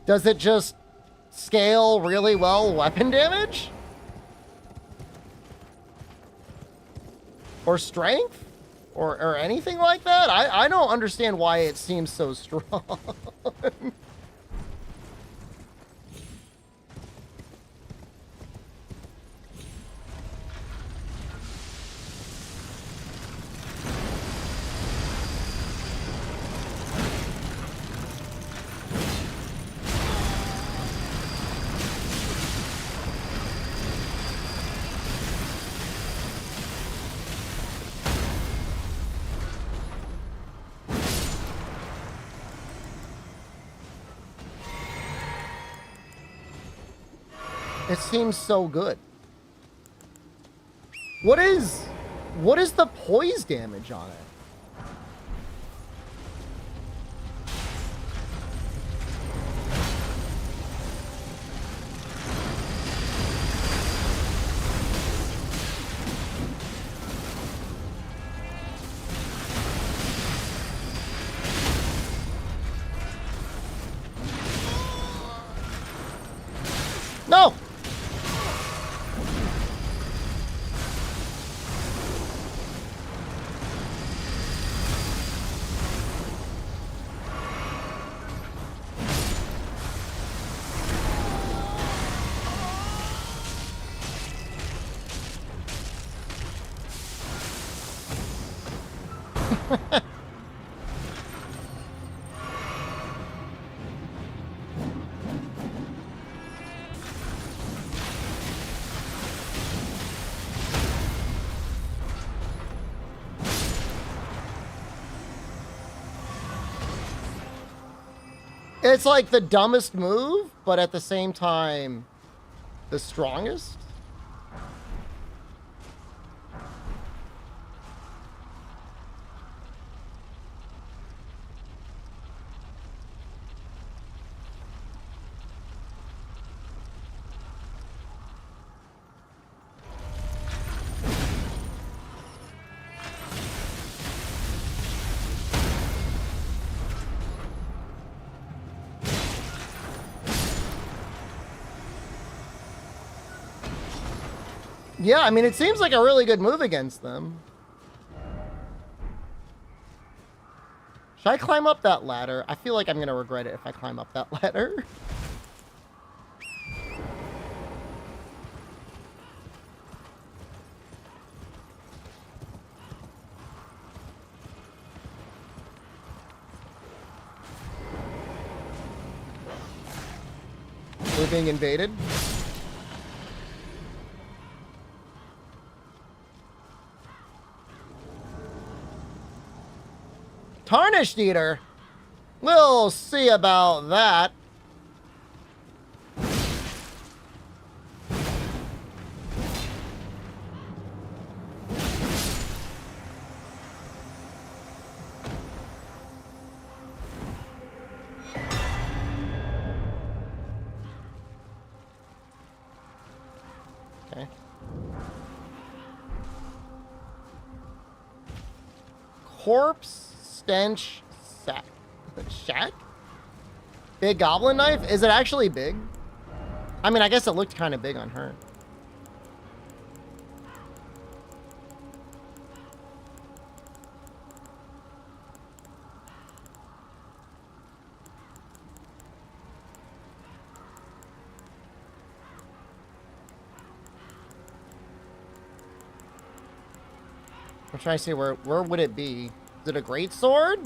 Speaker 1: Does it just scale really well weapon damage? Or strength? Or anything like that? I don't understand why it seems so strong. It seems so good. What is the poise damage on it? No! It's like the dumbest move, but at the same time, the strongest. Yeah, I mean, it seems like a really good move against them. Should I climb up that ladder? I feel like I'm going to regret it if I climb up that ladder. We're being invaded. Tarnished Eater. We'll see about that. Okay. Corpse stench sack. Shack? Big goblin knife? Is it actually big? I mean, I guess it looked kind of big on her. I'm trying to see where would it be? Is it a great sword?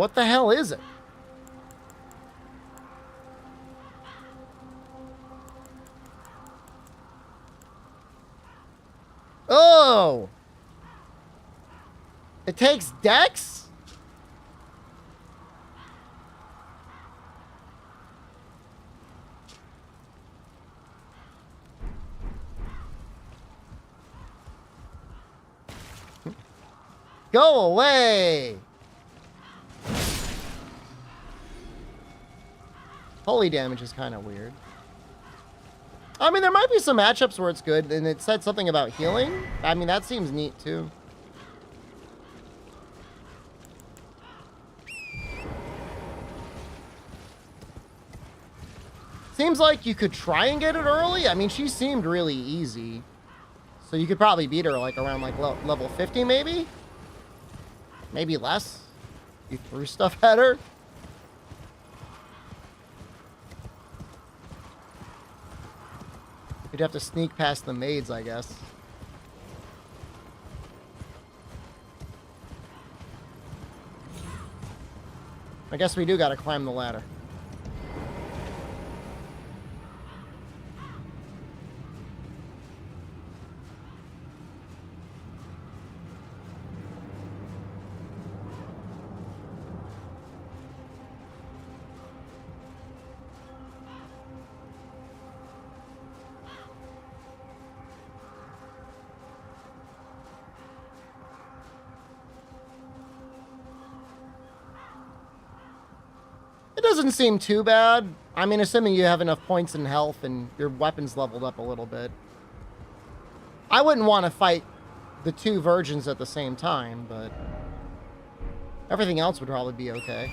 Speaker 1: What the hell is it? Oh! It takes dex? Go away! Holy damage is kind of weird. I mean, there might be some matchups where it's good, and it said something about healing. I mean, that seems neat, too. Seems like you could try and get it early. I mean, she seemed really easy. So you could probably beat her, like, around, like, level 50, maybe? Maybe less. You threw stuff at her. You'd have to sneak past the maids, I guess. I guess we do gotta climb the ladder. It doesn't seem too bad. I mean, assuming you have enough points in health and your weapon's leveled up a little bit. I wouldn't want to fight the two virgins at the same time, but everything else would probably be okay.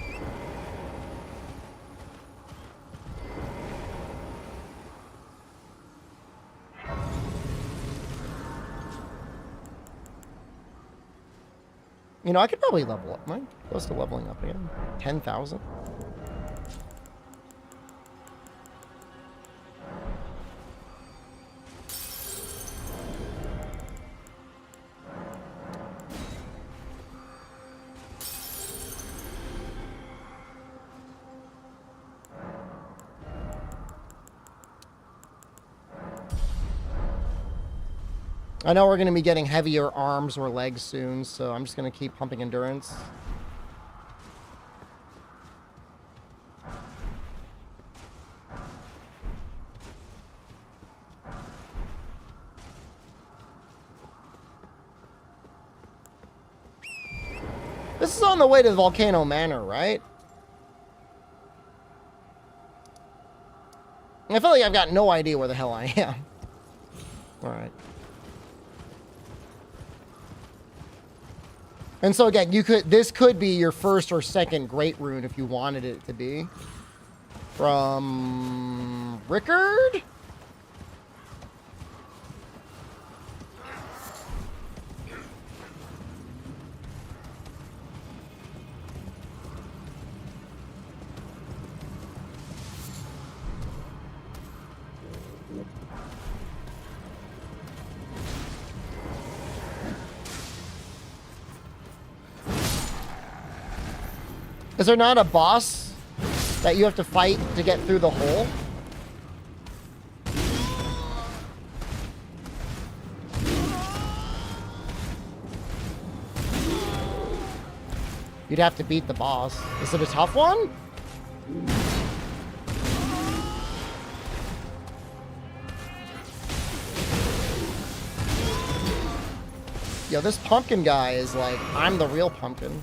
Speaker 1: You know, I could probably level up. Am I close to leveling up again? 10,000? I know we're going to be getting heavier arms or legs soon, so I'm just going to keep pumping endurance. This is on the way to the Volcano Manor, right? I feel like I've got no idea where the hell I am. Alright. And so again, this could be your first or second great rune if you wanted it to be. From Rickard? Is there not a boss that you have to fight to get through the hole? You'd have to beat the boss. Is it a tough one? Yo, this pumpkin guy is like, I'm the real pumpkin.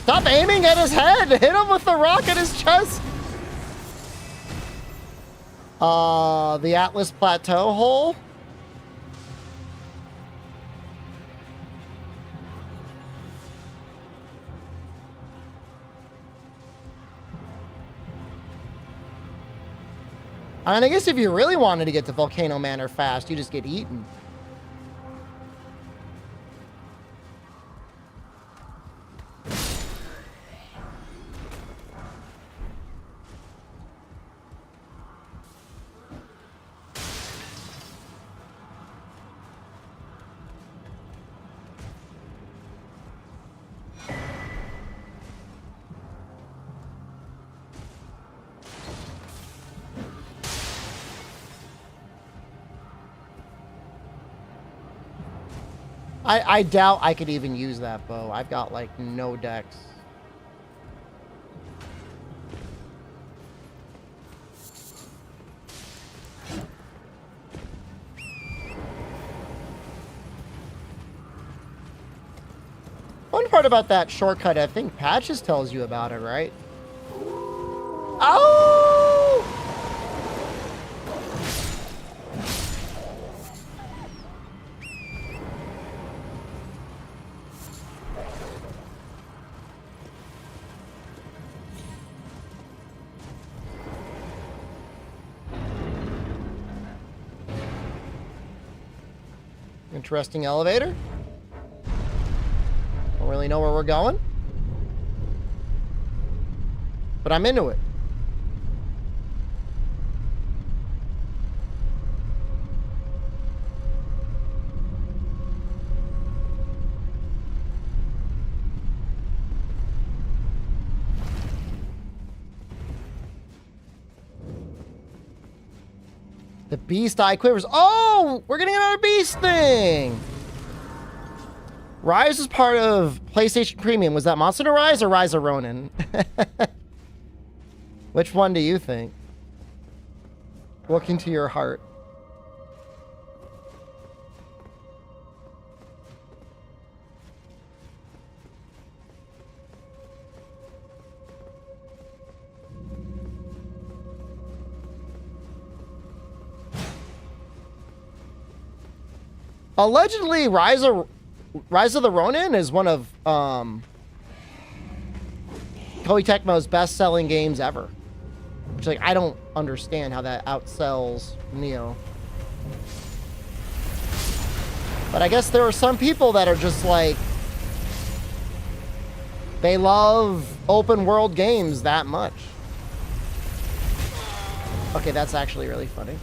Speaker 1: Stop aiming at his head! Hit him with the rock at his chest! The Atlas Plateau hole? And I guess if you really wanted to get to Volcano Manor fast, you just get eaten. I doubt I could even use that bow. I've got like no dex. One part about that shortcut, I think Patches tells you about it, right? Oh! Interesting elevator. Don't really know where we're going, but I'm into it. The beast eye quivers. Oh, we're getting another beast thing. Rise is part of PlayStation Premium. Was that Monster to Rise or Rise of Ronin? Which one do you think? Look into your heart. Allegedly, Rise of the Ronin is one of Koei Tecmo's best-selling games ever. Which, like, I don't understand how that outsells Neo. But I guess there are some people that are just like, they love open-world games that much. Okay, that's actually really funny.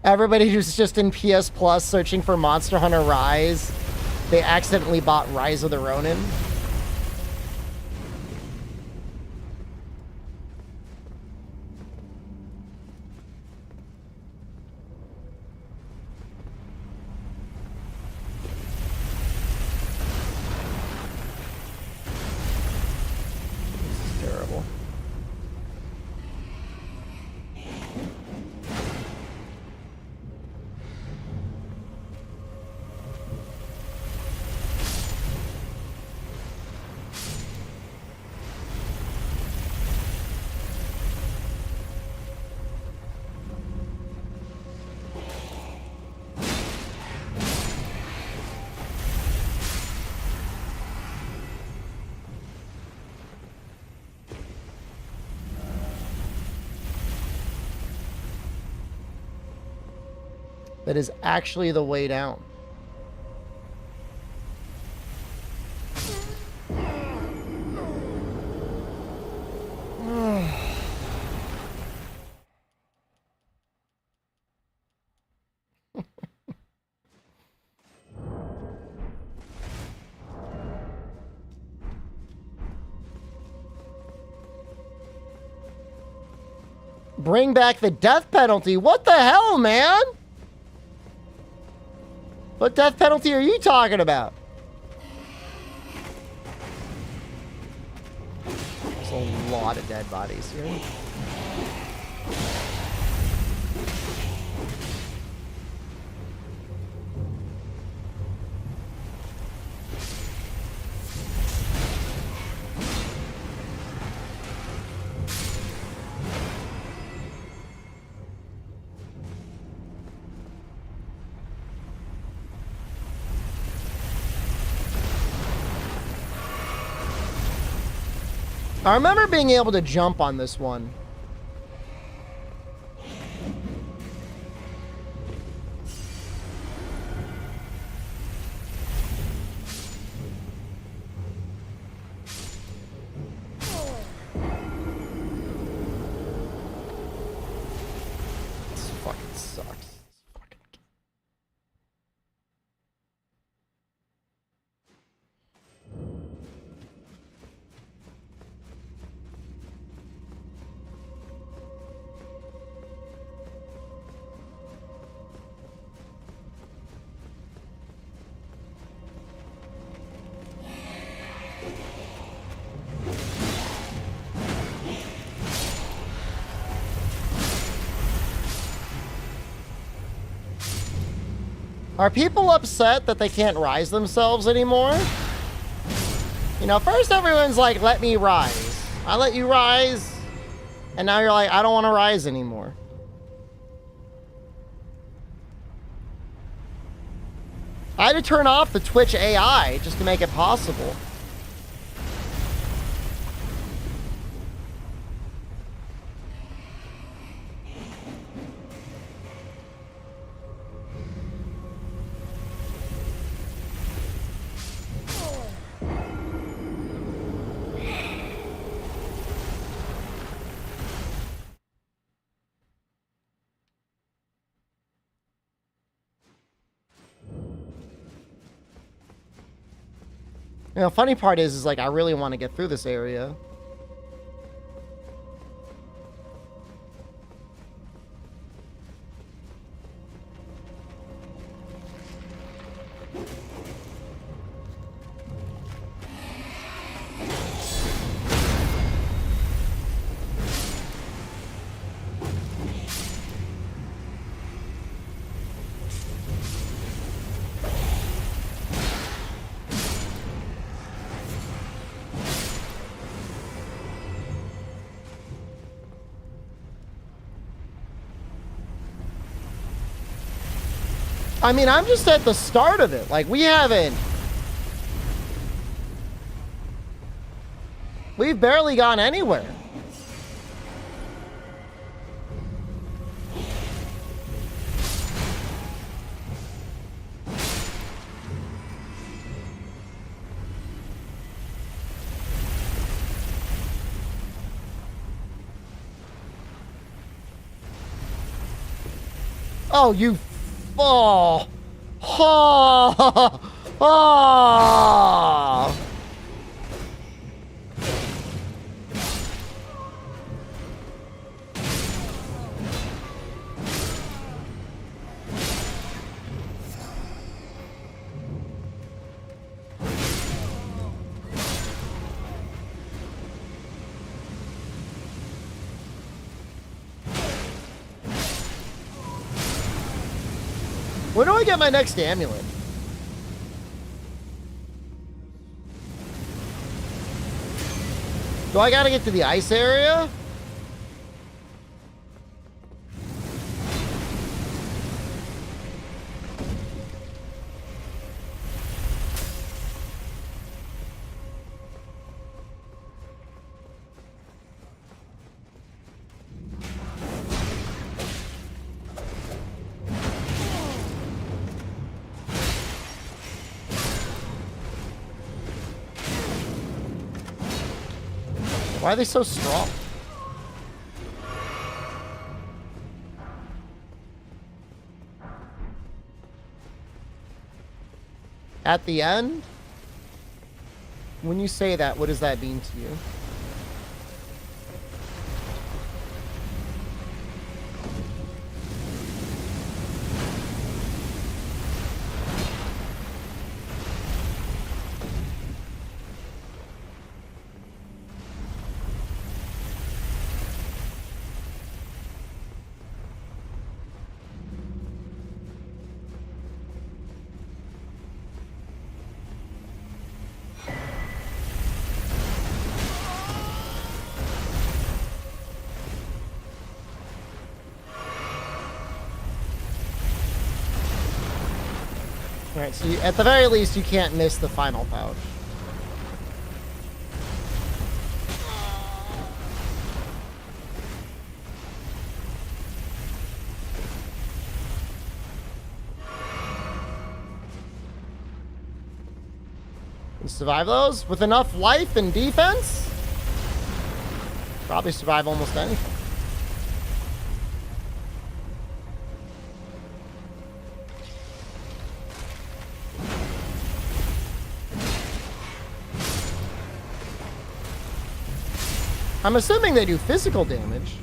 Speaker 1: Everybody who's just in PS Plus searching for Monster Hunter Rise, they accidentally bought Rise of the Ronin. This is terrible. That is actually the way down. Bring back the death penalty. What the hell, man? What death penalty are you talking about? There's a lot of dead bodies here. I remember being able to jump on this one. fucking sucks. Are people upset that they can't rise themselves anymore? You know, first everyone's like, let me rise. I let you rise. And now you're like, I don't want to rise anymore. I had to turn off the Twitch AI just to make it possible. You know, funny part is like, I really want to get through this area. I mean, I'm just at the start of it. Like, we've barely gone anywhere. Oh, you... Oh! Oh! Oh! When do I get my next amulet? Do I gotta get to the ice area? Why are they so strong? At the end? When you say that, what does that mean to you? Alright, so at the very least, you can't miss the final pouch. You survive those? With enough life and defense? Probably survive almost anything. I'm assuming they do physical damage.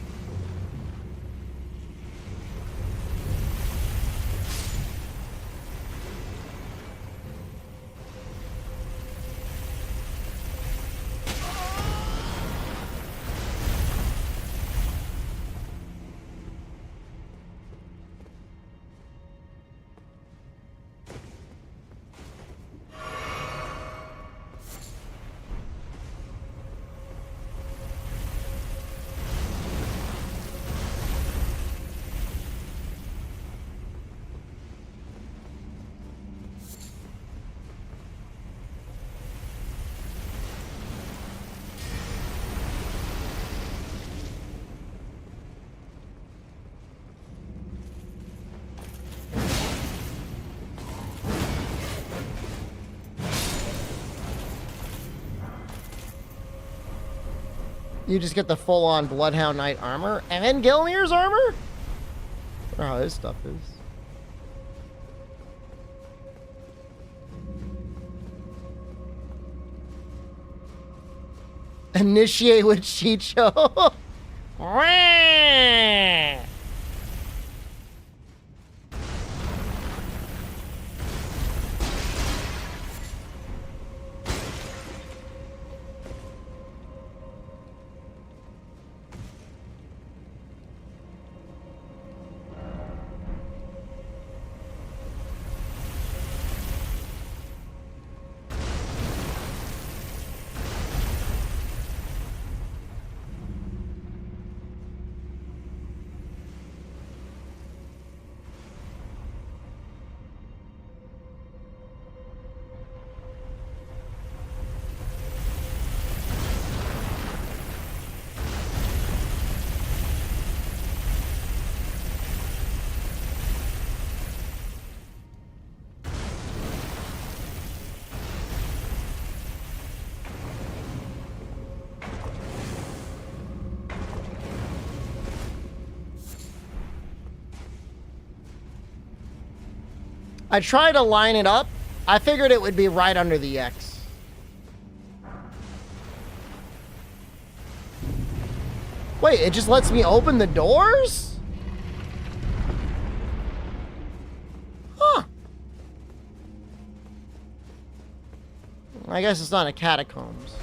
Speaker 1: You just get the full-on Bloodhound Knight armor and then Gilmir's armor? I wonder how his stuff is. Initiate with Chicho. I tried to line it up. I figured it would be right under the X. Wait, it just lets me open the doors? Huh. I guess it's not a catacombs.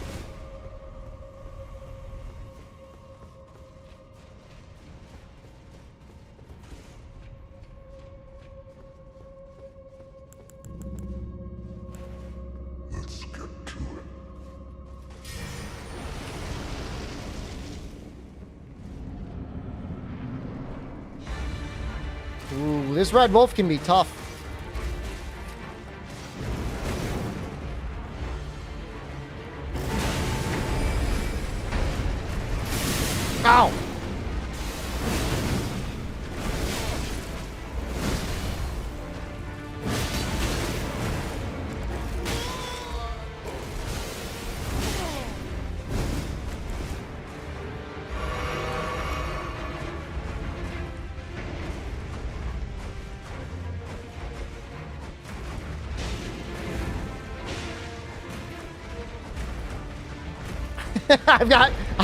Speaker 1: Ooh, this red wolf can be tough. Ow!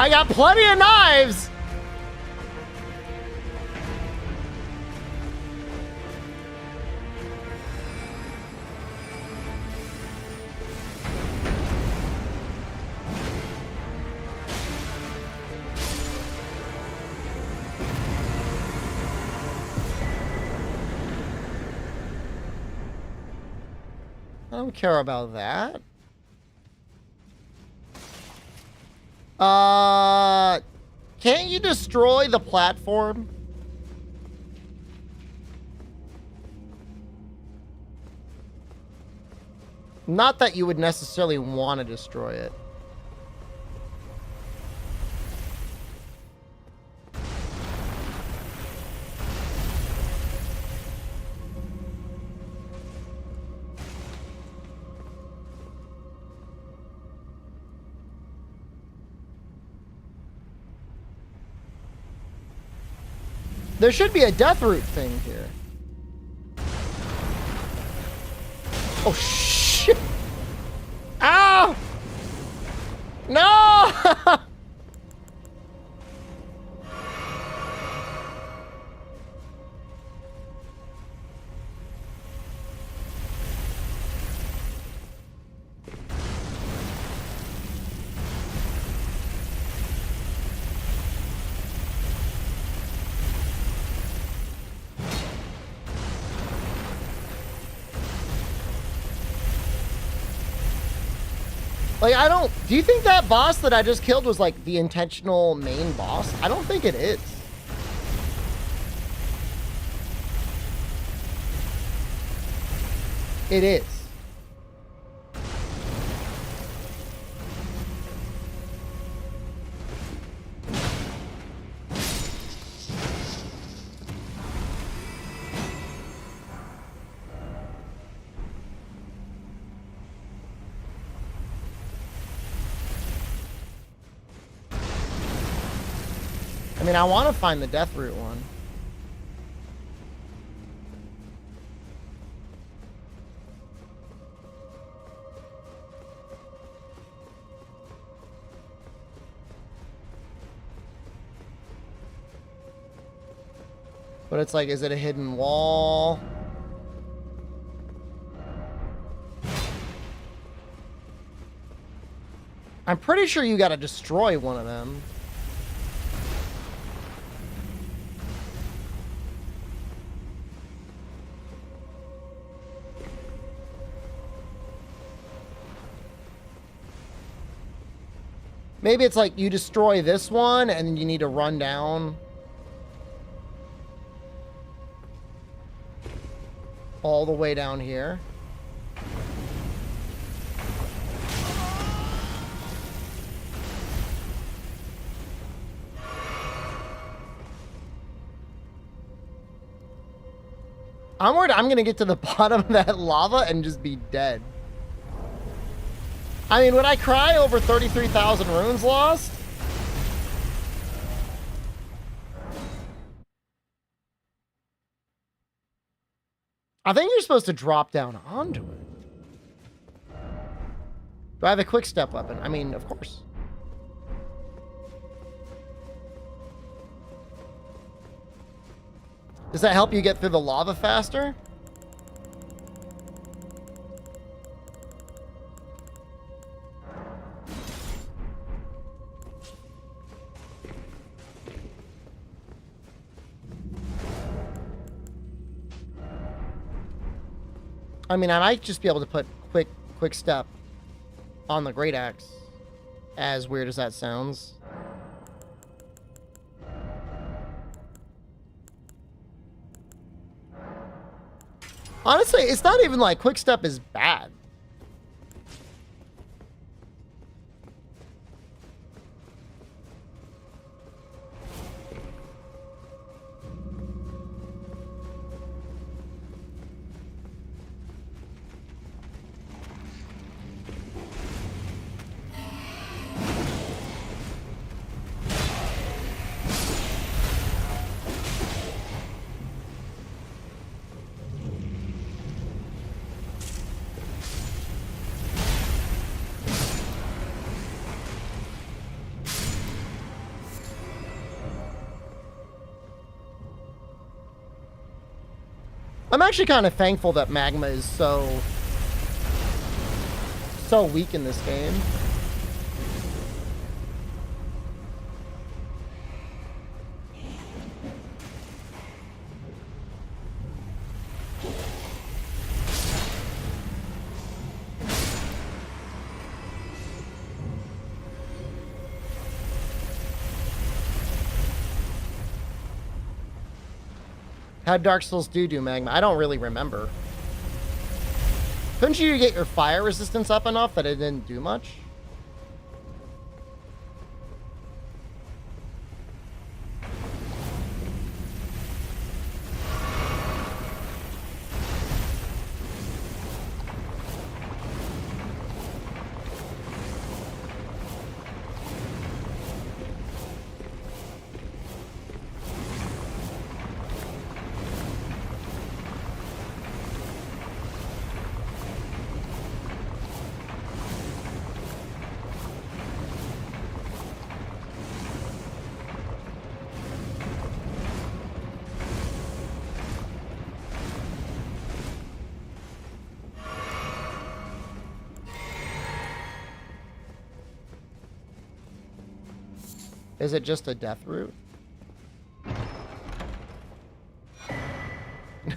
Speaker 1: I got plenty of knives. I don't care about that. Can't you destroy the platform? Not that you would necessarily want to destroy it. There should be a death root thing here. Oh, shit. Ow! No! Like, I don't... Do you think that boss that I just killed was, like, the intentional main boss? I don't think it is. It is. I mean, I want to find the death root one. But it's like, is it a hidden wall? I'm pretty sure you gotta destroy one of them. Maybe it's like you destroy this one and then you need to run down all the way down here. I'm worried I'm gonna get to the bottom of that lava and just be dead. I mean, would I cry over 33,000 runes lost? I think you're supposed to drop down onto it. Do I have a quick step weapon? I mean, of course. Does that help you get through the lava faster? I mean, I might just be able to put quick step on the great axe. As weird as that sounds. Honestly, it's not even like quick step is bad. I'm actually kind of thankful that magma is so weak in this game. How'd Dark Souls do magma? I don't really remember. Couldn't you get your fire resistance up enough that it didn't do much? Is it just a death root?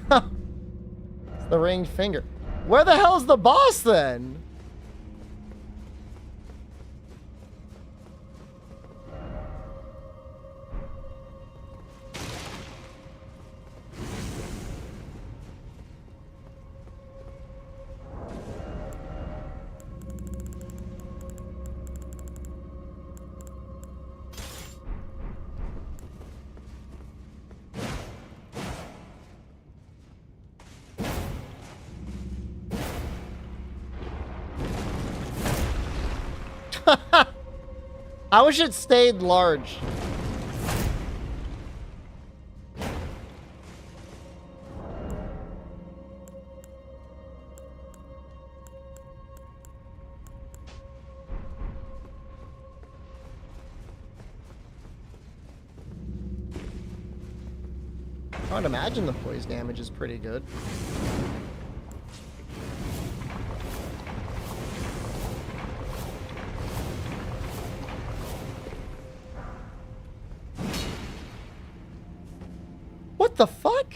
Speaker 1: It's the ringed finger. Where the hell is the boss then? I wish it stayed large. I would imagine the poise damage is pretty good. What the fuck?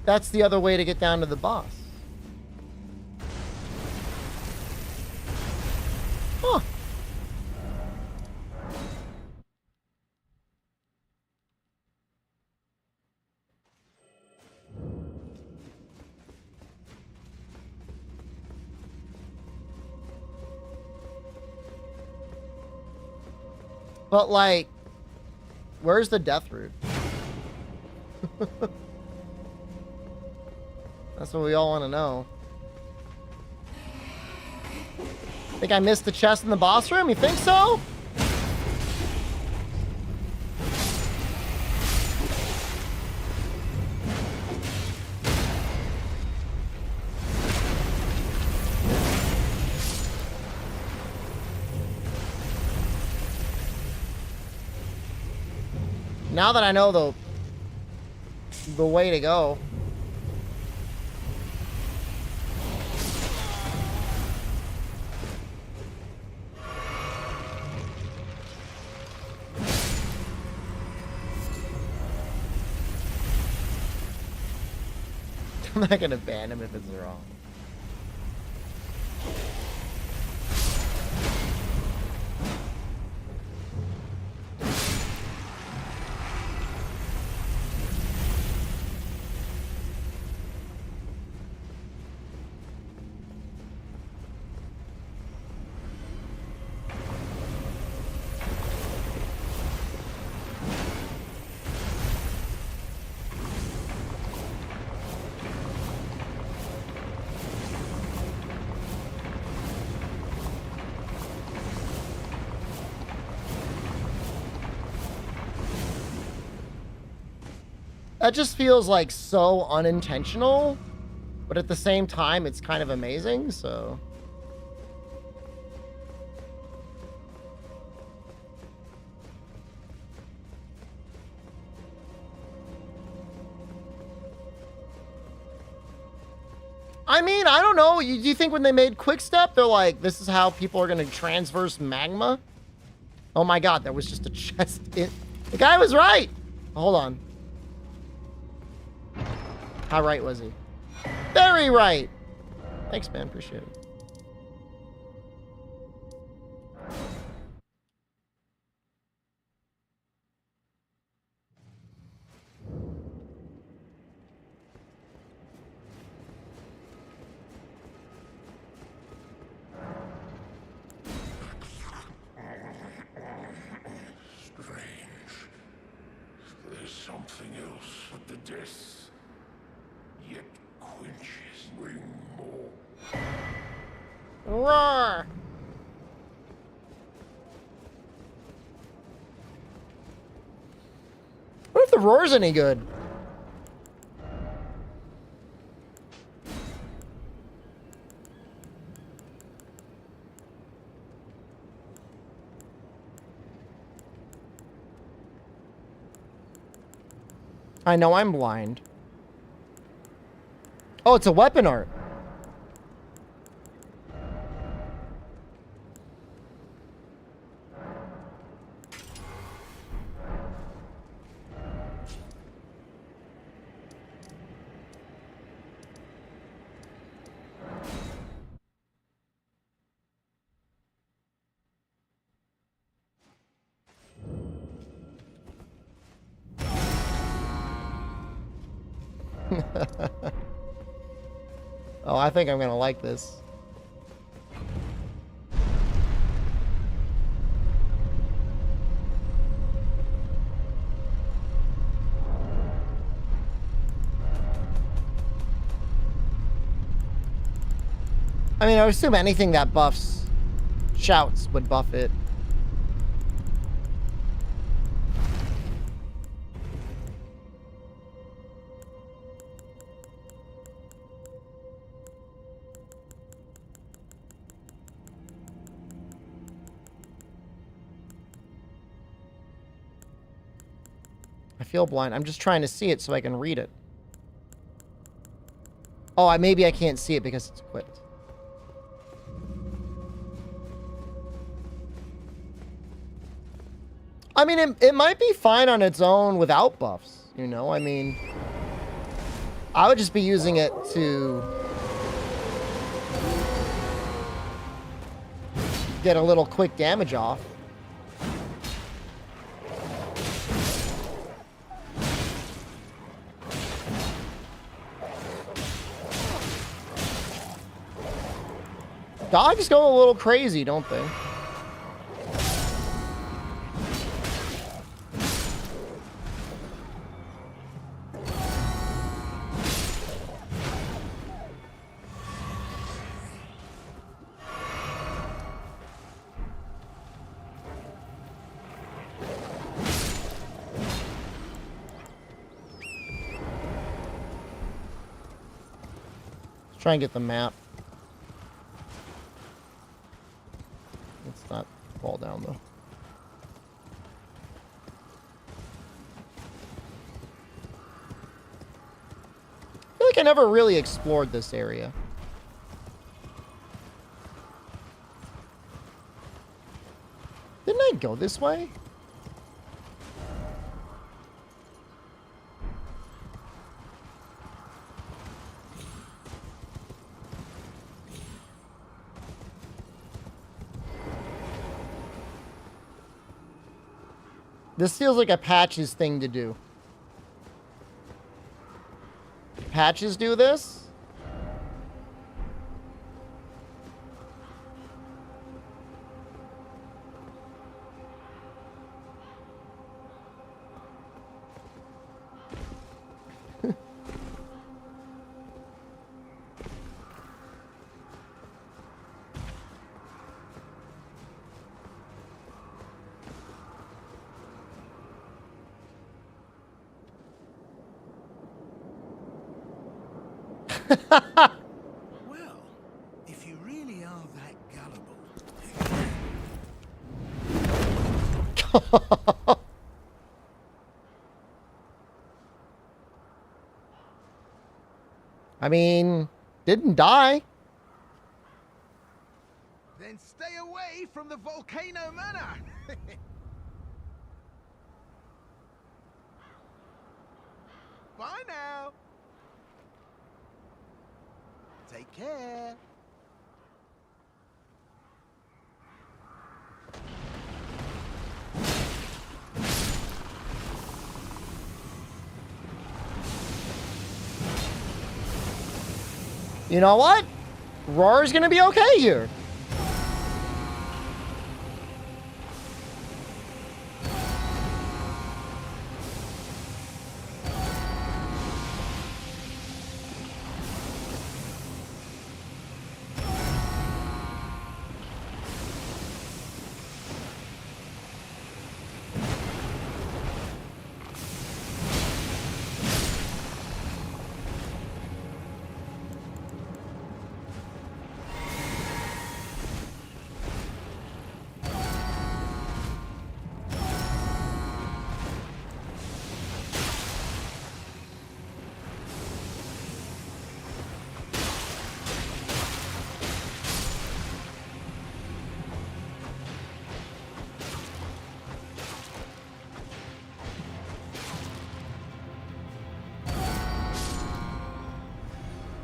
Speaker 1: That's the other way to get down to the boss. Huh. But like, where's the death root? That's what we all want to know. Think I missed the chest in the boss room? You think so? Now that I know the way to go. I'm not gonna ban him if it's wrong. That just feels like so unintentional, but at the same time, it's kind of amazing, so. I mean, I don't know. Do you think when they made Quickstep, they're like, this is how people are going to transverse magma? Oh my God, there was just a chest in. The guy was right. Hold on. How right was he? Very right. Thanks, man. Appreciate it.
Speaker 7: Strange. There's something else with the death. Yet quenches bring more.
Speaker 1: Roar! What if the roar's any good? I know I'm blind. Oh, it's a weapon art. Oh, I think I'm gonna like this. I mean, I would assume anything that buffs shouts would buff it. I feel blind. I'm just trying to see it so I can read it. Oh, maybe I can't see it because it's equipped. I mean, it might be fine on its own without buffs, you know? I mean, I would just be using it to get a little quick damage off. Dogs go a little crazy, don't they? Let's try and get the map. Let's not fall down though. I feel like I never really explored this area. Didn't I go this way? This feels like a Patches thing to do. Patches do this?
Speaker 9: Well, if you really are that gullible.
Speaker 1: I mean, didn't die.
Speaker 2: Then stay away from the Volcano Manor. Bye now. Take care.
Speaker 1: You know what? Roar's gonna be okay here.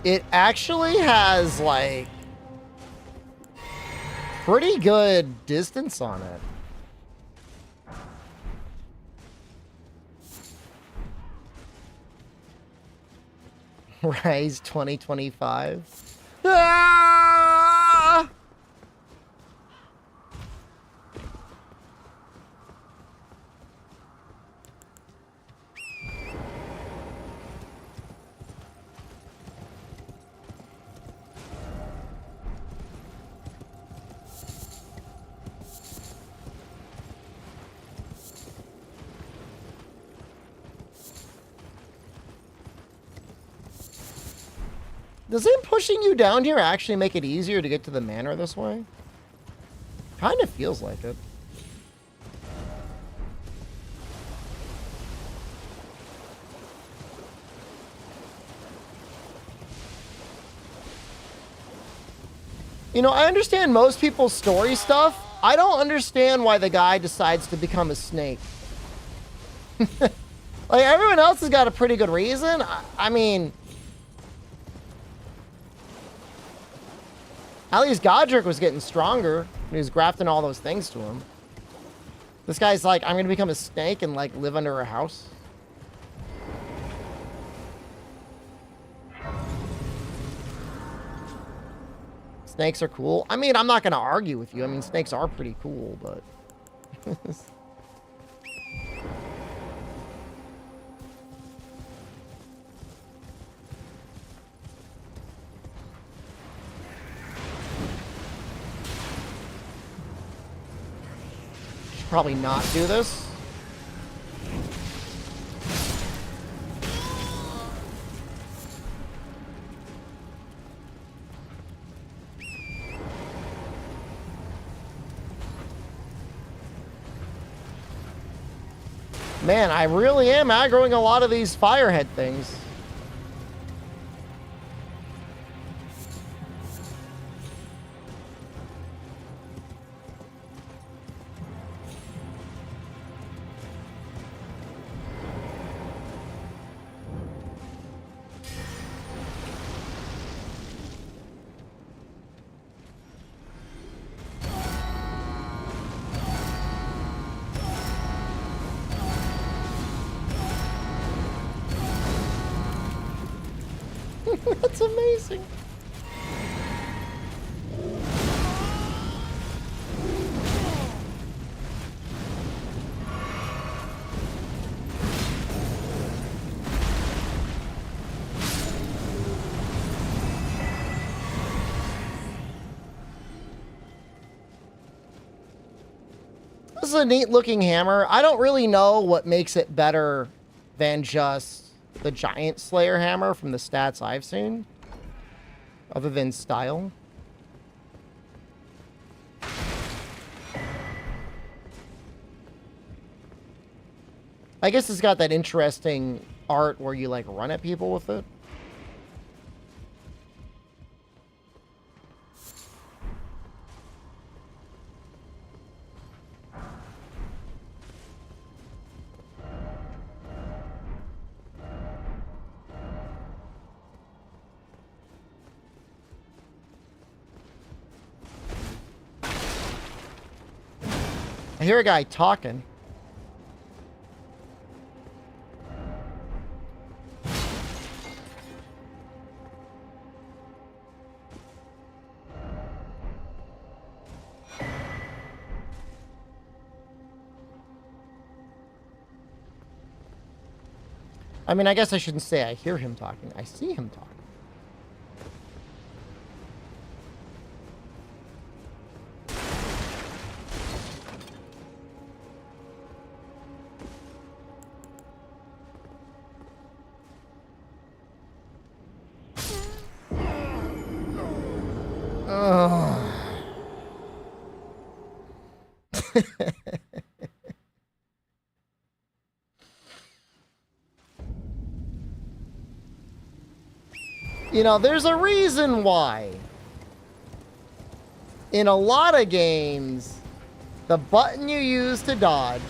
Speaker 1: It actually has, like, pretty good distance on it. Rise 2025. Ah! Does him pushing you down here actually make it easier to get to the manor this way? Kind of feels like it. You know, I understand most people's story stuff. I don't understand why the guy decides to become a snake. Like, everyone else has got a pretty good reason. I mean... At least Godric was getting stronger. He was grafting all those things to him. This guy's like, I'm gonna become a snake and, like, live under a house. Snakes are cool. I mean, I'm not gonna argue with you. I mean, snakes are pretty cool, but... Should probably not do this. Man, I really am aggroing a lot of these firehead things. That's amazing. This is a neat looking hammer. I don't really know what makes it better than just the Giant Slayer hammer from the stats I've seen, other than style. I guess it's got that interesting art where you like run at people with it. I hear a guy talking. I mean, I guess I shouldn't say I hear him talking. I see him talking. You know, there's a reason why. In a lot of games, the button you use to dodge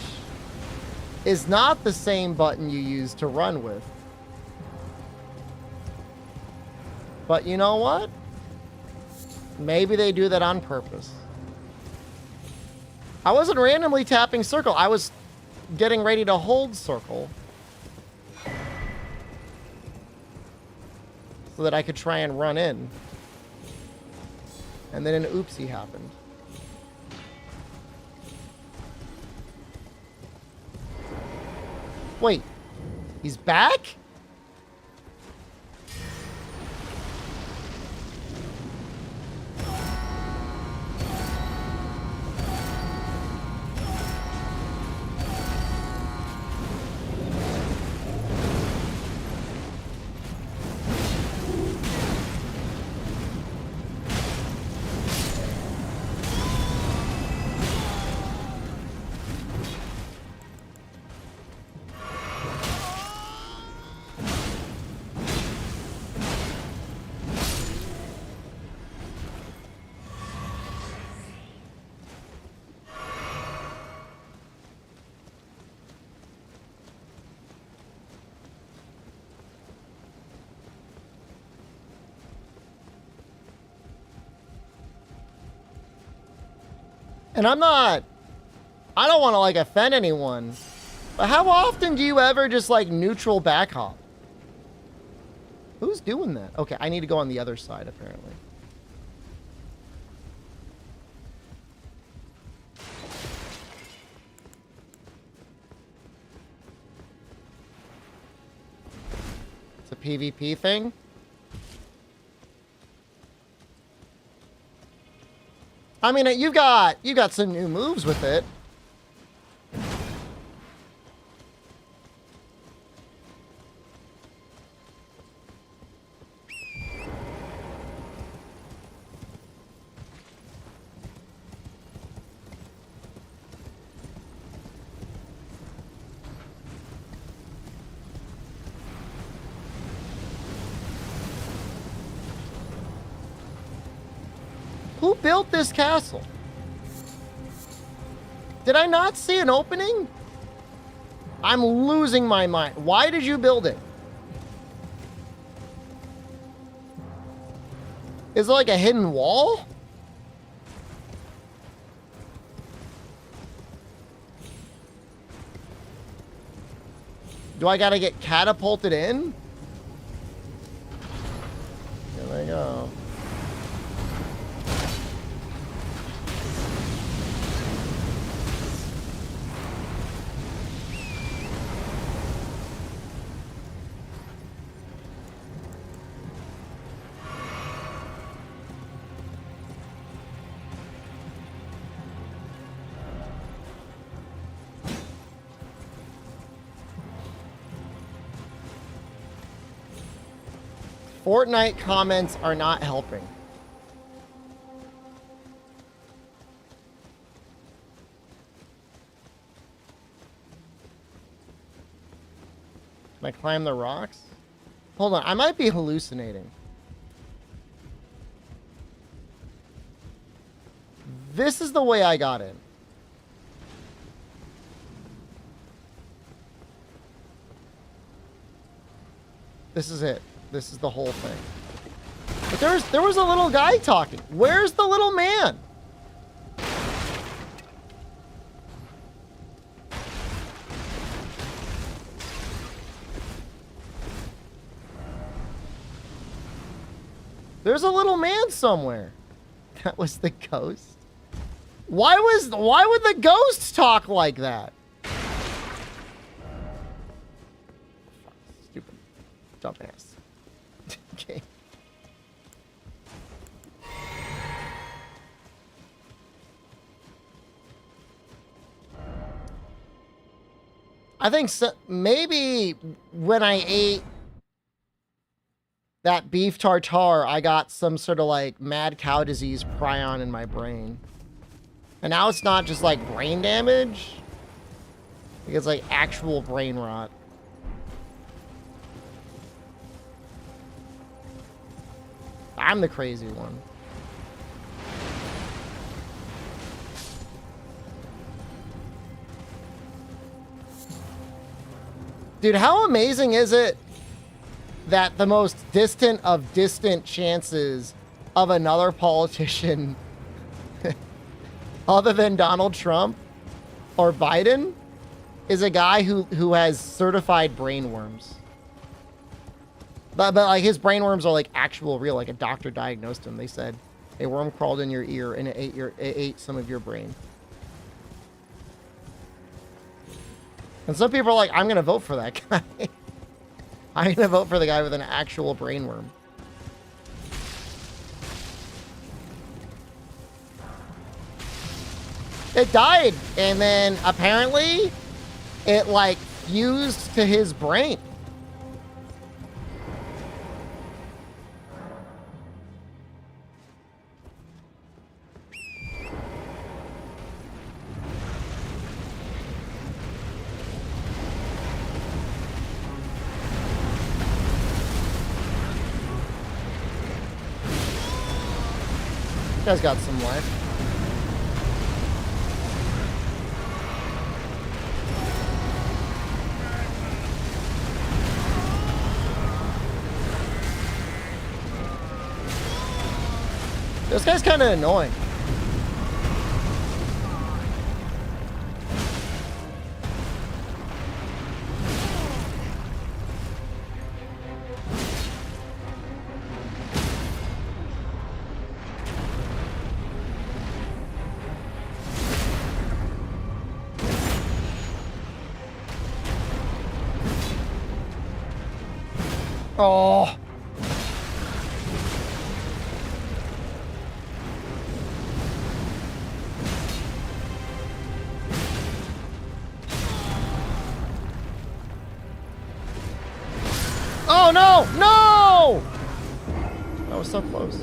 Speaker 1: is not the same button you use to run with. But you know what? Maybe they do that on purpose. I wasn't randomly tapping circle. I was getting ready to hold circle so that I could try and run in. And then an oopsie happened. Wait, he's back? And I don't want to like offend anyone, but how often do you ever just like neutral back hop? Who's doing that? Okay, I need to go on the other side apparently. It's a PvP thing. I mean, you got some new moves with it. Who built this castle? Did I not see an opening? I'm losing my mind. Why did you build it? Is it like a hidden wall? Do I gotta get catapulted in? There we go. Fortnite comments are not helping. Can I climb the rocks? Hold on, I might be hallucinating. This is the way I got in. This is it. This is the whole thing. But there was a little guy talking. Where's the little man? There's a little man somewhere. That was the ghost. Why would the ghost talk like that? Stupid dumbass. Okay. I think so, maybe when I ate that beef tartare, I got some sort of like mad cow disease prion in my brain. And now it's not just like brain damage. It's like actual brain rot. I'm the crazy one. Dude, how amazing is it that the most distant of distant chances of another politician other than Donald Trump or Biden is a guy who has certified brain worms? But like his brain worms are like actual real, like a doctor diagnosed him. They said a worm crawled in your ear and it ate some of your brain. And some people are like, I'm gonna vote for that guy. I'm gonna vote for the guy with an actual brain worm. It died, and then apparently it like fused to his brain. This guy's got some life. This guy's kind of annoying. Oh. Oh no! No! That was so close.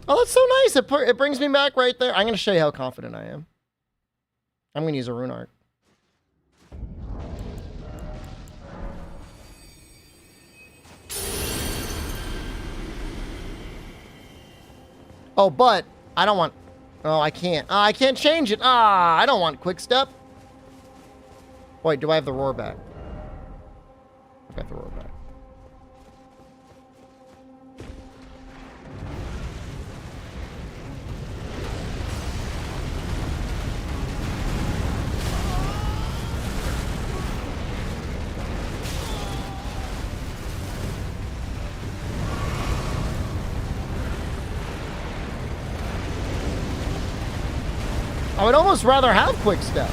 Speaker 1: Oh, that's so nice. It brings me back right there. I'm going to show you how confident I am. I'm going to use a rune art. Oh, but I don't want... Oh, I can't. I can't change it. I don't want quick step. Wait, do I have the roar back? I've got the roar back. I would almost rather have quick step.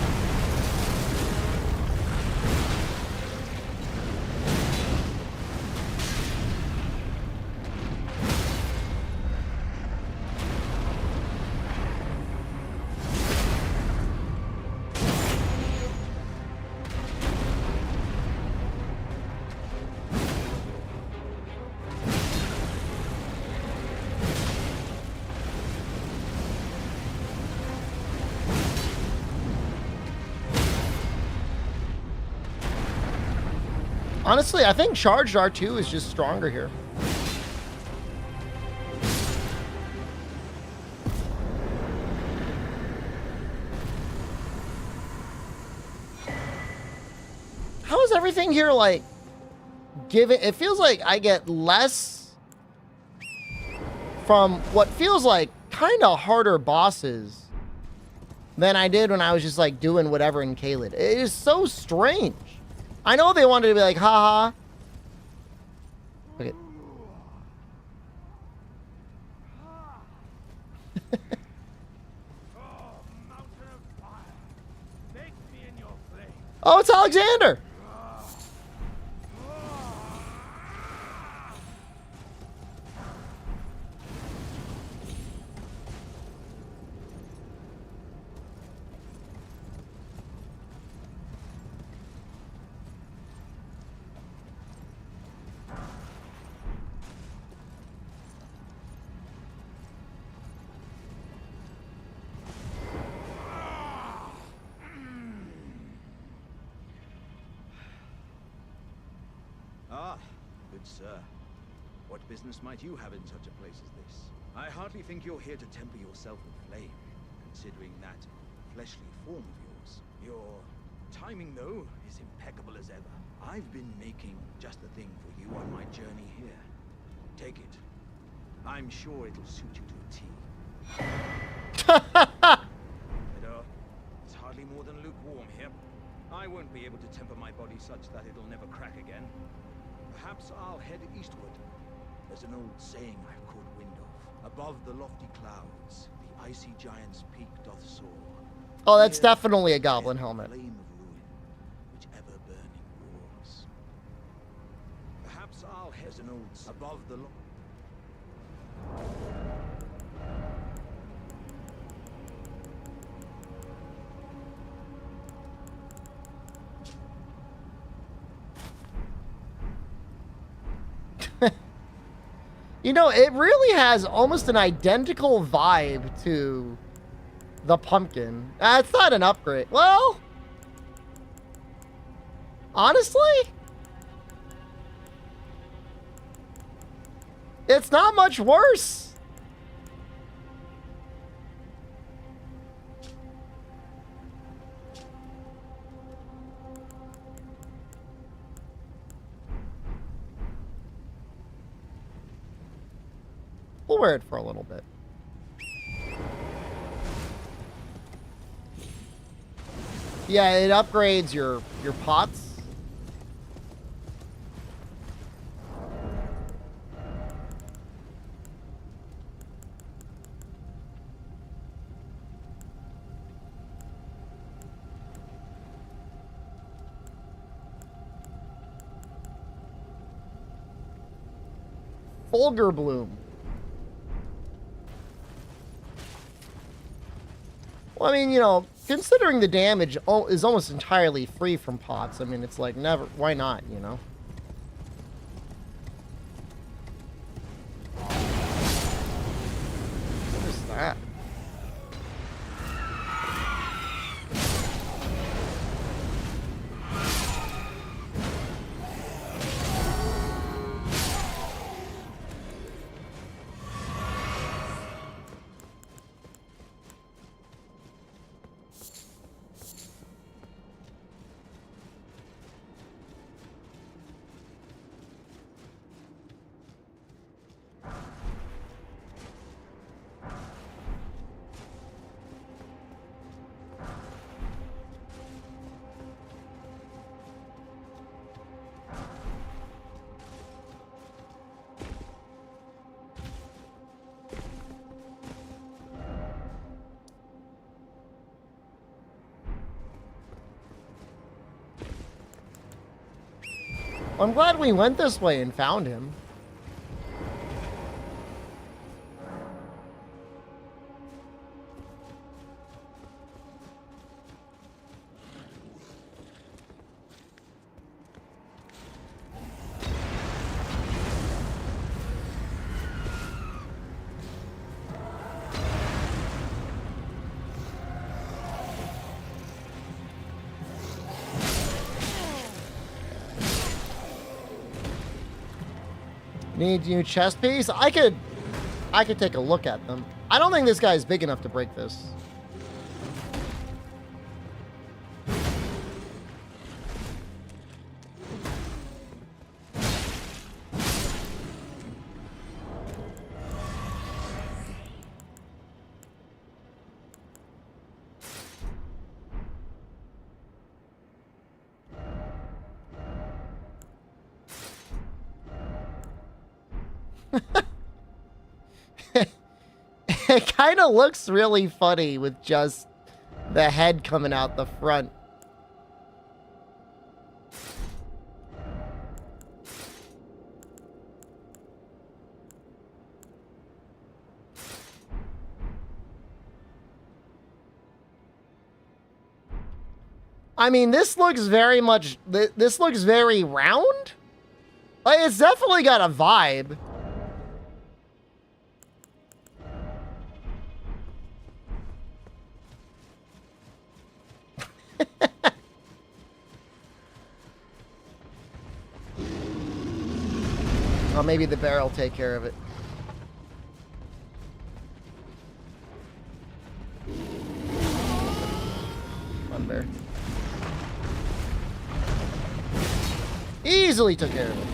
Speaker 1: Honestly, I think charged R2 is just stronger here. How is everything here like given? It feels like I get less from what feels like kind of harder bosses than I did when I was just like doing whatever in Caelid. It is so strange. I know they wanted to be like, haha. Okay. Oh, it's Alexander.
Speaker 9: Ah, good sir. What business might you have in such a place as this? I hardly think you're here to temper yourself with flame, considering that fleshly form of yours. Your timing, though, is impeccable as ever. I've been making just the thing for you on my journey here. Take it. I'm sure it'll suit you to a T. It's hardly more than lukewarm here. I won't be able to temper my body such that it'll never crack again. Perhaps I'll head eastward. There's an old saying I've caught wind of. Above the lofty clouds, the icy giant's peak doth soar.
Speaker 1: Oh, that's definitely a goblin helmet.
Speaker 9: Flame of ruin, whichever burning roars. Perhaps I'll head an old above the
Speaker 1: You know, it really has almost an identical vibe to the pumpkin. It's not an upgrade. Well, honestly, it's not much worse. We'll wear it for a little bit. Yeah, it upgrades your pots. Fulgur Bloom. Well, I mean, you know, considering the damage is almost entirely free from pots, I mean, it's like never, why not, you know? What is that? I'm glad we went this way and found him. Need new chest piece? I could take a look at them. I don't think this guy is big enough to break this. It kind of looks really funny with just the head coming out the front. I mean, this looks very much, this looks very round. Like, it's definitely got a vibe. Oh, maybe the bear will take care of it. Come on, bear. Easily took care of it.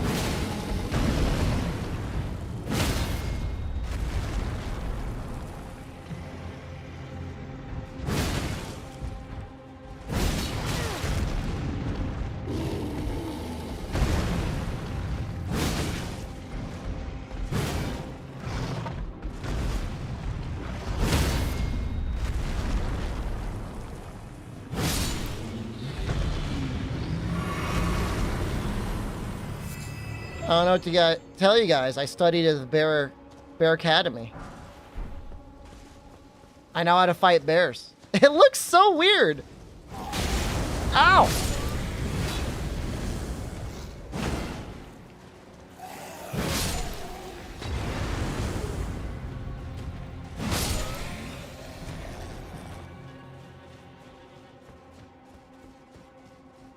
Speaker 1: I don't know what to tell you guys. I studied at the Bear Academy. I know how to fight bears. It looks so weird. Ow!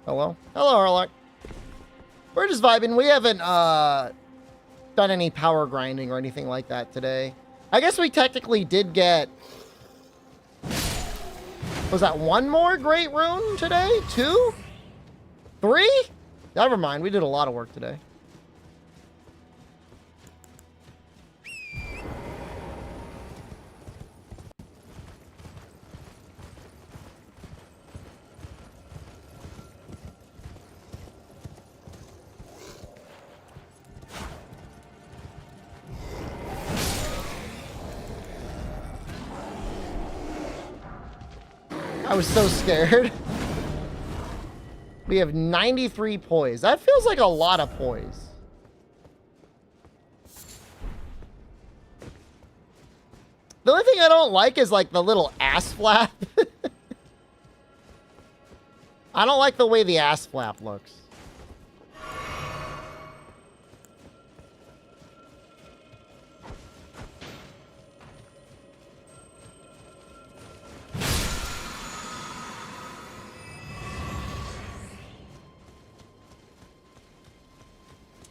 Speaker 1: Hello? Hello, Harlock. We're just vibing. We haven't done any power grinding or anything like that today. I guess we technically did get... Was that one more great rune today? 2? 3? Never mind. We did a lot of work today. I was so scared. We have 93 poise. That feels like a lot of poise. The only thing I don't like is like the little ass flap. I don't like the way the ass flap looks.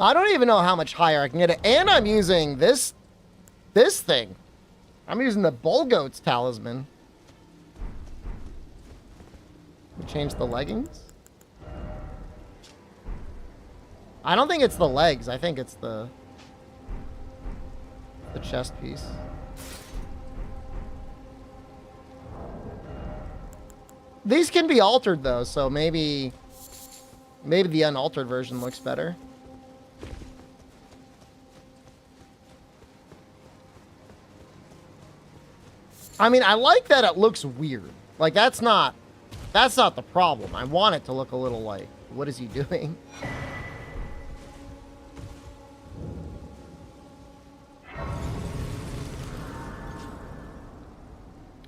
Speaker 1: I don't even know how much higher I can get it. And I'm using this thing. I'm using the Bullgoat's talisman. Change the leggings? I don't think it's the legs. I think it's the chest piece. These can be altered though, so maybe the unaltered version looks better. I mean, I like that it looks weird. Like, that's not the problem. I want it to look a little like, what is he doing?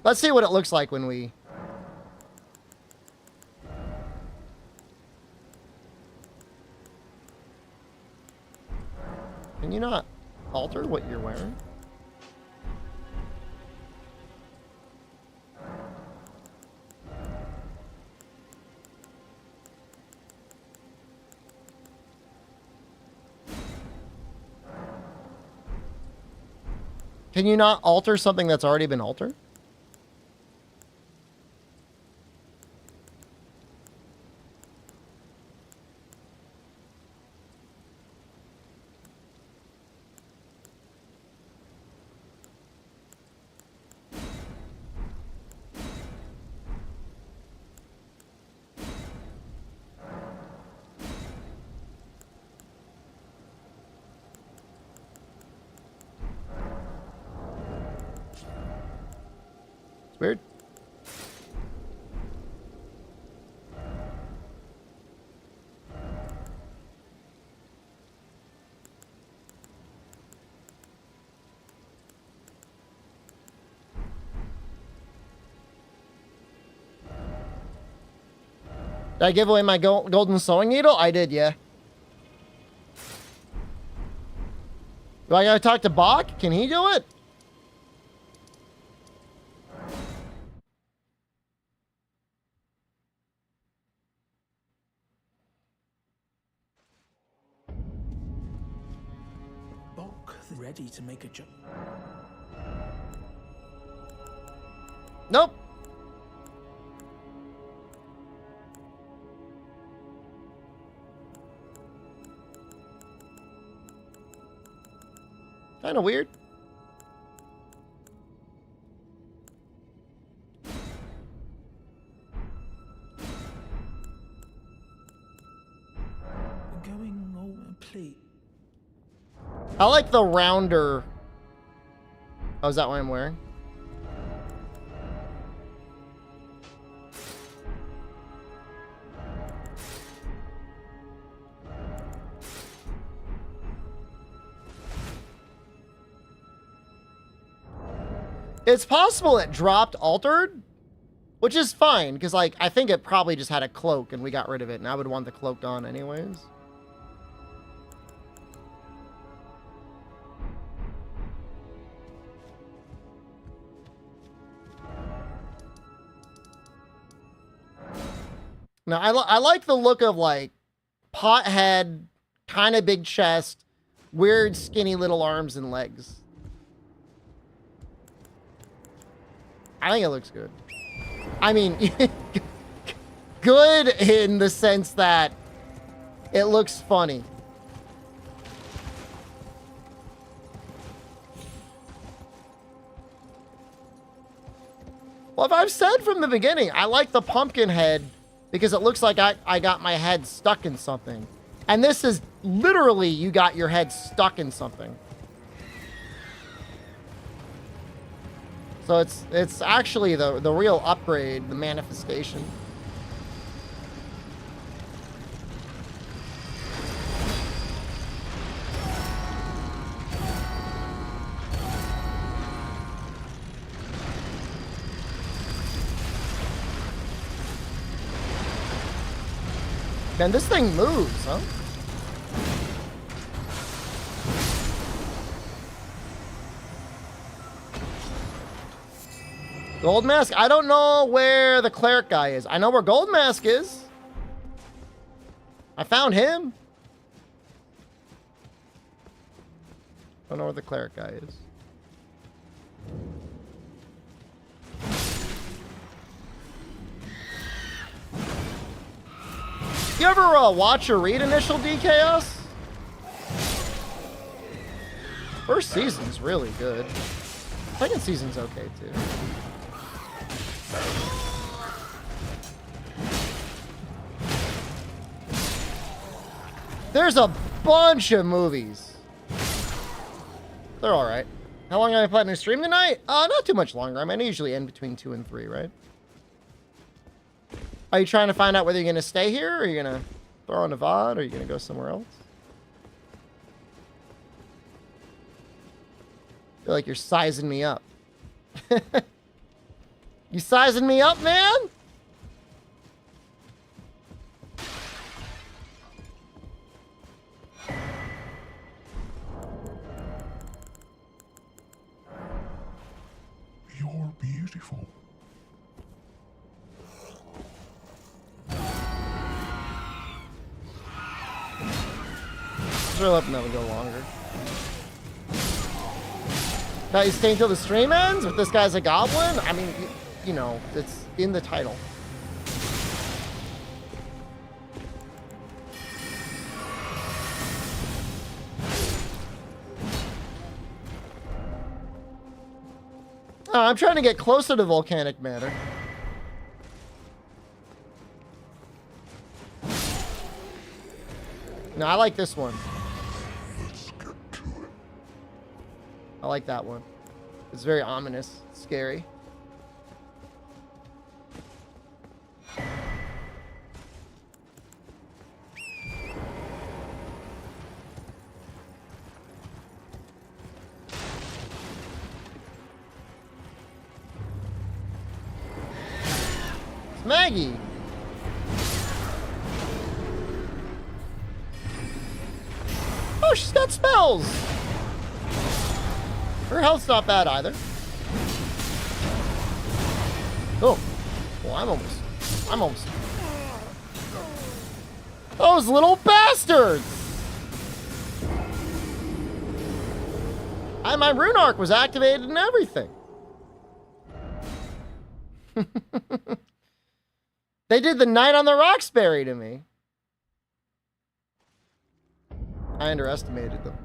Speaker 1: Let's see what it looks like when we... Can you not alter what you're wearing? Can you not alter something that's already been altered? Weird. Did I give away my golden sewing needle? I did, yeah. Do I gotta talk to Bach? Can he do it?
Speaker 5: Ready to make a jump.
Speaker 1: Nope. Kind of weird.
Speaker 5: Going all please.
Speaker 1: I like the rounder. Oh, is that what I'm wearing? It's possible it dropped altered, which is fine, because like I think it probably just had a cloak and we got rid of it, and I would want the cloak on anyways. Now, I like the look of, like, pot head, kind of big chest, weird skinny little arms and legs. I think it looks good. I mean, good in the sense that it looks funny. Well, if I've said from the beginning, I like the pumpkin head because it looks like I got my head stuck in something. And this is literally you got your head stuck in something. So it's actually the real upgrade, the manifestation. Man, this thing moves, huh? Gold Mask? I don't know where the cleric guy is. I know where Gold Mask is. I found him. Don't know where the cleric guy is. You ever watch or read Initial D Chaos? First season's really good. Second season's okay too. There's a bunch of movies. They're all right. How long am I planning to stream tonight? Not too much longer. I mean, I usually end between 2 and 3, right? Are you trying to find out whether you're going to stay here, or are you going to throw on a VOD, or are you going to go somewhere else? I feel like you're sizing me up. You sizing me up, man?
Speaker 7: You're beautiful.
Speaker 1: Sure, let that would go longer. Now you staying until the stream ends? If this guy's a goblin? I mean, you know, it's in the title. I'm trying to get closer to Volcanic Manor. No, I like this one.
Speaker 7: Let's get to it.
Speaker 1: I like that one. It's very ominous, scary. It's Maggie. Oh, she's got spells. Her health's not bad either. Oh, well, I'm almost. Those little bastards. My rune arc was activated and everything. They did the Night on the Roxbury to me. I underestimated them.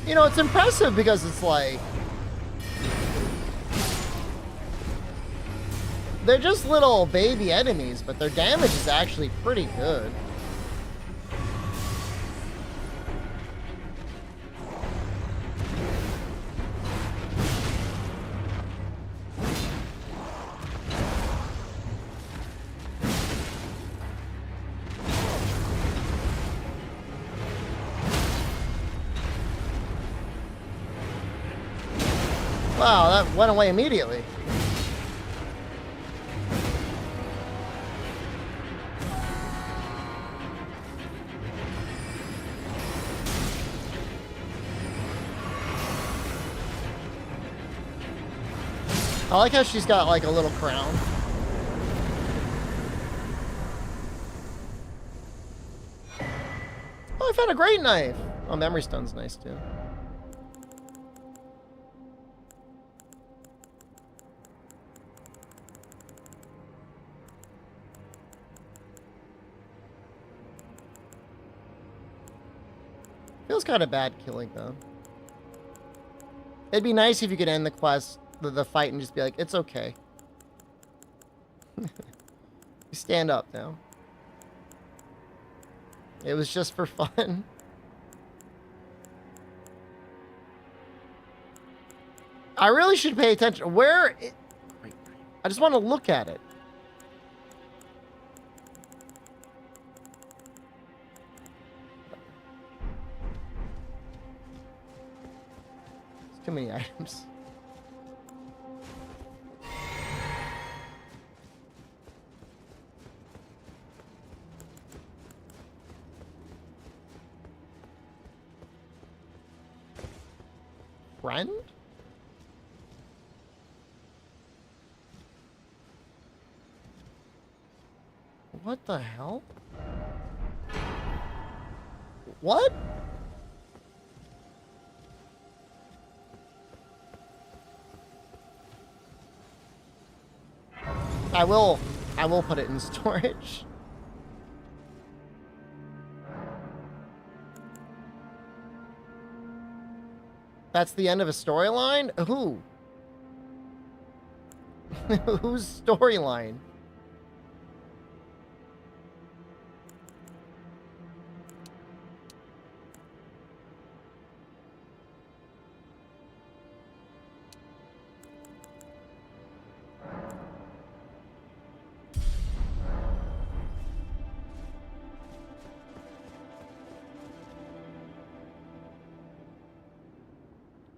Speaker 1: You know, it's impressive because it's like, they're just little baby enemies, but their damage is actually pretty good. Wow, that went away immediately. I like how she's got like a little crown. Oh, I found a great knife. Oh, memory stone's nice too. Feels kind of bad killing though. It'd be nice if you could end the quest, the fight, and just be like, it's okay. You stand up now. It was just for fun. I really should pay attention. Where? I just want to look at it. Too many items. Friend? What the hell? What? I will put it in storage. That's the end of a storyline? Who? Whose storyline?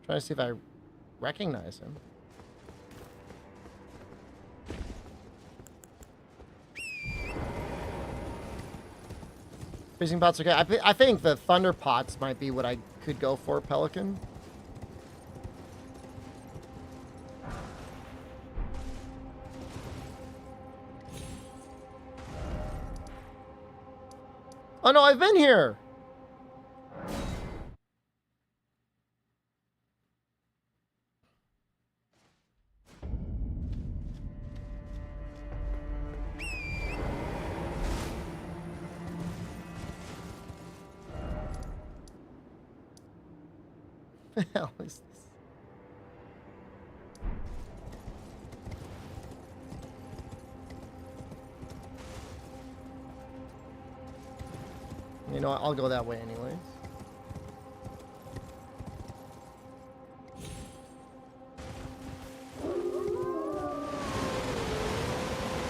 Speaker 1: Trying to see if I recognize him. Freezing pots, okay. I think the thunder pots might be what I could go for, Pelican. Oh no, I've been here. The hell is this? You know what? I'll go that way anyways.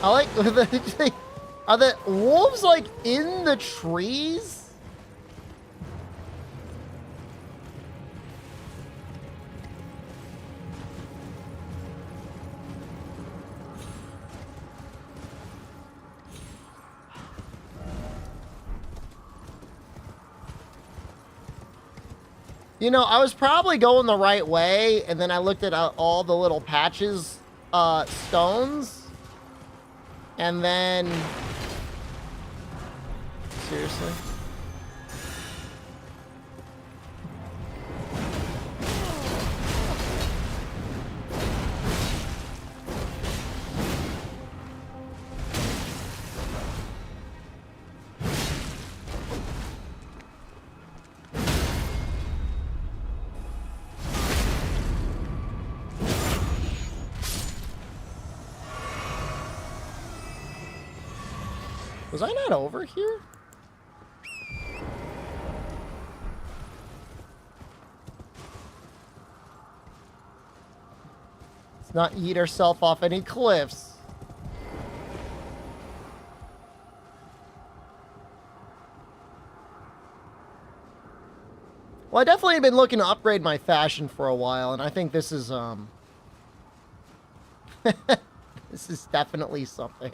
Speaker 1: I like the are the wolves like in the trees? You know, I was probably going the right way, and then I looked at all the little patches, stones, and then... Seriously? Was I not over here? Let's not eat ourselves off any cliffs. Well, I definitely have been looking to upgrade my fashion for a while, and I think this is This is definitely something.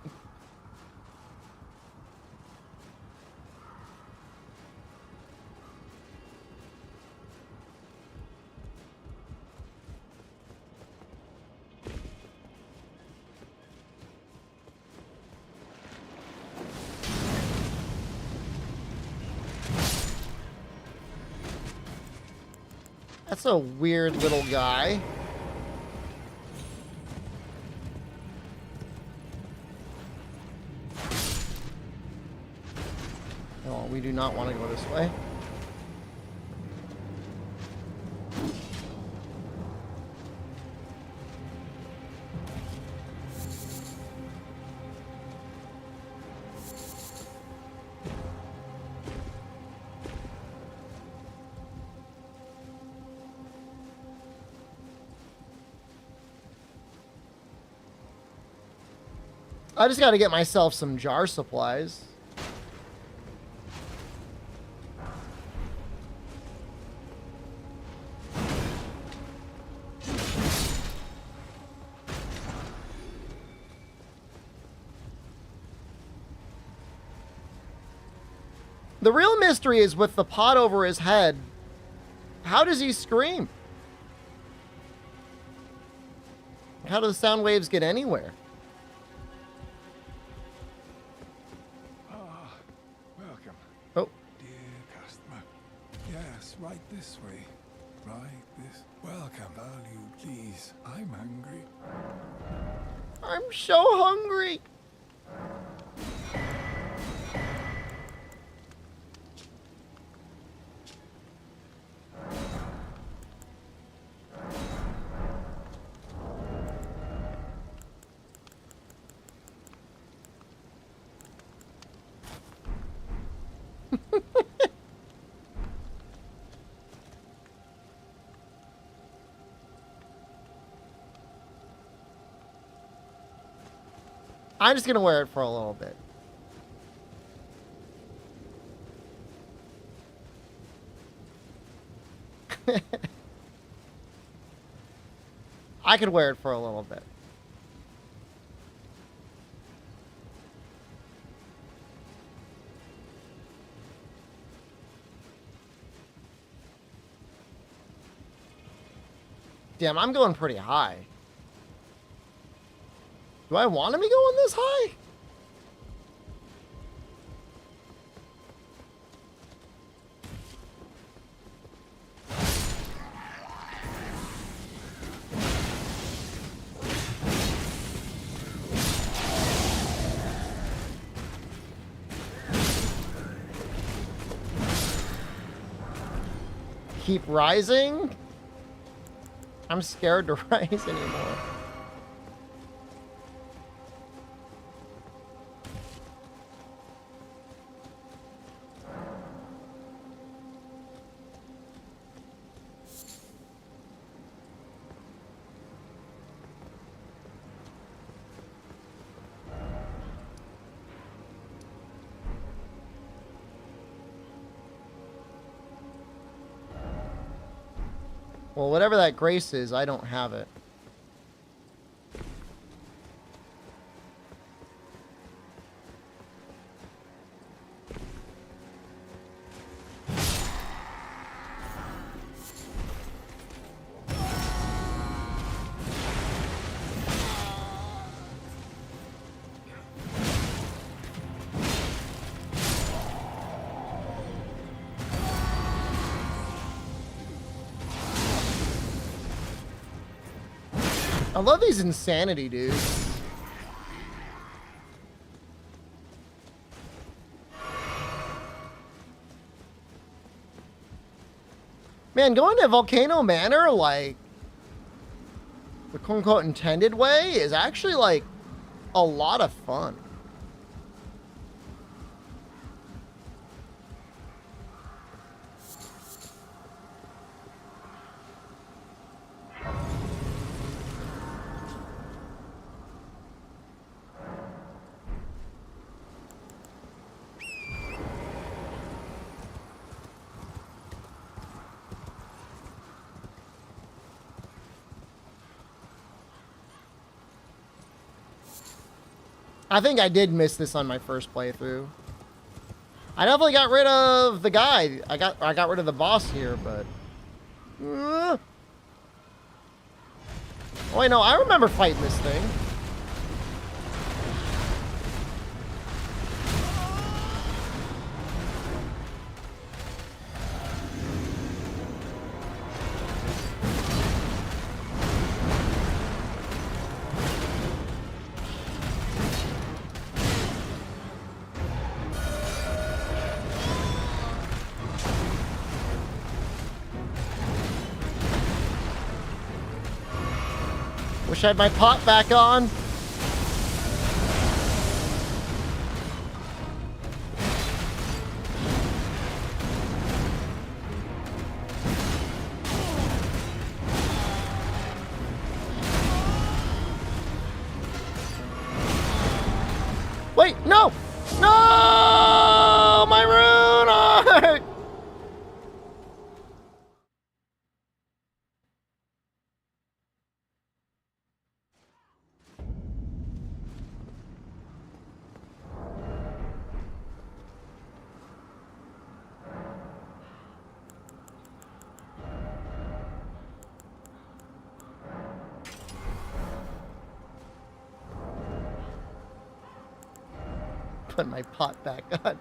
Speaker 1: That's a weird little guy. No, we do not want to go this way. I just got to get myself some jar supplies. The real mystery is with the pot over his head. How does he scream? How do the sound waves get anywhere?
Speaker 7: Welcome.
Speaker 1: Oh.
Speaker 7: Dear customer. Yes, right this way. Right this. Welcome. Value, please. I'm hungry.
Speaker 1: I'm so hungry. I'm just going to wear it for a little bit. I could wear it for a little bit. Damn, I'm going pretty high. Do I want to be going this high? Keep rising? I'm scared to rise anymore. Well, whatever that grace is, I don't have it. I love these insanity dudes. Man, going to Volcano Manor, like, the quote-unquote intended way is actually, like, a lot of fun. I think I did miss this on my first playthrough. I definitely got rid of the guy. I got rid of the boss here, but... Oh, wait, no, I remember fighting this thing. Wish I had my pot back on. Wait, no! No! My rune art! Put my pot back on.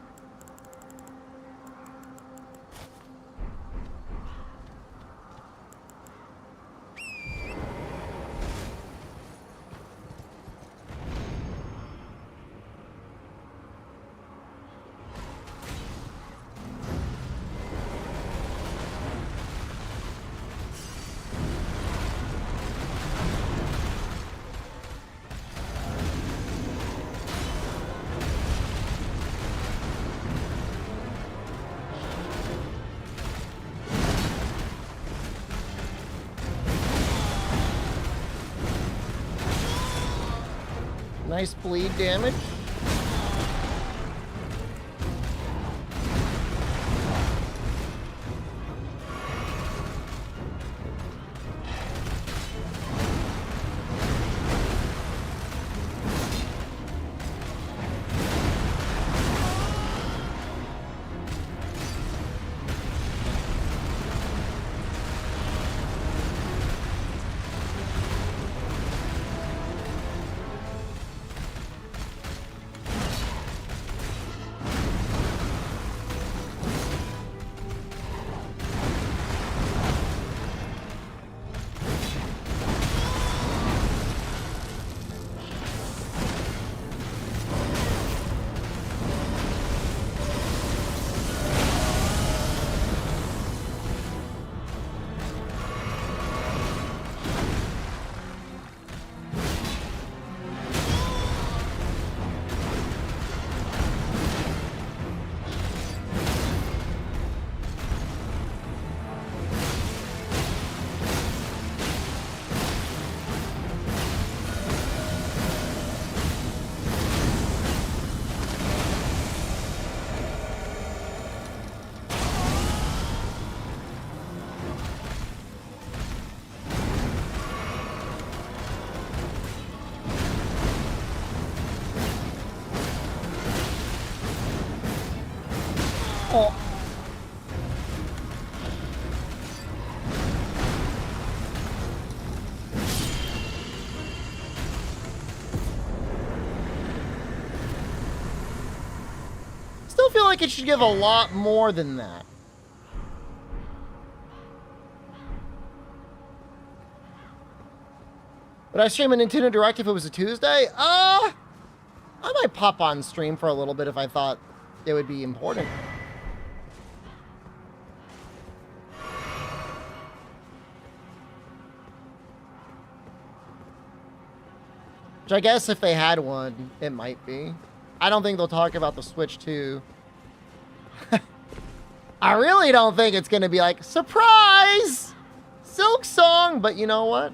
Speaker 1: Nice bleed damage. Oh. Still feel like it should give a lot more than that. Would I stream a Nintendo Direct if it was a Tuesday? I might pop on stream for a little bit if I thought it would be important. Which I guess if they had one, it might be. I don't think they'll talk about the Switch 2. I really don't think it's going to be like, surprise! Silk Song! But you know what?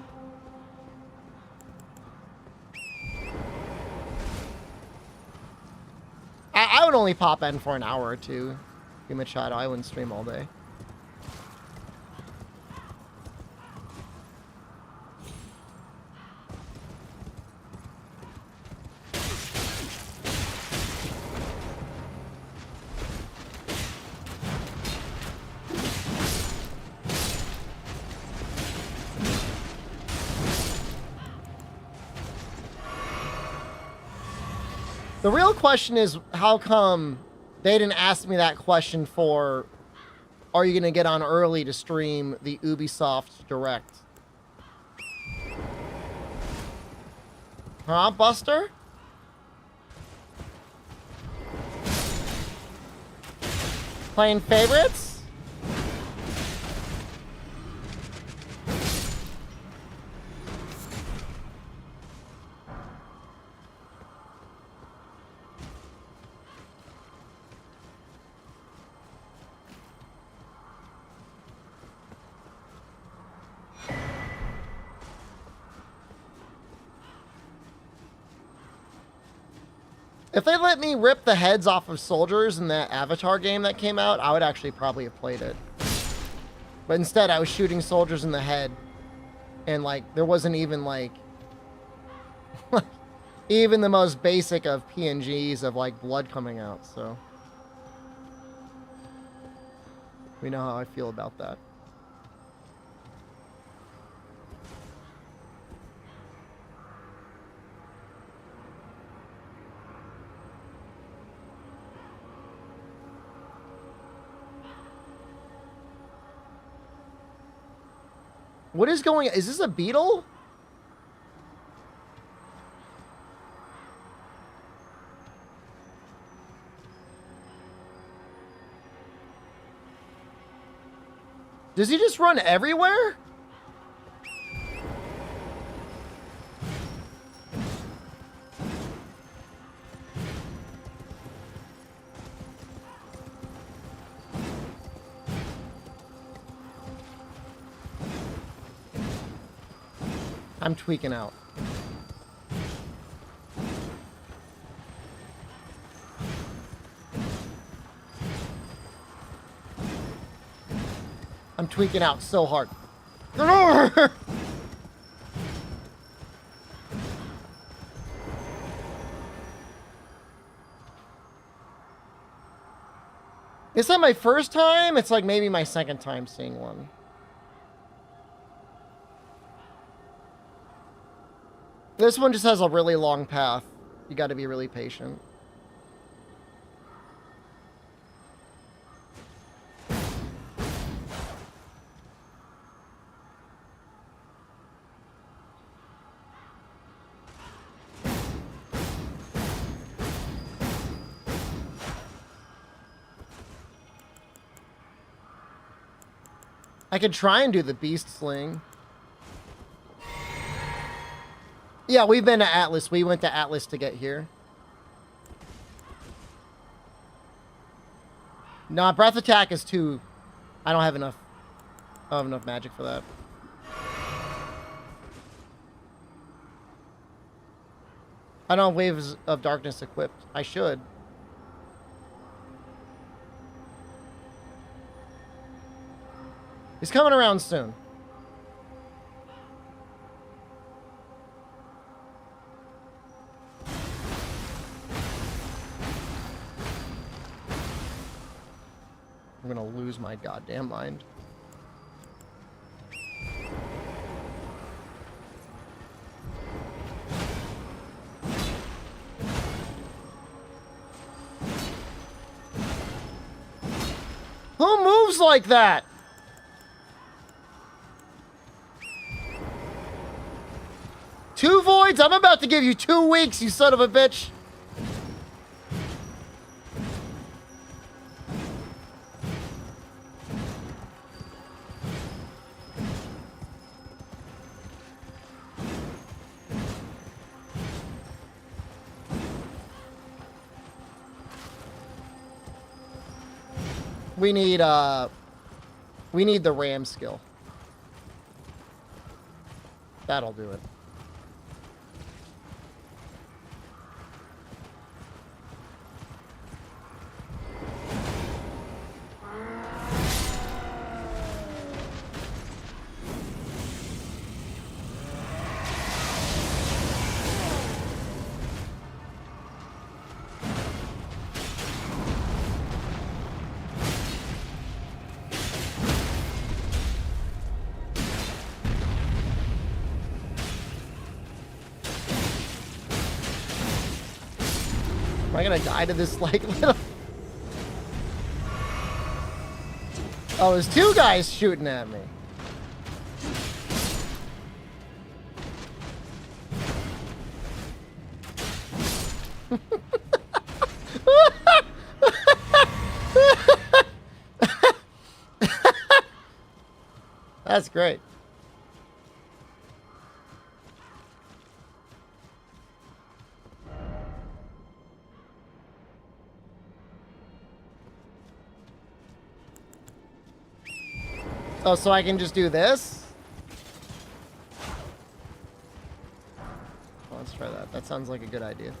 Speaker 1: I would only pop in for an hour or two. Give him a shot. I wouldn't stream all day. The real question is, how come they didn't ask me that question for, are you going to get on early to stream the Ubisoft Direct? Huh, Buster? Playing favorites? If they let me rip the heads off of soldiers in that Avatar game that came out, I would actually probably have played it. But instead, I was shooting soldiers in the head. And, like, there wasn't even, like... even the most basic of PNGs of, like, blood coming out, so... we know how I feel about that. What is going on? Is this a beetle? Does he just run everywhere? I'm tweaking out. I'm tweaking out so hard. Get over here! Is that my first time? It's like maybe my second time seeing one. This one just has a really long path. You got to be really patient. I could try and do the beast sling. Yeah, we've been to Atlas. We went to Atlas to get here. Nah, breath attack is too... I don't have enough... I don't have enough magic for that. I don't have waves of darkness equipped. I should. He's coming around soon. I'm gonna lose my goddamn mind. Who moves like that? Two voids? I'm about to give you 2 weeks, you son of a bitch. We need the ram skill. That'll do it. I gonna die to this, like, little... Oh, there's two guys shooting at me. That's great. Oh, so I can just do this? Well, let's try that. That sounds like a good idea.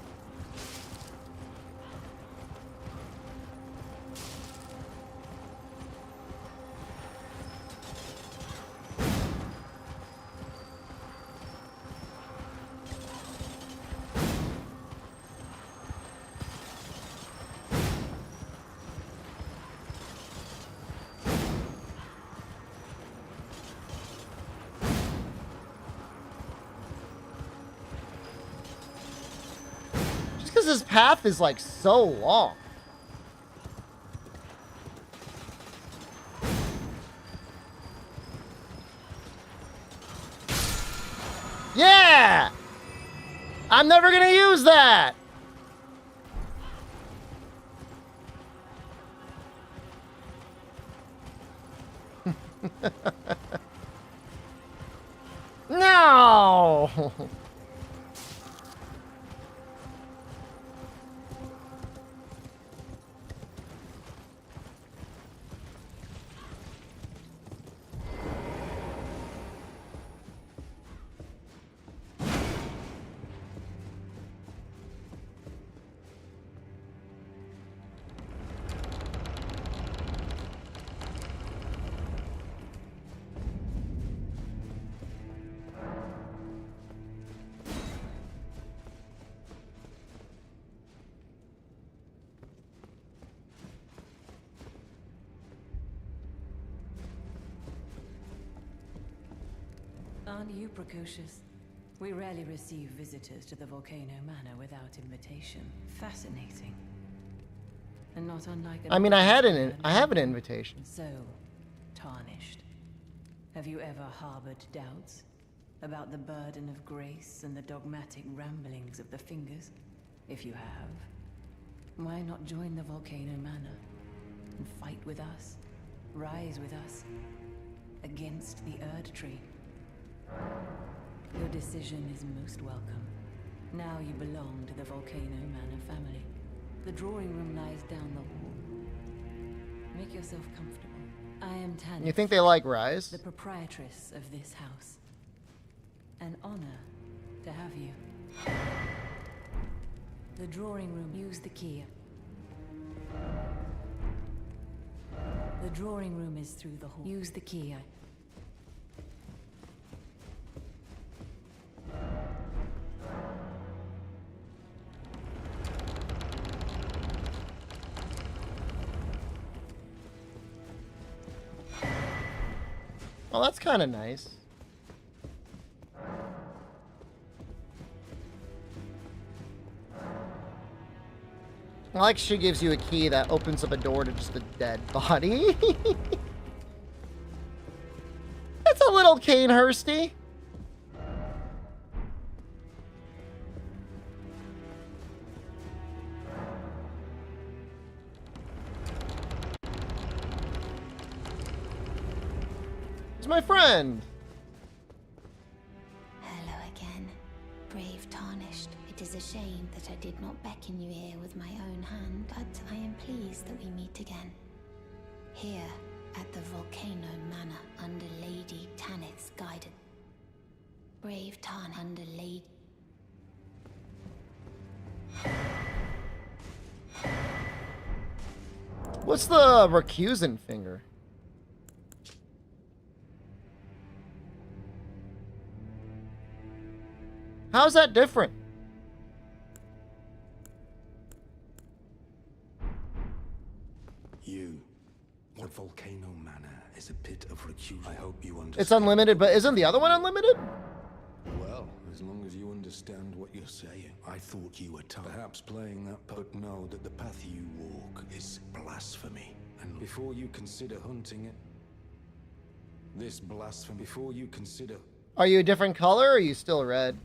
Speaker 1: His path is like so long. Yeah! I'm never gonna use that! No!
Speaker 11: Aren't you precocious? We rarely receive visitors to the Volcano Manor without invitation. Fascinating. And not unlike
Speaker 1: I mean, I have an invitation.
Speaker 11: So, tarnished. Have you ever harbored doubts about the burden of grace and the dogmatic ramblings of the fingers? If you have, why not join the Volcano Manor and fight with us, rise with us, against the Erd Tree? Your decision is most welcome. Now you belong to the Volcano Manor family. The drawing room lies down the hall. Make yourself comfortable. I am Tannis.
Speaker 1: You think they like Rise?
Speaker 11: The proprietress of this house. An honor to have you. The drawing room. Use the key. The drawing room is through the hall. Use the key.
Speaker 1: Well, that's kind of nice. I like she gives you a key that opens up a door to just a dead body. That's a little Canehursty. My friend.
Speaker 3: Hello again, brave Tarnished. It is a shame that I did not beckon you here with my own hand, but I am pleased that we meet again. Here at the Volcano Manor under Lady Tanith's guidance. Brave Tarn under Lady.
Speaker 1: What's the recusant finger? How's that different?
Speaker 12: The Volcano Manor is a pit of recusant. I hope you understand.
Speaker 1: It's unlimited, but isn't the other one unlimited?
Speaker 12: Well, as long as you understand.
Speaker 13: understand what you're saying. I thought you were perhaps playing that, but know that the path you walk is blasphemy. And before you consider hunting it, this blasphemy, before you consider...
Speaker 1: Are you a different color or are you still red?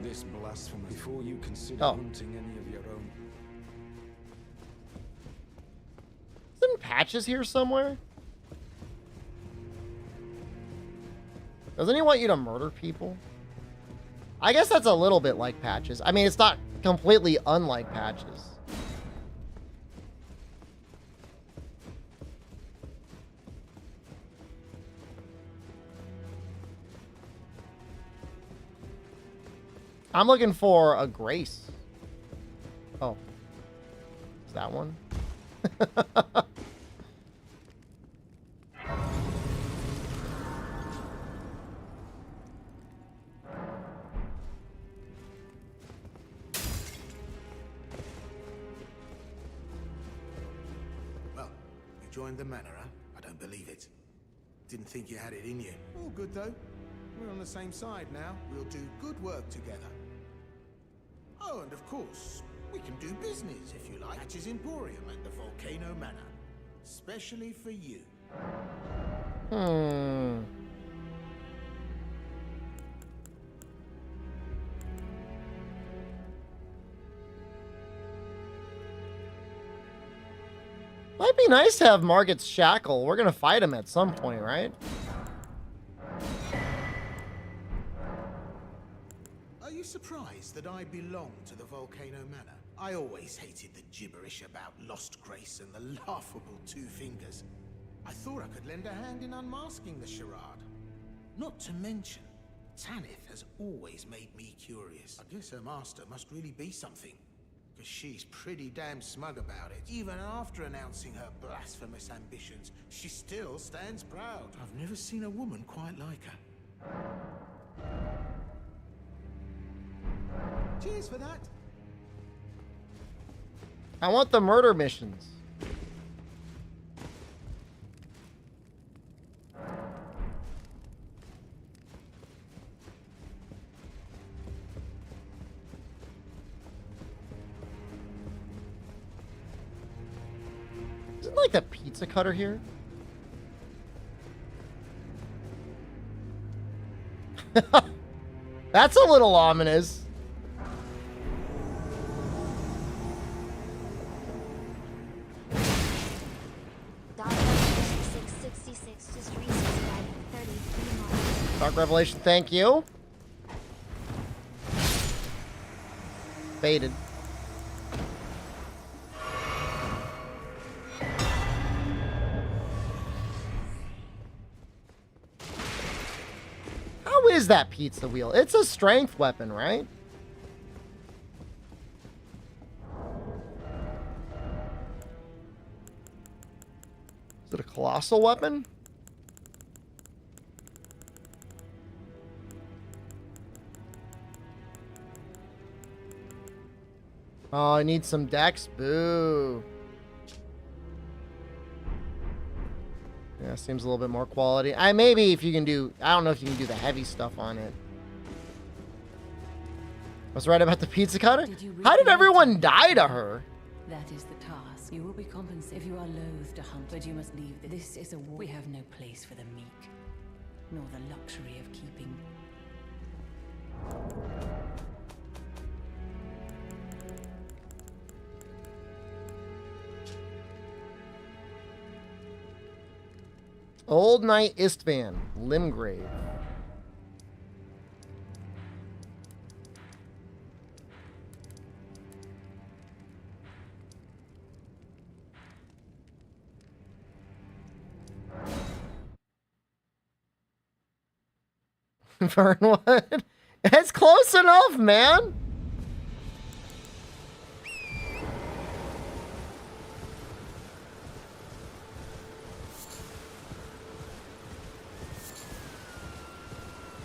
Speaker 13: This blasphemy, before you consider hunting any of your own.
Speaker 1: Isn't Patches here somewhere? Doesn't he want you to murder people? I guess that's a little bit like Patches. I mean, it's not completely unlike Patches. I'm looking for a Grace. Oh. Is that one?
Speaker 14: Well, you joined the manor, huh? I don't believe it. Didn't think you had it in you. All good, though. We're on the same side now. We'll do good work together. Oh, and of course, we can do business, if you like. Patches Emporium at the Volcano Manor. Especially for you.
Speaker 1: Might be nice to have Margit's shackle. We're gonna fight him at some point, right?
Speaker 14: Are you surprised that I belong to the Volcano Manor? I always hated the gibberish about Lost Grace and the laughable Two Fingers. I thought I could lend a hand in unmasking the charade. Not to mention, Tanith has always made me curious. I guess her master must really be something, because she's pretty damn smug about it. Even after announcing her blasphemous ambitions, she still stands proud. I've never seen a woman quite like her. Cheers for that.
Speaker 1: I want the murder missions. Isn't like the pizza cutter here? That's a little ominous. Dark Revelation, thank you. Baited. How is that pizza wheel? It's a strength weapon, right? Is it a colossal weapon? Oh, I need some dex. Boo. Yeah, seems a little bit more quality. Maybe if you can do... I don't know if you can do the heavy stuff on it. I was right about the pizza cutter? How did everyone die to her?
Speaker 11: That is the task. You will be compensated if you are loath to hunt, but you must leave. This is a war. We have no place for the meek, nor the luxury of keeping.
Speaker 1: Old Knight Istvan, Limgrave. Fernwood. It's close enough, man.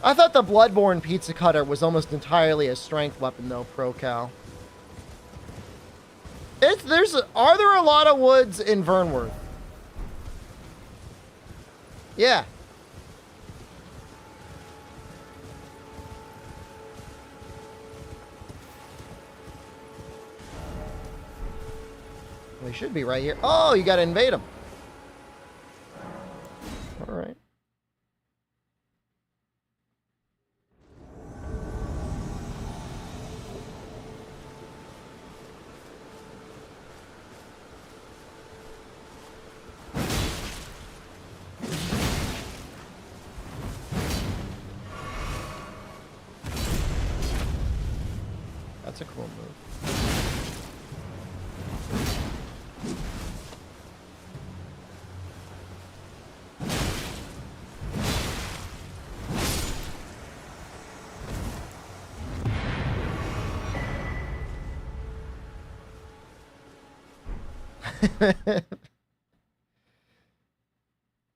Speaker 1: I thought the Bloodborne pizza cutter was almost entirely a strength weapon, though, Pro-Cal. Are there a lot of woods in Vernworth? Yeah. They should be right here. Oh, you gotta invade them. All right. That's a cool move.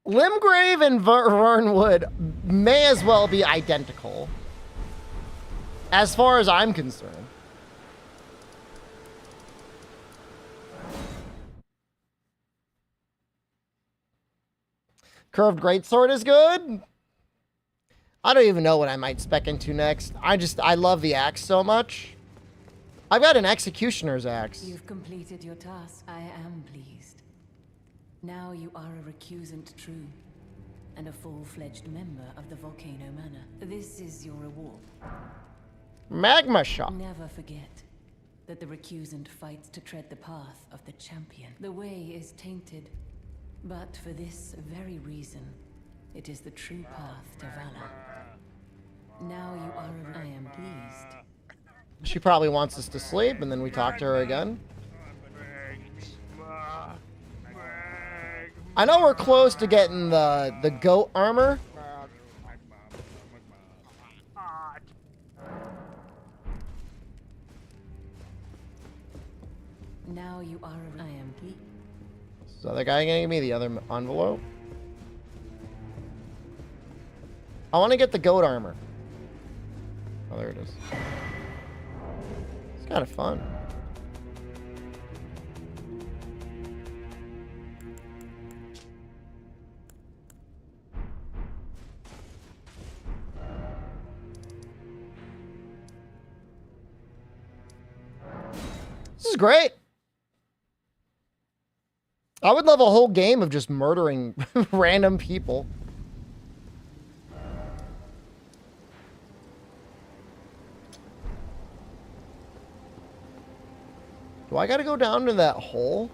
Speaker 1: Limgrave and Vernwood may as well be identical, as far as I'm concerned. Curved Greatsword is good. I don't even know what I might spec into next. I love the axe so much. I've got an Executioner's axe.
Speaker 15: You've completed your task. I am pleased. Now you are a recusant true, and a full-fledged member of the Volcano Manor. This is your reward.
Speaker 1: Magma shot.
Speaker 15: Never forget that the recusant fights to tread the path of the champion. The way is tainted, but for this very reason, it is the true path to valor. Now you are I am pleased.
Speaker 1: She probably wants us to sleep, and then we talk to her again. I know we're close to getting the goat armor.
Speaker 15: Now you are I am pleased.
Speaker 1: Is the other guy gonna give me the other envelope? I want to get the goat armor. Oh, there it is. It's kind of fun. This is great. I would love a whole game of just murdering random people. Do I gotta go down to that hole?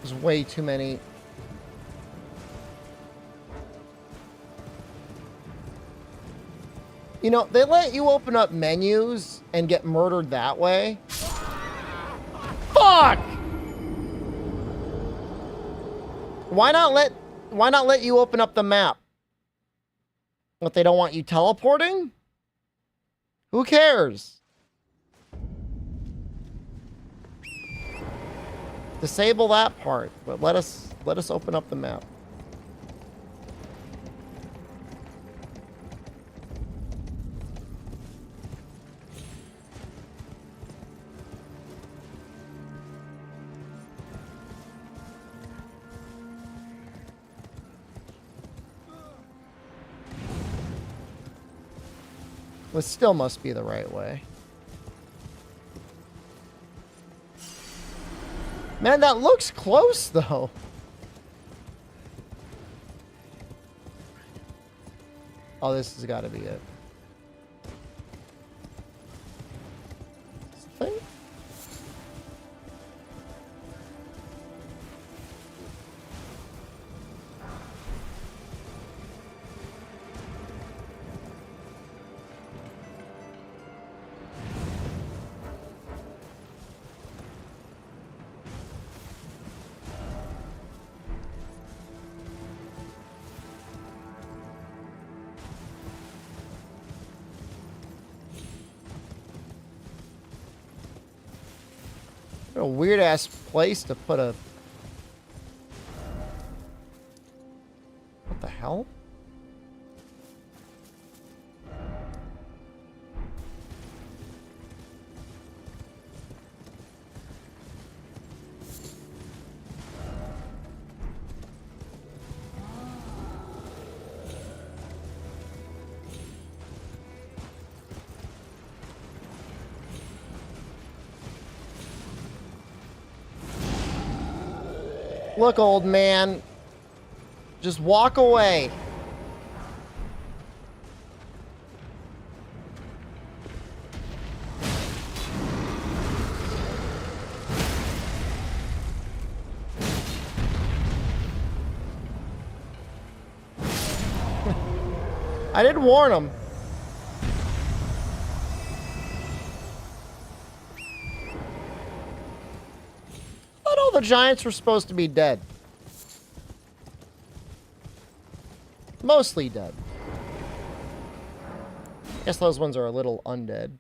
Speaker 1: There's way too many. You know, they let you open up menus and get murdered that way. Fuck! Why not let you open up the map? What, they don't want you teleporting? Who cares? Disable that part, but let us open up the map. This still must be the right way. Man, that looks close, though. Oh, this has got to be it. a weird ass place to put a... What the hell? Look, old man. Just walk away. I did warn him. I thought all the giants were supposed to be dead. Mostly dead. I guess those ones are a little undead.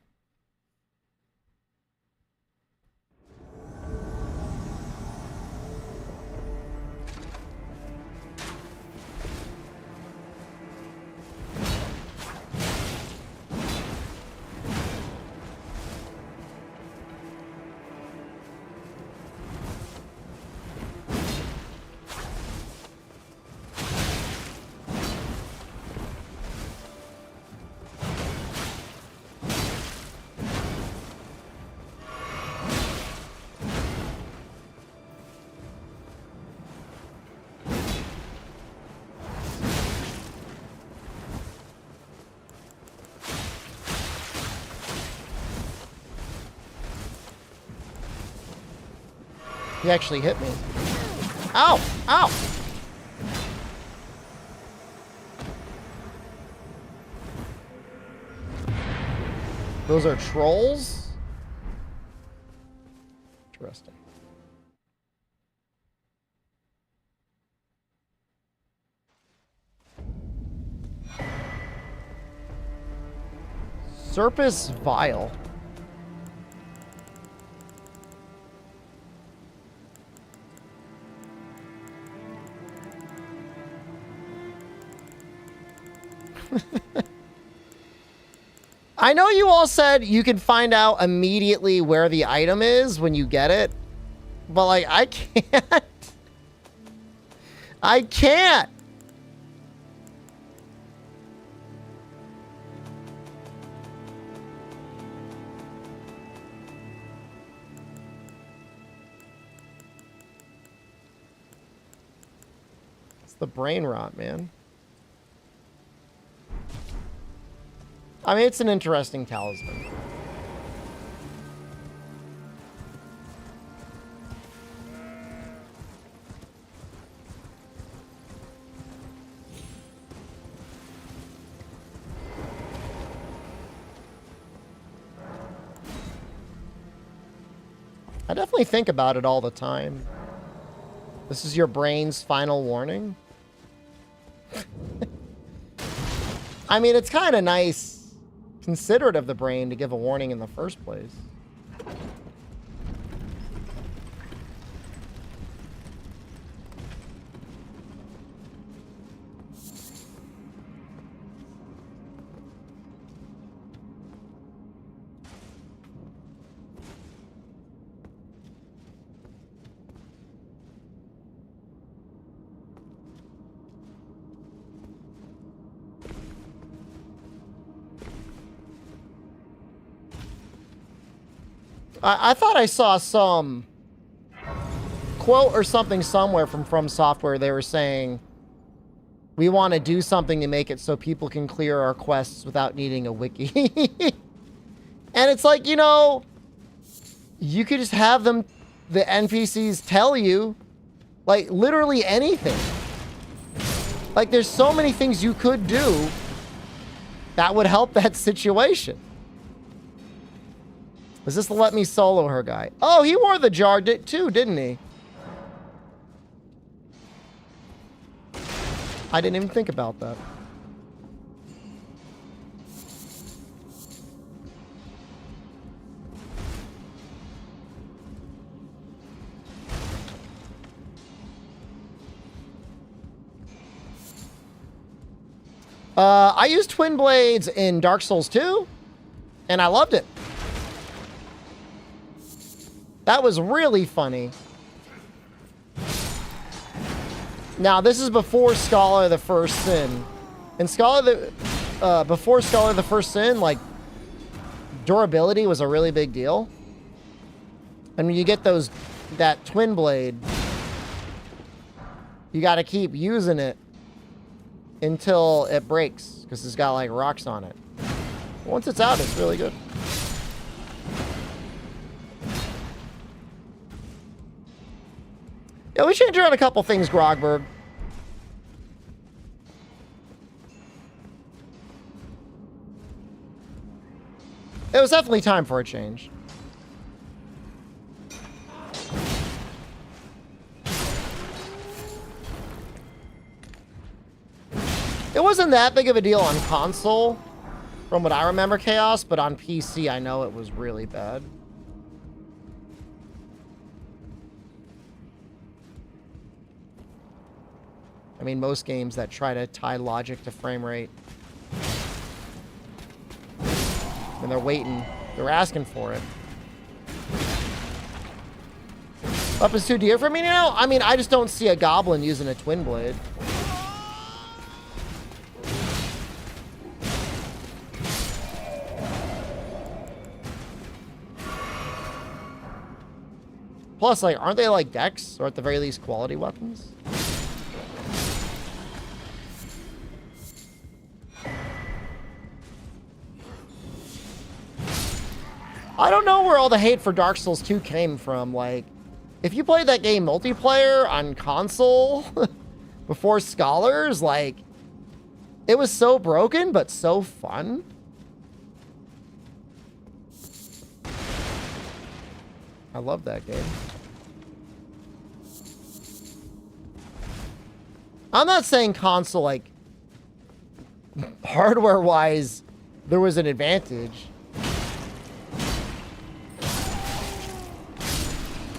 Speaker 1: He actually hit me. Ow! Ow! Those are trolls? Interesting. Surface Vial. I know you all said you can find out immediately where the item is when you get it, but like, I can't. I can't. It's the brain rot, man. I mean, it's an interesting talisman. I definitely think about it all the time. This is your brain's final warning. I mean, it's kind of nice. Considerate of the brain to give a warning in the first place. I thought I saw some quote or something somewhere from Software. They were saying, we want to do something to make it so people can clear our quests without needing a wiki. And it's like, you know, you could just have them, the NPCs tell you, like, literally anything. Like, there's so many things you could do that would help that situation. Was this the let me solo her guy? Oh, he wore the jar too, didn't he? I didn't even think about that. I used twin blades in Dark Souls 2, and I loved it. That was really funny. Now, this is before Scholar of the First Sin. In before Scholar of the First Sin, like, durability was a really big deal. And when you get that twin blade, you got to keep using it until it breaks, because it's got like rocks on it. Once it's out, it's really good. Yeah, we changed around a couple things, Grogberg. It was definitely time for a change. It wasn't that big of a deal on console, from what I remember, Chaos, but on PC, I know it was really bad. I mean, most games that try to tie logic to frame rate, and they're waiting, they're asking for it. Weapons too dear for me now? I mean, I just don't see a goblin using a twin blade. Plus, like, aren't they like dex, or at the very least quality weapons? I don't know where all the hate for Dark Souls 2 came from. Like, if you played that game multiplayer on console before Scholars, like, it was so broken, but so fun. I love that game. I'm not saying console, like, hardware-wise, there was an advantage.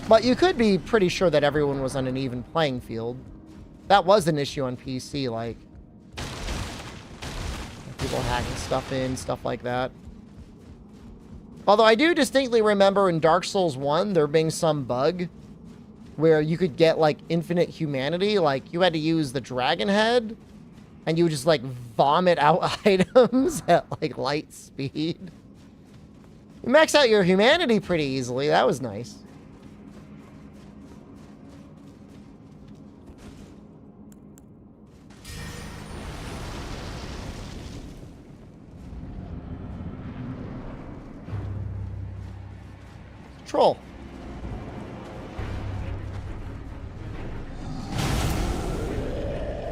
Speaker 1: But you could be pretty sure that everyone was on an even playing field. That was an issue on PC, like, people hacking stuff in, stuff like that. Although I do distinctly remember in Dark Souls 1, there being some bug where you could get, like, infinite humanity. Like, you had to use the dragon head, and you would just, like, vomit out items at, like, light speed. You max out your humanity pretty easily. That was nice. Troll.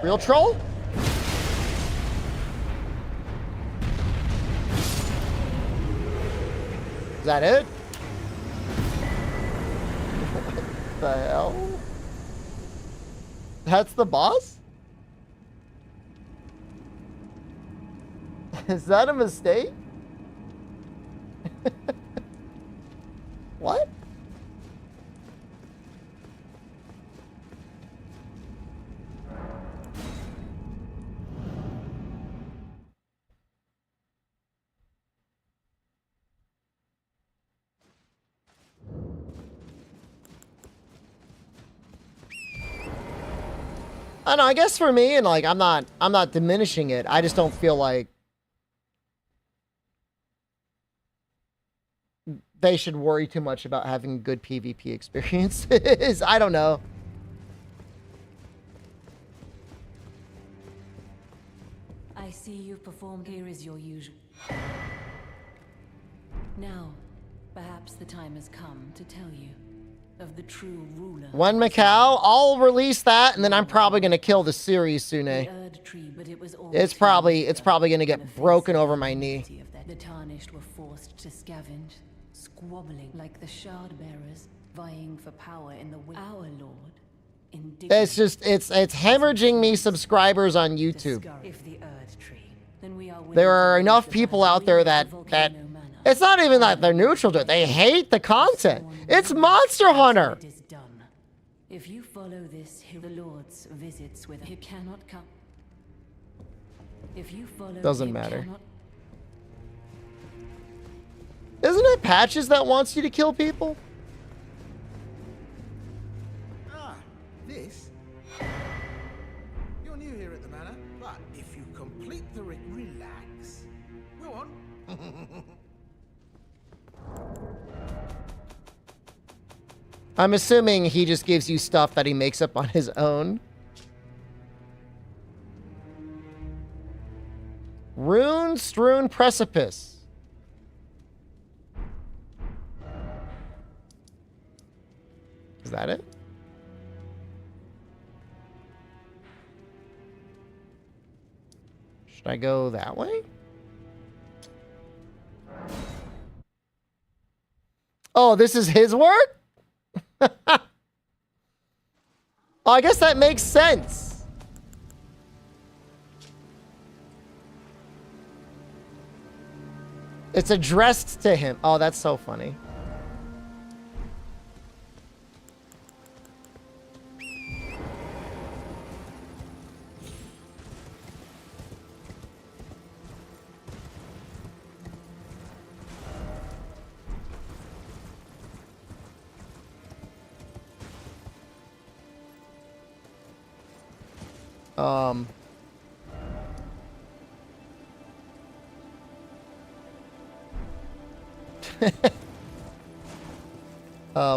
Speaker 1: Real troll? Is that it? What the hell? That's the boss? Is that a mistake? What? I don't know, I guess for me, and like I'm not diminishing it. I just don't feel like they should worry too much about having good PvP experiences. I don't know.
Speaker 15: I see you've performed. Here is your usual. Now, perhaps the time has come to tell you of the true ruler.
Speaker 1: One Macau, I'll release that, and then I'm probably gonna kill the series soon. It's probably gonna get broken over my knee.
Speaker 15: The tarnished were forced to scavenge, squabbling like the shard bearers, vying for power in the way. Our lord,
Speaker 1: it's just it's hemorrhaging me subscribers on YouTube.
Speaker 15: If the Erd tree, then we are
Speaker 1: there are enough people out there that it's not even that they're neutral to it. They hate the content. It's Monster Hunter.
Speaker 15: If you follow this, the Lord's visits with he cannot come. If you follow,
Speaker 1: Doesn't
Speaker 15: you
Speaker 1: matter.
Speaker 15: cannot-
Speaker 1: Isn't it Patches that wants you to kill people?
Speaker 14: Ah, this? You're new here at the manor, but if you complete the relax. Go on.
Speaker 1: I'm assuming he just gives you stuff that he makes up on his own. Rune-strewn precipice. Is that it? Should I go that way? Oh, this is his work? Oh, I guess that makes sense. It's addressed to him. Oh, that's so funny.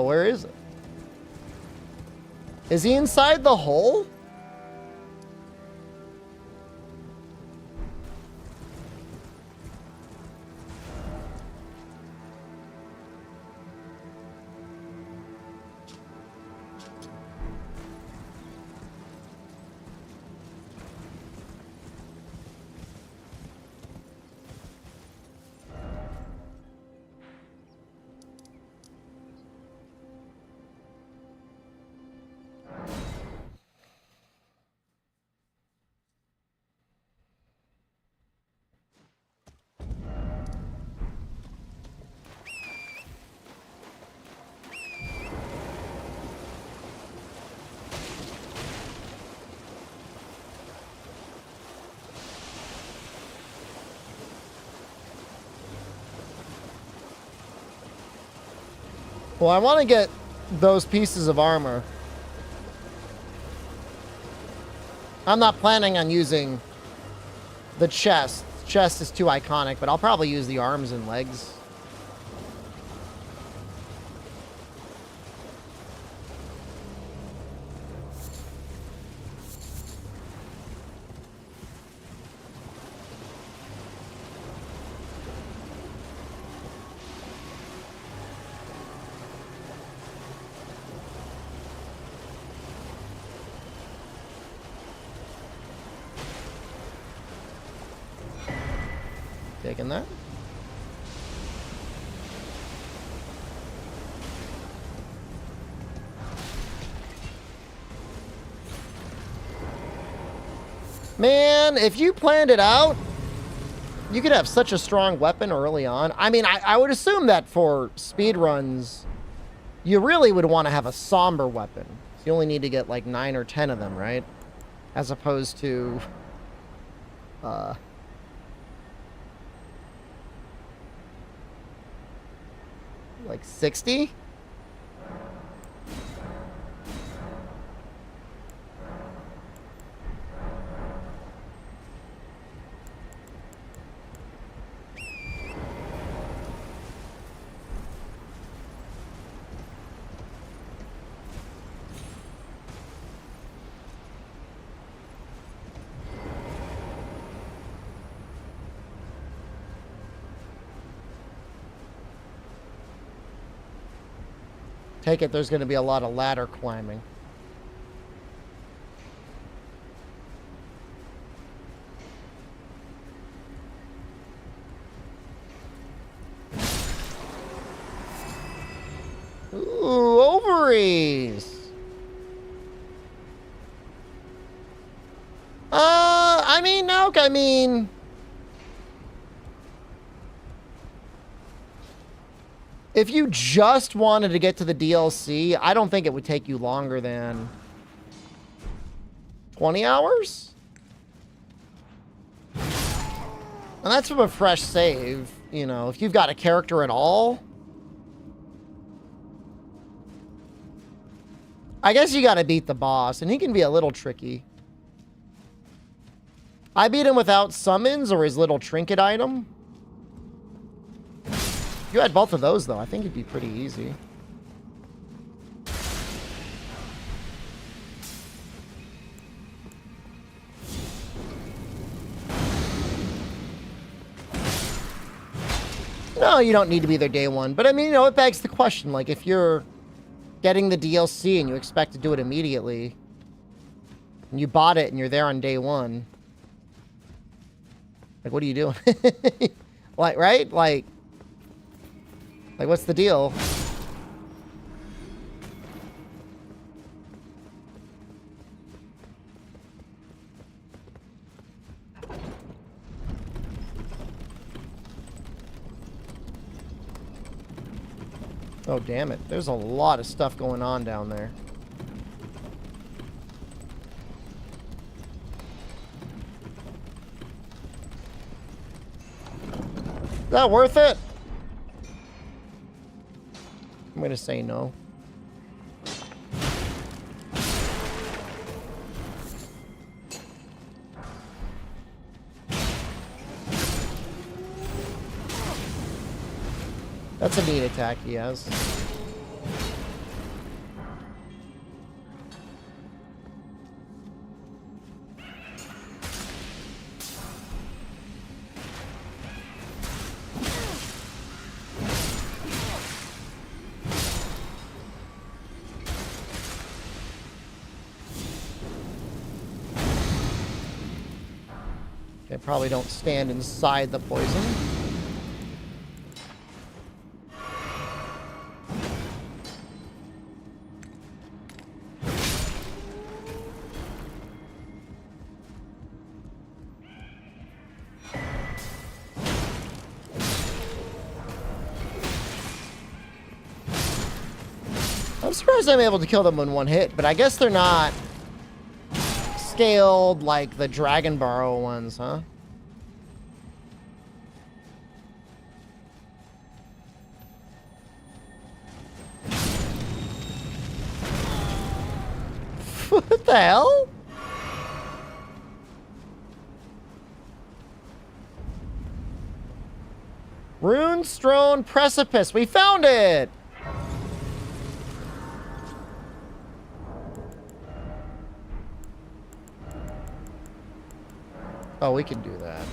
Speaker 1: Where is it? Is he inside the hole? Well, I want to get those pieces of armor. I'm not planning on using the chest. The chest is too iconic, but I'll probably use the arms and legs. Taking that. Man, if you planned it out, you could have such a strong weapon early on. I mean, I would assume that for speedruns, you really would want to have a somber weapon. So you only need to get like 9 or 10 of them, right? As opposed to... like 60? Take it there's going to be a lot of ladder climbing. Ooh, ovaries. I mean, no, I mean... If you just wanted to get to the DLC, I don't think it would take you longer than 20 hours? And that's from a fresh save, you know, if you've got a character at all. I guess you gotta beat the boss, and he can be a little tricky. I beat him without summons or his little trinket item. If you had both of those, though, I think it'd be pretty easy. No, you don't need to be there day one. But I mean, you know, it begs the question, like, if you're getting the DLC and you expect to do it immediately, and you bought it and you're there on day one, like, what are you doing? Like, right? Like, what's the deal? Oh, damn it. There's a lot of stuff going on down there. Is that worth it? I'm gonna say no. That's a neat attack he has. Okay, probably don't stand inside the poison. I'm surprised I'm able to kill them in one hit, but I guess they're not scaled like the Dragon Burrow ones, huh? What the hell? Rune-strewn precipice. We found it! Oh, we can do that.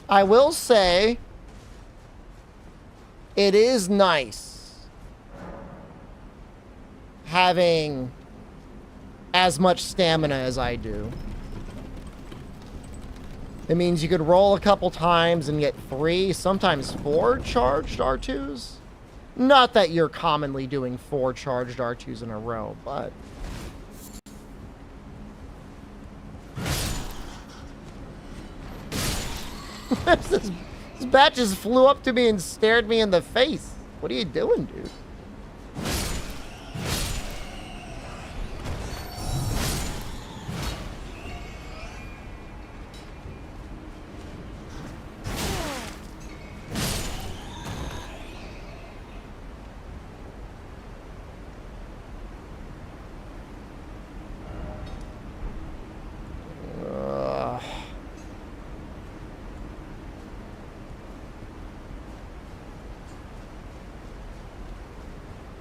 Speaker 1: I will say, it is nice having as much stamina as I do. It means you could roll a couple times and get 3, sometimes 4 charged R2s. Not that you're commonly doing 4 charged R2s in a row, but... This bat just flew up to me and stared me in the face. What are you doing, dude?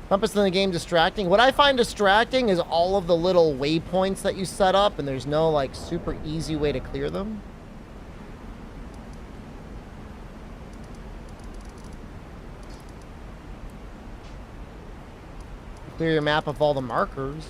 Speaker 1: Compass in the game distracting. What I find distracting is all of the little waypoints that you set up, and there's no like super easy way to clear them. Clear your map of all the markers.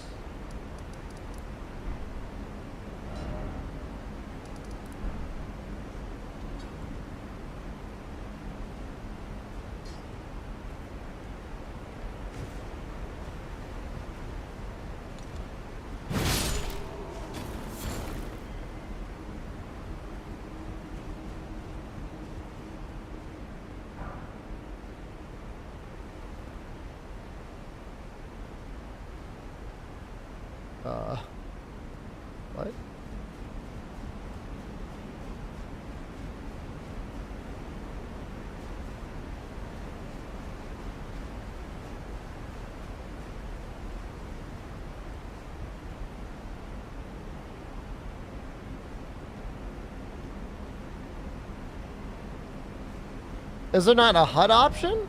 Speaker 1: Is there not a HUD option?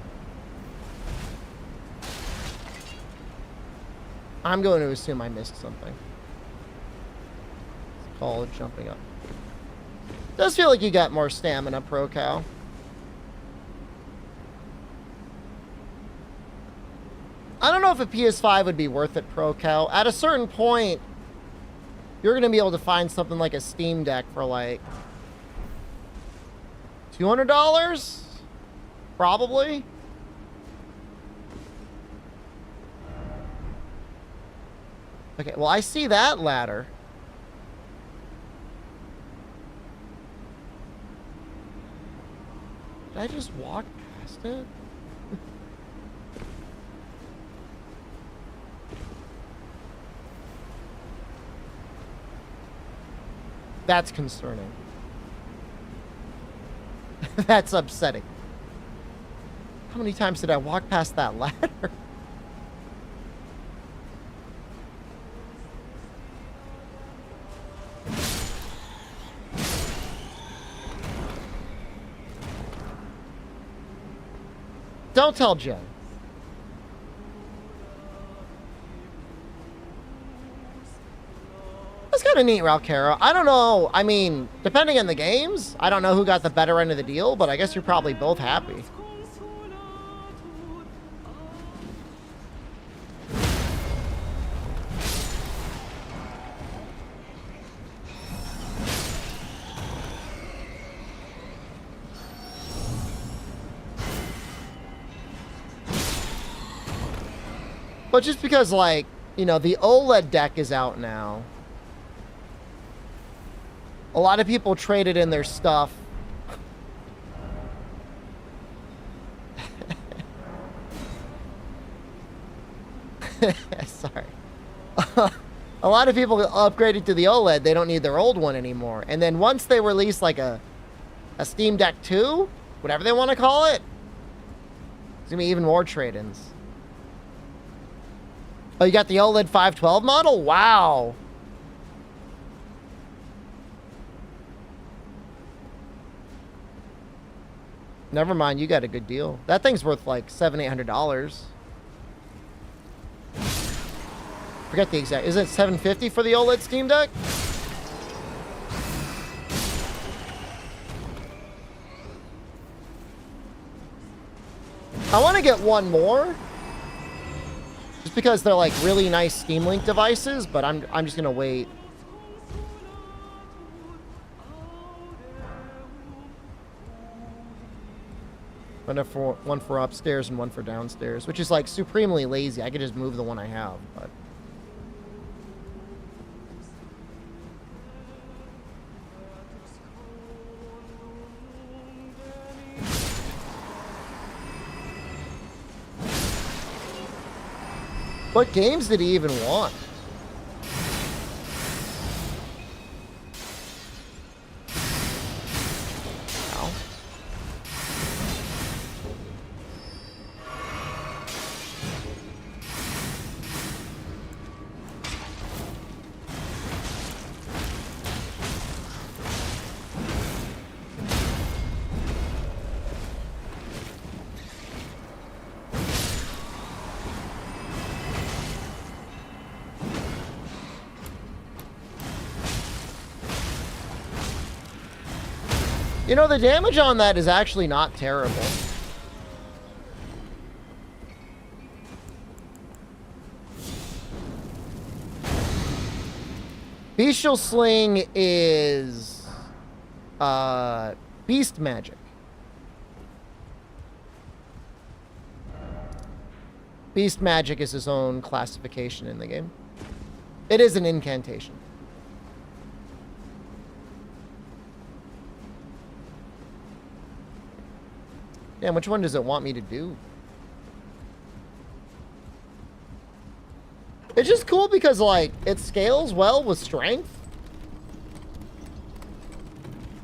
Speaker 1: I'm going to assume I missed something. It's called jumping up. Does feel like you got more stamina, Pro Cow. I don't know if a PS5 would be worth it, Pro Cow. At a certain point, you're going to be able to find something like a Steam Deck for like $200? Probably. Okay, well, I see that ladder. Did I just walk past it? That's concerning. That's upsetting. How many times did I walk past that ladder? Don't tell Jen. That's kind of neat, Ralcaro. I don't know. I mean, depending on the games, I don't know who got the better end of the deal, but I guess you're probably both happy. But just because, like, you know, the OLED deck is out now. A lot of people traded in their stuff. Sorry. A lot of people upgraded to the OLED. They don't need their old one anymore. And then once they release, like, a Steam Deck 2, whatever they want to call it, there's going to be even more trade-ins. Oh, you got the OLED 512 model? Wow. Never mind, you got a good deal. That thing's worth like $700-800. Forget the exact. Is it $750 for the OLED Steam Deck? I want to get one more. Just because they're like really nice Steam Link devices, but I'm just gonna wait. One for upstairs and one for downstairs, which is like supremely lazy. I could just move the one I have, but what games did he even want? Ow. You know, the damage on that is actually not terrible. Bestial Sling is beast magic. Beast magic is his own classification in the game. It is an incantation. Damn, which one does it want me to do? It's just cool because, like, it scales well with strength.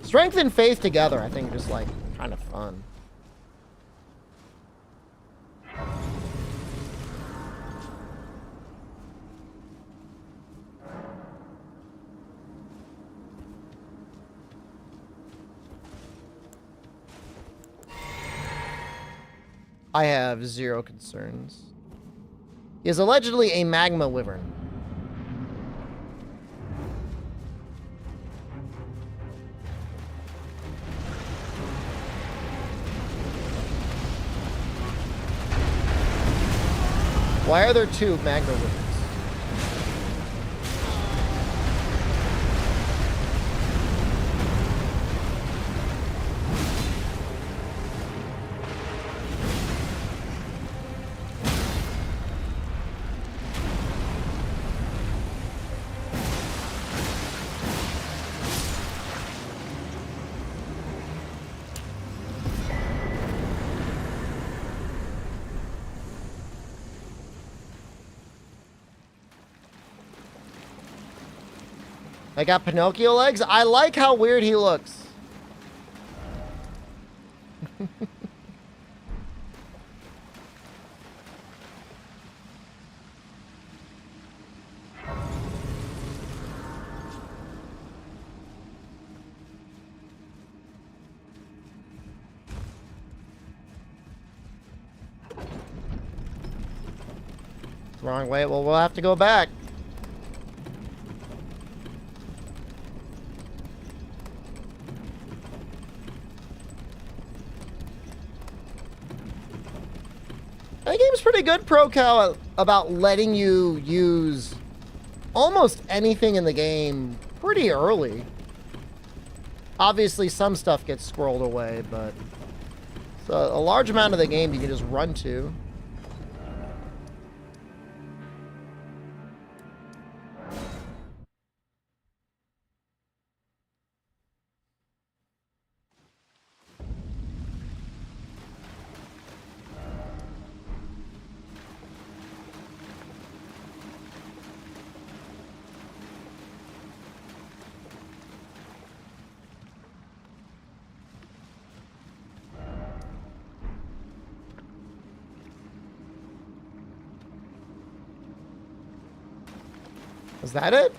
Speaker 1: Strength and faith together, I think, just, like, kind of fun. I have zero concerns. He is allegedly a magma wyvern. Why are there two magma wyverns? I got Pinocchio legs. I like how weird he looks. Wrong way. Well, we'll have to go back. The game's pretty good, ProCal, about letting you use almost anything in the game pretty early. Obviously, some stuff gets squirreled away, but so a large amount of the game you can just run to. Is that it?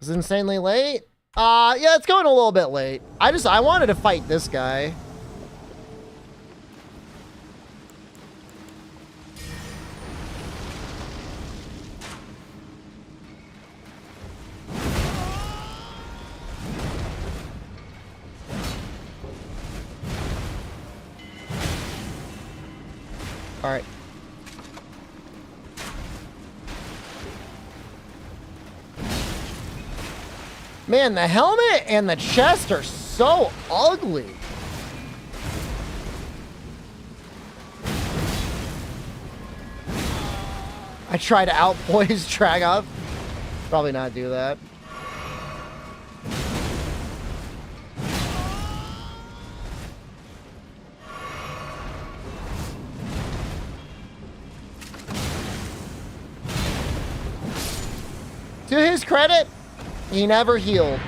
Speaker 1: Is it insanely late? Yeah, it's going a little bit late. I wanted to fight this guy. All right. Man, the helmet and the chest are so ugly. I try to outpoise Tragoth. Probably not do that. To his credit, he never healed.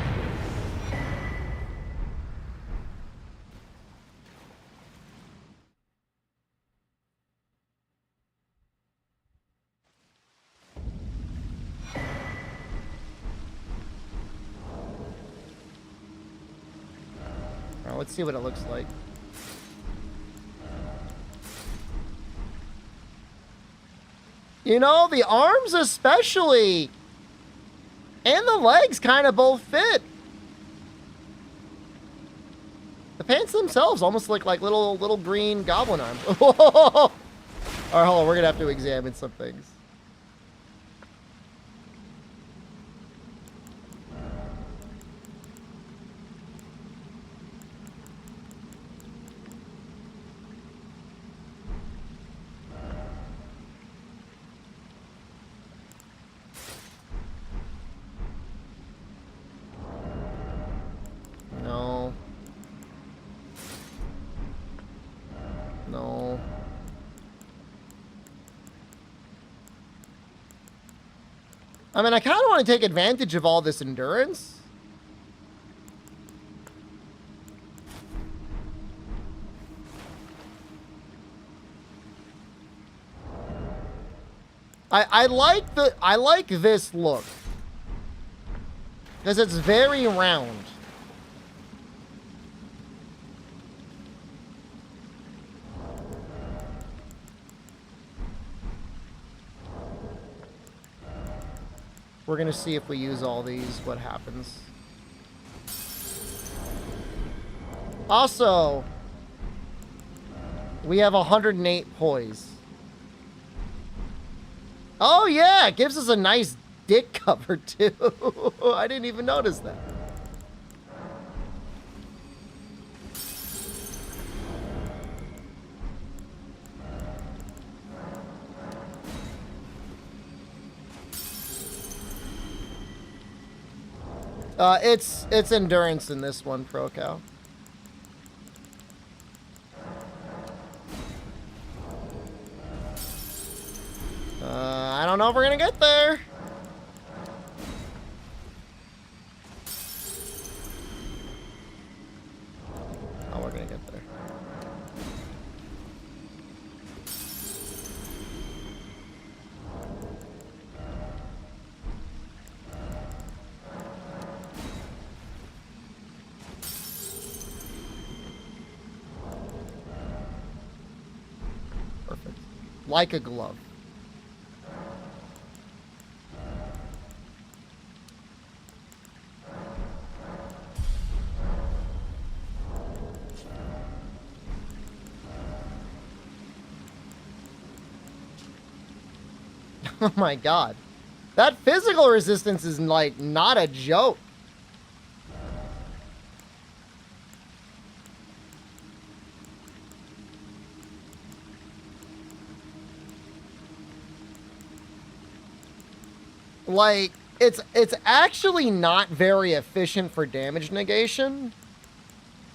Speaker 1: Now let's see what it looks like. You know, the arms especially. And the legs kind of both fit. The pants themselves almost look like little green goblin arms. All right, hold on. We're gonna have to examine some things. No. No. I mean, I kind of want to take advantage of all this endurance. I like this look. Because it's very round. We're gonna see if we use all these, what happens. Also, we have 108 poise. Oh yeah, it gives us a nice dick cover too. I didn't even notice that. It's endurance in this one, Pro Cow. I don't know if we're gonna get there. Oh, we're gonna get there. Perfect. Like a glove. Oh my god. That physical resistance is like not a joke. Like it's actually not very efficient for damage negation.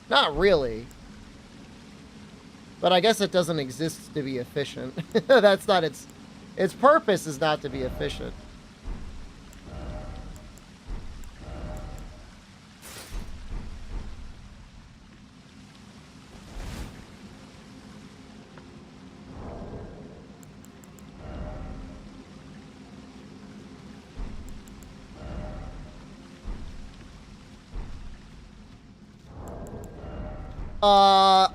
Speaker 1: Not really. But I guess it doesn't exist to be efficient. That's not its purpose is not to be efficient.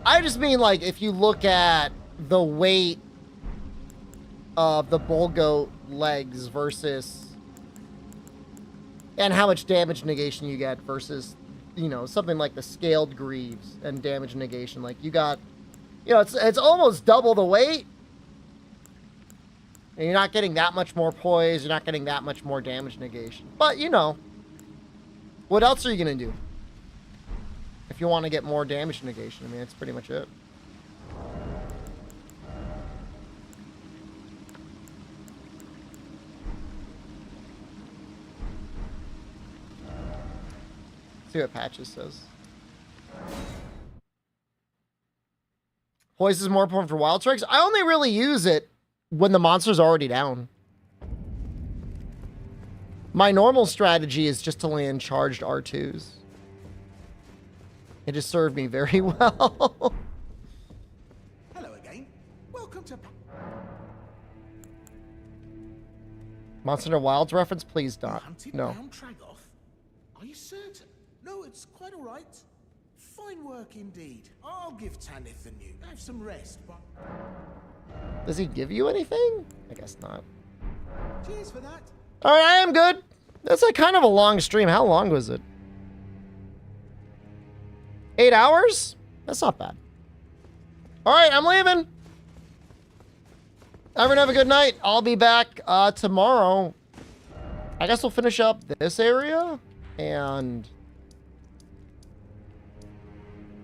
Speaker 1: I just mean like if you look at the weight of the bull goat legs versus and how much damage negation you get versus, you know, something like the scaled greaves and damage negation. Like you got, you know, it's almost double the weight. And you're not getting that much more poise. You're not getting that much more damage negation. But, you know, what else are you going to do? If you want to get more damage negation, I mean, that's pretty much it. See what Patches says. Poise is more important for wild strikes. I only really use it when the monster's already down. My normal strategy is just to land charged R2s. It just served me very well.
Speaker 14: Hello again. Welcome to...
Speaker 1: Monster Hunter Wilds reference? Please not. No.
Speaker 14: Are you certain? No, it's quite all right. Fine work indeed. I'll give Tanith the new. Have some rest, but...
Speaker 1: Does he give you anything? I guess not.
Speaker 14: Cheers for that.
Speaker 1: All right, I am good. That's like kind of a long stream. How long was it? 8 hours? That's not bad. All right, I'm leaving. Everyone have a good night. I'll be back tomorrow. I guess we'll finish up this area. And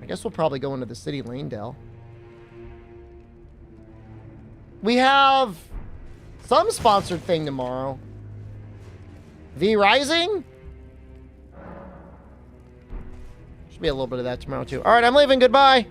Speaker 1: I guess we'll probably go into the city Lanedale. We have some sponsored thing tomorrow. V Rising? Should be a little bit of that tomorrow too. All right, I'm leaving. Goodbye.